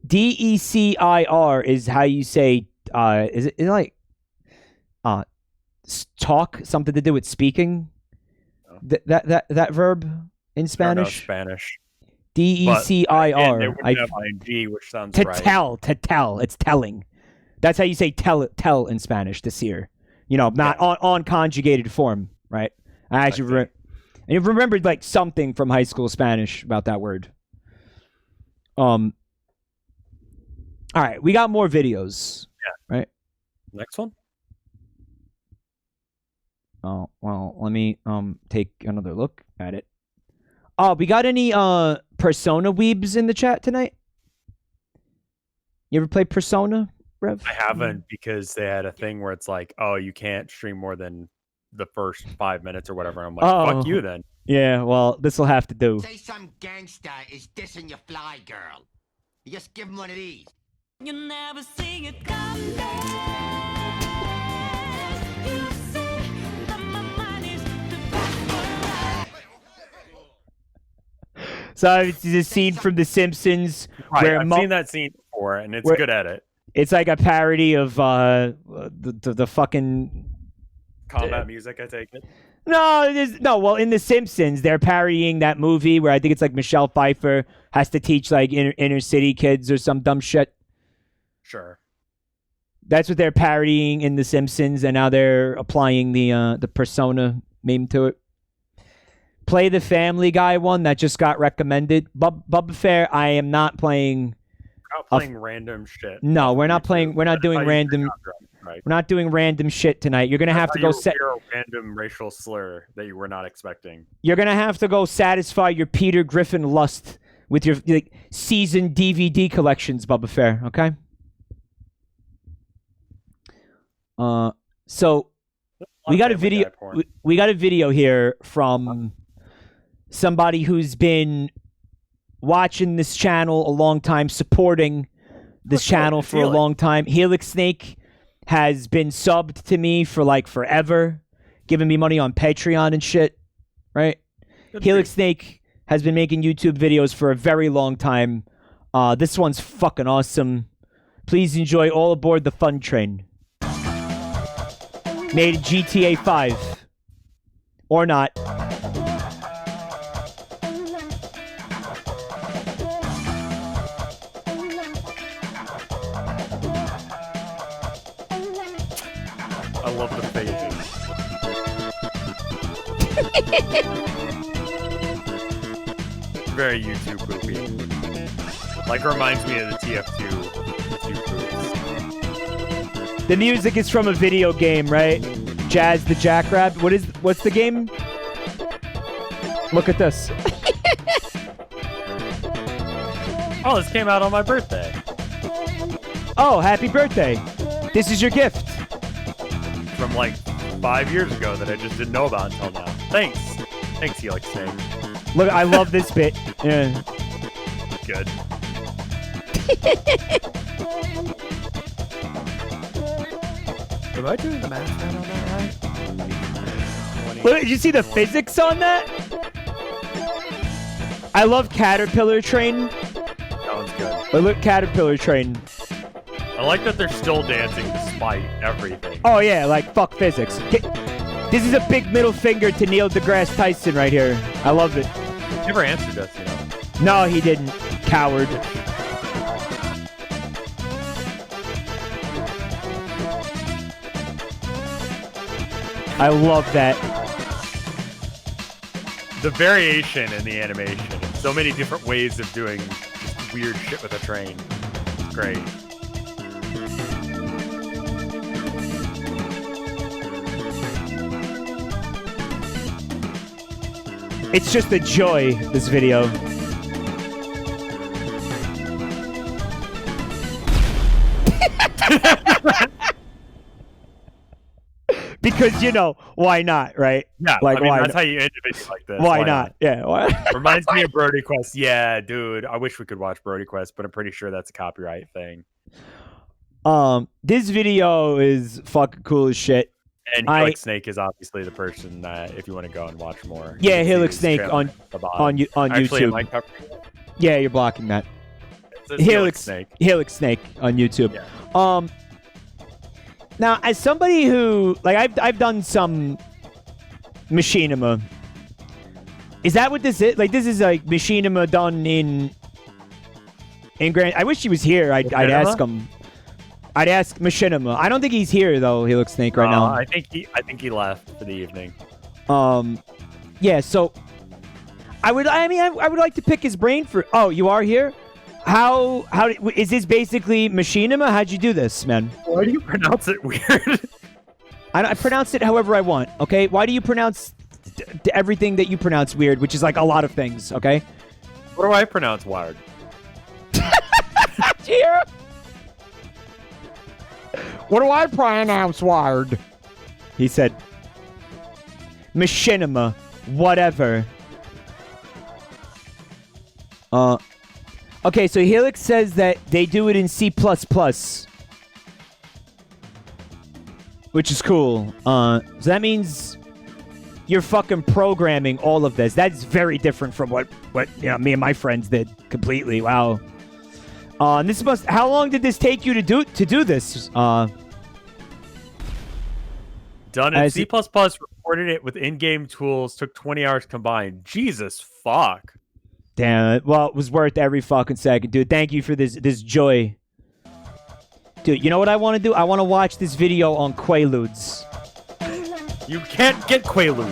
DECIR is how you say. Is it like talk? Something to do with speaking? That verb in Spanish. I don't know Spanish. DECIR. It wouldn't have ing, which sounds to right. To tell. It's telling. That's how you say tell in Spanish. Desir. You know, not on conjugated form, right? I actually and you've remembered like something from high school Spanish about that word. All right, we got more videos. Yeah. Right. Next one. Oh well, let me take another look at it. Oh, we got any Persona weebs in the chat tonight? You ever play Persona, Rev? I haven't, because they had a thing where it's like, oh, you can't stream more than the first 5 minutes or whatever. I'm like, fuck you then. Yeah, well, this will have to do. Say some gangster is dissing your fly girl. You just give him one of these. You never see it come back. You say that my mind is So it's the scene from The Simpsons where I've seen that scene before, and it's good at it. It's like a parody of the fucking Combat music, I take it. No. Well, in The Simpsons, they're parodying that movie where I think it's like Michelle Pfeiffer has to teach like inner city kids or some dumb shit. Sure. That's what they're parodying in The Simpsons, and now they're applying the Persona meme to it. Play the Family Guy one that just got recommended. Bubba Fair, I am not playing. Not playing random shit. No, we're not playing. We're not doing random. Right. We're not doing random shit tonight. You're gonna have to go set a random racial slur that you were not expecting. You're gonna have to go satisfy your Peter Griffin lust with your seasoned DVD collections, Bubba Fair. Okay. So we got a video. We got a video here from somebody who's been watching this channel a long time, supporting this channel for a long time. Helix Snake has been subbed to me for like forever, giving me money on Patreon and shit, right? Helix Snake has been making YouTube videos for a very long time. This one's fucking awesome. Please enjoy All Aboard the Fun Train. Made in GTA 5. Or not. Very YouTube poopy. Like reminds me of the TF2 poops. The music is from a video game, right? Jazz the Jackrabbit. What's the game? Look at this. Oh, this came out on my birthday. Oh, happy birthday. This is your gift. From like 5 years ago that I just didn't know about until now. Thanks. Thanks, Helix Snake. Look, I love this bit. Yeah. Good. Am I doing the math right on that right? Look, did you see the physics on that? I love Caterpillar Train. That one's good. Look, Caterpillar Train. I like that they're still dancing despite everything. Oh yeah, like fuck physics. This is a big middle finger to Neil deGrasse Tyson right here. I love it. Never answered us, you know. No, he didn't. Coward. I love that. The variation in the animation. And so many different ways of doing just weird shit with a train. It's great. It's just a joy, this video. Because, you know, why not, right? Yeah, like, I mean, why that's not? how you end a video like this. Why not? Yeah. Why? Reminds me of Brody Quest. Yeah, dude. I wish we could watch Brody Quest, but I'm pretty sure that's a copyright thing. This video is fucking cool as shit. And Helix Snake is obviously the person that, if you want to go and watch more. Yeah, you can see Helix his Snake trailer on at the bottom. Actually, YouTube. am I covering it? Yeah, you're blocking that. It says Helix Snake. Helix Snake on YouTube. Yeah. Now, as somebody who I've done some machinima. Is that what this is? Like, this is like machinima done in Grand. I wish he was here. I'd ask him. I'd ask machinima. I don't think he's here though. Helix Snake right now. I think he left for the evening. Yeah. So I would like to pick his brain for. Oh, you are here. How is this basically machinima? How'd you do this, man? Why do you pronounce it weird? I pronounce it however I want. Okay. Why do you pronounce everything that you pronounce weird, which is like a lot of things? Okay. What do I pronounce wired? Here. What do I pronounce wired? He said, machinima, whatever. Okay, so Helix says that they do it in C++, which is cool. So that means you're fucking programming all of this. That's very different from what me and my friends did completely. Wow. And this must. How long did this take you to do this? Done in C++, recorded it with in-game tools, took 20 hours combined. Jesus fuck. Damn it. Well, it was worth every fucking second, dude. Thank you for this joy. Dude, you know what I want to do? I want to watch this video on Quaaludes. You can't get Quaaludes.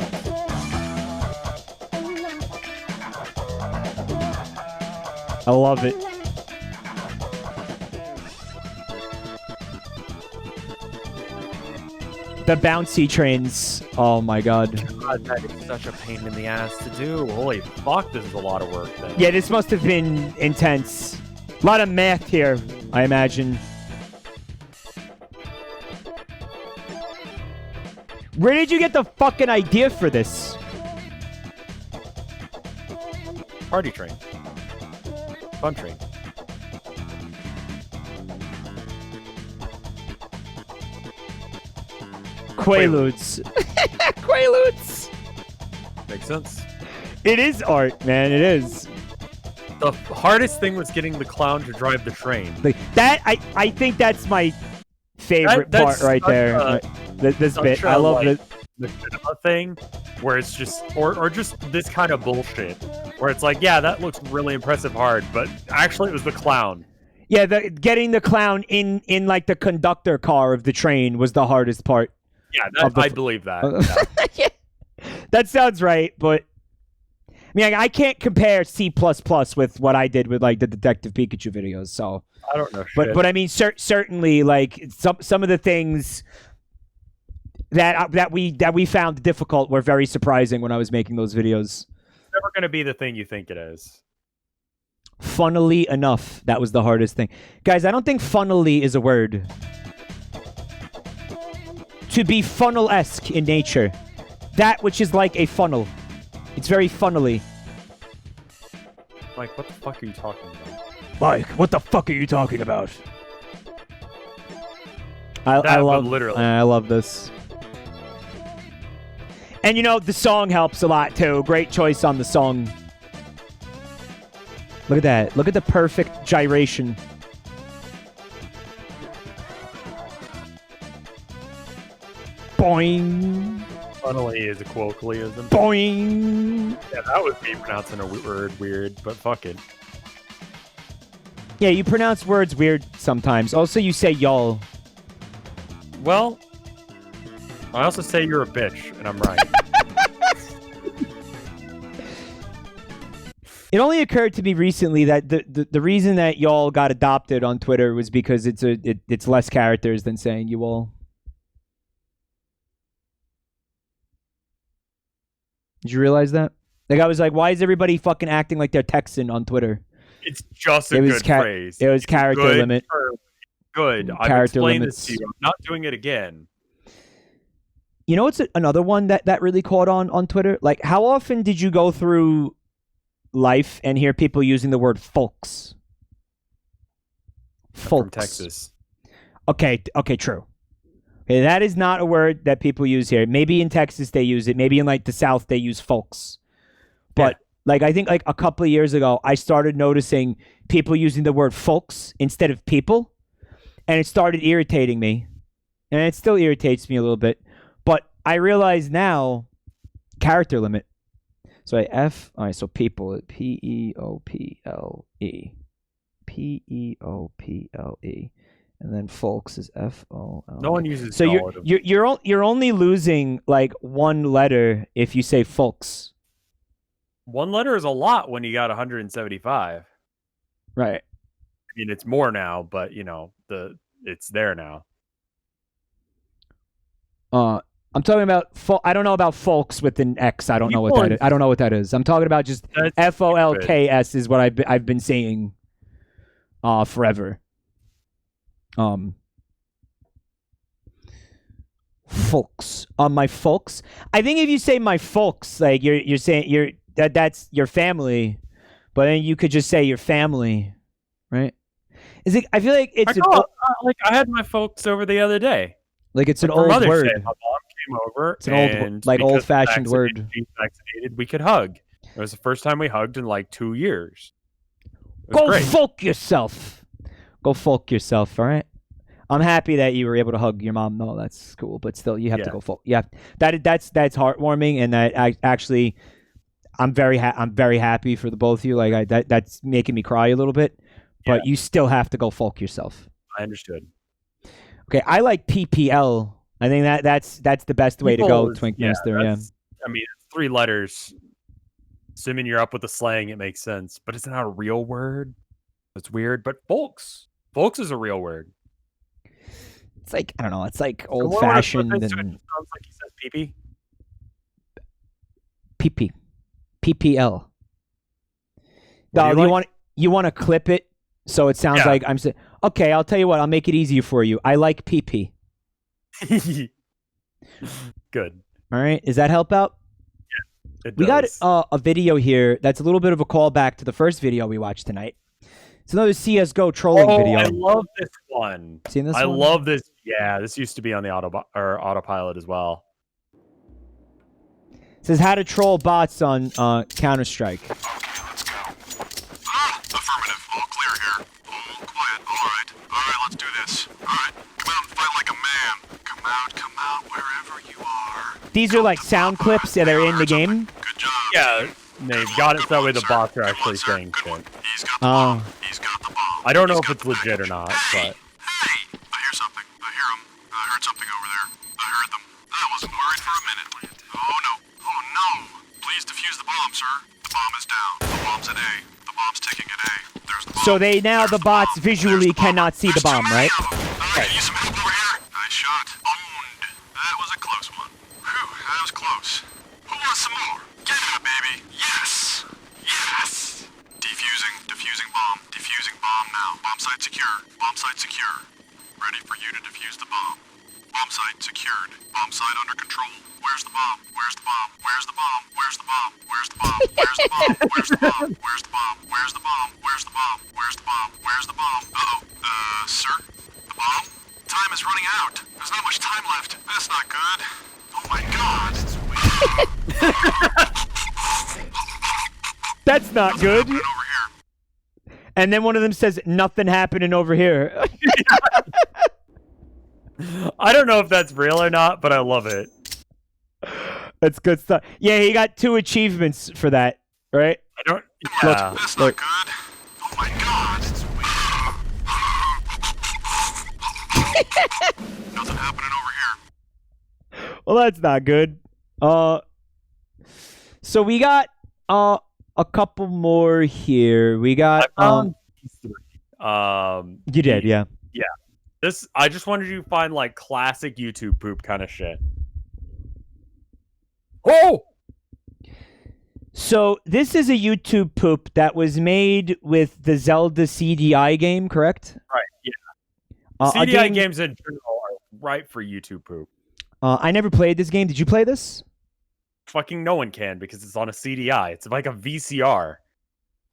I love it. The bouncy trains. Oh my god. God, that is such a pain in the ass to do. Holy fuck, this is a lot of work then. Yeah, this must have been intense. A lot of math here, I imagine. Where did you get the fucking idea for this? Party train. Fun train. Quaaludes. Quaaludes. Makes sense. It is art, man. It is. The hardest thing was getting the clown to drive the train. Like that, I think that's my favorite part right there. This bit, I love it. The cinema thing, where it's just, or just this kind of bullshit, where it's like, yeah, that looks really impressive hard, but actually it was the clown. Yeah, getting the clown in like the conductor car of the train was the hardest part. Yeah, I believe that. Yeah. That sounds right, but I mean, I can't compare C++ with what I did with like the Detective Pikachu videos. So I don't know. Shit. but I mean, certainly, like some of the things that we found difficult were very surprising when I was making those videos. It's never going to be the thing you think it is. Funnily enough, that was the hardest thing. Guys, I don't think funnily is a word. To be funnel-esque in nature. That which is like a funnel. It's very funnily. Mike, what the fuck are you talking about? Mike, what the fuck are you talking about? I love this. And you know, the song helps a lot too. Great choice on the song. Look at that. Look at the perfect gyration. Boing. Funnily is a colloquialism. Boing. Yeah, that was me pronouncing a word weird, but fuck it. Yeah, you pronounce words weird sometimes. Also, you say y'all. Well, I also say you're a bitch, and I'm right. It only occurred to me recently that the reason that y'all got adopted on Twitter was because it's less characters than saying you all. Did you realize that? Like, I was like, why is everybody fucking acting like they're Texan on Twitter? It's just a good phrase. It was character good limit. Good. I've Character explained limits. this to you. I'm not doing it again. You know what's another one that really caught on Twitter? Like, how often did you go through life and hear people using the word folks? I'm Folks. from Texas. Okay, true. Okay, that is not a word that people use here. Maybe in Texas they use it. Maybe in like the South they use folks. But like I think like a couple of years ago, I started noticing people using the word folks instead of people, and it started irritating me. And it still irritates me a little bit. But I realize now, character limit. So all right, so people, P-E-O-P-L-E. P-E-O-P-L-E. And then folks is F-O-L. No one uses So y'all. you're only losing like one letter if you say folks. One letter is a lot when you got 175. Right. I mean, it's more now, but you know, it's there now. I'm talking about I don't know about folks with an X. I don't know what that is. I don't know what that is. I'm talking about just F-O-L-K-S is what I've been saying forever. Folks. My folks. I think if you say my folks, like you're saying that's your family, but then you could just say your family, right? Is it? I feel like it's I had my folks over the other day. Like it's an for old Mother's word. Day, my mom came over. It's an old, like old-fashioned word. She's vaccinated. We could hug. It was the first time we hugged in like 2 years. Go great. folk yourself. Go folk yourself. All right. I'm happy that you were able to hug your mom. No, that's cool, but still, you have to go folk. Yeah, that's heartwarming, and that I actually, I'm very happy for the both of you. Like that's making me cry a little bit, but you still have to go folk yourself. I understood. Okay, I like PPL. I think that's the best way to go, Twinkmaster. Yeah. I mean, it's 3 letters. Assuming you're up with the slang, it makes sense. But it's not a real word. It's weird. But folks is a real word. It's like, I don't know. It's like old fashioned. And... It sounds like he says pee-pee. PP. PPL. Dog, you want to clip it so it sounds like I'm saying. Okay, I'll tell you what. I'll make it easier for you. I like PP. Good. All right. Does that help out? Yeah, it does. We got a video here that's a little bit of a callback to the first video we watched tonight. It's another CSGO trolling video. I love this one. Seen this I one? love this. Yeah, this used to be on the autopilot as well. It says how to troll bots on Counter-Strike. Affirmative. All clear here. All quiet. All right, let's do this. All right, come out and fight like a man. Come out, wherever you are. These are like sound clips that are in the game. Yeah, they've got it so that way the bots are actually saying shit. Oh. I don't know if it's legit or not, but... I hear something. I hear them. I heard something over there. I heard them. I wasn't worried for a minute. Oh no. sir. The bomb is down. The bomb's at A. The bomb's ticking at A. There's the bomb. So the bots visually cannot see the bomb, right? Can you use some help over here? Nice shot. Owned. That was a close one. Whew, that was close. Who wants some more? Get it, baby. Yes. Yes. Defusing bomb. Defusing bomb now. Bomb site secure. Bomb site secure. Ready for you to defuse the bomb. Bomb site secured. Bomb site under control. Where's the bomb? Where's the bomb? Where's the bomb? Where's the bomb? Where's the bomb? Where's the bomb? Where's the bomb? Where's the bomb? Where's the bomb? Where's the bomb? Where's the bomb? Where's the bomb? Uh-oh. Sir? The bomb? Time is running out. There's not much time left. That's not good. Oh my god. That's not good. And then one of them says, nothing happening over here. I don't know if that's real or not, but I love it. That's good stuff. Yeah, he got 2 achievements for that, right? I don't. Yeah. That's not good. Oh my god. Nothing happening over here. Well, that's not good. So we got a couple more here. We got You did, yeah. Yeah. I just wanted you to find like classic YouTube poop kind of shit. Oh! So this is a YouTube poop that was made with the Zelda CDI game, correct? Right, yeah. CDI games in general are right for YouTube poop. I never played this game. Did you play this? Fucking no one can because it's on a CDI. It's like a VCR.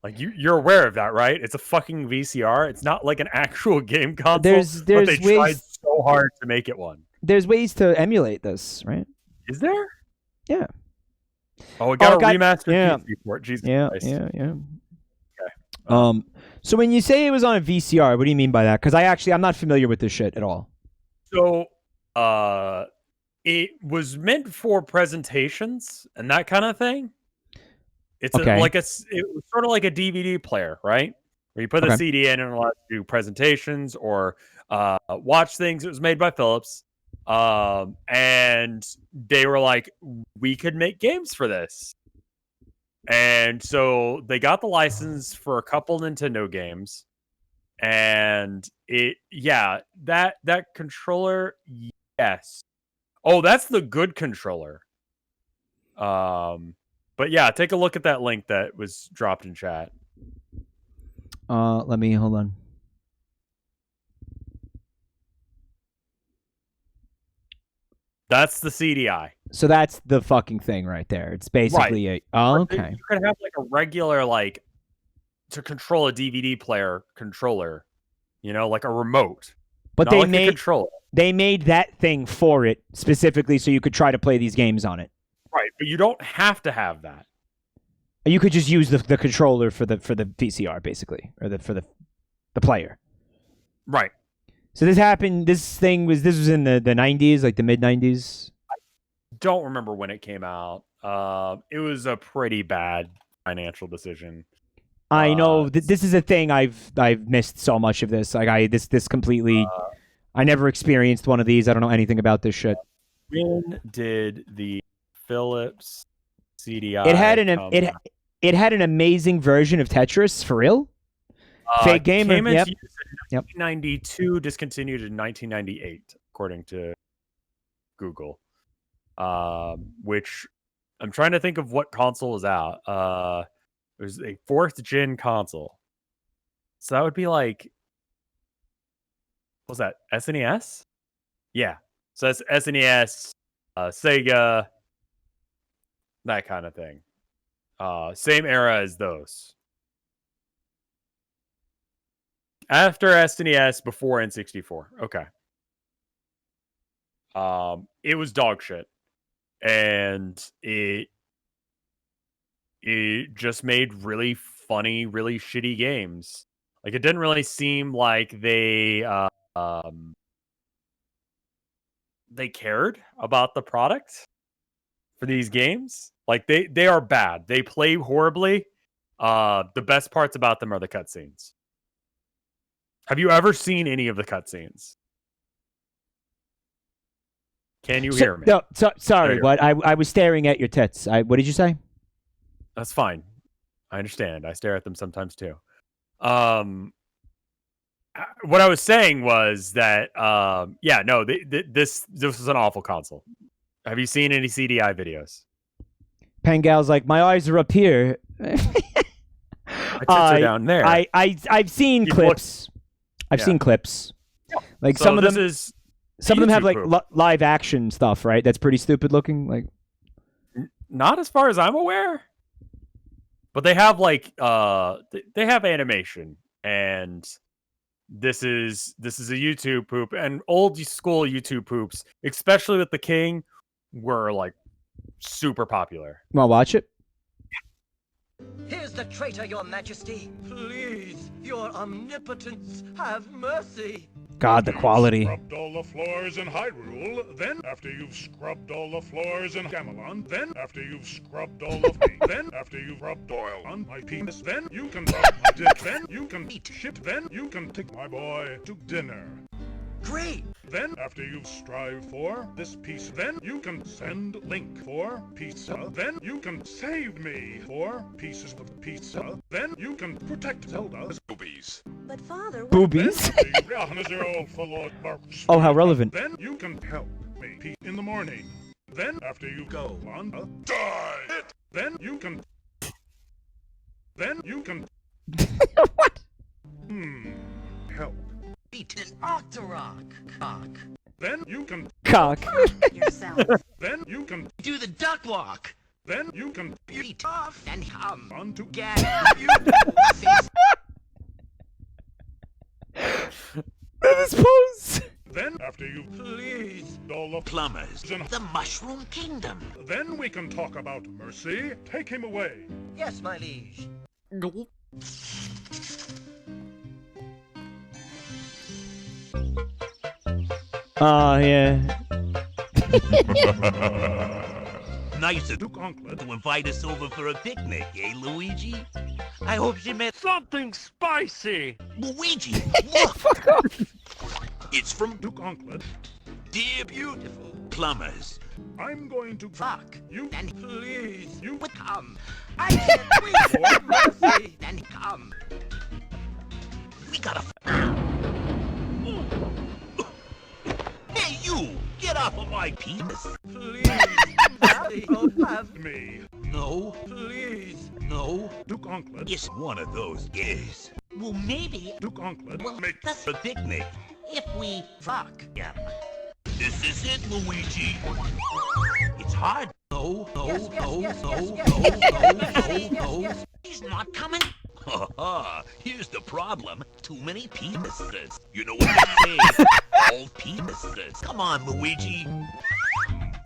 Like you're aware of that, right? It's a fucking VCR. It's not like an actual game console. There's but they ways, tried so hard to make it one. There's ways to emulate this, right? Is there? Yeah. Oh, it got a remastered PC port. Jesus yeah, Christ. yeah. Okay. So when you say it was on a VCR, what do you mean by that? Because I'm not familiar with this shit at all. So, it was meant for presentations and that kind of thing. It's Okay. it was sort of like a DVD player, right? Where you put the Okay. CD in and allows you to do presentations or watch things. It was made by Philips. And they were like, we could make games for this. And so they got the license for a couple Nintendo games. And that controller, yes. Oh, that's the good controller. But yeah, take a look at that link that was dropped in chat. Hold on. That's the CDI. So that's the fucking thing right there. It's basically okay. You could have like a regular to control a DVD player controller, like a remote. But not they like a made controller. They made that thing for it specifically so you could try to play these games on it. Right, but you don't have to have that. You could just use the controller for the VCR basically, or for the player. Right. So this happened. This was in the 90s, like the mid 90s. Don't remember when it came out. It was a pretty bad financial decision. I know this is a thing I've missed so much of this. Like this completely. I never experienced one of these. I don't know anything about this shit. When did the Philips CDI? It had an amazing version of Tetris for real. Fake gamer. Came into Yep. use in 1992, discontinued in 1998, according to Google. Which I'm trying to think of what console is out. It was a 4th gen console, so that would be like, what was that, SNES? Yeah, so that's SNES, Sega, that kind of thing. Same era as those. After SNES, before N64. Okay. It was dog shit. And it just made really funny, really shitty games. Like, it didn't really seem like they cared about the product for these games. Like, they are bad. They play horribly. The best parts about them are the cutscenes. Have you ever seen any of the cutscenes? Can you hear me? No, sorry, what? I was staring at your tits. What did you say? That's fine. I understand. I stare at them sometimes too. What I was saying was that, yeah, no, this was an awful console. Have you seen any CDI videos? Pangal's like, my eyes are up here. My tits are down there. I've seen clips. I've seen clips. Like So some of them. this is Some of them have like YouTube poop. live action stuff, right? That's pretty stupid looking. Like, Not as far as I'm aware, but they have like they have animation, and this is a YouTube poop, and old school YouTube poops, especially with the King, were like super popular. wanna watch it? Here's the traitor, your majesty. Please, your omnipotence, have mercy. God, the quality. Scrubbed all the floors in Hyrule, then after you've scrubbed all the floors in Gamelon, then after you've scrubbed all of me, then after you've rubbed oil on my penis, then you can rub my dick, then you can eat shit, then you can take my boy to dinner. Great! Then, after you've strived for this piece, then you can send Link for pizza. Then you can save me for pieces of pizza. Then you can protect Zelda's boobies. But father, Boobies? Oh, how relevant. Then you can help me in the morning. Then, after you go on a diet, then you can. What? Help. Eat an Octorok cock. Then you can cock yourself. Then you can Do the duck walk. Then you can Eat off and come on to get you. This pose. Then after you Please. all the Plumbers in the Mushroom Kingdom. Then we can talk about Mercy. Take him away. Yes, my liege. Oh, yeah. Nice of Duke Uncle to invite us over for a picnic, eh, Luigi? I hope she meant something spicy. Luigi, look! Fuck off. It's from Duke Uncle. Dear beautiful plumbers. I'm going to fuck you. And please, you would come. I can't wait for mercy. Then come. We gotta. Hey, you! Get off of my penis! Please, Daddy, oh, have me. No. Please. No. Duke Uncle. It's one of those gays. Well, maybe Duke Uncle. we'll Make just A picnic. if we fuck. yeah. This is it, Luigi. It's hard. No, no, Yes, yes, no, yes, no, yes, no, yes, no, yes, no, yes, no, yes. He's not coming. Ha ha! Here's the problem. Too many penises. You know what they say? All penises. Come on, Luigi.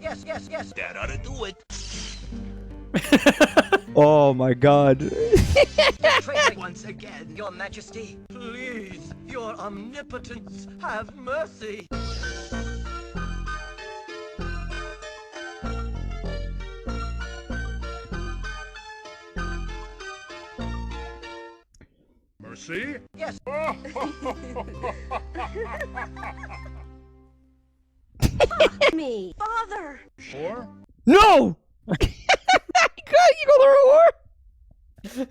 Yes, yes, yes. That ought to do it. Oh my God. Traitor once again, your majesty. Please, your omnipotence, have mercy. Mercy. Yes. Me, father. Sure. No! You call her a whore?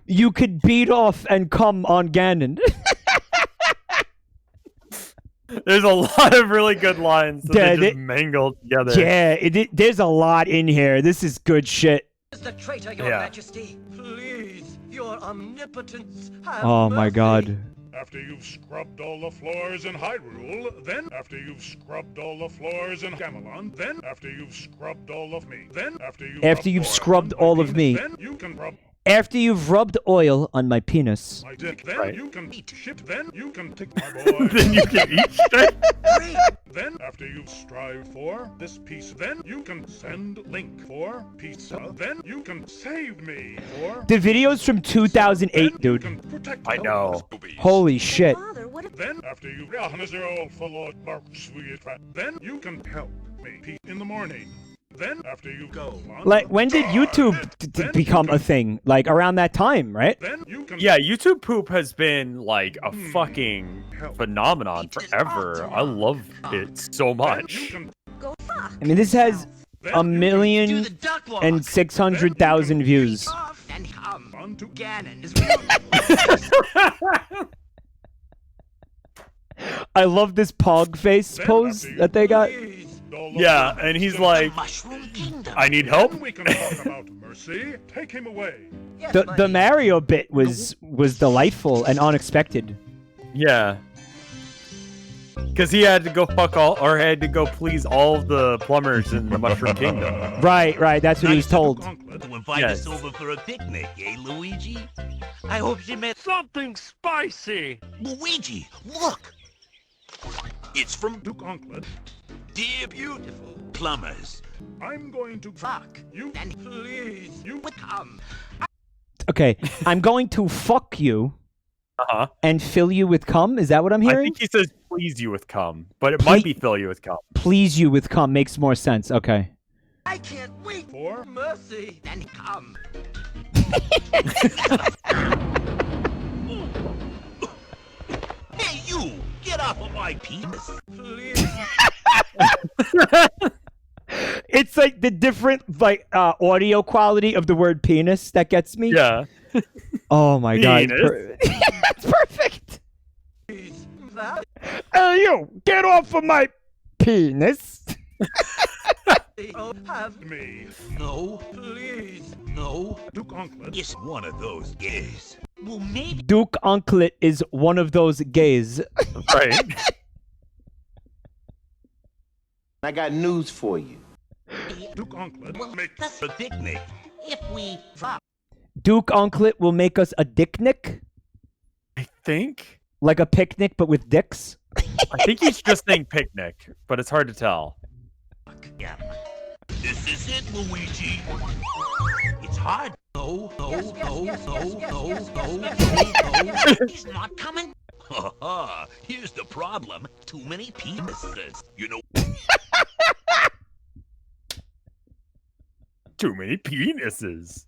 You could beat off and come on Ganon. There's a lot of really good lines that Yeah, they just mangled together. Yeah, there's a lot in here. This is good shit. Is the traitor, your majesty? Please, your omnipotence, have Oh my God. After you've scrubbed all the floors in Hyrule, then after you've scrubbed all the floors in Gamelon, then after you've scrubbed all of me, then after you've scrubbed all of me. then you can rub After you've rubbed oil on my penis. my dick, then Right. you can eat shit, then you can take my boy. Then you can eat shit? Then after you've strived for this piece, then you can send Link for pizza, then you can save me for The video's from 2008, dude. protect I know. Holy shit. Then after you then you can help me in the morning. Then after you go on Like, when did YouTube become a thing? Like, around that time, right? then you can Yeah, YouTube poop has been like a fucking phenomenon forever. I love it so much. Go fuck. I mean, this has 1,600,000 views. And come to Ganon. I love this pog face pose that they got. Yeah, and he's like, I need help. We can talk about mercy. Take him away. The Mario bit was delightful and unexpected. Yeah. Because he had to go fuck all, or had to go please all of the plumbers in the Mushroom Kingdom. Right, that's what he was told. To invite us over for a picnic, eh, Luigi? I hope she met Something spicy. Luigi, look! It's from Duke Onklet. Dear beautiful plumbers. I'm going to fuck you. And please, you would come. Okay, I'm going to fuck you and fill you with cum. Is that what I'm I hearing? think he says please you with cum, but it might be fill you with cum. Please you with cum makes more sense. Okay. I can't wait for mercy. Then come. Hey, you! Get off of my penis! Please. It's like the different audio quality of the word penis that gets me. Yeah. Oh my god. Penis. It's perfect. Hey you, get off of my penis. Oh, have me. No. Please. No. Duke Onklet is one of those gays. Well, maybe. Duke Onklet is one of those gays. Right. I got news for you. Duke Onklet will make us a picnic. If we fuck. Duke Onklet will make us a dicknick? I think. Like a picnic, but with dicks? I think he's just saying picnic, but it's hard to tell. Yeah. This is it, Luigi. It's hard. No. He's not coming. Ha! Here's the problem. Too many penises. You know. Too many penises.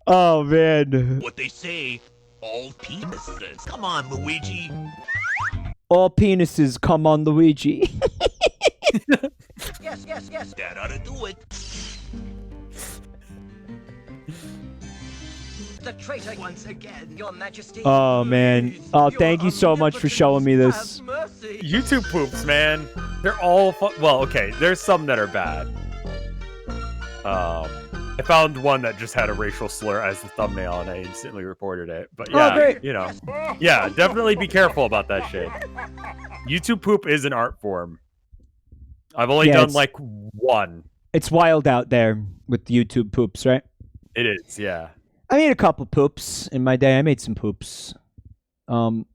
Oh man. What they say, all penises. Come on, Luigi. All penises come on Luigi. Yes. That ought to do it. The traitor once again, Your Majesty. Oh man. Oh, thank you so much for showing me this. YouTube poops, man. They're all well, okay. There's some that are bad. I found one that just had a racial slur as the thumbnail, and I instantly reported it. But yeah, you know, yeah, definitely be careful about that shit. YouTube poop is an art form. I've only done like one. It's wild out there with YouTube poops, right? It is, yeah. I made a couple poops in my day. I made some poops. It was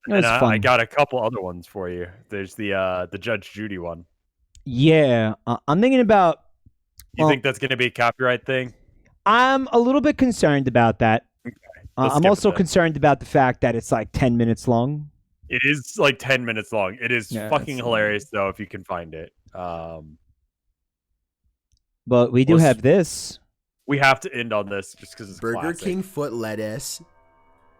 fun. I got a couple other ones for you. There's the Judge Judy one. Yeah, I'm thinking about. You think that's going to be a copyright thing? I'm a little bit concerned about that. Okay, I'm also concerned about the fact that it's like 10 minutes long. It is like 10 minutes long. It is fucking hilarious, though, if you can find it. But we do have this. We have to end on this just because it's Burger classic. King foot lettuce.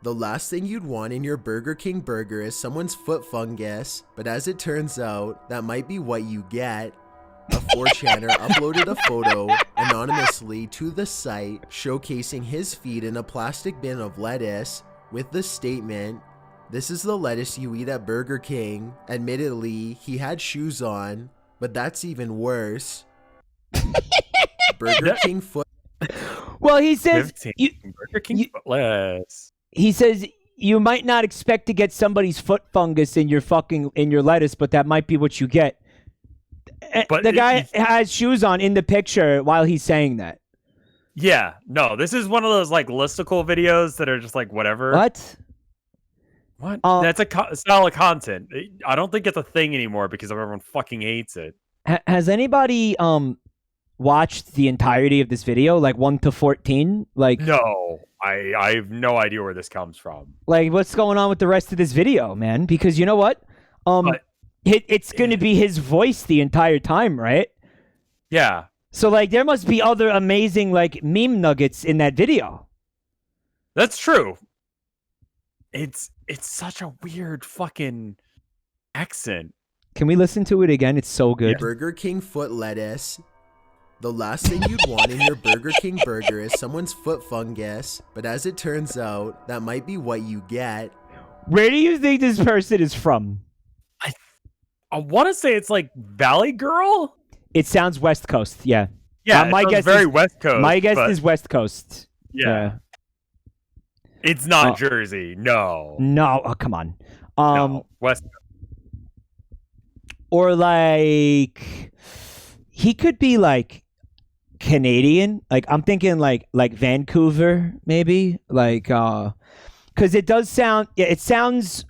The last thing you'd want in your Burger King burger is someone's foot fungus, but as it turns out, that might be what you get. A 4chaner uploaded a photo anonymously to the site showcasing his feet in a plastic bin of lettuce with the statement, "This is the lettuce you eat at Burger King." Admittedly, he had shoes on, but that's even worse. Burger King foot. Well, he says Burger King foot lettuce. He says you might not expect to get somebody's foot fungus in your lettuce, but that might be what you get. But the guy has shoes on in the picture while he's saying that. Yeah, no, this is one of those like listicle videos that are just like whatever. What? That's a style of content. I don't think it's a thing anymore because everyone fucking hates it. Has anybody watched the entirety of this video, like 1 to 14? Like, no, I have no idea where this comes from. Like, what's going on with the rest of this video, man? Because you know what? It's going to be his voice the entire time, right? Yeah. So, like, there must be other amazing, like, meme nuggets in that video. That's true. It's such a weird fucking accent. Can we listen to it again? It's so good. Burger King foot lettuce. The last thing you'd want in your Burger King burger is someone's foot fungus, but as it turns out, that might be what you get. Where do you think this person is from? I want to say it's like Valley Girl. It sounds West Coast, yeah. Yeah, my it sounds guess very is, West Coast. My guess but is West Coast. Yeah. It's not Jersey. No. No, oh, come on. No, West Coast. Or like he could be like Canadian. Like I'm thinking like Vancouver, maybe. Like because it does sound it sounds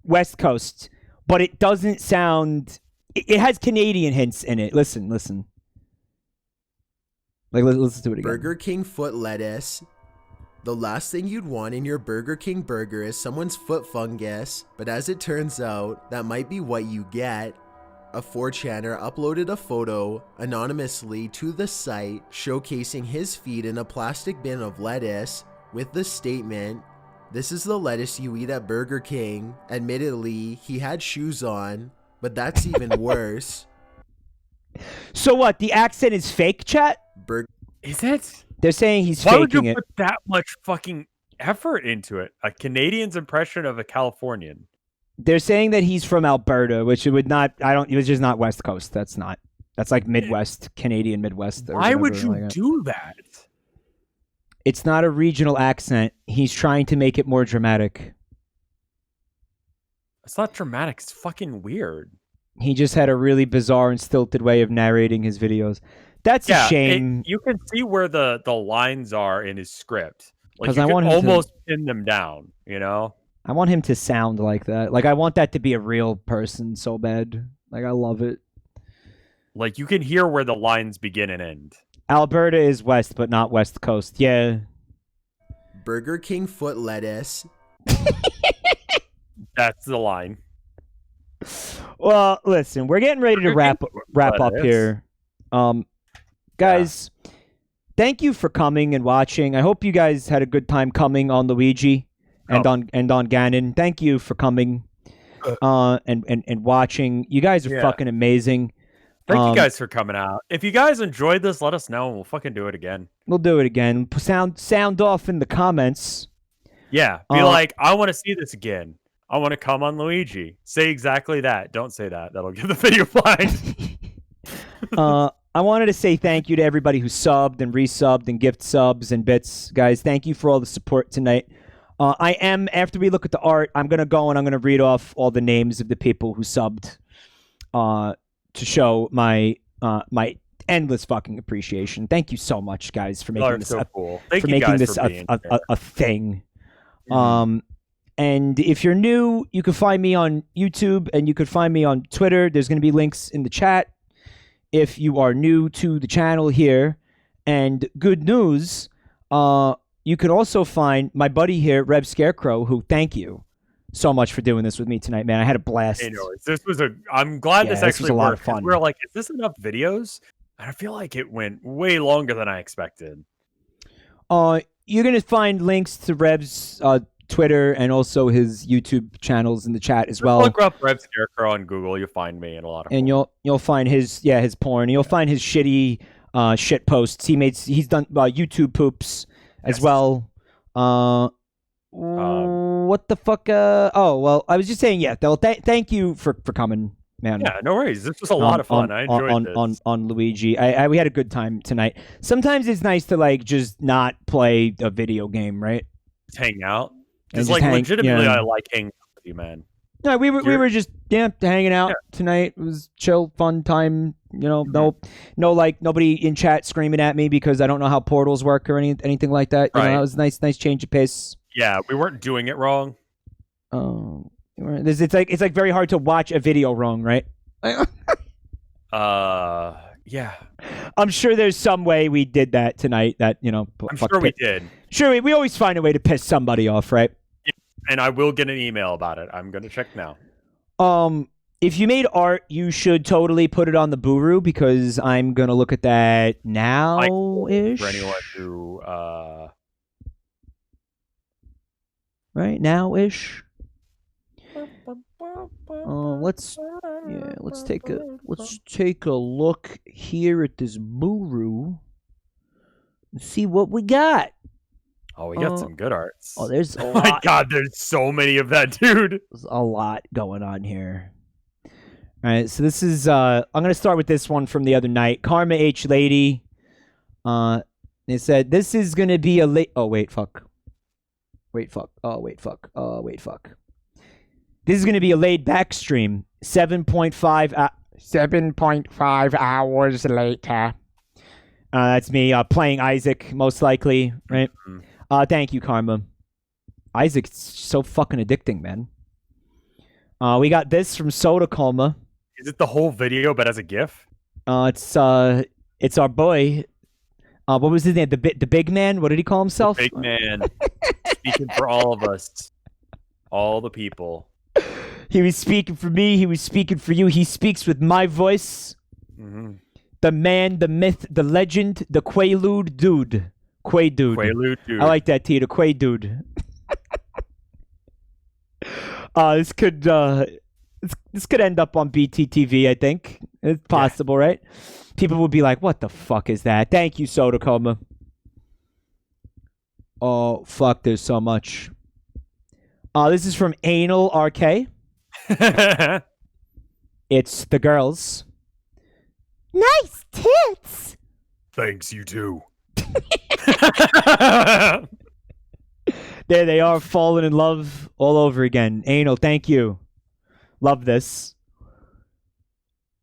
West Coast, but it doesn't sound it has Canadian hints in it. Listen. Like listen to it again. Burger King foot lettuce. The last thing you'd want in your Burger King burger is someone's foot fungus, but as it turns out, that might be what you get. A 4chaner uploaded a photo anonymously to the site showcasing his feet in a plastic bin of lettuce with the statement, "This is the lettuce you eat at Burger King." Admittedly, he had shoes on, but that's even worse. So what? The accent is fake, chat? Is it? They're saying he's Why faking would you it. put that much fucking effort into it? A Canadian's impression of a Californian. They're saying that he's from Alberta, which it would not. It was just not West Coast. That's like Midwest, Canadian Midwest. Or Why would whatever, you like do that? It's not a regional accent. He's trying to make it more dramatic. It's not dramatic. It's fucking weird. He just had a really bizarre and stilted way of narrating his videos. That's a shame. You can see where the lines are in his script. Like 'Cause you I can want him to- almost pin them down, you know? I want him to sound like that. Like I want that to be a real person so bad. Like I love it. Like you can hear where the lines begin and end. Alberta is west, but not West Coast. Yeah. Burger King foot lettuce. That's the line. Well, listen, we're getting ready to wrap up here. Guys, thank you for coming and watching. I hope you guys had a good time coming on Luigi and on Ganon. Thank you for coming and watching. You guys are fucking amazing. Thank you guys for coming out. If you guys enjoyed this, let us know and we'll fucking do it again. We'll do it again. Sound off in the comments. Yeah. Be like, I want to see this again. I want to come on Luigi. Say exactly that. Don't say that. That'll give the video blind. I wanted to say thank you to everybody who subbed and resubbed and gift subs and bits. Guys, thank you for all the support tonight. After we look at the art, I'm going to go and I'm going to read off all the names of the people who subbed to show my my endless fucking appreciation. Thank you so much, guys, for making this cool. for making this a thing. And if you're new, you can find me on YouTube and you can find me on Twitter. There's going to be links in the chat if you are new to the channel here. And good news, you can also find my buddy here, RevScarecrow, who thank you so much for doing this with me tonight, man. I had a blast. Hey, no, I'm glad this actually was a lot of worked, 'cause fun. we were like, is this enough videos? And I feel like it went way longer than I expected. You're going to find links to Rev's Twitter and also his YouTube channels in the chat as well. Look up RevScarecrow on Google. You'll find me and a lot of. And you'll find his porn. And you'll find his shitty shit posts. He's done YouTube poops as well. What the fuck? Oh well, I was just saying. Yeah. Thank you for coming, man. Yeah, no worries. This was a lot of fun. I enjoyed this. On Luigi. We had a good time tonight. Sometimes it's nice to like just not play a video game, right? Just hang out. And Just like legitimately, yeah. I like hanging out with you, man. No, we were just hanging out tonight. It was chill, fun time. You know, no like nobody in chat screaming at me because I don't know how portals work or anything like that. You know, it was a nice change of pace. Yeah, we weren't doing it wrong. Oh, it's like very hard to watch a video wrong, right? Yeah. I'm sure there's some way we did that tonight. That I'm sure we did. Sure, we always find a way to piss somebody off, right? And I will get an email about it. I'm gonna check now. If you made art, you should totally put it on the Buru because I'm gonna look at that now-ish. For anyone who right now-ish. Let's take a look here at this Buru and see what we got. Oh, we got some good arts. Oh, there's a Oh lot. my god, there's so many of that, dude. There's a lot going on here. All right, so this is I'm gonna start with this one from the other night. Karma H Lady. They said this is gonna be a late. Oh wait, fuck. Wait, fuck. Oh wait, fuck. Oh wait, fuck. This is gonna be a laid back stream. 7.5 hours later. That's me playing Isaac, most likely, right? Thank you, Karma. Isaac's so fucking addicting, man. We got this from Soda Coma. Is it the whole video, but as a GIF? It's our boy. What was his name? The big man. What did he call himself? Big man. Speaking for all of us, all the people. He was speaking for me. He was speaking for you. He speaks with my voice. Mm-hmm. The man, the myth, the legend, the Quaalude dude. Quaalude. Quaalude dude. I like that, T. The Quay dude. This could end up on BTTV, I think. It's possible, right? People will be like, what the fuck is that? Thank you, Soda Coma. Oh, fuck, there's so much. This is from Anal RK. It's the girls. Nice tits! Thanks, you too. There they are, falling in love all over again. Anal, thank you. Love this.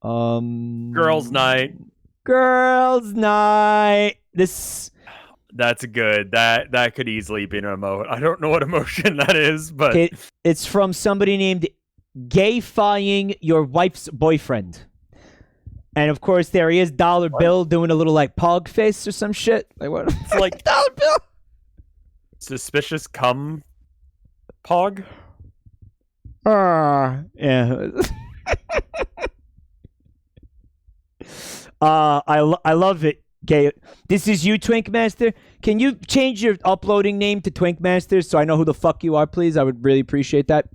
Girls' night. Girls' night. This. That's good. That could easily be an emote. I don't know what emotion that is, but It's from somebody named Gayfying Your Wife's Boyfriend. And of course, there he is, Dollar Bill, doing a little like pog face or some shit. Like what? It's like Dollar Bill. Suspicious cum pog. Yeah. I love it. Gay. This is you, Twink Master. Can you change your uploading name to Twink Master so I know who the fuck you are, please? I would really appreciate that.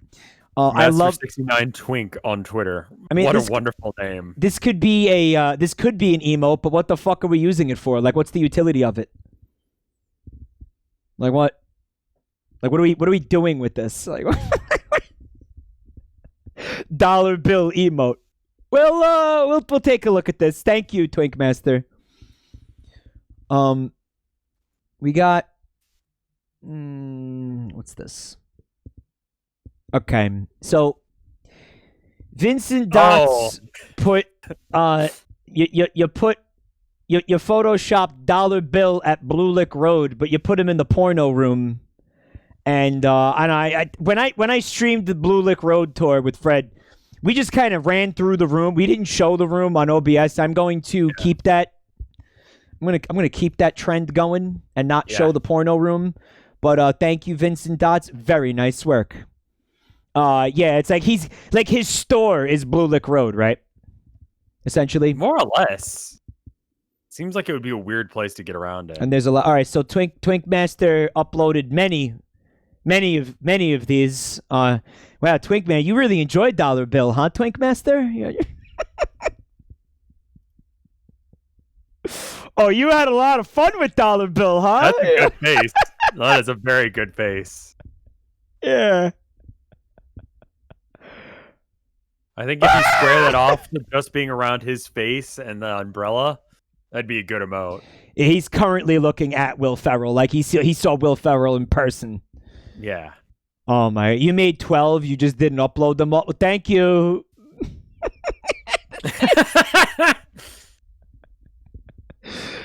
I love 69 Twink on Twitter. I mean, what this- a wonderful name. This could be an emote, but what the fuck are we using it for? Like, what's the utility of it? Like what? Like what are we doing with this? Like Dollar Bill emote. Well, we'll take a look at this. Thank you, Twink Master. We got what's this? Okay, so Vincent Dots put you photoshopped Dollar Bill at Blue Lick Road, but you put him in the porno room. And I when I streamed the Blue Lick Road tour with Fred, we just kind of ran through the room. We didn't show the room on OBS. I'm going to keep that. I'm gonna keep that trend going and not show the porno room. But thank you, Vincent Dots. Very nice work. Yeah, it's like his store is Blue Lick Road, right? Essentially, more or less. Seems like it would be a weird place to get around in. And there's a lot. All right, so Twink Master uploaded many of these. Wow, Twink Man, you really enjoyed Dollar Bill, huh, Twink Master? Yeah. Oh, you had a lot of fun with Dollar Bill, huh? That's a good face. That is a very good face. Yeah. I think if you square that off to just being around his face and the umbrella, that'd be a good emote. He's currently looking at Will Ferrell, like he saw Will Ferrell in person. Yeah. Oh my! You made 12. You just didn't upload them all. Thank you.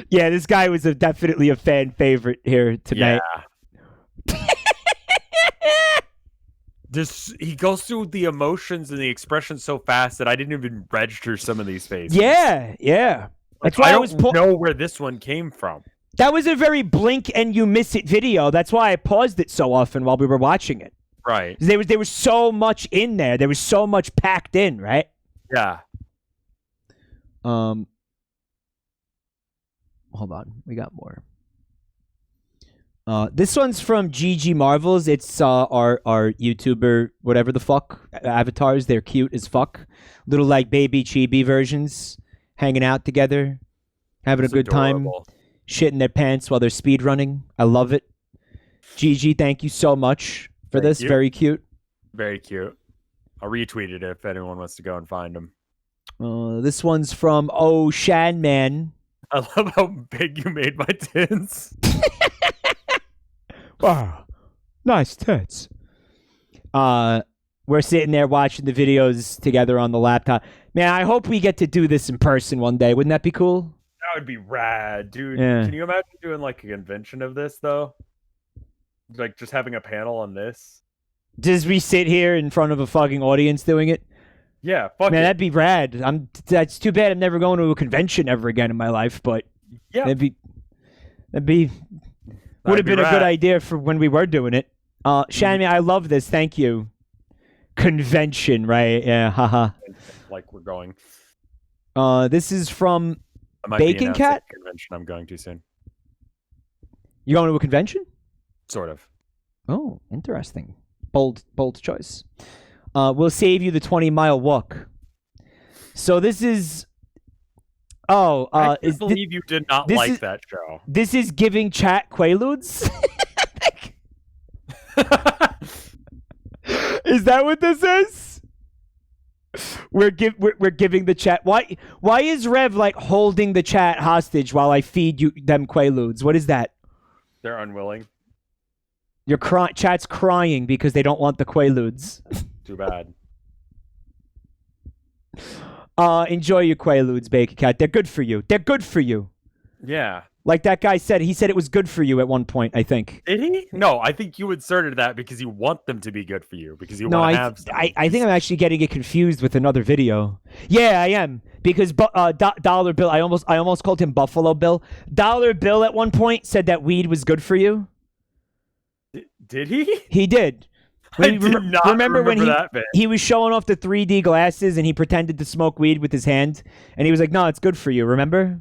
Yeah, this guy was definitely a fan favorite here tonight. Yeah. He goes through the emotions and the expressions so fast that I didn't even register some of these faces. Yeah. That's why I don't know where this one came from. That was a very blink and you miss it video. That's why I paused it so often while we were watching it. Right. There was so much in there. There was so much packed in, right? Yeah. Hold on. We got more. This one's from GG Marvels. It's our YouTuber, whatever the fuck avatars. They're cute as fuck. Little like baby chibi versions, hanging out together, having a good time, shitting their pants while they're speed running. I love it. GG, thank you so much for this. Very cute. Very cute. I'll retweet it if anyone wants to go and find them. This one's from ohshanman. I love how big you made my tits. Wow, nice tits. We're sitting there watching the videos together on the laptop. Man, I hope we get to do this in person one day. Wouldn't that be cool? That would be rad, dude. Yeah. Can you imagine doing like a convention of this though? Like just having a panel on this? Does we sit here in front of a fucking audience doing it? Yeah, fuck Man, it. that'd be rad. That's too bad I'm never going to a convention ever again in my life, but yeah. would have been a good idea for when we were doing it. Shannon, I love this. Thank you. Convention, right? Yeah, haha. Like we're going. This is from I might be Bacon announcing Cat. a convention I'm going to soon. You going to a convention? Sort of. Oh, interesting. Bold choice. We'll save you the 20-mile walk. So this is. Oh, I can't believe you did not like that show. This is giving chat quaaludes. Is that what this is? We're giving the chat. Why is Rev like holding the chat hostage while I feed you them quaaludes? What is that? They're unwilling. Your chat's crying because they don't want the quaaludes. Too bad. Enjoy your quaaludes, Bacon Cat. They're good for you. They're good for you. Yeah. Like that guy said. He said it was good for you at one point, I think. Did he? No, I think you inserted that because you want them to be good for you. Because you want to have some. I think I'm actually getting it confused with another video. Yeah, I am. Because Dollar Bill, I almost called him Buffalo Bill. Dollar Bill at one point said that weed was good for you. Did he? He did. I did not remember when that bit. he was showing off the 3D glasses and he pretended to smoke weed with his hand. And he was like, no, it's good for you. Remember?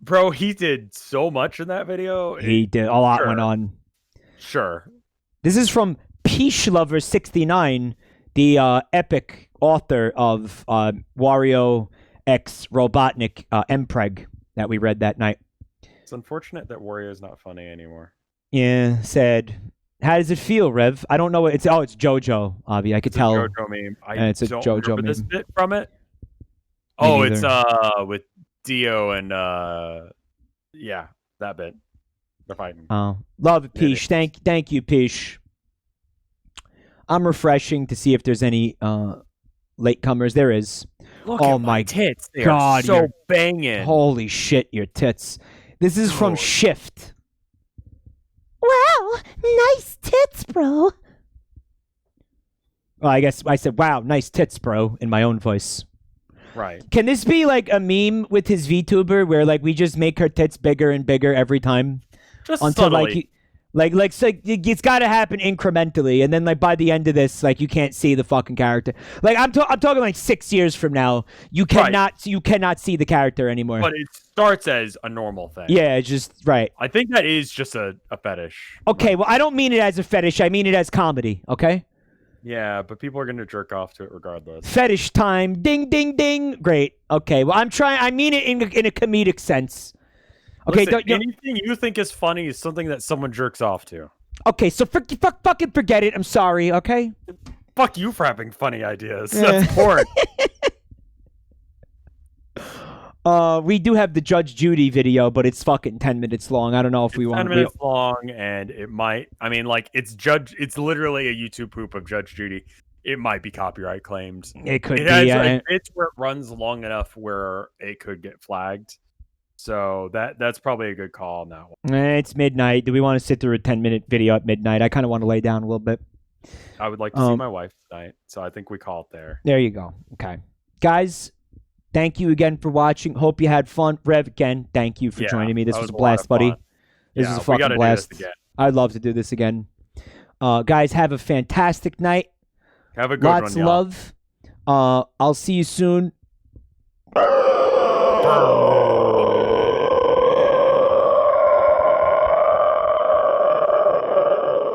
Bro, he did so much in that video. He did. A lot went on. Sure. This is from Peach Lover 69, the epic author of Wario X Robotnik Mpreg that we read that night. It's unfortunate that Wario is not funny anymore. Yeah, said. How does it feel, Rev? I don't know. It's JoJo, Avi. I could tell. It's a JoJo meme. It's a don't JoJo remember meme. this bit from it. Me Oh, neither. it's with Dio and yeah, that bit. They're fighting. Oh, love it, Peach. Thank you, Peach. I'm refreshing to see if there's any latecomers. There is. Look oh at my tits. They God, are so your- banging. Holy shit, your tits. This is from Shift. Wow, nice tits, bro. Well, I guess I said, wow, nice tits, bro, in my own voice. Right. Can this be like a meme with his VTuber where like we just make her tits bigger and bigger every time? Just until subtly. it's got to happen incrementally, and then like by the end of this, like you can't see the fucking character. Like I'm talking like 6 years from now, you cannot see the character anymore. But it starts as a normal thing. Yeah, it's just right. I think that is just a fetish. Okay, well I don't mean it as a fetish. I mean it as comedy. Okay. Yeah, but people are going to jerk off to it regardless. Fetish time. Ding, ding, ding. Great. Okay. Well, I mean it in a comedic sense. Okay. Listen, anything you think is funny is something that someone jerks off to. Okay. So fucking forget it. I'm sorry. Okay. Fuck you for having funny ideas. That's porn. We do have the Judge Judy video, but it's fucking 10 minutes long. I don't know if we want 10 minutes long, and it might. I mean, like it's literally a YouTube poop of Judge Judy. It might be copyright claimed. It could be. Has, Yeah. it's where it runs long enough where it could get flagged. So that's probably a good call on that one. It's midnight. Do we want to sit through a 10-minute video at midnight? I kind of want to lay down a little bit. I would like to see my wife tonight, so I think we call it there. There you go. Okay, guys. Thank you again for watching. Hope you had fun. Rev, again, thank you for joining me. This was a blast, buddy. This was a fucking blast. I'd love to do this again. Guys, have a fantastic night. Have a good Lots one, of y'all. love. I'll see you soon.